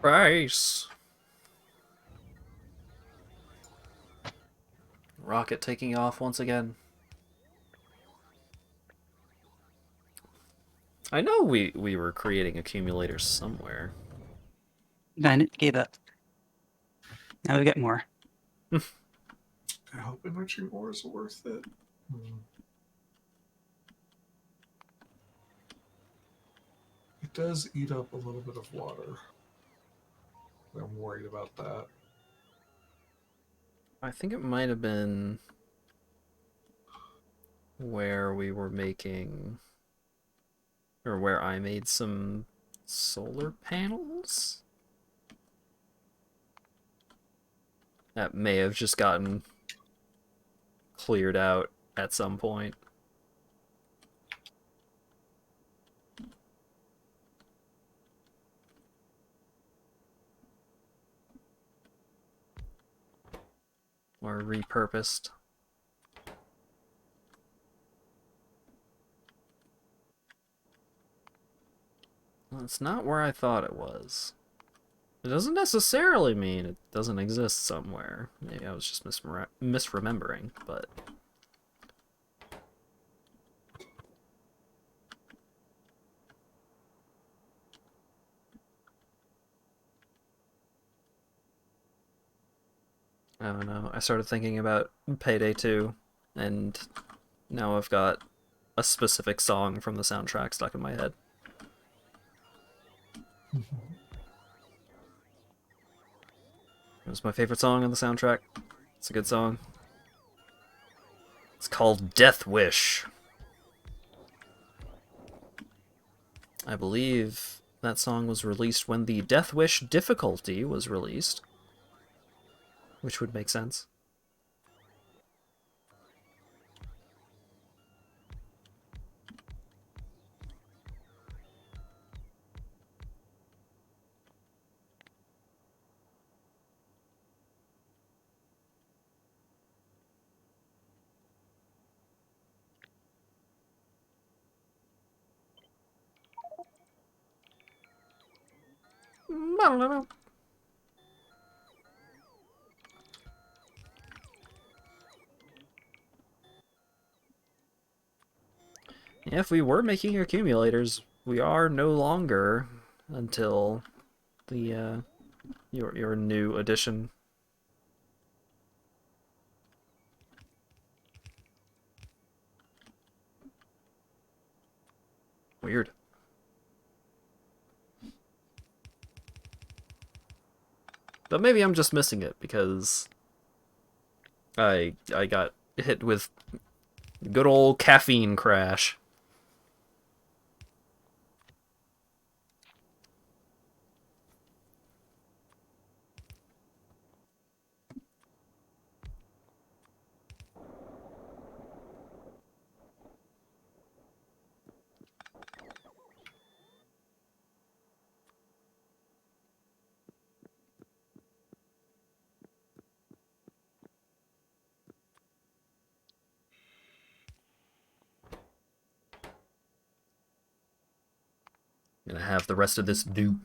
Price. Rocket taking off once again. I know we were creating accumulators somewhere. Then it gave up. Now we get more. I hope enriching ore is worth it. It does eat up a little bit of water. I'm worried about that. I think it might have been where we were making, or where I made some solar panels? That may have just gotten cleared out at some point. Or repurposed. Well, it's not where I thought it was. It doesn't necessarily mean it doesn't exist somewhere. Maybe I was just misremembering, but... I don't know. I started thinking about Payday 2, and now I've got a specific song from the soundtrack stuck in my head. It was my favorite song on the soundtrack. It's a good song. It's called Death Wish. I believe That song was released when the Death Wish difficulty was released, which would make sense. I don't know. Yeah, if we were making accumulators, we are no longer until the your new edition. Weird. But maybe I'm just missing it because I got hit with good old caffeine crash. Gonna have the rest of this due.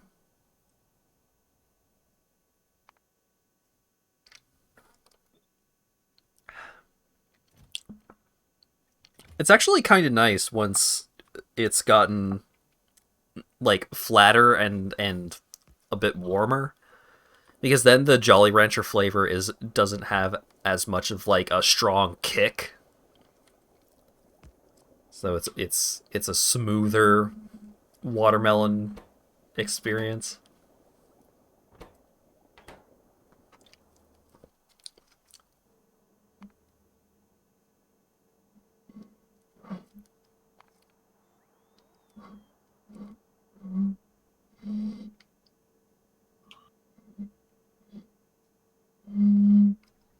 It's actually kind of nice once it's gotten like flatter and a bit warmer, because then the Jolly Rancher flavor doesn't have as much of like a strong kick. So it's a smoother watermelon experience.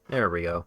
There we go.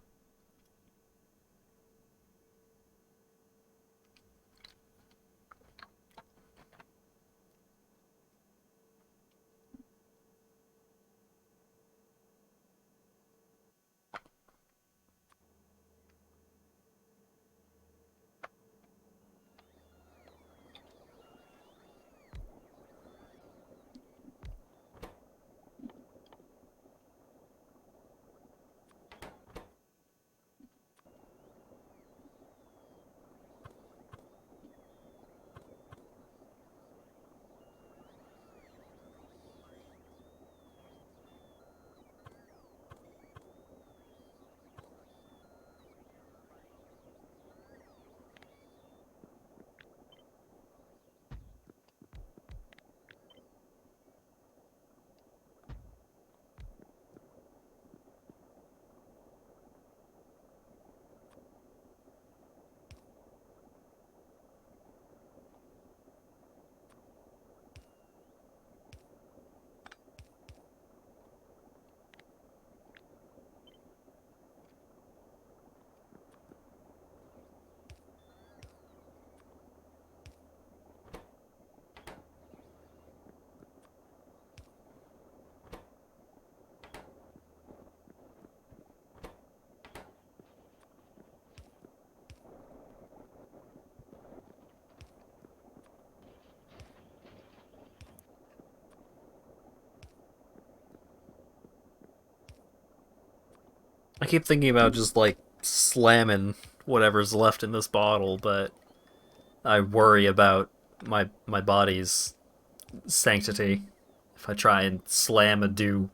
I keep thinking about just like slamming whatever's left in this bottle, but I worry about my body's sanctity if I try and slam a dew.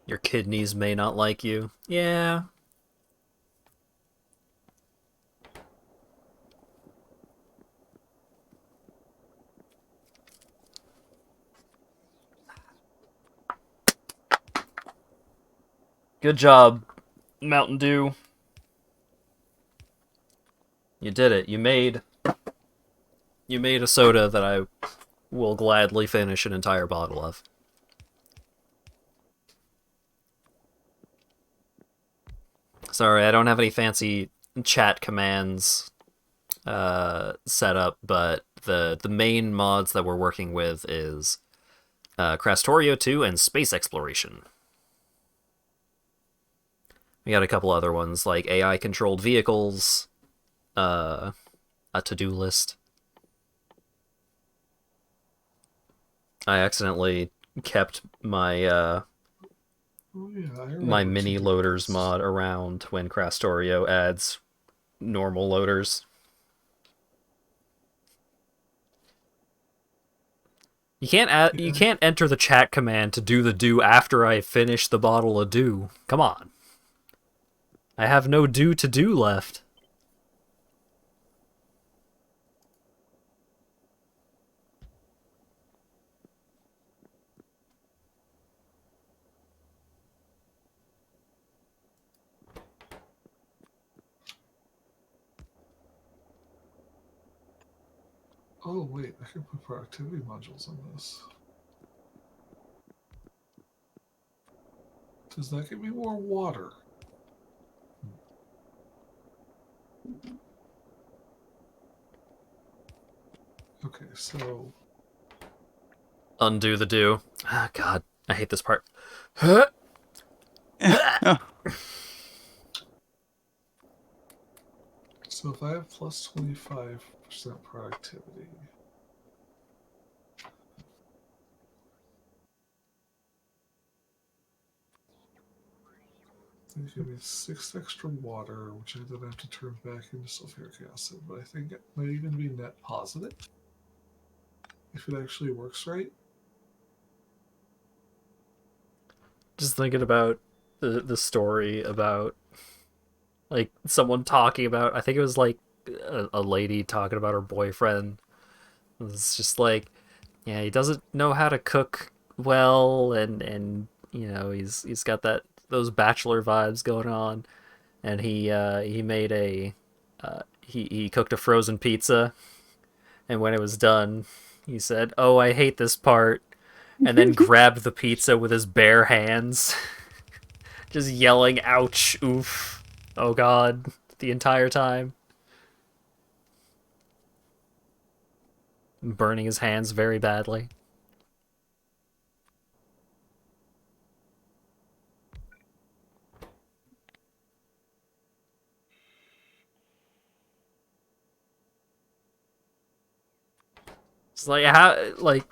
Your kidneys may not like you. Yeah. Good job, Mountain Dew. You did it. You made a soda that I will gladly finish an entire bottle of. Sorry, I don't have any fancy chat commands set up, but the main mods that we're working with is Factorio 2 and space exploration. We got a couple other ones like AI controlled vehicles, a to-do list. I accidentally kept my Oh, yeah, I my remember mini to-do loaders lists. mod around when Factorio adds normal loaders. You Yeah. can't enter the chat command to do the do after I finish the bottle of do. Come on. I have no do to do left. Oh, wait, I can put productivity modules on this. Does that give me more water? Okay, so Undo the do. Ah, God, I hate this part. Oh, if I have plus 25% productivity, then give me 6 extra water, which I then have to turn back into sulfuric acid. But I think it might even be net positive if it actually works right. Just thinking about the story about like someone talking about, I think it was like a lady talking about her boyfriend. It's just like, yeah, he doesn't know how to cook well, and you know he's got those bachelor vibes going on, and he made he cooked a frozen pizza, and when it was done, he said, "Oh, I hate this part," and then grabbed the pizza with his bare hands, just yelling, "Ouch! Oof! Oh God!" the entire time, burning his hands very badly. It's like how like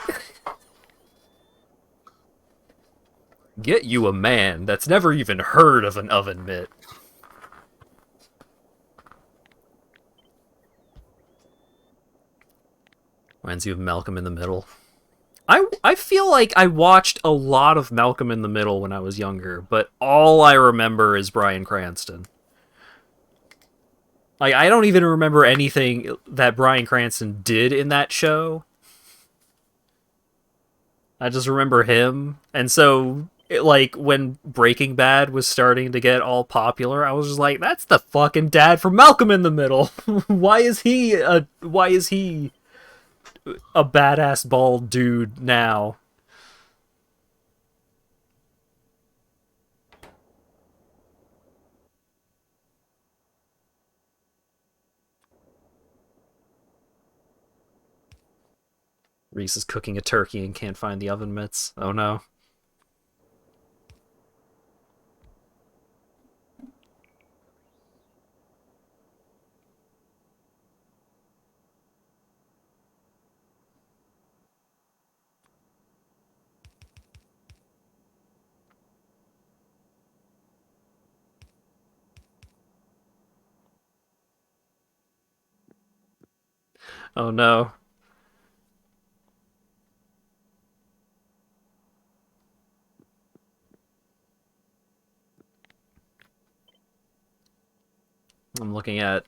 get you a man that's never even heard of an oven mitt. Reminds you of Malcolm in the Middle. I feel like I watched a lot of Malcolm in the Middle when I was younger, but all I remember is Bryan Cranston. Like I don't even remember anything that Bryan Cranston did in that show. I just remember him, and so like when Breaking Bad was starting to get all popular, I was just like, "That's the fucking dad from Malcolm in the Middle." Why is he a badass bald dude now? Reese is cooking a turkey and can't find the oven mitts. Oh no. Oh no. I'm looking at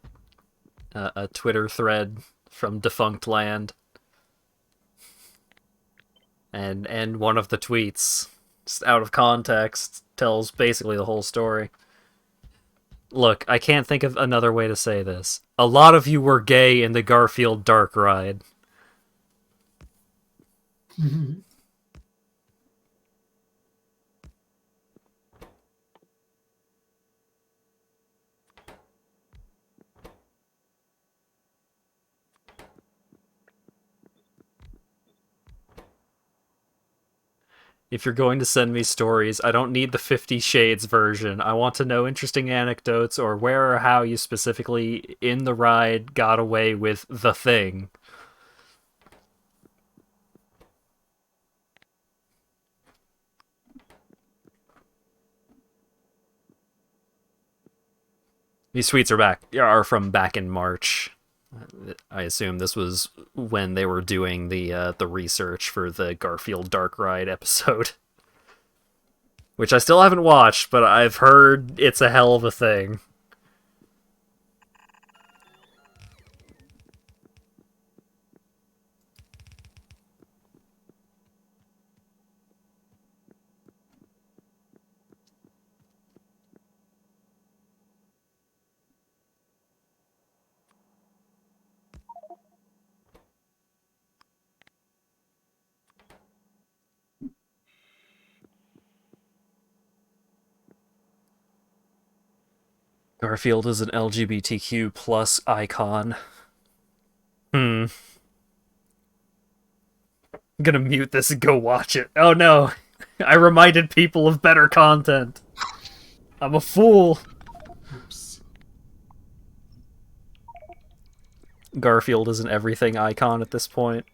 a Twitter thread from Defunct Land, and one of the tweets, just out of context, tells basically the whole story. Look, I can't think of another way to say this. A lot of you were gay in the Garfield Dark Ride. If you're going to send me stories, I don't need the 50 Shades version. I want to know interesting anecdotes or where or how you specifically in the ride got away with the thing. These tweets are from back in March. I assume this was when they were doing the research for the Garfield Dark Ride episode. Which I still haven't watched, but I've heard it's a hell of a thing. Garfield is an LGBTQ plus icon. I'm gonna mute this and go watch it. Oh no! I reminded people of better content. I'm a fool. Oops. Garfield is an everything icon at this point.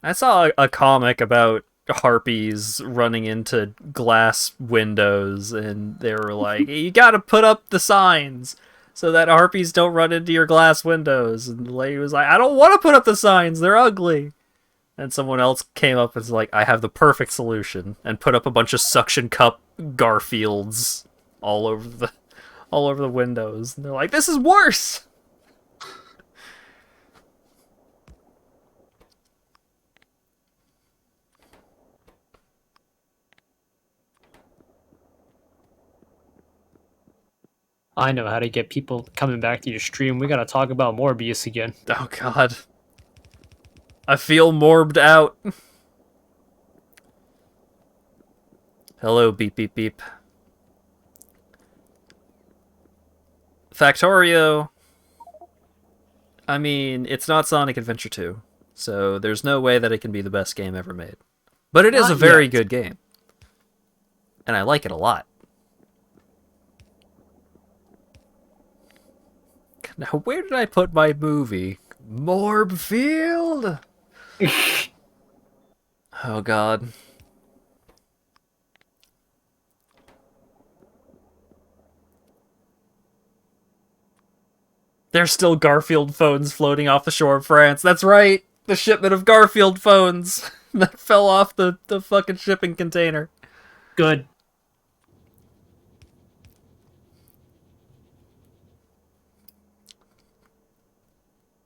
I saw a comic about harpies running into glass windows, and they were like, you gotta put up the signs so that harpies don't run into your glass windows. And the lady was like, I don't want to put up the signs, they're ugly. And someone else came up and was like, I have the perfect solution, and put up a bunch of suction cup Garfields all over the windows. And they're like, this is worse! I know how to get people coming back to your stream. We gotta talk about Morbius again. Oh god. I feel morbed out. Hello, beep beep beep. Factorio. I mean, it's not Sonic Adventure 2, so there's no way that it can be the best game ever made. But it is Not a very yet. good game. And I like it a lot. Now, where did I put my movie? Morbfield? Oh god. There's still Garfield phones floating off the shore of France. That's right! The shipment of Garfield phones that fell off the fucking shipping container. Good.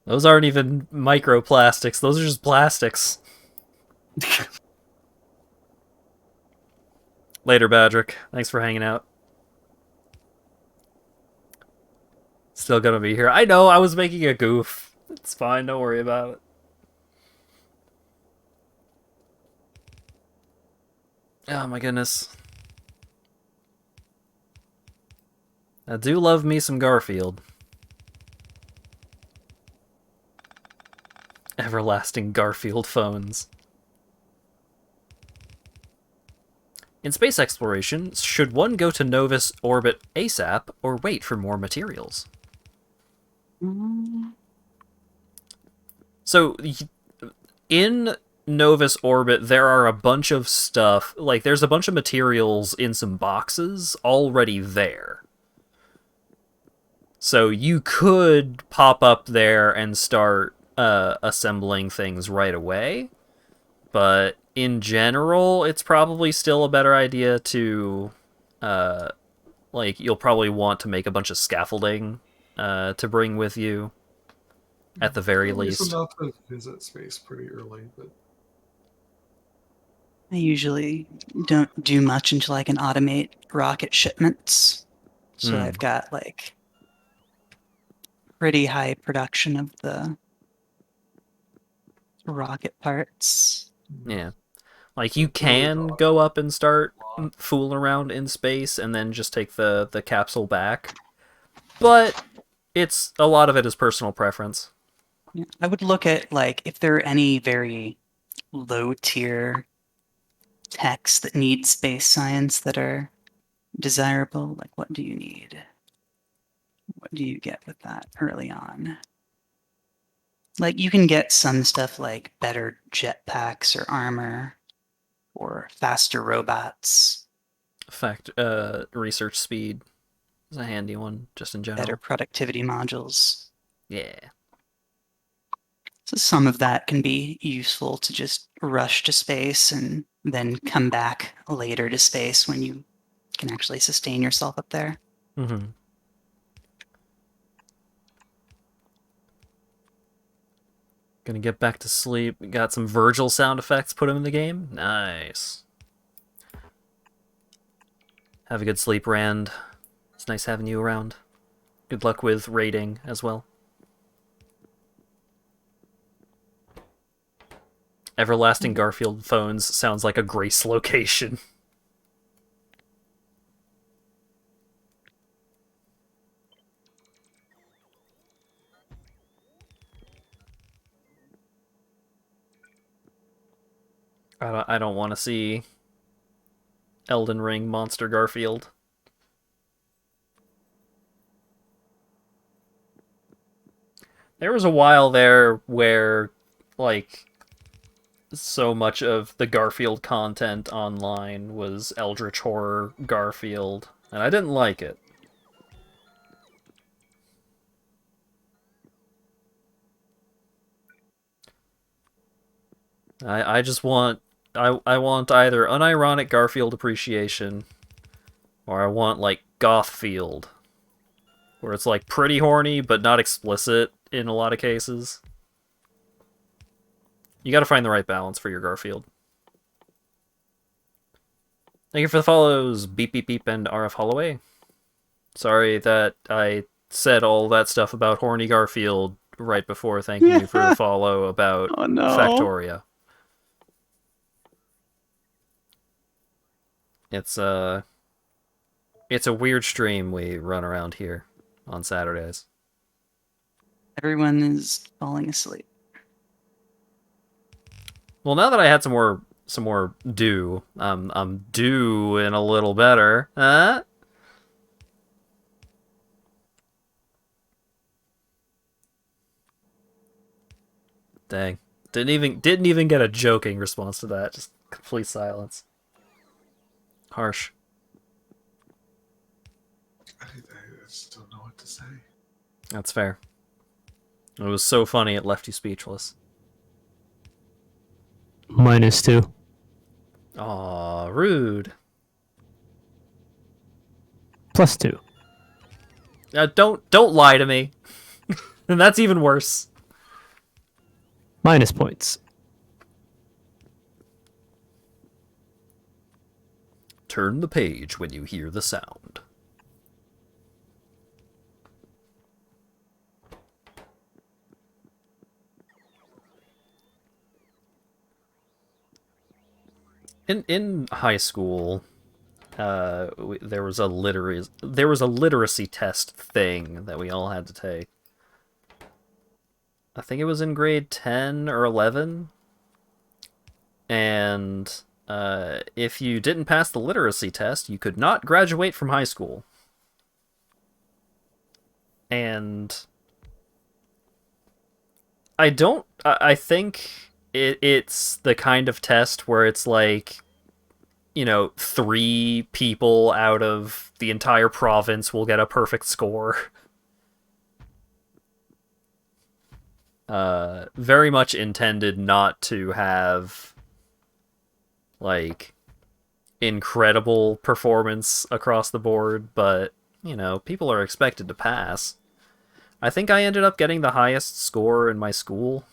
Those aren't even microplastics. Those are just plastics. Later, Badrick. Thanks for hanging out. Still gonna be here. I know, I was making a goof. It's fine, don't worry about it. Oh my goodness. I do love me some Garfield. Everlasting Garfield phones. In space exploration, should one go to Novus orbit ASAP or wait for more materials? So, in Novus orbit, there are a bunch of stuff, like there's a bunch of materials in some boxes already there. So you could pop up there and start assembling things right away, but in general, it's probably still a better idea to like you'll probably want to make a bunch of scaffolding to bring with you, at the very Reason least. not to visit space pretty early, but I usually don't do much until I can automate rocket shipments. So Hmm. I've got like pretty high production of the rocket parts. Yeah. Like, you early can thought. go up and start fooling around in space and then just take the capsule back. But a lot of it is personal preference. Yeah, I would look at like if there are any very low tier techs that need space science that are desirable. Like, what do you need? What do you get with that early on? Like, you can get some stuff like better jetpacks or armor or faster robots, Research speed is a handy one, just in better general. productivity modules. Yeah. So some of that can be useful to just rush to space and then come back later to space when you can actually sustain yourself up there. Mm-hmm. Gonna get back to sleep. Got some Virgil sound effects, put them in the game. Nice. Have a good sleep, Rand. It's nice having you around. Good luck with raiding as well. Everlasting Garfield phones sounds like a Grace location. I don't want to see Elden Ring Monster Garfield. There was a while there where, like, so much of the Garfield content online was Eldritch Horror Garfield, and I didn't like it. I just want I want either unironic Garfield appreciation, or I want like Gothfield, where it's like pretty horny but not explicit in a lot of cases. You gotta find the right balance for your Garfield. Thank you for the follows, Beep Beep Beep and RF Holloway. Sorry that I said all that stuff about horny Garfield right before thanking you for the follow about Oh no. Factorio. It's a weird stream we run around here on Saturdays. Everyone is falling asleep. Well, now that I had some more dew, I'm doing a little better. Huh? Dang. Didn't even get a joking response to that. Just complete silence. Harsh. I just don't know what to say. That's fair. It was so funny it left you speechless. -2. Aw, rude. +2. Don't lie to me. And that's even worse. Minus points. Turn the page when you hear the sound. In high school, there was a literacy test thing that we all had to take. I think it was in grade 10 or 11. And if you didn't pass the literacy test, you could not graduate from high school. And I think it's the kind of test where it's like, 3 people out of the entire province will get a perfect score. Very much intended not to have, like, incredible performance across the board, but, you know, people are expected to pass. I think I ended up getting the highest score in my school,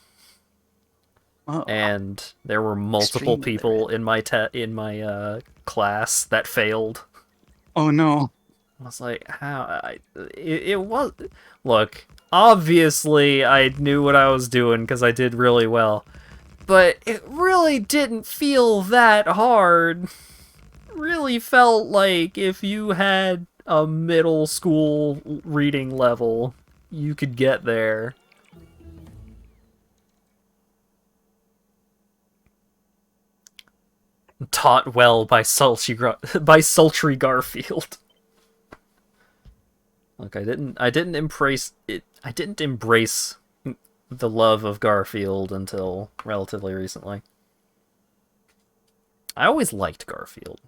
Whoa. and there were multiple Extremely people in my class that failed. Oh no. I was like, how? It was... Look, obviously I knew what I was doing because I did really well, but it really didn't feel that hard. Really felt like if you had a middle school reading level, you could get there. Taught well by sultry Garfield. Look, I didn't embrace it. I didn't embrace the love of Garfield until relatively recently. I always liked Garfield.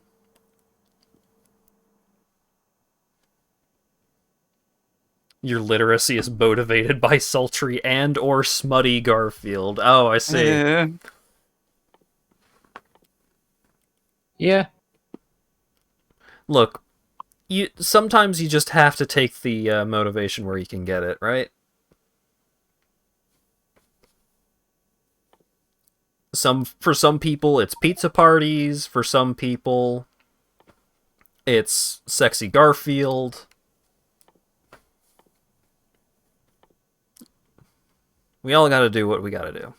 Your literacy is motivated by sultry and or smutty Garfield. Oh, I see. Yeah. Look, sometimes you just have to take the motivation where you can get it, right? For some people, it's pizza parties. For some people, it's sexy Garfield. We all gotta do what we gotta do.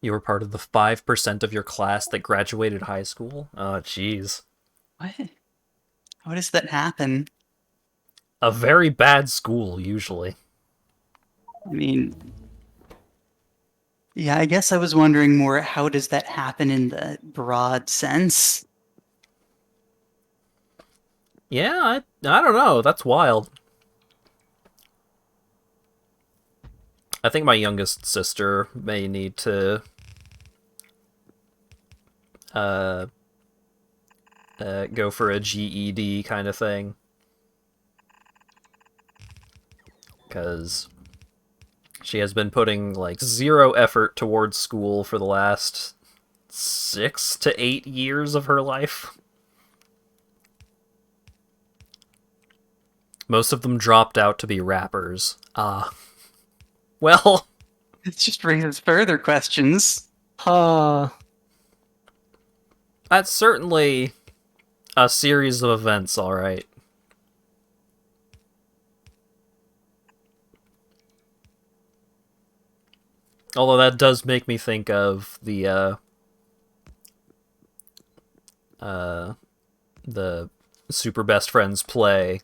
You were part of the 5% of your class that graduated high school? Oh, jeez. What? How does that happen? A very bad school, usually. I mean, yeah, I guess I was wondering more, how does that happen in the broad sense? Yeah, I don't know. That's wild. I think my youngest sister may need to go for a GED kind of thing. Because she has been putting, like, 0 effort towards school for the last 6 to 8 years of her life. Most of them dropped out to be rappers. Well... It just raises further questions. That's certainly a series of events, alright. Although that does make me think of the Super Best Friends play,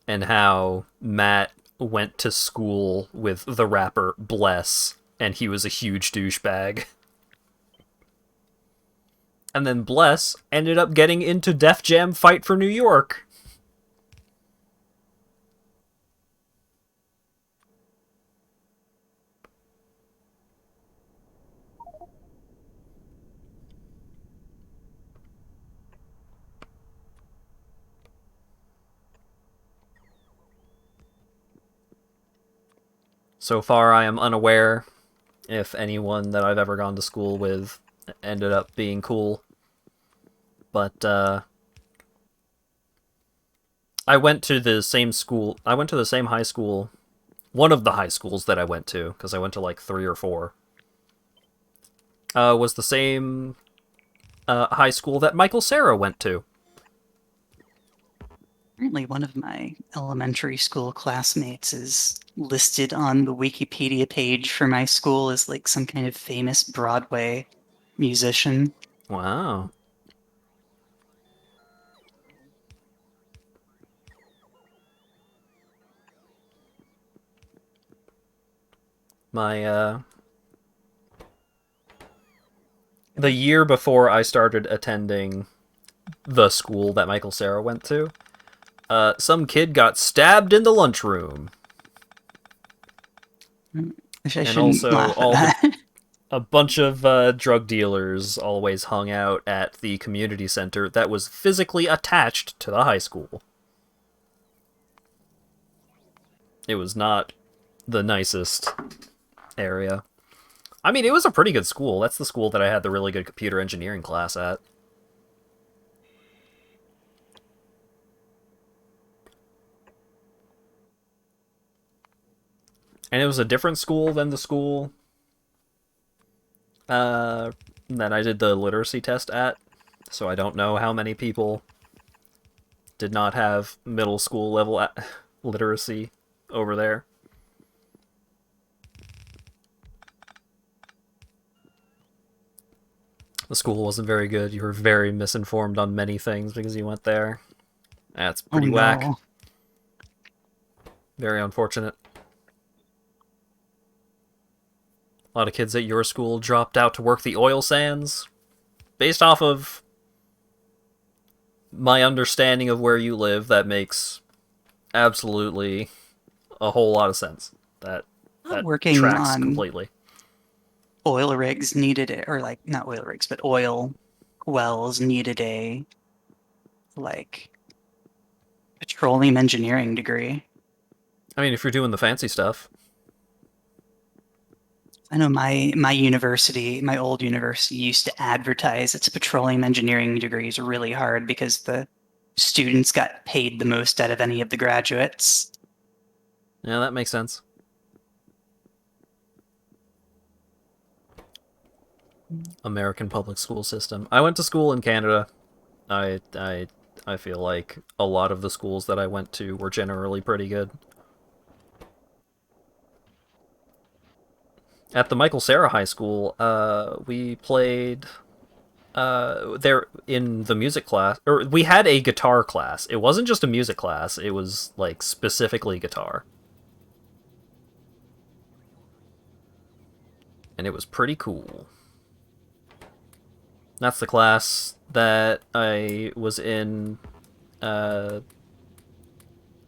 and how Matt went to school with the rapper Bless, and he was a huge douchebag. And then Bless ended up getting into Def Jam Fight for New York. So far, I am unaware if anyone that I've ever gone to school with ended up being cool. But, I went to the same school. I went to the same high school. One of the high schools that I went to, because I went to like 3 or 4, was the same high school that Michael Cera went to. Apparently one of my elementary school classmates is listed on the Wikipedia page for my school as like some kind of famous Broadway musician. Wow. My, the year before I started attending the school that Michael Cera went to, some kid got stabbed in the lunchroom. And also, a bunch of drug dealers always hung out at the community center that was physically attached to the high school. It was not the nicest area. I mean, it was a pretty good school. That's the school that I had the really good computer engineering class at. And it was a different school than the school that I did the literacy test at. So I don't know how many people did not have middle school level literacy over there. The school wasn't very good. You were very misinformed on many things because you went there. That's pretty whack. No. Very unfortunate. A lot of kids at your school dropped out to work the oil sands. Based off of my understanding of where you live, that makes absolutely a whole lot of sense. That Working tracks on completely. oil rigs needed it, or like not oil rigs, but oil wells needed a like petroleum engineering degree. I mean, if you're doing the fancy stuff. I know my university, my old university, used to advertise its petroleum engineering degrees really hard because the students got paid the most out of any of the graduates. Yeah, that makes sense. American public school system. I went to school in Canada. I feel like a lot of the schools that I went to were generally pretty good. At the Michael Cera High School, we played there in the music class, or we had a guitar class. It wasn't just a music class, it was like specifically guitar. And it was pretty cool. That's the class that I was in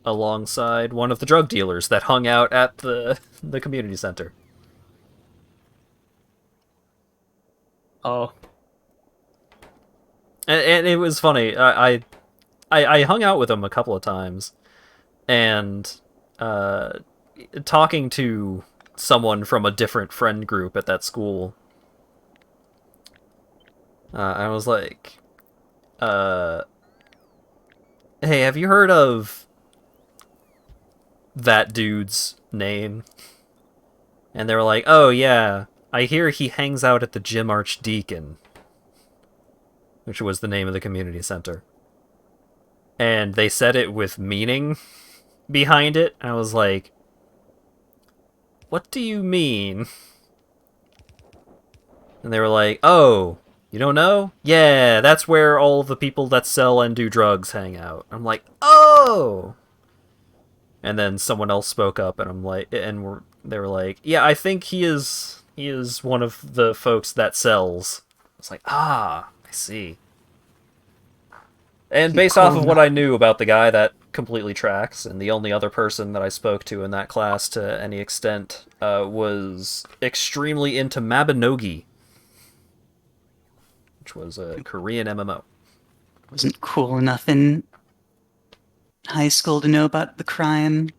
alongside one of the drug dealers that hung out at the community center. Oh, And it was funny. I hung out with him a couple of times, and talking to someone from a different friend group at that school, I was like, "Hey, have you heard of that dude's name?" And they were like, "Oh yeah, I hear he hangs out at the Gym Archdeacon," which was the name of the community center. And they said it with meaning behind it. I was like, what do you mean? And they were like, oh, you don't know? Yeah, that's where all the people that sell and do drugs hang out. I'm like, oh! And then someone else spoke up, and I'm like, they were like, yeah, I think he is one of the folks that sells. I was like, ah, I see. And based off of what I knew about the guy, that completely tracks, and the only other person that I spoke to in that class to any extent was extremely into Mabinogi, which was a Korean MMO. Wasn't cool enough in high school to know about the crime.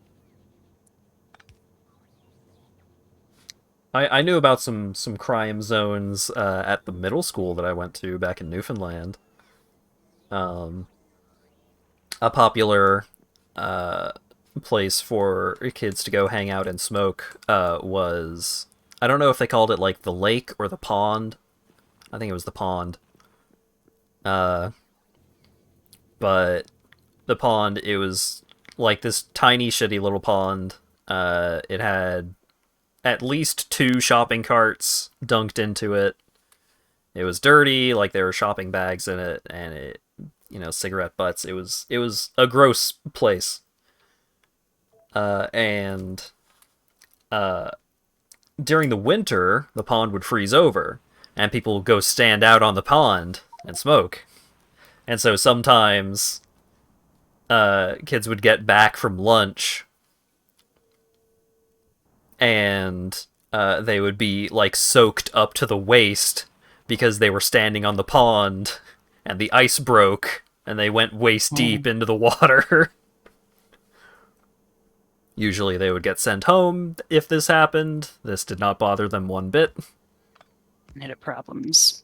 I knew about some crime zones at the middle school that I went to back in Newfoundland. A popular place for kids to go hang out and smoke was, I don't know if they called it like the lake or the pond. I think it was the pond. But the pond, it was like this tiny shitty little pond. It had at least 2 shopping carts dunked into it. It was dirty, like there were shopping bags in it, and it, cigarette butts. It was a gross place. And during the winter, the pond would freeze over, and people would go stand out on the pond and smoke. And so sometimes kids would get back from lunch, and they would be like soaked up to the waist because they were standing on the pond and the ice broke and they went waist deep into the water. Usually they would get sent home if this happened. This did not bother them one bit. No problems.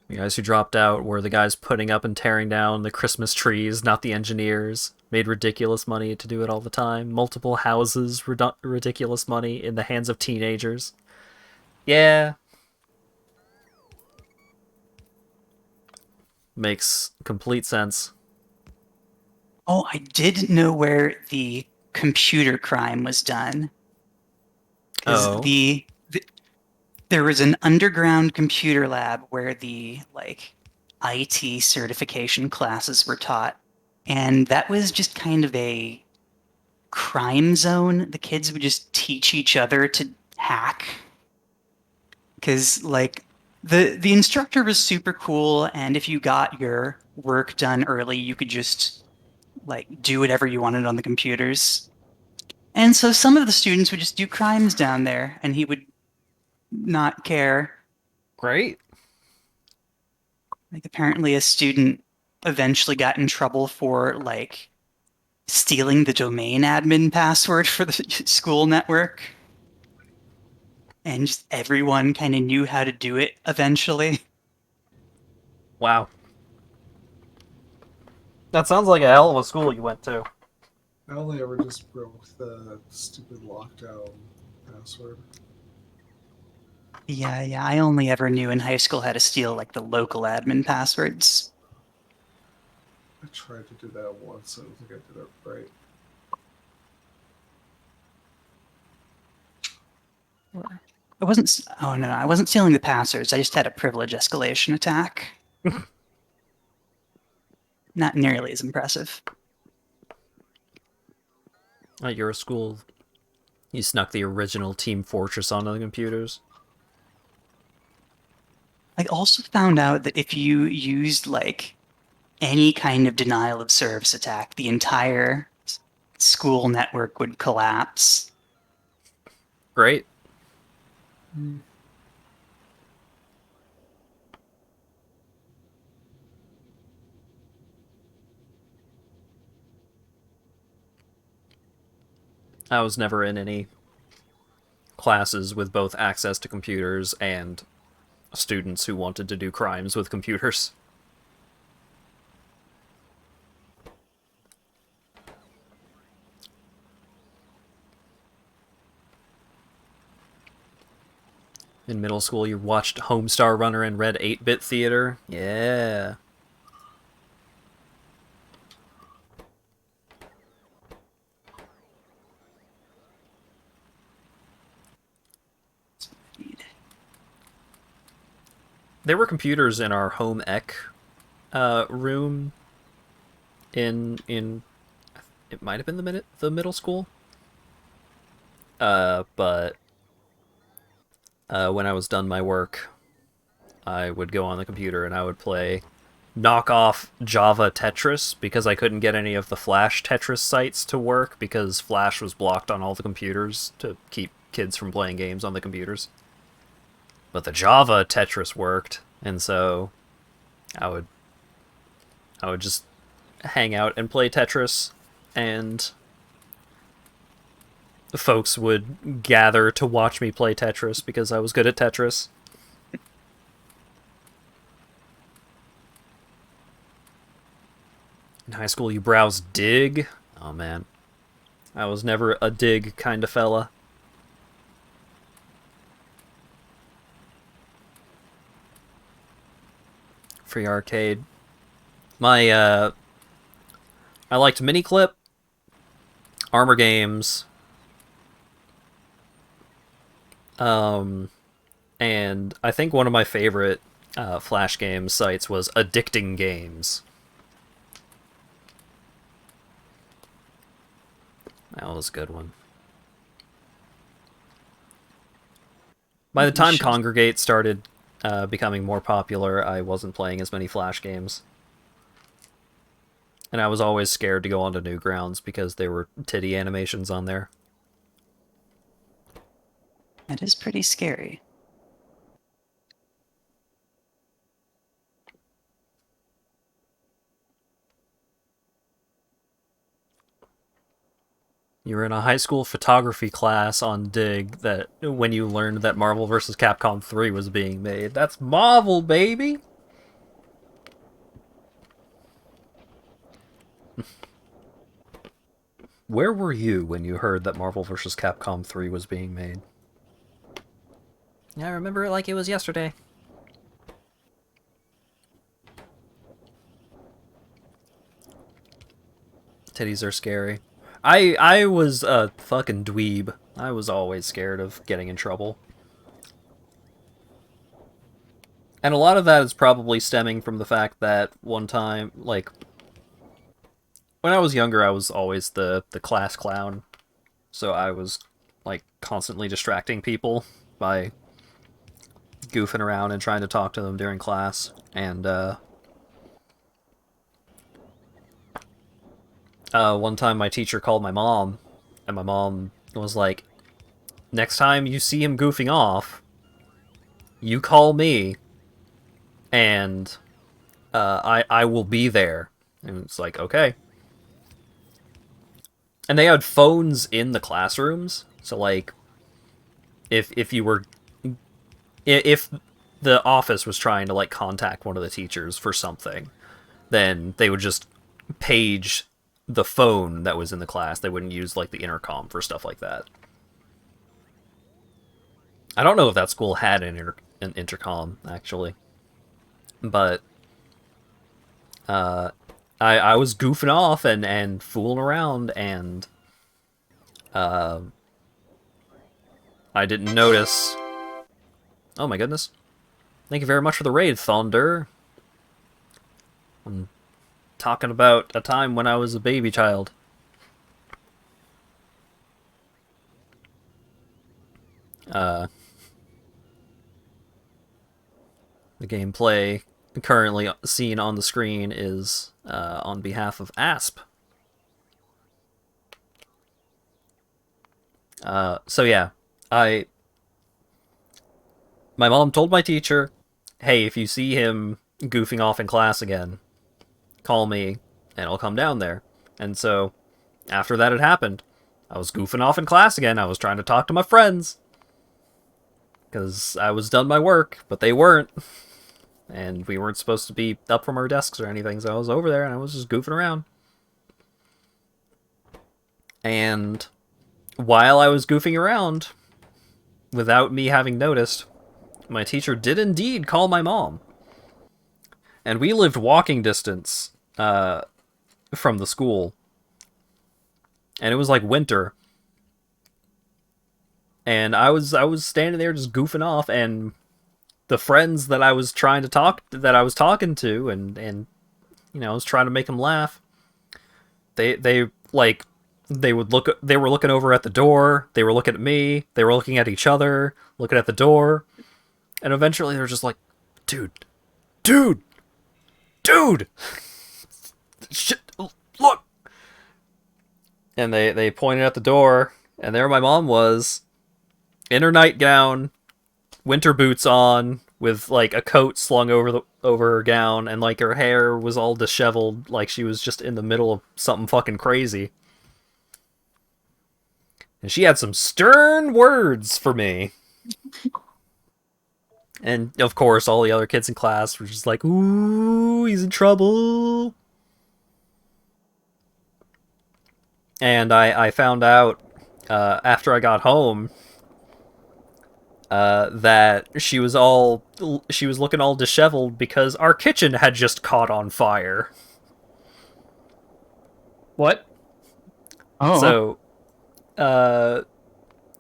The guys who dropped out were the guys putting up and tearing down the Christmas trees, not the engineers. Made ridiculous money to do it all the time. Multiple houses, ridiculous money in the hands of teenagers. Yeah. Makes complete sense. Oh, I did know where the computer crime was done. 'Cause Oh. there was an underground computer lab where the IT certification classes were taught, and that was just kind of a crime zone. The kids would just teach each other to hack, because the instructor was super cool, and if you got your work done early, you could just do whatever you wanted on the computers. And so some of the students would just do crimes down there, and he would not care. Great. Apparently a student eventually got in trouble for stealing the domain admin password for the school network. And just everyone kind of knew how to do it eventually. Wow. That sounds like a hell of a school you went to. I only ever just broke the stupid lockdown password. Yeah, I only ever knew in high school how to steal the local admin passwords. I tried to do that once. I don't think I did it right. I wasn't stealing the passwords. I just had a privilege escalation attack. Not nearly as impressive. At your school, you snuck the original Team Fortress onto the computers. I also found out that if you used any kind of denial of service attack, the entire school network would collapse. Great. I was never in any classes with both access to computers and students who wanted to do crimes with computers. In middle school, you watched Homestar Runner and read 8-Bit Theater. Yeah. There were computers in our home ec room in it might have been the middle school. But when I was done my work, I would go on the computer and I would play knockoff Java Tetris because I couldn't get any of the Flash Tetris sites to work because Flash was blocked on all the computers to keep kids from playing games on the computers. But the Java Tetris worked, and so I would just hang out and play Tetris, and folks would gather to watch me play Tetris because I was good at Tetris. In high school, you browsed Dig? Oh man. I was never a Dig kind of fella. Free arcade. I liked Miniclip, Armor Games, and I think one of my favorite Flash game sites was Addicting Games. That was a good one. By the time Congregate started becoming more popular, I wasn't playing as many Flash games. And I was always scared to go onto Newgrounds because there were titty animations on there. It is pretty scary. You were in a high school photography class on Dig that when you learned that Marvel vs. Capcom 3 was being made. That's Marvel, baby! Where were you when you heard that Marvel vs. Capcom 3 was being made? I remember it like it was yesterday. Titties are scary. I was a fucking dweeb. I was always scared of getting in trouble. And a lot of that is probably stemming from the fact that one time, like, when I was younger, I was always the class clown. So I was, like, constantly distracting people by goofing around and trying to talk to them during class. And, one time my teacher called my mom, and my mom was like, next time you see him goofing off, you call me, and I will be there. And it's like, okay. And they had phones in the classrooms, so like, if you were, if the office was trying to like contact one of the teachers for something, then they would just page the phone that was in the class. They wouldn't use like the intercom for stuff like that. I don't know if that school had an intercom actually, but I was goofing off and fooling around, and I didn't notice. Oh my goodness! Thank you very much for the raid, Thunder. I'm talking about a time when I was a baby child. The gameplay currently seen on the screen is on behalf of ASP. So yeah, my mom told my teacher, hey, if you see him goofing off in class again, call me and I'll come down there. And so after that had happened, I was goofing off in class again. I was trying to talk to my friends because I was done my work, but they weren't. And we weren't supposed to be up from our desks or anything, so I was over there and I was just goofing around. And while I was goofing around, without me having noticed, my teacher did indeed call my mom. And we lived walking distance from the school. And it was like winter. And I was standing there just goofing off, and the friends that I was trying to talking to, and you know, I was trying to make them laugh. They were looking over at the door. They were looking at me. They were looking at each other, looking at the door, and eventually they were just like, "Dude, shit, look!" And they pointed at the door, and there my mom was, in her nightgown, winter boots on, with like a coat slung over her gown, and like her hair was all disheveled, like she was just in the middle of something fucking crazy. And she had some stern words for me. And of course, all the other kids in class were just like, "Ooh, he's in trouble." And I found out after I got home that she was looking all disheveled because our kitchen had just caught on fire. What? Oh. So,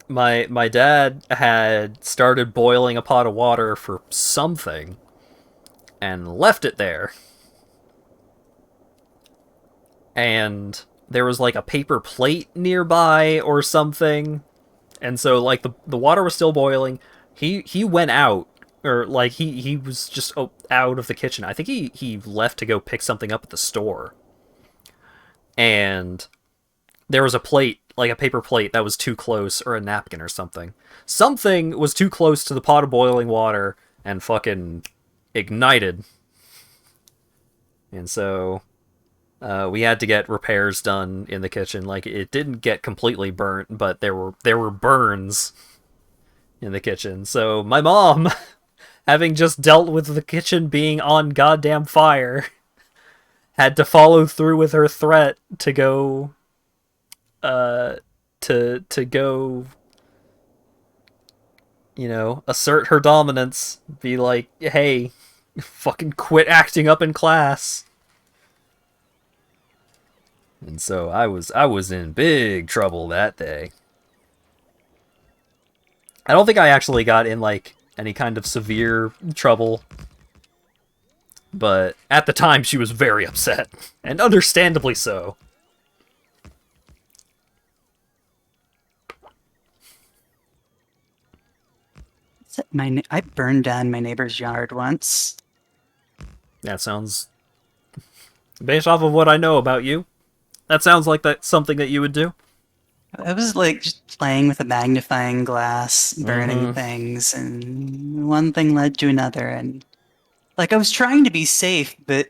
my dad had started boiling a pot of water for something and left it there. And there was like a paper plate nearby or something. And so like the water was still boiling. He went out, or like he was just out of the kitchen. I think he left to go pick something up at the store. And there was a plate like a paper plate that was too close, or a napkin or something. Something was too close to the pot of boiling water and fucking ignited. And so we had to get repairs done in the kitchen. Like, it didn't get completely burnt, but there were burns in the kitchen. So my mom, having just dealt with the kitchen being on goddamn fire, had to follow through with her threat to go to go, you know, assert her dominance, be like, hey, fucking quit acting up in class. And so I was in big trouble that day. I don't think I actually got in, like, any kind of severe trouble, but at the time she was very upset, and understandably so. I burned down my neighbor's yard once. That sounds, based off of what I know about you, that sounds like that's something that you would do. I was like just playing with a magnifying glass, burning things, and one thing led to another. And like I was trying to be safe, but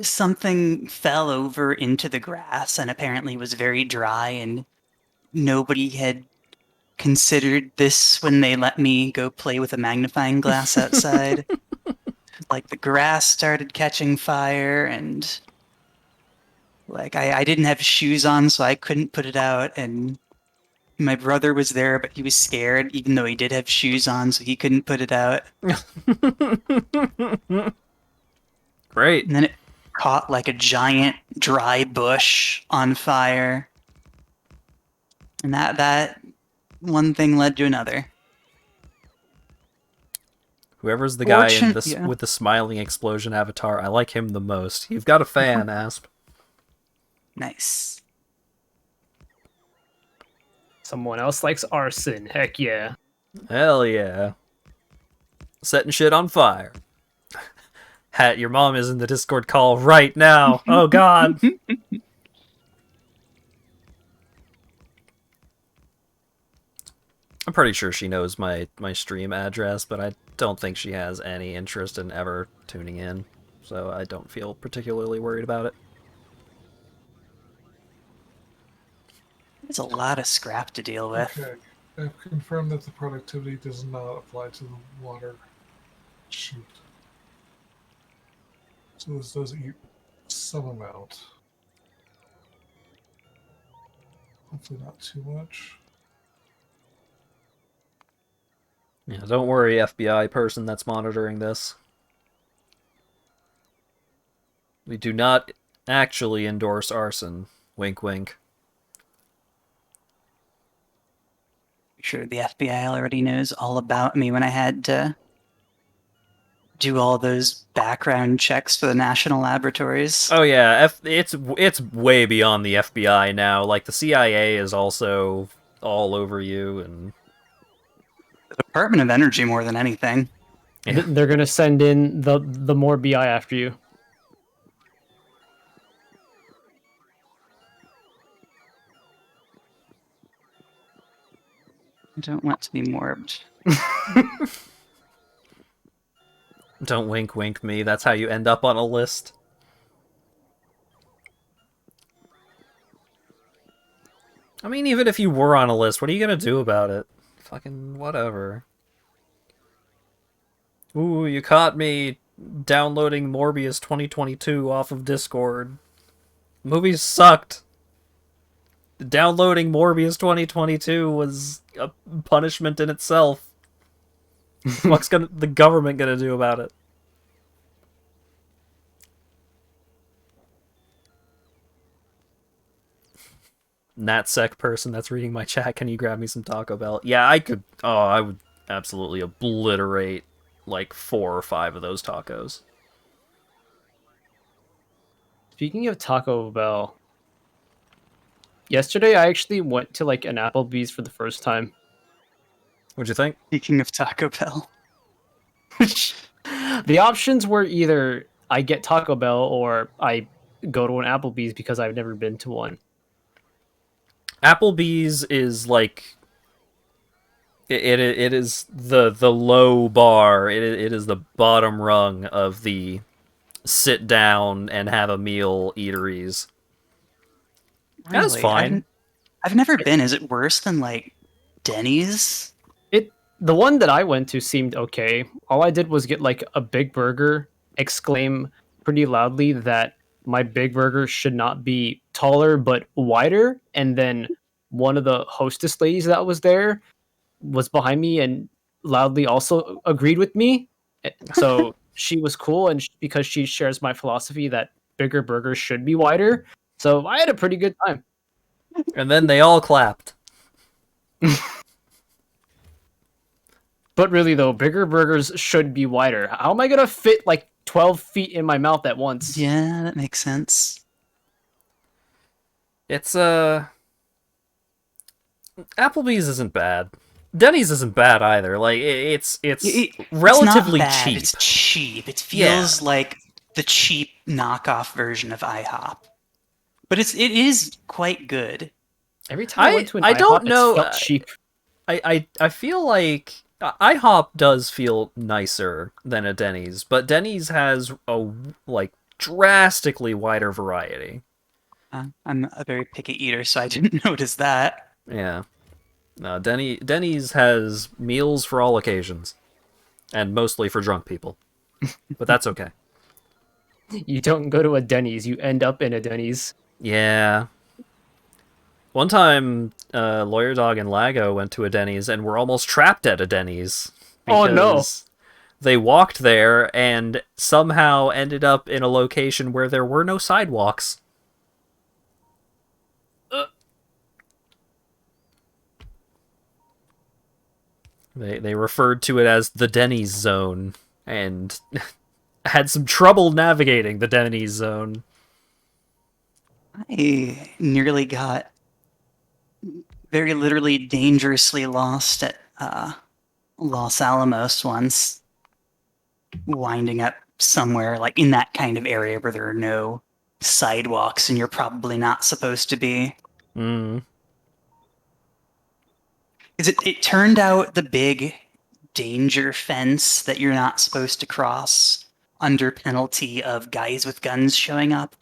something fell over into the grass and apparently was very dry, and nobody had considered this when they let me go play with a magnifying glass outside. Like the grass started catching fire, and like I didn't have shoes on, so I couldn't put it out. And my brother was there, but he was scared, even though he did have shoes on, so he couldn't put it out. Great. And then it caught like a giant dry bush on fire. And that one thing led to another. Whoever's the guy in this Yeah. with the smiling explosion avatar, I like him the most. You've got a fan, Asp. Nice. Someone else likes arson. Heck yeah. Hell yeah. Setting shit on fire. Hat, your mom is in the Discord call right now. Oh god. I'm pretty sure she knows my stream address, but I don't think she has any interest in ever tuning in, so I don't feel particularly worried about it. There's a lot of scrap to deal with. Okay. I've confirmed that the productivity does not apply to the water chute. So this does eat some amount. Hopefully not too much. Yeah, don't worry, FBI person that's monitoring this. We do not actually endorse arson. Wink, wink. Sure, the FBI already knows all about me when I had to do all those background checks for the national laboratories. Oh yeah, it's way beyond the FBI now. Like, the CIA is also all over you, and The Department of Energy more than anything. Yeah. They're gonna send in the more BI after you. I don't want to be morbed. don't wink wink me. That's how you end up on a list. I mean, even if you were on a list, what are you gonna do about it? Fucking whatever. Ooh, you caught me downloading Morbius 2022 off of Discord. Movies sucked. Downloading Morbius 2022 was a punishment in itself. What's the government gonna do about it? NatSec person that's reading my chat, can you grab me some Taco Bell? Yeah, I could. Oh, I would absolutely obliterate like 4 or 5 of those tacos. Speaking of Taco Bell, yesterday I actually went to like an Applebee's for the first time. What'd you think? Speaking of Taco Bell. The options were either I get Taco Bell or I go to an Applebee's because I've never been to one. Applebee's is like it is the low bar. It is the bottom rung of the sit down and have a meal eateries. That's Really, fine. I've never been. Is it worse than like Denny's? The one that I went to seemed okay. All I did was get like a big burger, exclaim pretty loudly that my big burger should not be taller but wider, and then one of the hostess ladies that was there was behind me and loudly also agreed with me. So she was cool, and because she shares my philosophy that bigger burgers should be wider, so I had a pretty good time. And then they all clapped. But really, though, bigger burgers should be wider. How am I gonna fit like 12 feet in my mouth at once? Yeah, that makes sense. It's Applebee's isn't bad. Denny's isn't bad either. Like it's relatively it's not bad, cheap. It's cheap. It Yeah. feels like the cheap knockoff version of IHOP, but it is quite good. Every time I went to an I don't IHOP, know, it felt cheap. I feel like IHOP does feel nicer than a Denny's, but Denny's has a like drastically wider variety. I'm a very picky eater, so I didn't notice that. Yeah. No, Denny's has meals for all occasions, and mostly for drunk people. But that's okay. You don't go to a Denny's, you end up in a Denny's. Yeah. One time, Lawyer Dog and Lago went to a Denny's and were almost trapped at a Denny's. Oh, no. Because they walked there and somehow ended up in a location where there were no sidewalks. They referred to it as the Denny's zone and had some trouble navigating the Denny's zone. I nearly got very literally dangerously lost at Los Alamos once, winding up somewhere like in that kind of area where there are no sidewalks and you're probably not supposed to be. Mm. It turned out the big danger fence that you're not supposed to cross under penalty of guys with guns showing up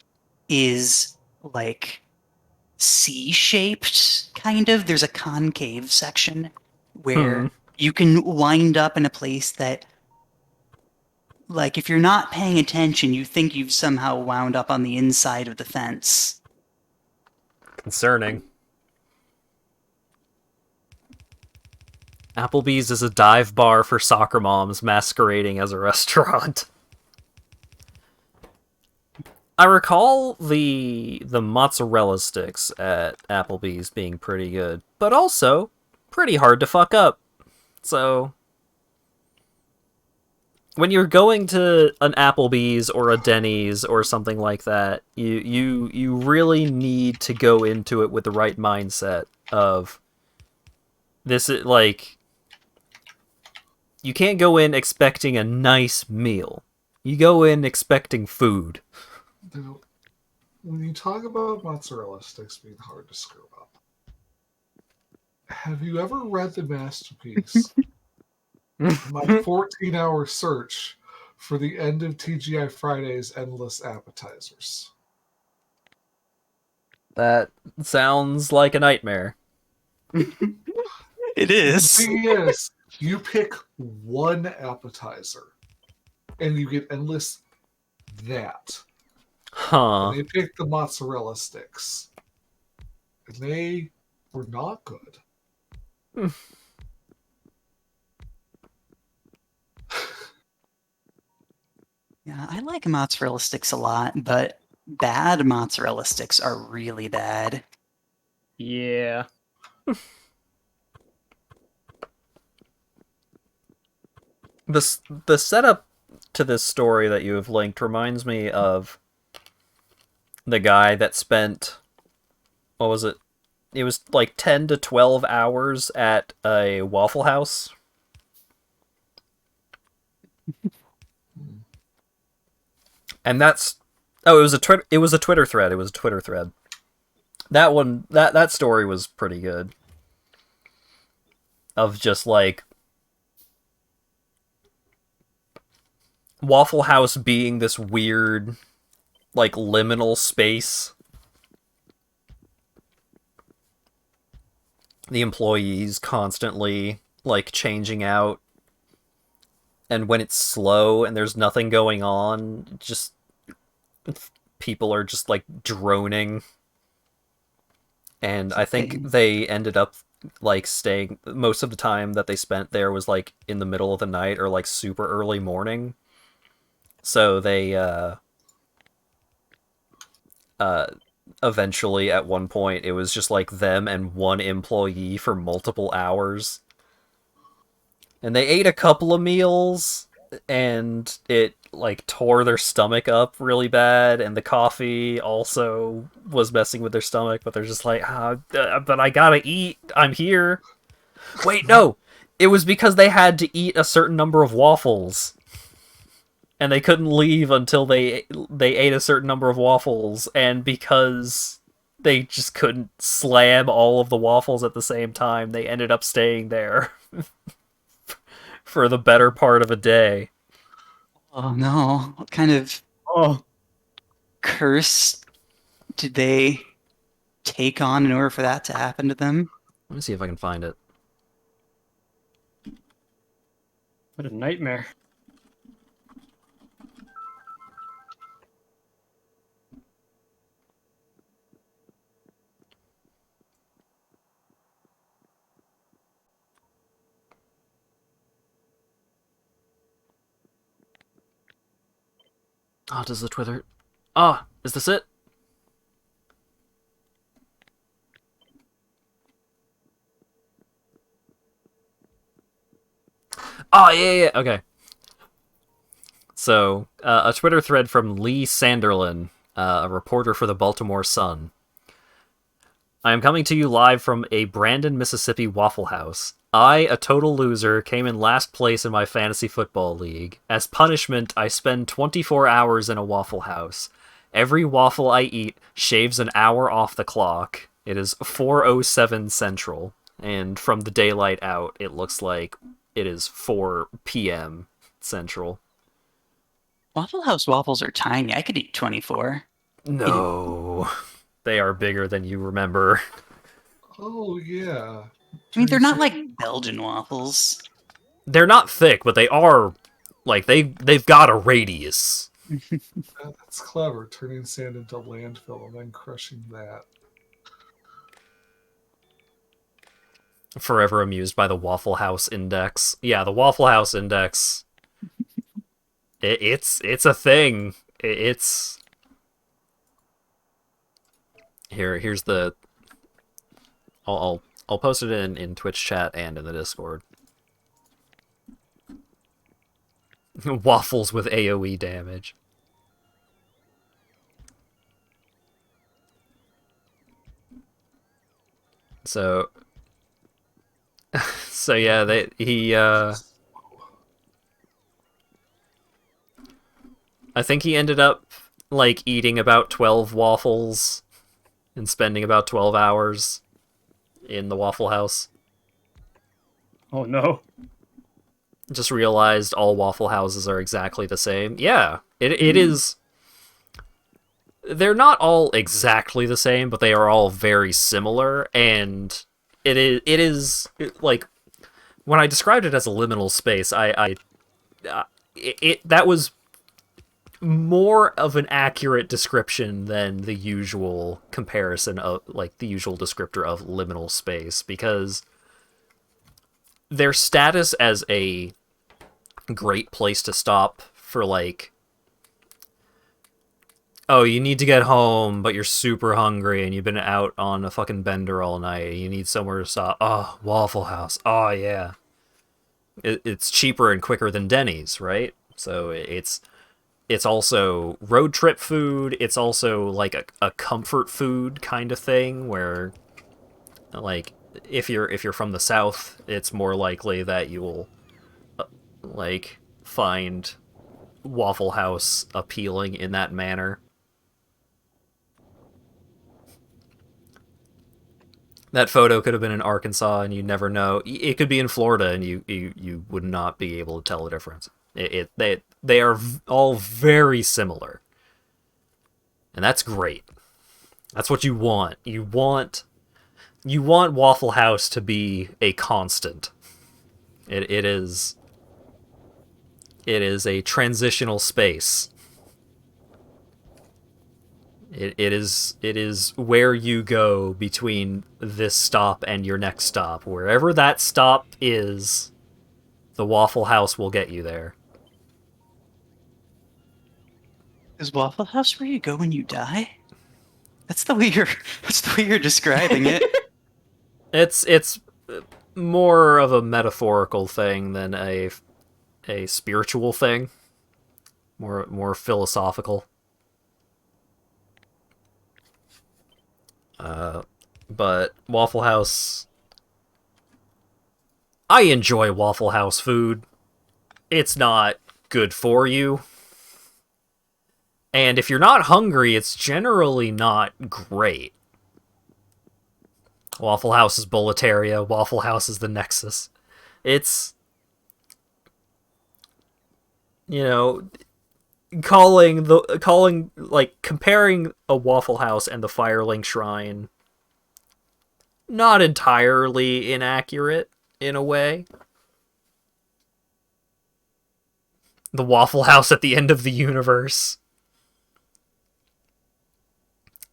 is like C-shaped, kind of. There's a concave section where you can wind up in a place that, like, if you're not paying attention, you think you've somehow wound up on the inside of the fence. Concerning. Applebee's is a dive bar for soccer moms masquerading as a restaurant. I recall the mozzarella sticks at Applebee's being pretty good, but also pretty hard to fuck up. So when you're going to an Applebee's or a Denny's or something like that, you really need to go into it with the right mindset of this is like you can't go in expecting a nice meal. You go in expecting food. When you talk about mozzarella sticks being hard to screw up, have you ever read the masterpiece? My 14-hour search for the end of TGI Friday's endless appetizers. That sounds like a nightmare. It The is. thing is, you pick one appetizer, and you get endless that. Huh. And they picked the mozzarella sticks. And they were not good. Yeah, I like mozzarella sticks a lot, but bad mozzarella sticks are really bad. Yeah. The setup to this story that you have linked reminds me of the guy that spent, what was it? It was like 10 to 12 hours at a Waffle House. And that's, oh, it was a Twitter thread. that story was pretty good. Of just like Waffle House being this weird, like, liminal space. The employees constantly, like, changing out. And when it's slow and there's nothing going on, just people are just, like, droning. And I think they ended up, like, staying... Most of the time that they spent there was, like, in the middle of the night or, like, super early morning. So they, eventually, at one point, it was just, like, them and one employee for multiple hours. And they ate a couple of meals, and it, like, tore their stomach up really bad, and the coffee also was messing with their stomach, but they're just like, but I gotta eat, I'm here. Wait, no! It was because they had to eat a certain number of waffles. And they couldn't leave until they ate a certain number of waffles, and because they just couldn't slam all of the waffles at the same time, they ended up staying there for the better part of a day. Oh no! What kind of curse did they take on in order for that to happen to them? Let me see if I can find it. What a nightmare. Oh, does the Twitter... Oh, is this it? Oh, yeah, okay. So, a Twitter thread from Lee Sanderlin, a reporter for the Baltimore Sun. I am coming to you live from a Brandon, Mississippi Waffle House. I, a total loser, came in last place in my fantasy football league. As punishment, I spend 24 hours in a Waffle House. Every waffle I eat shaves an hour off the clock. It is 4:07 Central, and from the daylight out, it looks like it is 4 p.m. Central. Waffle House waffles are tiny. I could eat 24. No. They are bigger than you remember. Oh yeah. I mean, they're not like Belgian waffles. They're not thick, but they are, like, they've got a radius. That's clever, turning sand into landfill and then crushing that. Forever amused by the Waffle House Index. Yeah, the Waffle House Index. It's a thing. It's here's the. I'll post it in Twitch chat and in the Discord. Waffles with AoE damage. So yeah, I think he ended up, like, eating about 12 waffles and spending about 12 hours in the Waffle House. Oh no. Just realized all Waffle Houses are exactly the same. Yeah, it is. They're not all exactly the same, but they are all very similar, and it is like, when I described it as a liminal space, that was more of an accurate description than the usual comparison of, like, the usual descriptor of liminal space, because their status as a great place to stop for, like, oh, you need to get home, but you're super hungry and you've been out on a fucking bender all night. You need somewhere to stop. Oh, Waffle House. Oh, yeah. It's cheaper and quicker than Denny's, right? So it's also road trip food. It's also, like, a comfort food kind of thing where, like, if you're from the South, it's more likely that you will, like, find Waffle House appealing in that manner. That photo could have been in Arkansas, and you never know. It could be in Florida, and you would not be able to tell the difference. They are all very similar, and that's great. That's what you want. You want Waffle House to be a constant. It is a transitional space. It is where you go between this stop and your next stop. Wherever that stop is, the Waffle House will get you there. Is Waffle House where you go when you die? That's the way you're. That's the way you're describing it. It's more of a metaphorical thing than a spiritual thing. More philosophical. But Waffle House, I enjoy Waffle House food. It's not good for you. And if you're not hungry, it's generally not great. Waffle House is Boletaria, Waffle House is the Nexus. It's, you know, comparing a Waffle House and the Firelink Shrine, not entirely inaccurate in a way. The Waffle House at the end of the universe.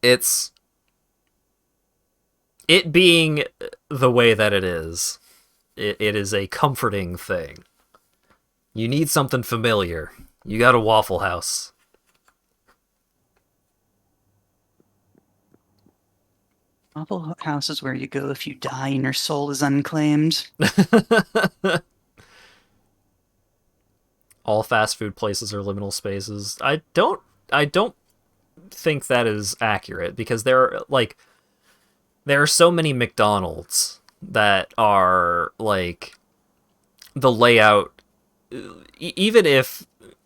It being the way that it is a comforting thing. You need something familiar. You got a Waffle House. Waffle House is where you go if you die and your soul is unclaimed. All fast food places are liminal spaces. I don't think that is accurate, because there are so many McDonald's that are like the layout, even if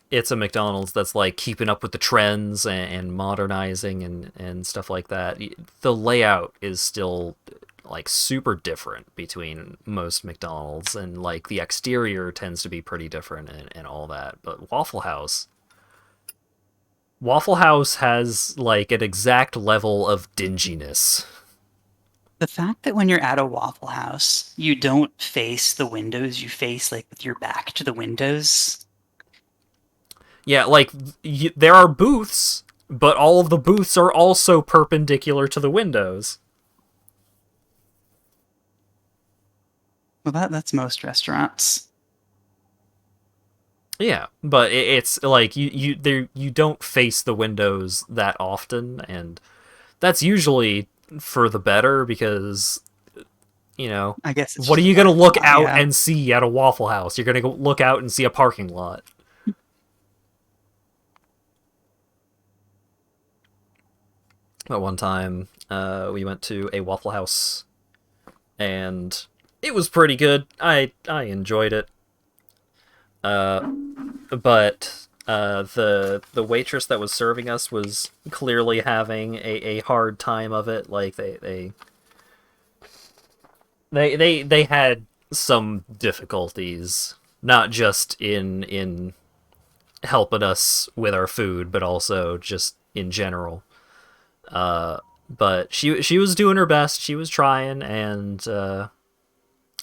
it's a McDonald's that's like keeping up with the trends and modernizing and stuff like that, the layout is still like super different between most McDonald's, and like the exterior tends to be pretty different and all that. But Waffle House has like an exact level of dinginess. The fact that when you're at a Waffle House, you don't face the windows, you face like with your back to the windows. Yeah, like there are booths, but all of the booths are also perpendicular to the windows. Well, that's most restaurants. Yeah, but it's like you don't face the windows that often, and that's usually for the better, because I guess it's what are just you a gonna parking look lot, out yeah. and see at a Waffle House? You're gonna go look out and see a parking lot. At one time, we went to a Waffle House, and it was pretty good. I enjoyed it. But the waitress that was serving us was clearly having a hard time of it. Like they had some difficulties, not just in helping us with our food, but also just in general. But she was doing her best. She was trying, and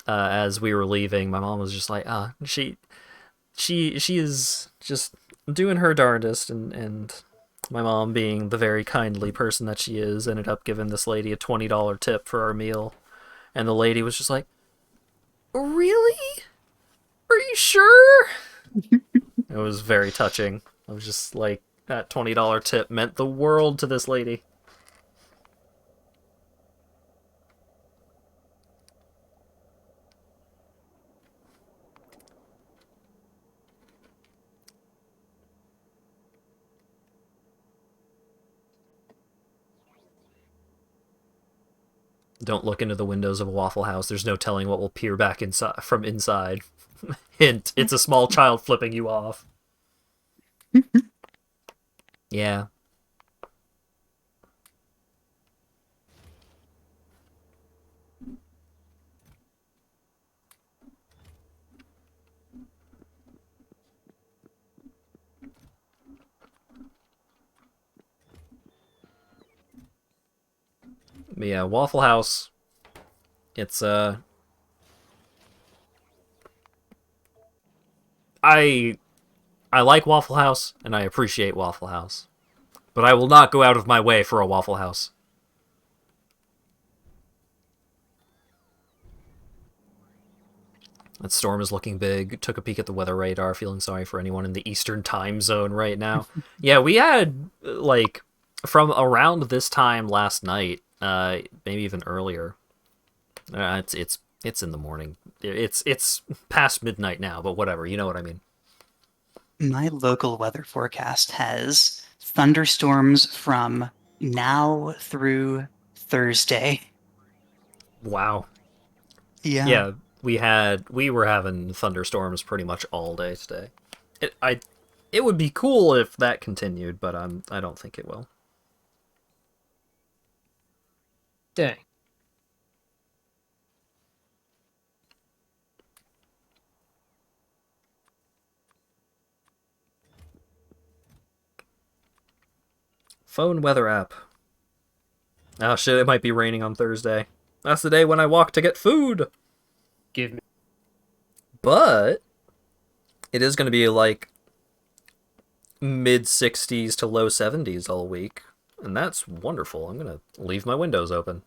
as we were leaving, my mom was just like, she is just doing her darndest, and my mom, being the very kindly person that she is, ended up giving this lady a $20 tip for our meal, and the lady was just like, "Really? Are you sure?" It was very touching. I was just like, that $20 tip meant the world to this lady. Don't look into the windows of a Waffle House. There's no telling what will peer back inside from inside. Hint, it's a small child flipping you off. Yeah. Yeah, Waffle House. It's I like Waffle House and I appreciate Waffle House, but I will not go out of my way for a Waffle House. That storm is looking big. Took a peek at the weather radar, feeling sorry for anyone in the Eastern time zone right now. Yeah, we had, like, from around this time last night, maybe even earlier. It's in the morning. It's past midnight now, but whatever, you know what I mean. My local weather forecast has thunderstorms from now through Thursday. Wow. Yeah. Yeah, we were having thunderstorms pretty much all day today. It would be cool if that continued, but I don't think it will. Dang. Phone weather app. Oh shit, it might be raining on Thursday. That's the day when I walk to get food. Give me. But it is going to be like mid 60s to low 70s all week, and that's wonderful. I'm going to leave my windows open.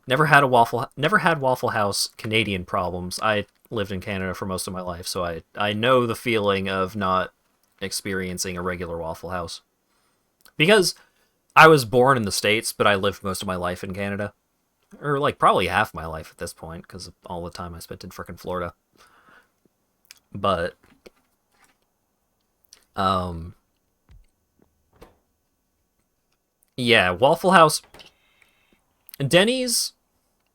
Never had Waffle House Canadian problems. I lived in Canada for most of my life, so I know the feeling of not experiencing a regular Waffle House. Because I was born in the States, but I lived most of my life in Canada. Or, like, probably half my life at this point, because of all the time I spent in frickin' Florida. But, yeah, Waffle House... Denny's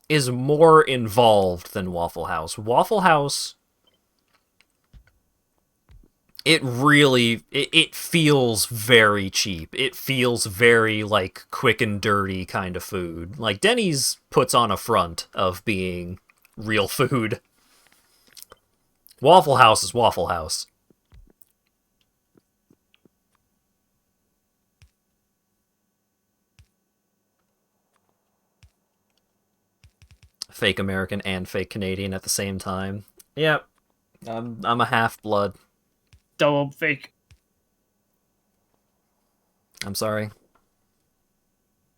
is more involved than Waffle House. Waffle House... It feels very cheap. It feels very, like, quick and dirty kind of food. Like, Denny's puts on a front of being real food. Waffle House is Waffle House. Fake American and fake Canadian at the same time. Yep. I'm a half-blood. Double fake. I'm sorry.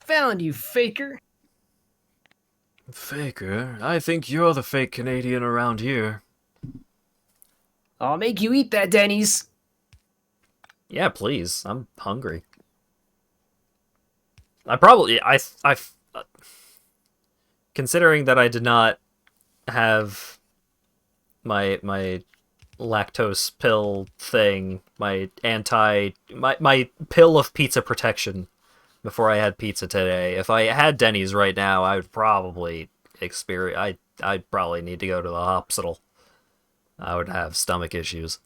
Found you, faker. Faker? I think you're the fake Canadian around here. I'll make you eat that, Denny's. Yeah, please. I'm hungry. I considering that I did not have my lactose pill thing, my pill of pizza protection before I had pizza today. If I had Denny's right now, I would probably I'd probably need to go to the hospital. I would have stomach issues.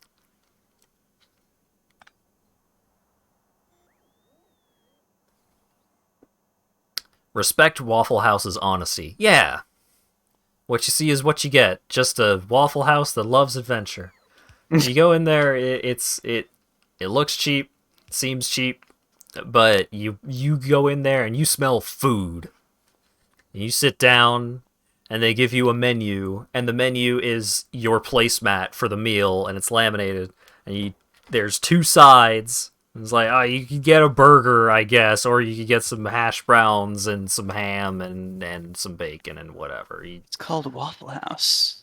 Respect Waffle House's honesty. Yeah. What you see is what you get. Just a Waffle House that loves adventure. You go in there, it looks cheap, seems cheap, but you go in there and you smell food. You sit down, and they give you a menu, and the menu is your placemat for the meal, and it's laminated, and there's two sides. It's like, oh, you could get a burger, I guess, or you could get some hash browns and some ham and some bacon and whatever. It's called Waffle House.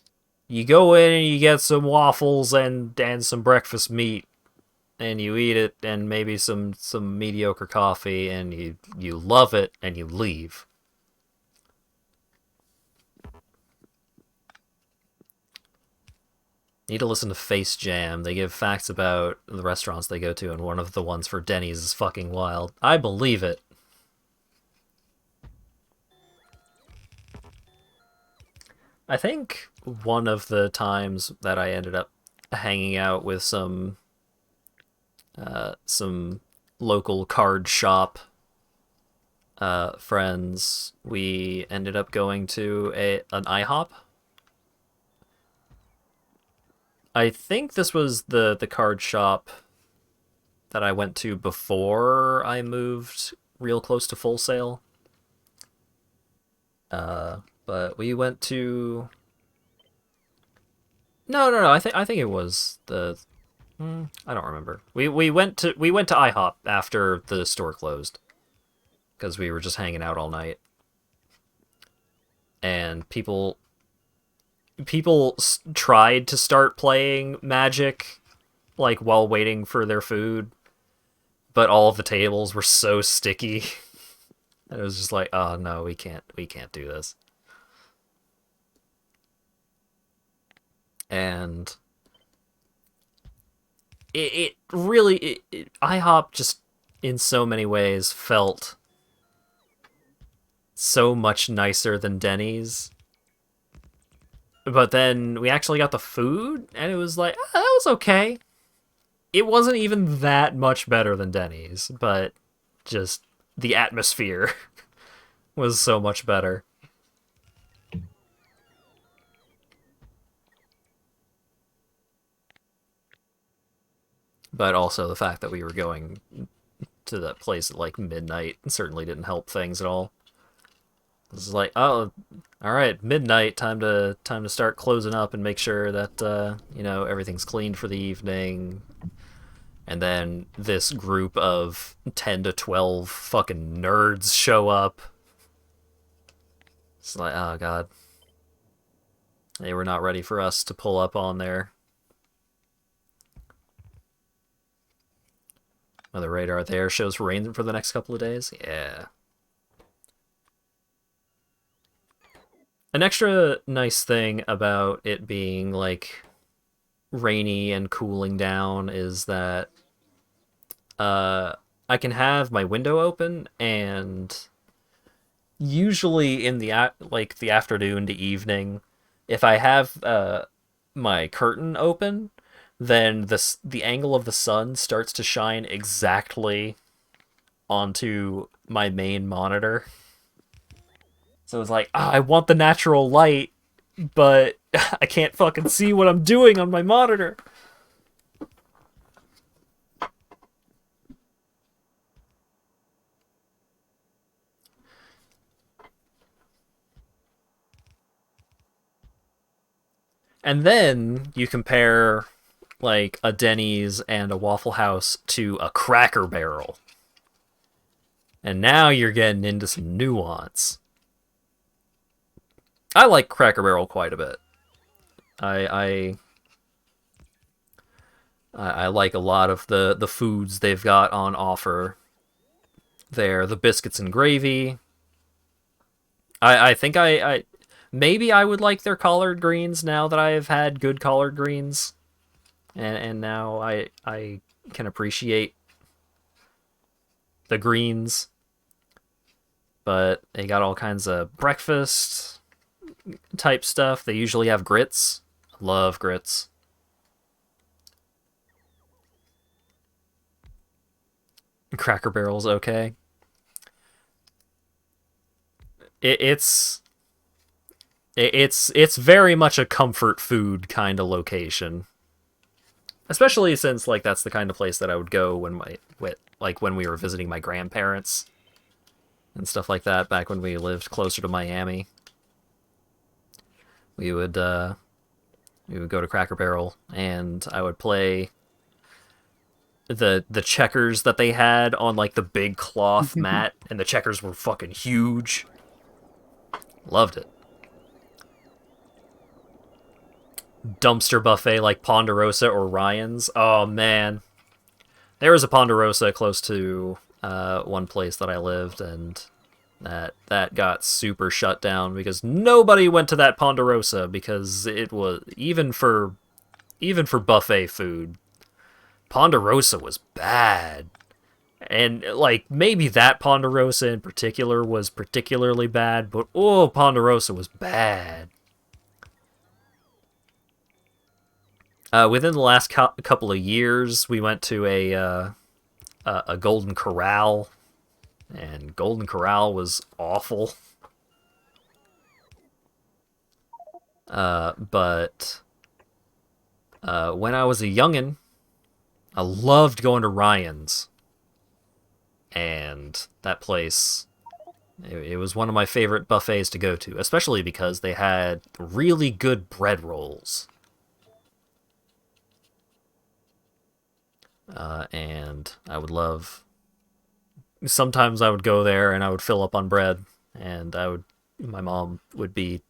You go in and you get some waffles and some breakfast meat, and you eat it, and maybe some mediocre coffee, and you love it, and you leave. Need to listen to Face Jam. They give facts about the restaurants they go to, and one of the ones for Denny's is fucking wild. I believe it. I think one of the times that I ended up hanging out with some local card shop friends, we ended up going to an IHOP. I think this was the card shop that I went to before I moved real close to Full Sail. But we went to... No. I think it was the... I don't remember. We went to IHOP after the store closed because we were just hanging out all night, and people tried to start playing Magic like while waiting for their food, but all of the tables were so sticky. And it was just like, oh no, we can't do this. And it really IHOP just in so many ways felt so much nicer than Denny's. But then we actually got the food, and it was like, oh, that was okay. It wasn't even that much better than Denny's, but just the atmosphere was so much better. But also the fact that we were going to that place at like midnight certainly didn't help things at all. It was like, oh, all right, midnight, time to start closing up and make sure that you know, everything's cleaned for the evening. And then this group of 10 to 12 fucking nerds show up. It's like, oh god. They were not ready for us to pull up on there. Oh, the radar there shows rain for the next couple of days? Yeah. An extra nice thing about it being, like, rainy and cooling down is that I can have my window open, and usually in the like the afternoon to evening, if I have my curtain open, then the angle of the sun starts to shine exactly onto my main monitor. So it's like, I want the natural light, but I can't fucking see what I'm doing on my monitor. And then you compare like a Denny's and a Waffle House to a Cracker Barrel. And now you're getting into some nuance. I like Cracker Barrel quite a bit. I like a lot of the foods they've got on offer there. The biscuits and gravy. I think maybe I would like their collard greens now that I've had good collard greens. And now I can appreciate the greens. But they got all kinds of breakfast type stuff. They usually have grits. Love grits. Cracker Barrel's okay. It's very much a comfort food kind of location. Especially since like that's the kind of place that I would go when when we were visiting my grandparents and stuff like that back when we lived closer to Miami. We would go to Cracker Barrel, and I would play the checkers that they had on like the big cloth mat, and the checkers were fucking huge. Loved it. Dumpster buffet like Ponderosa or Ryan's. Oh man, there was a Ponderosa close to one place that I lived, and that got super shut down because nobody went to that Ponderosa because it was even for buffet food. Ponderosa was bad. And like maybe that Ponderosa in particular was particularly bad, but oh, Ponderosa was bad. Within the last couple of years, we went to a Golden Corral. And Golden Corral was awful. But when I was a youngin', I loved going to Ryan's. And that place, it was one of my favorite buffets to go to, especially because they had really good bread rolls. And I would love... Sometimes I would go there and I would fill up on bread, and my mom would be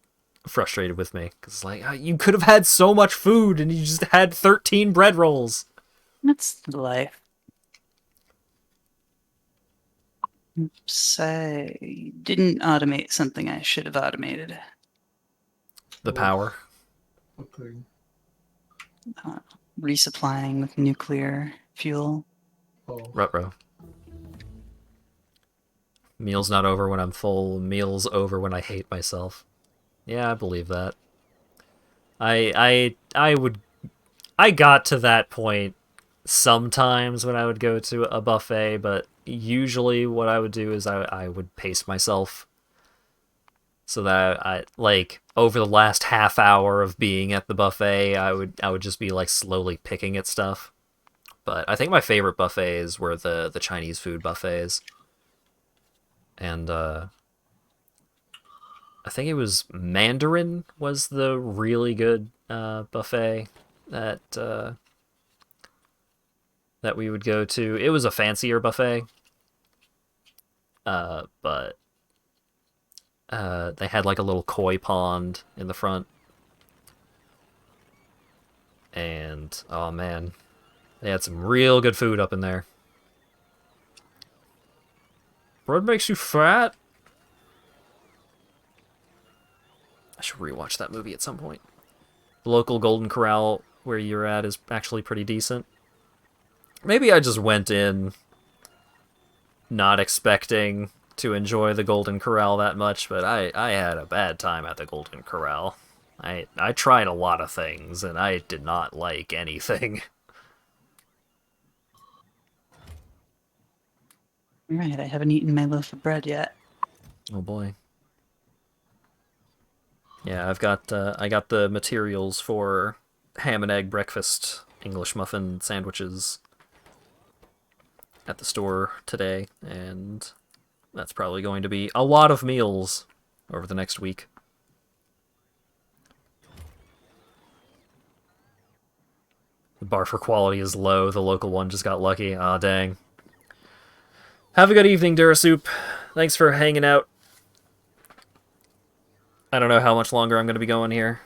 frustrated with me, because like, you could have had so much food and you just had 13 bread rolls. That's the life. Oops, I didn't automate something I should have automated. The power. What thing? Resupplying with nuclear fuel. Oh, Ruh-roh. Meal's not over when I'm full, meal's over when I hate myself. Yeah, I believe that. I got to that point sometimes when I would go to a buffet, but usually what I would do is I would pace myself so that I like over the last half hour of being at the buffet, I would just be like slowly picking at stuff. But I think my favorite buffets were the Chinese food buffets. And I think it was Mandarin was the really good buffet that that we would go to. It was a fancier buffet, but they had like a little koi pond in the front. And oh man, they had some real good food up in there. Bread makes you fat. I should rewatch that movie at some point. The local Golden Corral where you're at is actually pretty decent. Maybe I just went in not expecting to enjoy the Golden Corral that much, but I had a bad time at the Golden Corral. I tried a lot of things, and I did not like anything. Alright, I haven't eaten my loaf of bread yet. Oh boy. Yeah, I got the materials for ham and egg breakfast English muffin sandwiches at the store today, and that's probably going to be a lot of meals over the next week. The bar for quality is low, the local one just got lucky. Aw, dang. Have a good evening, Durasoup. Thanks for hanging out. I don't know how much longer I'm going to be going here.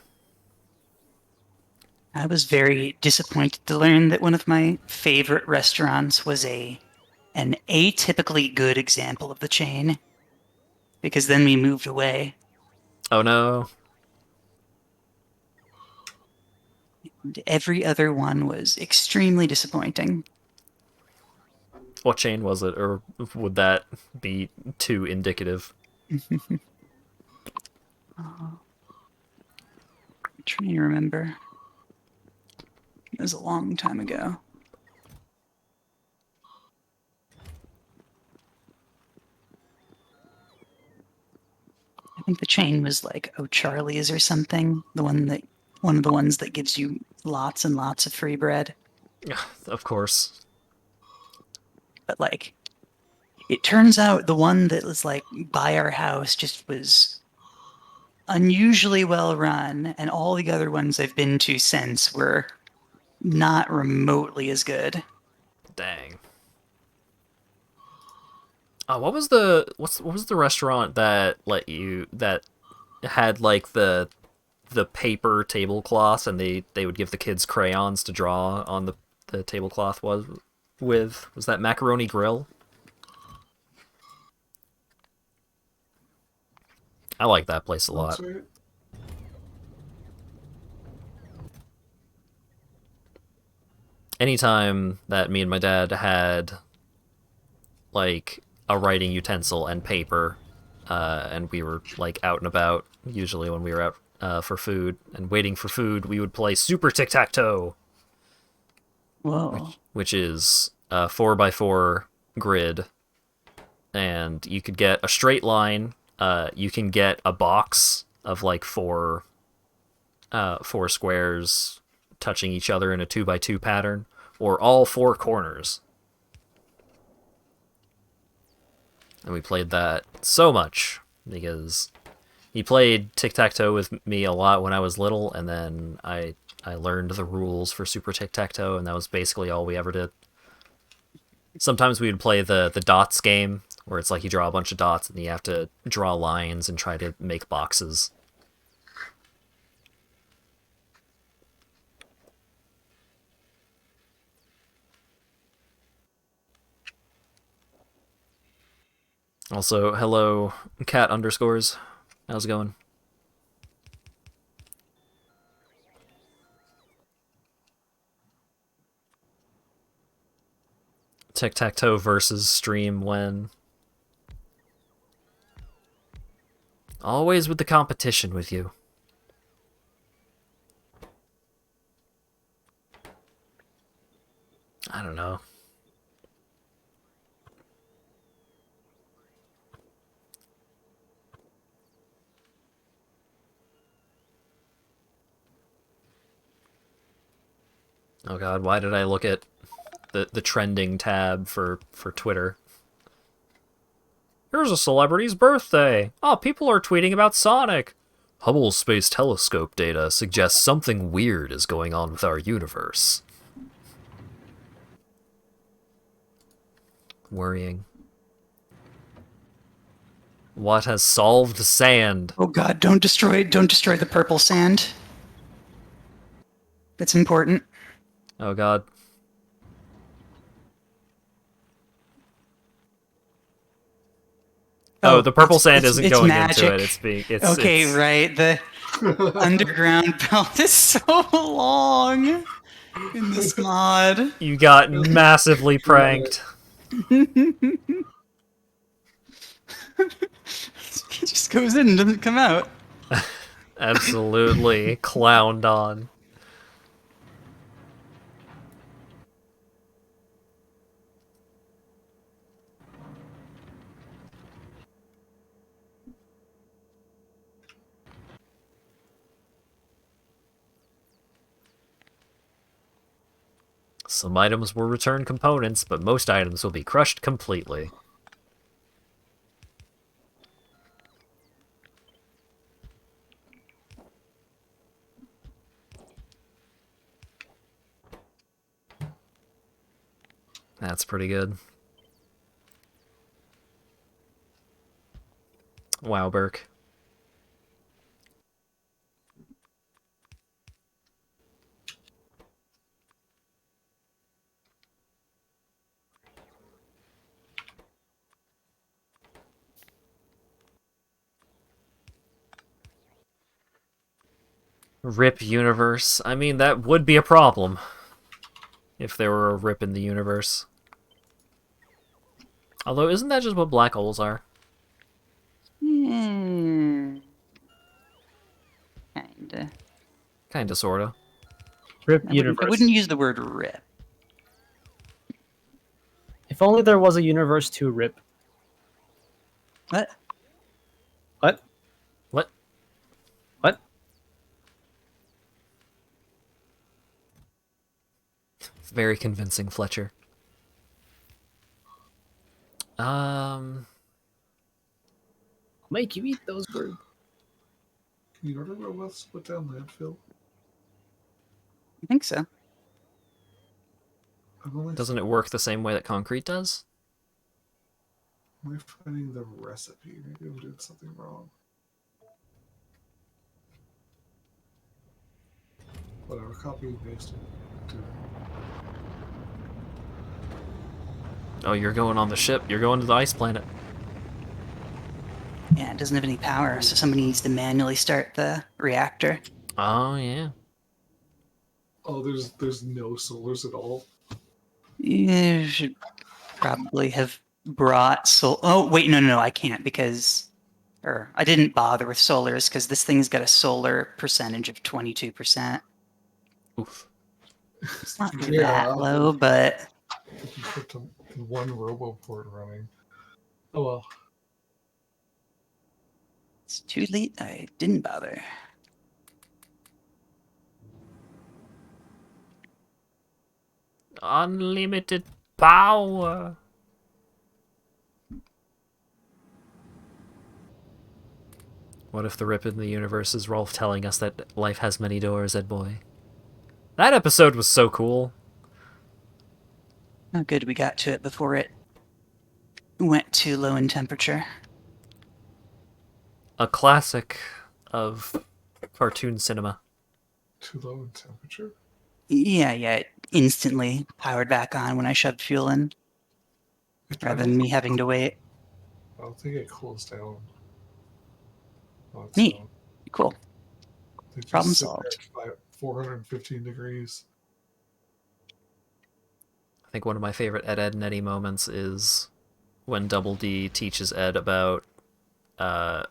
I was very disappointed to learn that one of my favorite restaurants was an atypically good example of the chain, because then we moved away. Oh no. And every other one was extremely disappointing. What chain was it, or would that be too indicative? I'm trying to remember. It was a long time ago. I think the chain was like O'Charlie's or something. One of the ones that gives you lots and lots of free bread. Of course. But like, it turns out the one that was like by our house just was unusually well run, and all the other ones I've been to since were not remotely as good. Dang. What was the restaurant that had like the paper tablecloths, and they would give the kids crayons to draw on the tablecloth was that Macaroni Grill? I like that place a lot. that's right. Anytime that me and my dad had like a writing utensil and paper, and we were like out and about, usually when we were out for food and waiting for food, we would play Super Tic-Tac-Toe, Whoa. which is a 4x4 grid, and you could get a straight line. You can get a box of like four squares touching each other in a 2x2 pattern, or all four corners. And we played that so much because he played tic-tac-toe with me a lot when I was little, and then I learned the rules for Super Tic-Tac-Toe, and that was basically all we ever did. Sometimes we would play the dots game, where it's like you draw a bunch of dots and you have to draw lines and try to make boxes. Also, hello, cat underscores. How's it going? Tic-tac-toe versus stream when... Always with the competition with you. I don't know. Oh god, why did I look at the trending tab for Twitter? Here's a celebrity's birthday! Oh, people are tweeting about Sonic! Hubble Space Telescope data suggests something weird is going on with our universe. Worrying. What has solved sand? Oh god, don't destroy the purple sand. That's important. Oh god. Oh, the purple sand isn't going magic. into it. It's being okay, it's... right. The underground belt is so long in this mod. You got massively pranked. He just goes in and doesn't come out. Absolutely clowned on. Some items will return components, but most items will be crushed completely. That's pretty good. Wow, Burq. Rip universe. I mean, that would be a problem if there were a rip in the universe. Although, isn't that just what black holes are? Kinda. Kinda, sorta. Rip I universe. wouldn't use the word rip. If only there was a universe to rip. What? What? What? What? Very convincing, Fletcher. Make you eat those birds. Can you order robots to put down landfill? I think so. I'm only Doesn't it work the same way that concrete does? am I finding the recipe. Maybe I'm doing something wrong. Whatever, copy and paste it. Do it. Oh, you're going on the ship. You're going to the ice planet. Yeah, it doesn't have any power, so somebody needs to manually start the reactor. Oh, yeah. Oh, there's no solars at all. You should probably have brought Oh, wait, no, I can't because... Or, I didn't bother with solars because this thing's got a solar percentage of 22%. Oof. It's not Yeah, that low, but... If you put one roboport running. Oh well. It's too late. I didn't bother. unlimited power. What if the rip in the universe is Rolf telling us that life has many doors, Ed boy? That episode was so cool. Oh, good, we got to it before it went too low in temperature. A classic of cartoon cinema. Too low in temperature? Yeah, it instantly powered back on when I shoved fuel in, rather than me having to wait. I don't think it cools down. On its Neat. own. Cool. They just Problem sit solved. there at 415 degrees. I think one of my favorite Ed, Edd and Eddy moments is when Double D teaches Ed about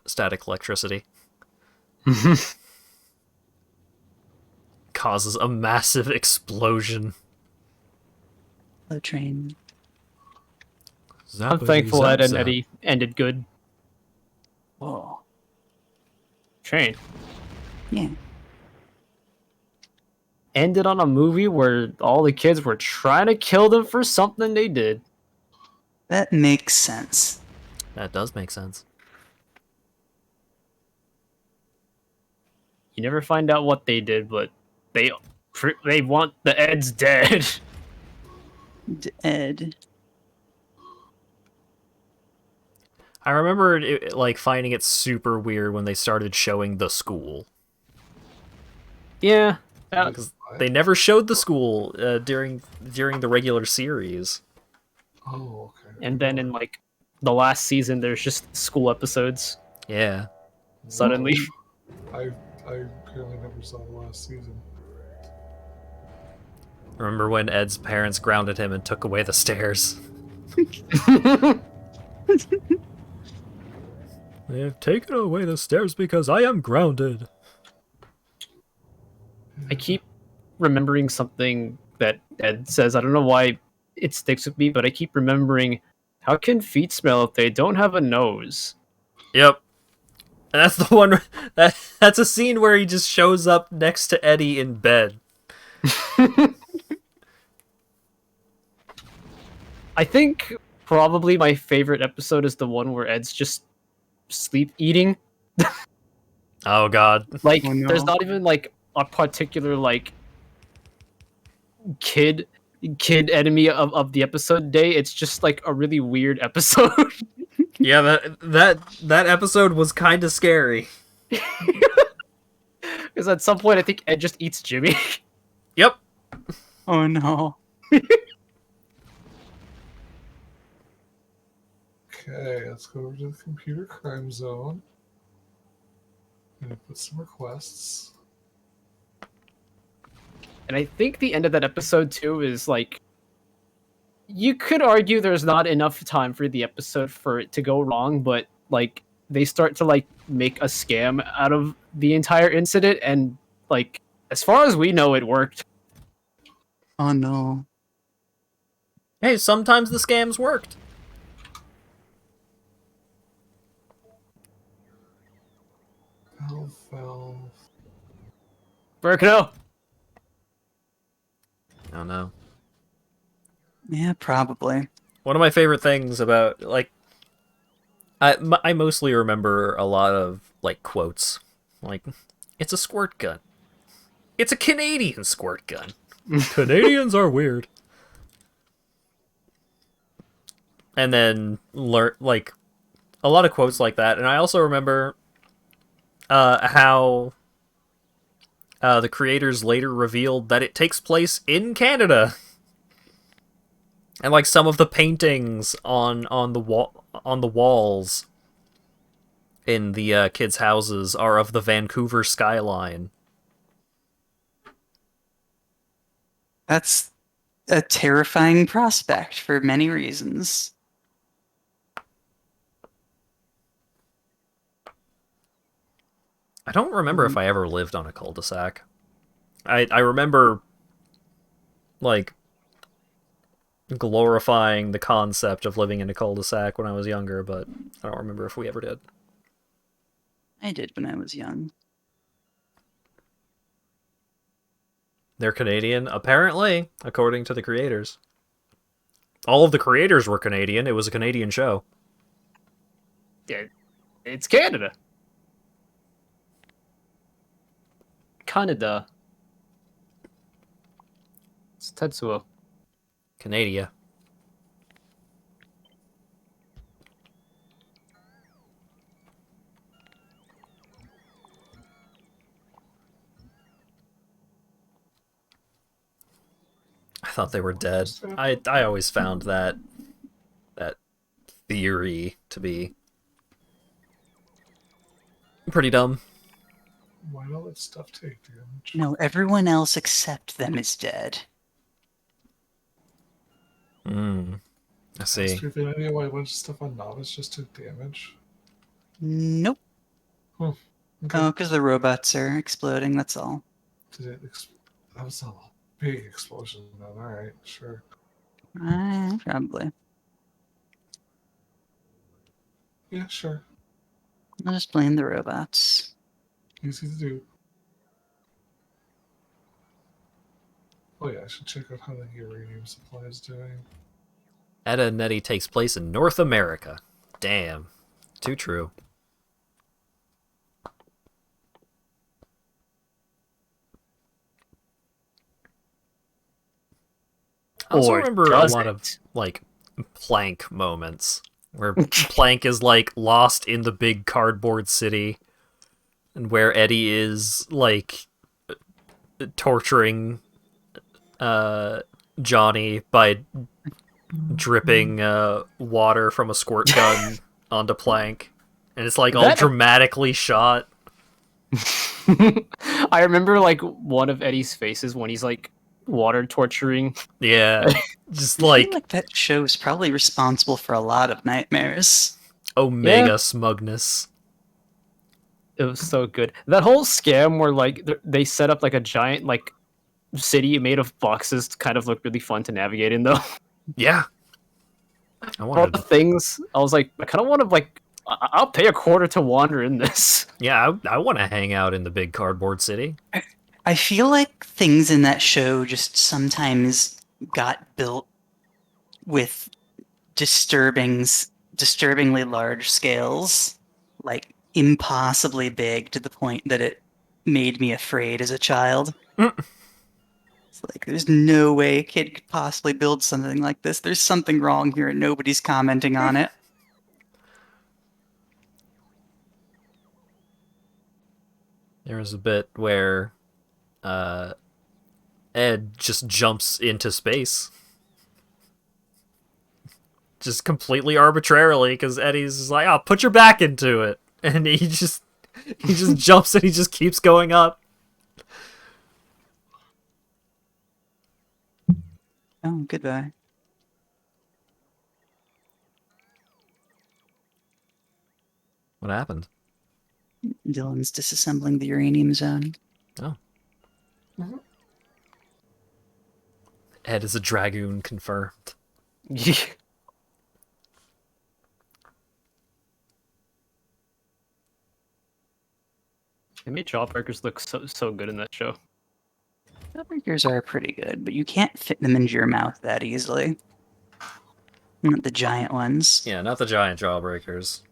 static electricity. Causes a massive explosion. Low train. I'm thankful Ed and Eddie ended good. Whoa. Train. Yeah. Ended on a movie where all the kids were trying to kill them for something they did. That makes sense. That does make sense. You never find out what they did, but they want the Eds dead. Ed. I remember like finding it super weird when they started showing the school. Yeah. Because they never showed the school during the regular series. Oh, okay. And then in like the last season, there's just school episodes. Yeah. Suddenly. I apparently never saw the last season. Remember when Ed's parents grounded him and took away the stairs? They have taken away the stairs because I am grounded. I keep remembering something that Ed says. I don't know why it sticks with me, but I keep remembering, how can feet smell if they don't have a nose? Yep. And that's the one that's a scene where he just shows up next to Eddie in bed. I think probably my favorite episode is the one where Ed's just sleep eating. Oh god. Like, Oh, no. there's not even like a particular like kid enemy of the episode day. It's just like a really weird episode. Yeah, that episode was kind of scary. Because at some point I think Ed just eats Jimmy. Yep. Oh no. Okay, let's go over to the computer crime zone. And put some requests. And I think the end of that episode too is like, you could argue there's not enough time for the episode for it to go wrong, but like they start to like make a scam out of the entire incident, and like as far as we know, it worked. Oh no. Hey, sometimes the scams worked. Valve. Burq, no. Oh no. Yeah, probably. One of my favorite things about, like, I mostly remember a lot of, like, quotes. Like, it's a squirt gun. It's a Canadian squirt gun. Canadians are weird. And then, like, a lot of quotes like that. And I also remember how the creators later revealed that it takes place in Canada. And like some of the paintings on the walls in the kids' houses are of the Vancouver skyline. That's a terrifying prospect for many reasons. I don't remember if I ever lived on a cul-de-sac. I remember like glorifying the concept of living in a cul-de-sac when I was younger, but I don't remember if we ever did. I did when I was young. They're Canadian, apparently, according to the creators. All of the creators were Canadian. It was a Canadian show. Yeah, it's Canada. Canada. It's Tetsuo. Canada. I thought they were dead. I always found that theory to be pretty dumb. Why don't let stuff take damage? No, everyone else except them is dead. I see. Do you have any idea why a bunch of stuff on Novice just took damage? Nope. Okay. Oh, because the robots are exploding, that's all. Did it that was not a big explosion, then. Alright, sure. Probably. Yeah, sure. I'll just blame the robots. Easy to do. Oh yeah, I should check out how the uranium supply is doing. Etta and Nettie takes place in North America. Damn. Too true. I also Or remember a does lot it? of, like, Plank moments. Where Plank is, like, lost in the big cardboard city. And where Eddie is, like, torturing Johnny by dripping water from a squirt gun onto Plank. And it's, like, all That- dramatically shot. I remember like one of Eddie's faces when he's like water torturing. Yeah. Just, I feel like, like that show is probably responsible for a lot of nightmares. Omega Yeah. smugness. It was so good. That whole scam where like they set up like a giant like city made of boxes kind of looked really fun to navigate in though. Yeah. I All wanted the things I was like, I kind of want to like, I'll pay a quarter to wander in this. Yeah, I want to hang out in the big cardboard city. I feel like things in that show just sometimes got built with disturbingly large scales, like impossibly big to the point that it made me afraid as a child. It's like there's no way a kid could possibly build something like this. There's something wrong here and nobody's commenting on it. There was a bit where Ed just jumps into space. Just completely arbitrarily, because Eddie's just like, oh, put your back into it. And he just jumps and he just keeps going up. Oh, goodbye. What happened? Dylan's disassembling the uranium zone. Oh. Mhm. Ed is a dragoon confirmed. Yeah. They made Jawbreakers look so good in that show. Jawbreakers are pretty good, but you can't fit them into your mouth that easily. Not the giant ones. Yeah, not the giant jawbreakers.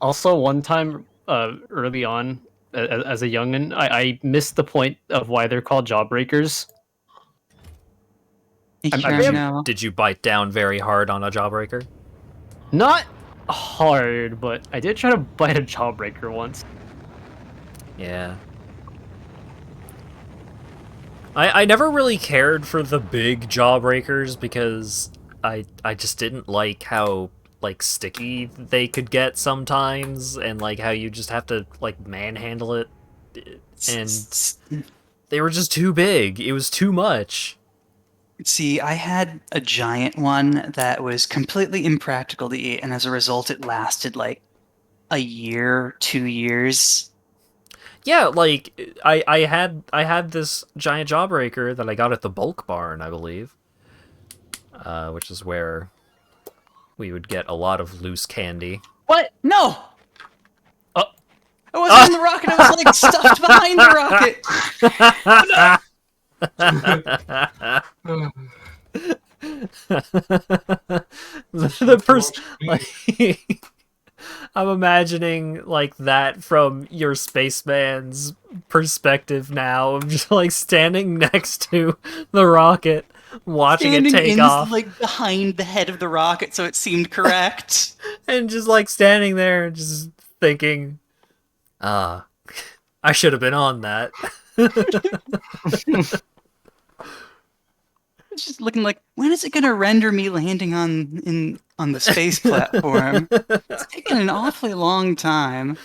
Also, one time early on, as a youngin, I missed the point of why they're called Jawbreakers. I I don't may have- know. Did you bite down very hard on a jawbreaker? Not hard, but I did try to bite a Jawbreaker once. Yeah. I never really cared for the big jawbreakers because I just didn't like how like sticky they could get sometimes, and like how you just have to like manhandle it, and they were just too big. It was too much. See, I had a giant one that was completely impractical to eat, and as a result, it lasted like a year, 2 years. Yeah, like I had this giant jawbreaker that I got at the bulk barn, I believe, which is where we would get a lot of loose candy. What? No! Oh. I wasn't in the rocket, I was like stuffed behind the rocket! The person, Watch like, I'm imagining like that from your spaceman's perspective now, of just like standing next to the rocket, watching it Standing take in, off, like, behind the head of the rocket, so it seemed correct. and just like standing there and just thinking, ah, I should have been on that. It's just looking like, when is it gonna render me landing on the space platform? It's taking an awfully long time.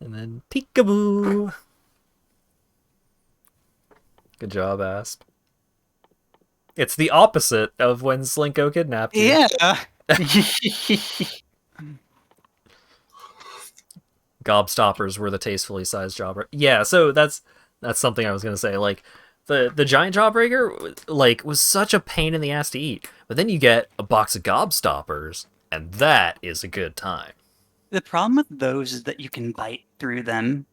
And then peekaboo. Good job, Asp. It's the opposite of when Slinko kidnapped you. Yeah. Gobstoppers were the tastefully sized jawbreaker. Yeah, so that's something I was gonna say. Like the giant jawbreaker, like, was such a pain in the ass to eat. But then you get a box of gobstoppers, and that is a good time. The problem with those is that you can bite through them.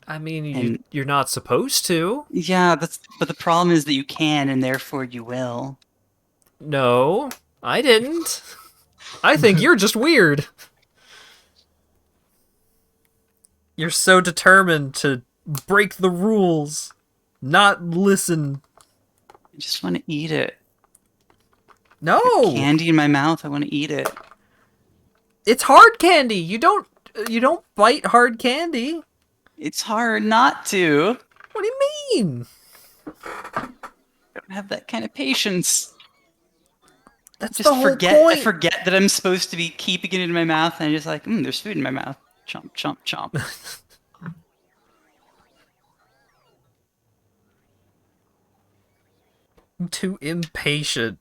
I mean, And- you're not supposed to. Yeah, but the problem is that you can, and therefore you will. No, I didn't. I think you're just weird. You're so determined to break the rules, not listen. I just want to eat it. No, Candy in my mouth, I want to eat it. it's hard candy. You don't bite hard candy. It's hard not to. What do you mean? I don't have that kind of patience. That's Just the whole forget. point. I forget that I'm supposed to be keeping it in my mouth, and I'm just like, there's food in my mouth. Chomp, chomp, chomp. I'm too impatient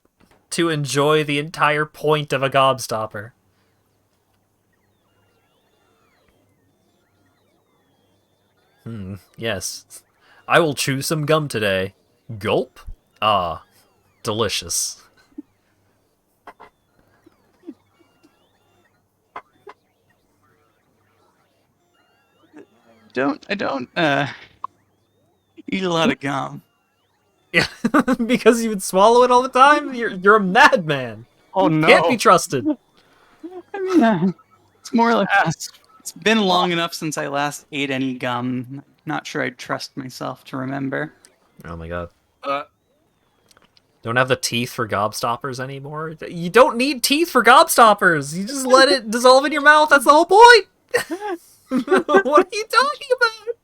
to enjoy the entire point of a gobstopper. Yes. I will chew some gum today. Gulp? Ah, delicious. I don't eat a lot of gum. Yeah, because you would swallow it all the time? You're a madman. Oh no! Can't be trusted. I mean, it's more like Yes. it's been long enough since I last ate any gum. Not sure I'd trust myself to remember. Oh my god. Uh, Don't have the teeth for gobstoppers anymore? You don't need teeth for gobstoppers! You just let it dissolve in your mouth, that's the whole point! What are you talking about?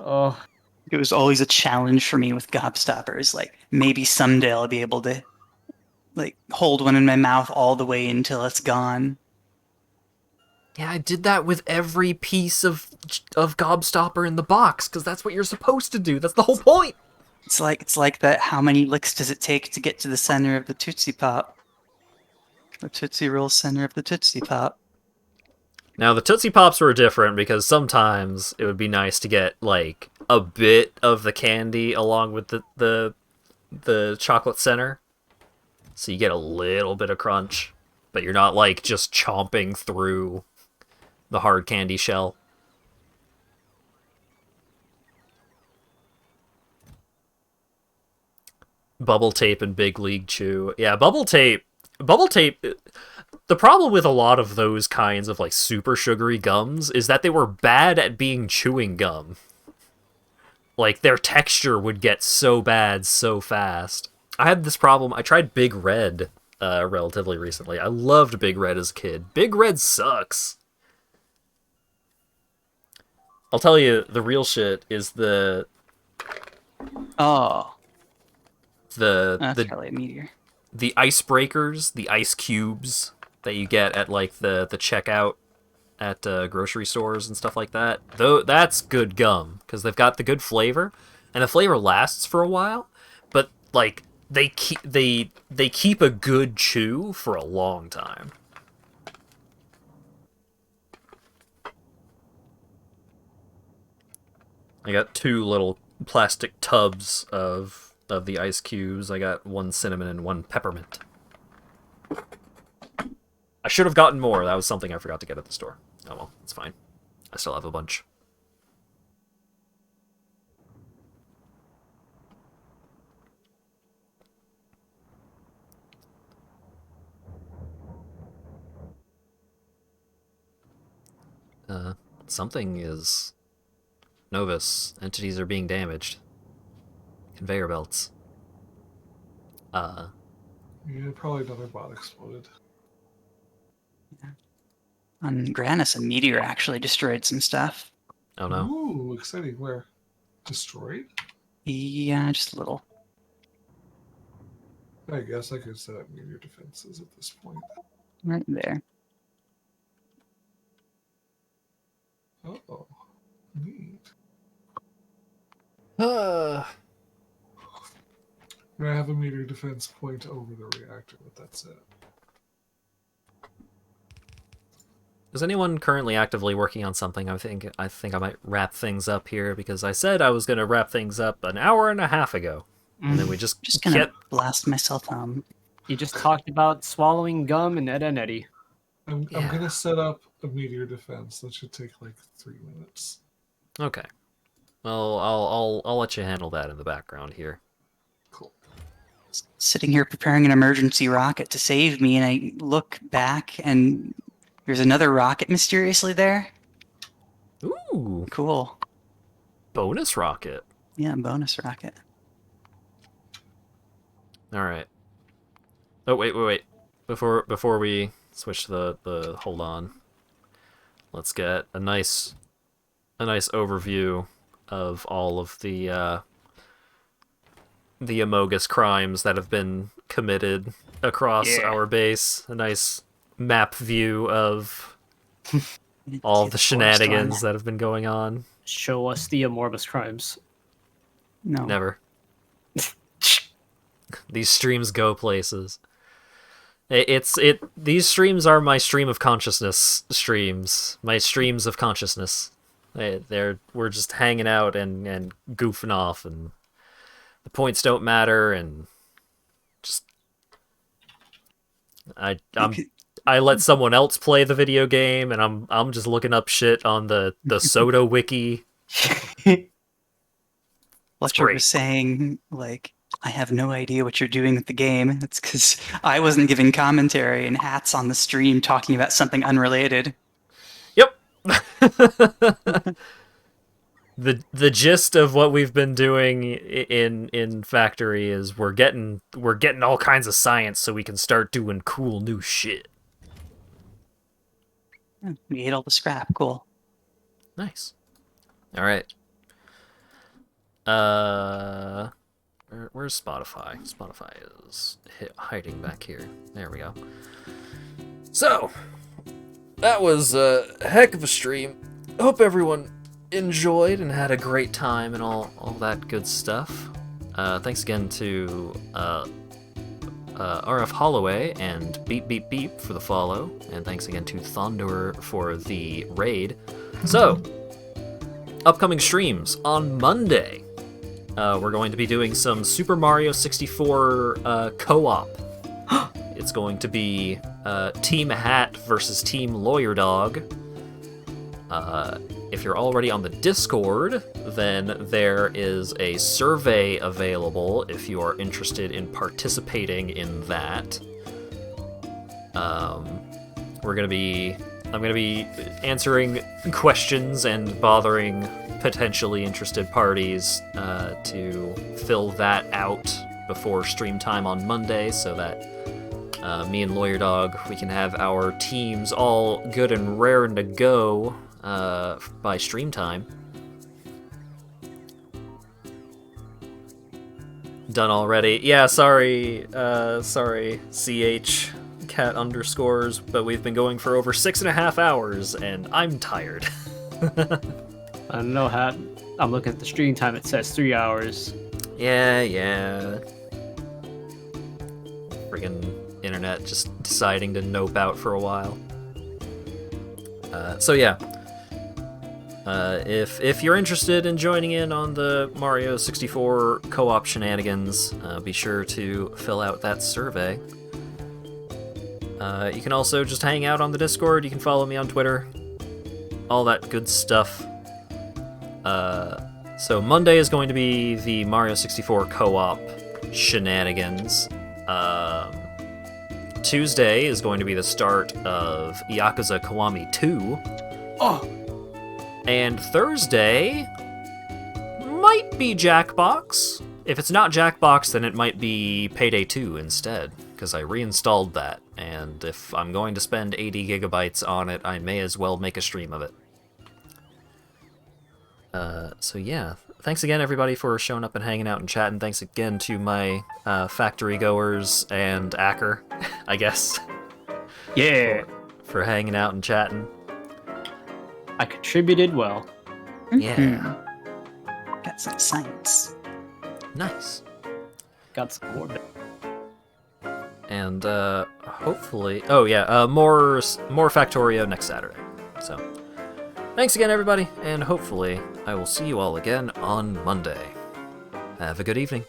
Oh, It was always a challenge for me with gobstoppers. Like, maybe someday I'll be able to, like, hold one in my mouth all the way until it's gone. Yeah, I did that with every piece of gobstopper in the box, because that's what you're supposed to do. That's the whole point. It's like that. How many licks does it take to get to the center of the Tootsie Pop? The Tootsie Roll center of the Tootsie Pop. Now, the Tootsie Pops were different because sometimes it would be nice to get, like, a bit of the candy along with the chocolate center. So you get a little bit of crunch, but you're not, like, just chomping through the hard candy shell. Bubble tape and Big League Chew. Yeah, bubble tape. The problem with a lot of those kinds of, like, super sugary gums is that they were bad at being chewing gum. Like, their texture would get so bad so fast. I had this problem. I tried Big Red relatively recently. I loved Big Red as a kid. Big Red sucks. I'll tell you, the real shit is Oh, the that's probably a meteor. the icebreakers, the ice cubes that you get at, like, the checkout at grocery stores and stuff like that. Though that's good gum because they've got the good flavor, and the flavor lasts for a while. But, like, they keep a good chew for a long time. I got 2 little plastic tubs of the ice cubes. I got 1 cinnamon and 1 peppermint. I should have gotten more. That was something I forgot to get at the store. Oh well, it's fine. I still have a bunch. Something is... Novus. Entities are being damaged. Conveyor belts. Yeah, probably another bot exploded. On Granus, a meteor actually destroyed some stuff. Oh no. Ooh, exciting. Where? Destroyed? Yeah, just a little. I guess I could set up meteor defenses at this point. Right there. Oh, neat. Uh, I have a meteor defense point over the reactor, but that's it. is anyone currently actively working on something? I think I might wrap things up here because I said I was going to wrap things up an hour and a half ago, and then we just gonna kept... blast myself home. You just talked about swallowing gum and Ed and Eddie. I'm Yeah. gonna set up a meteor defense. That should take like 3 minutes. Okay. Well, I'll let you handle that in the background here. Cool. Sitting here preparing an emergency rocket to save me, and I look back, and there's another rocket mysteriously there. Ooh, Cool. bonus rocket. Yeah, bonus rocket. All right. Oh wait. Before we switch the hold on. Let's get a nice overview of all of the Amogus crimes that have been committed across our base. A nice map view of all See the forest shenanigans line. that have been going on. Show us the amorphous crimes. No. Never. These streams go places. These streams are my stream of consciousness streams. My streams of consciousness. We're just hanging out and goofing off, and the points don't matter, and just I let someone else play the video game, and I'm just looking up shit on the Soda wiki. Fletcher great. was saying, like, I have no idea what you're doing with the game. It's because I wasn't giving commentary and Hat's on the stream talking about something unrelated. Yep. The gist of what we've been doing in Factory is we're getting all kinds of science so we can start doing cool new shit. We ate all the scrap. Cool. Nice. All right. Where's Spotify? Spotify is hiding back here. There we go. So, that was a heck of a stream. Hope everyone enjoyed and had a great time and all that good stuff. Thanks again to RF Holloway and Beep Beep Beep for the follow, and thanks again to Thondur for the raid. So, upcoming streams on Monday. We're going to be doing some Super Mario 64 co-op. It's going to be Team Hat versus Team Lawyer Dog. If you're already on the Discord, then there is a survey available if you are interested in participating in that. I'm gonna be answering questions and bothering potentially interested parties to fill that out before stream time on Monday, so that me and Lawyer Dog, we can have our teams all good and raring to go by stream time. Done already. Yeah, sorry, CH cat underscores, but we've been going for over 6.5 hours, and I'm tired. I don't know, Hat. I'm looking at the stream time. It says 3 hours. Yeah. Friggin' internet just deciding to nope out for a while. So yeah. If you're interested in joining in on the Mario 64 co-op shenanigans, be sure to fill out that survey. You can also just hang out on the Discord. You can follow me on Twitter. All that good stuff. So Monday is going to be the Mario 64 co-op shenanigans. Tuesday is going to be the start of Yakuza Kiwami 2. Oh, And Thursday might be Jackbox. If it's not Jackbox, then it might be Payday 2 instead, because I reinstalled that, and if I'm going to spend 80 gigabytes on it, I may as well make a stream of it. So yeah, thanks again everybody for showing up and hanging out and chatting. Thanks again to my factory goers and Acker, I guess, Yeah, for hanging out and chatting. I contributed well. Yeah, got some science. nice. Got some more. And hopefully, oh yeah, more Factorio next Saturday. So, thanks again, everybody, and hopefully I will see you all again on Monday. Have a good evening.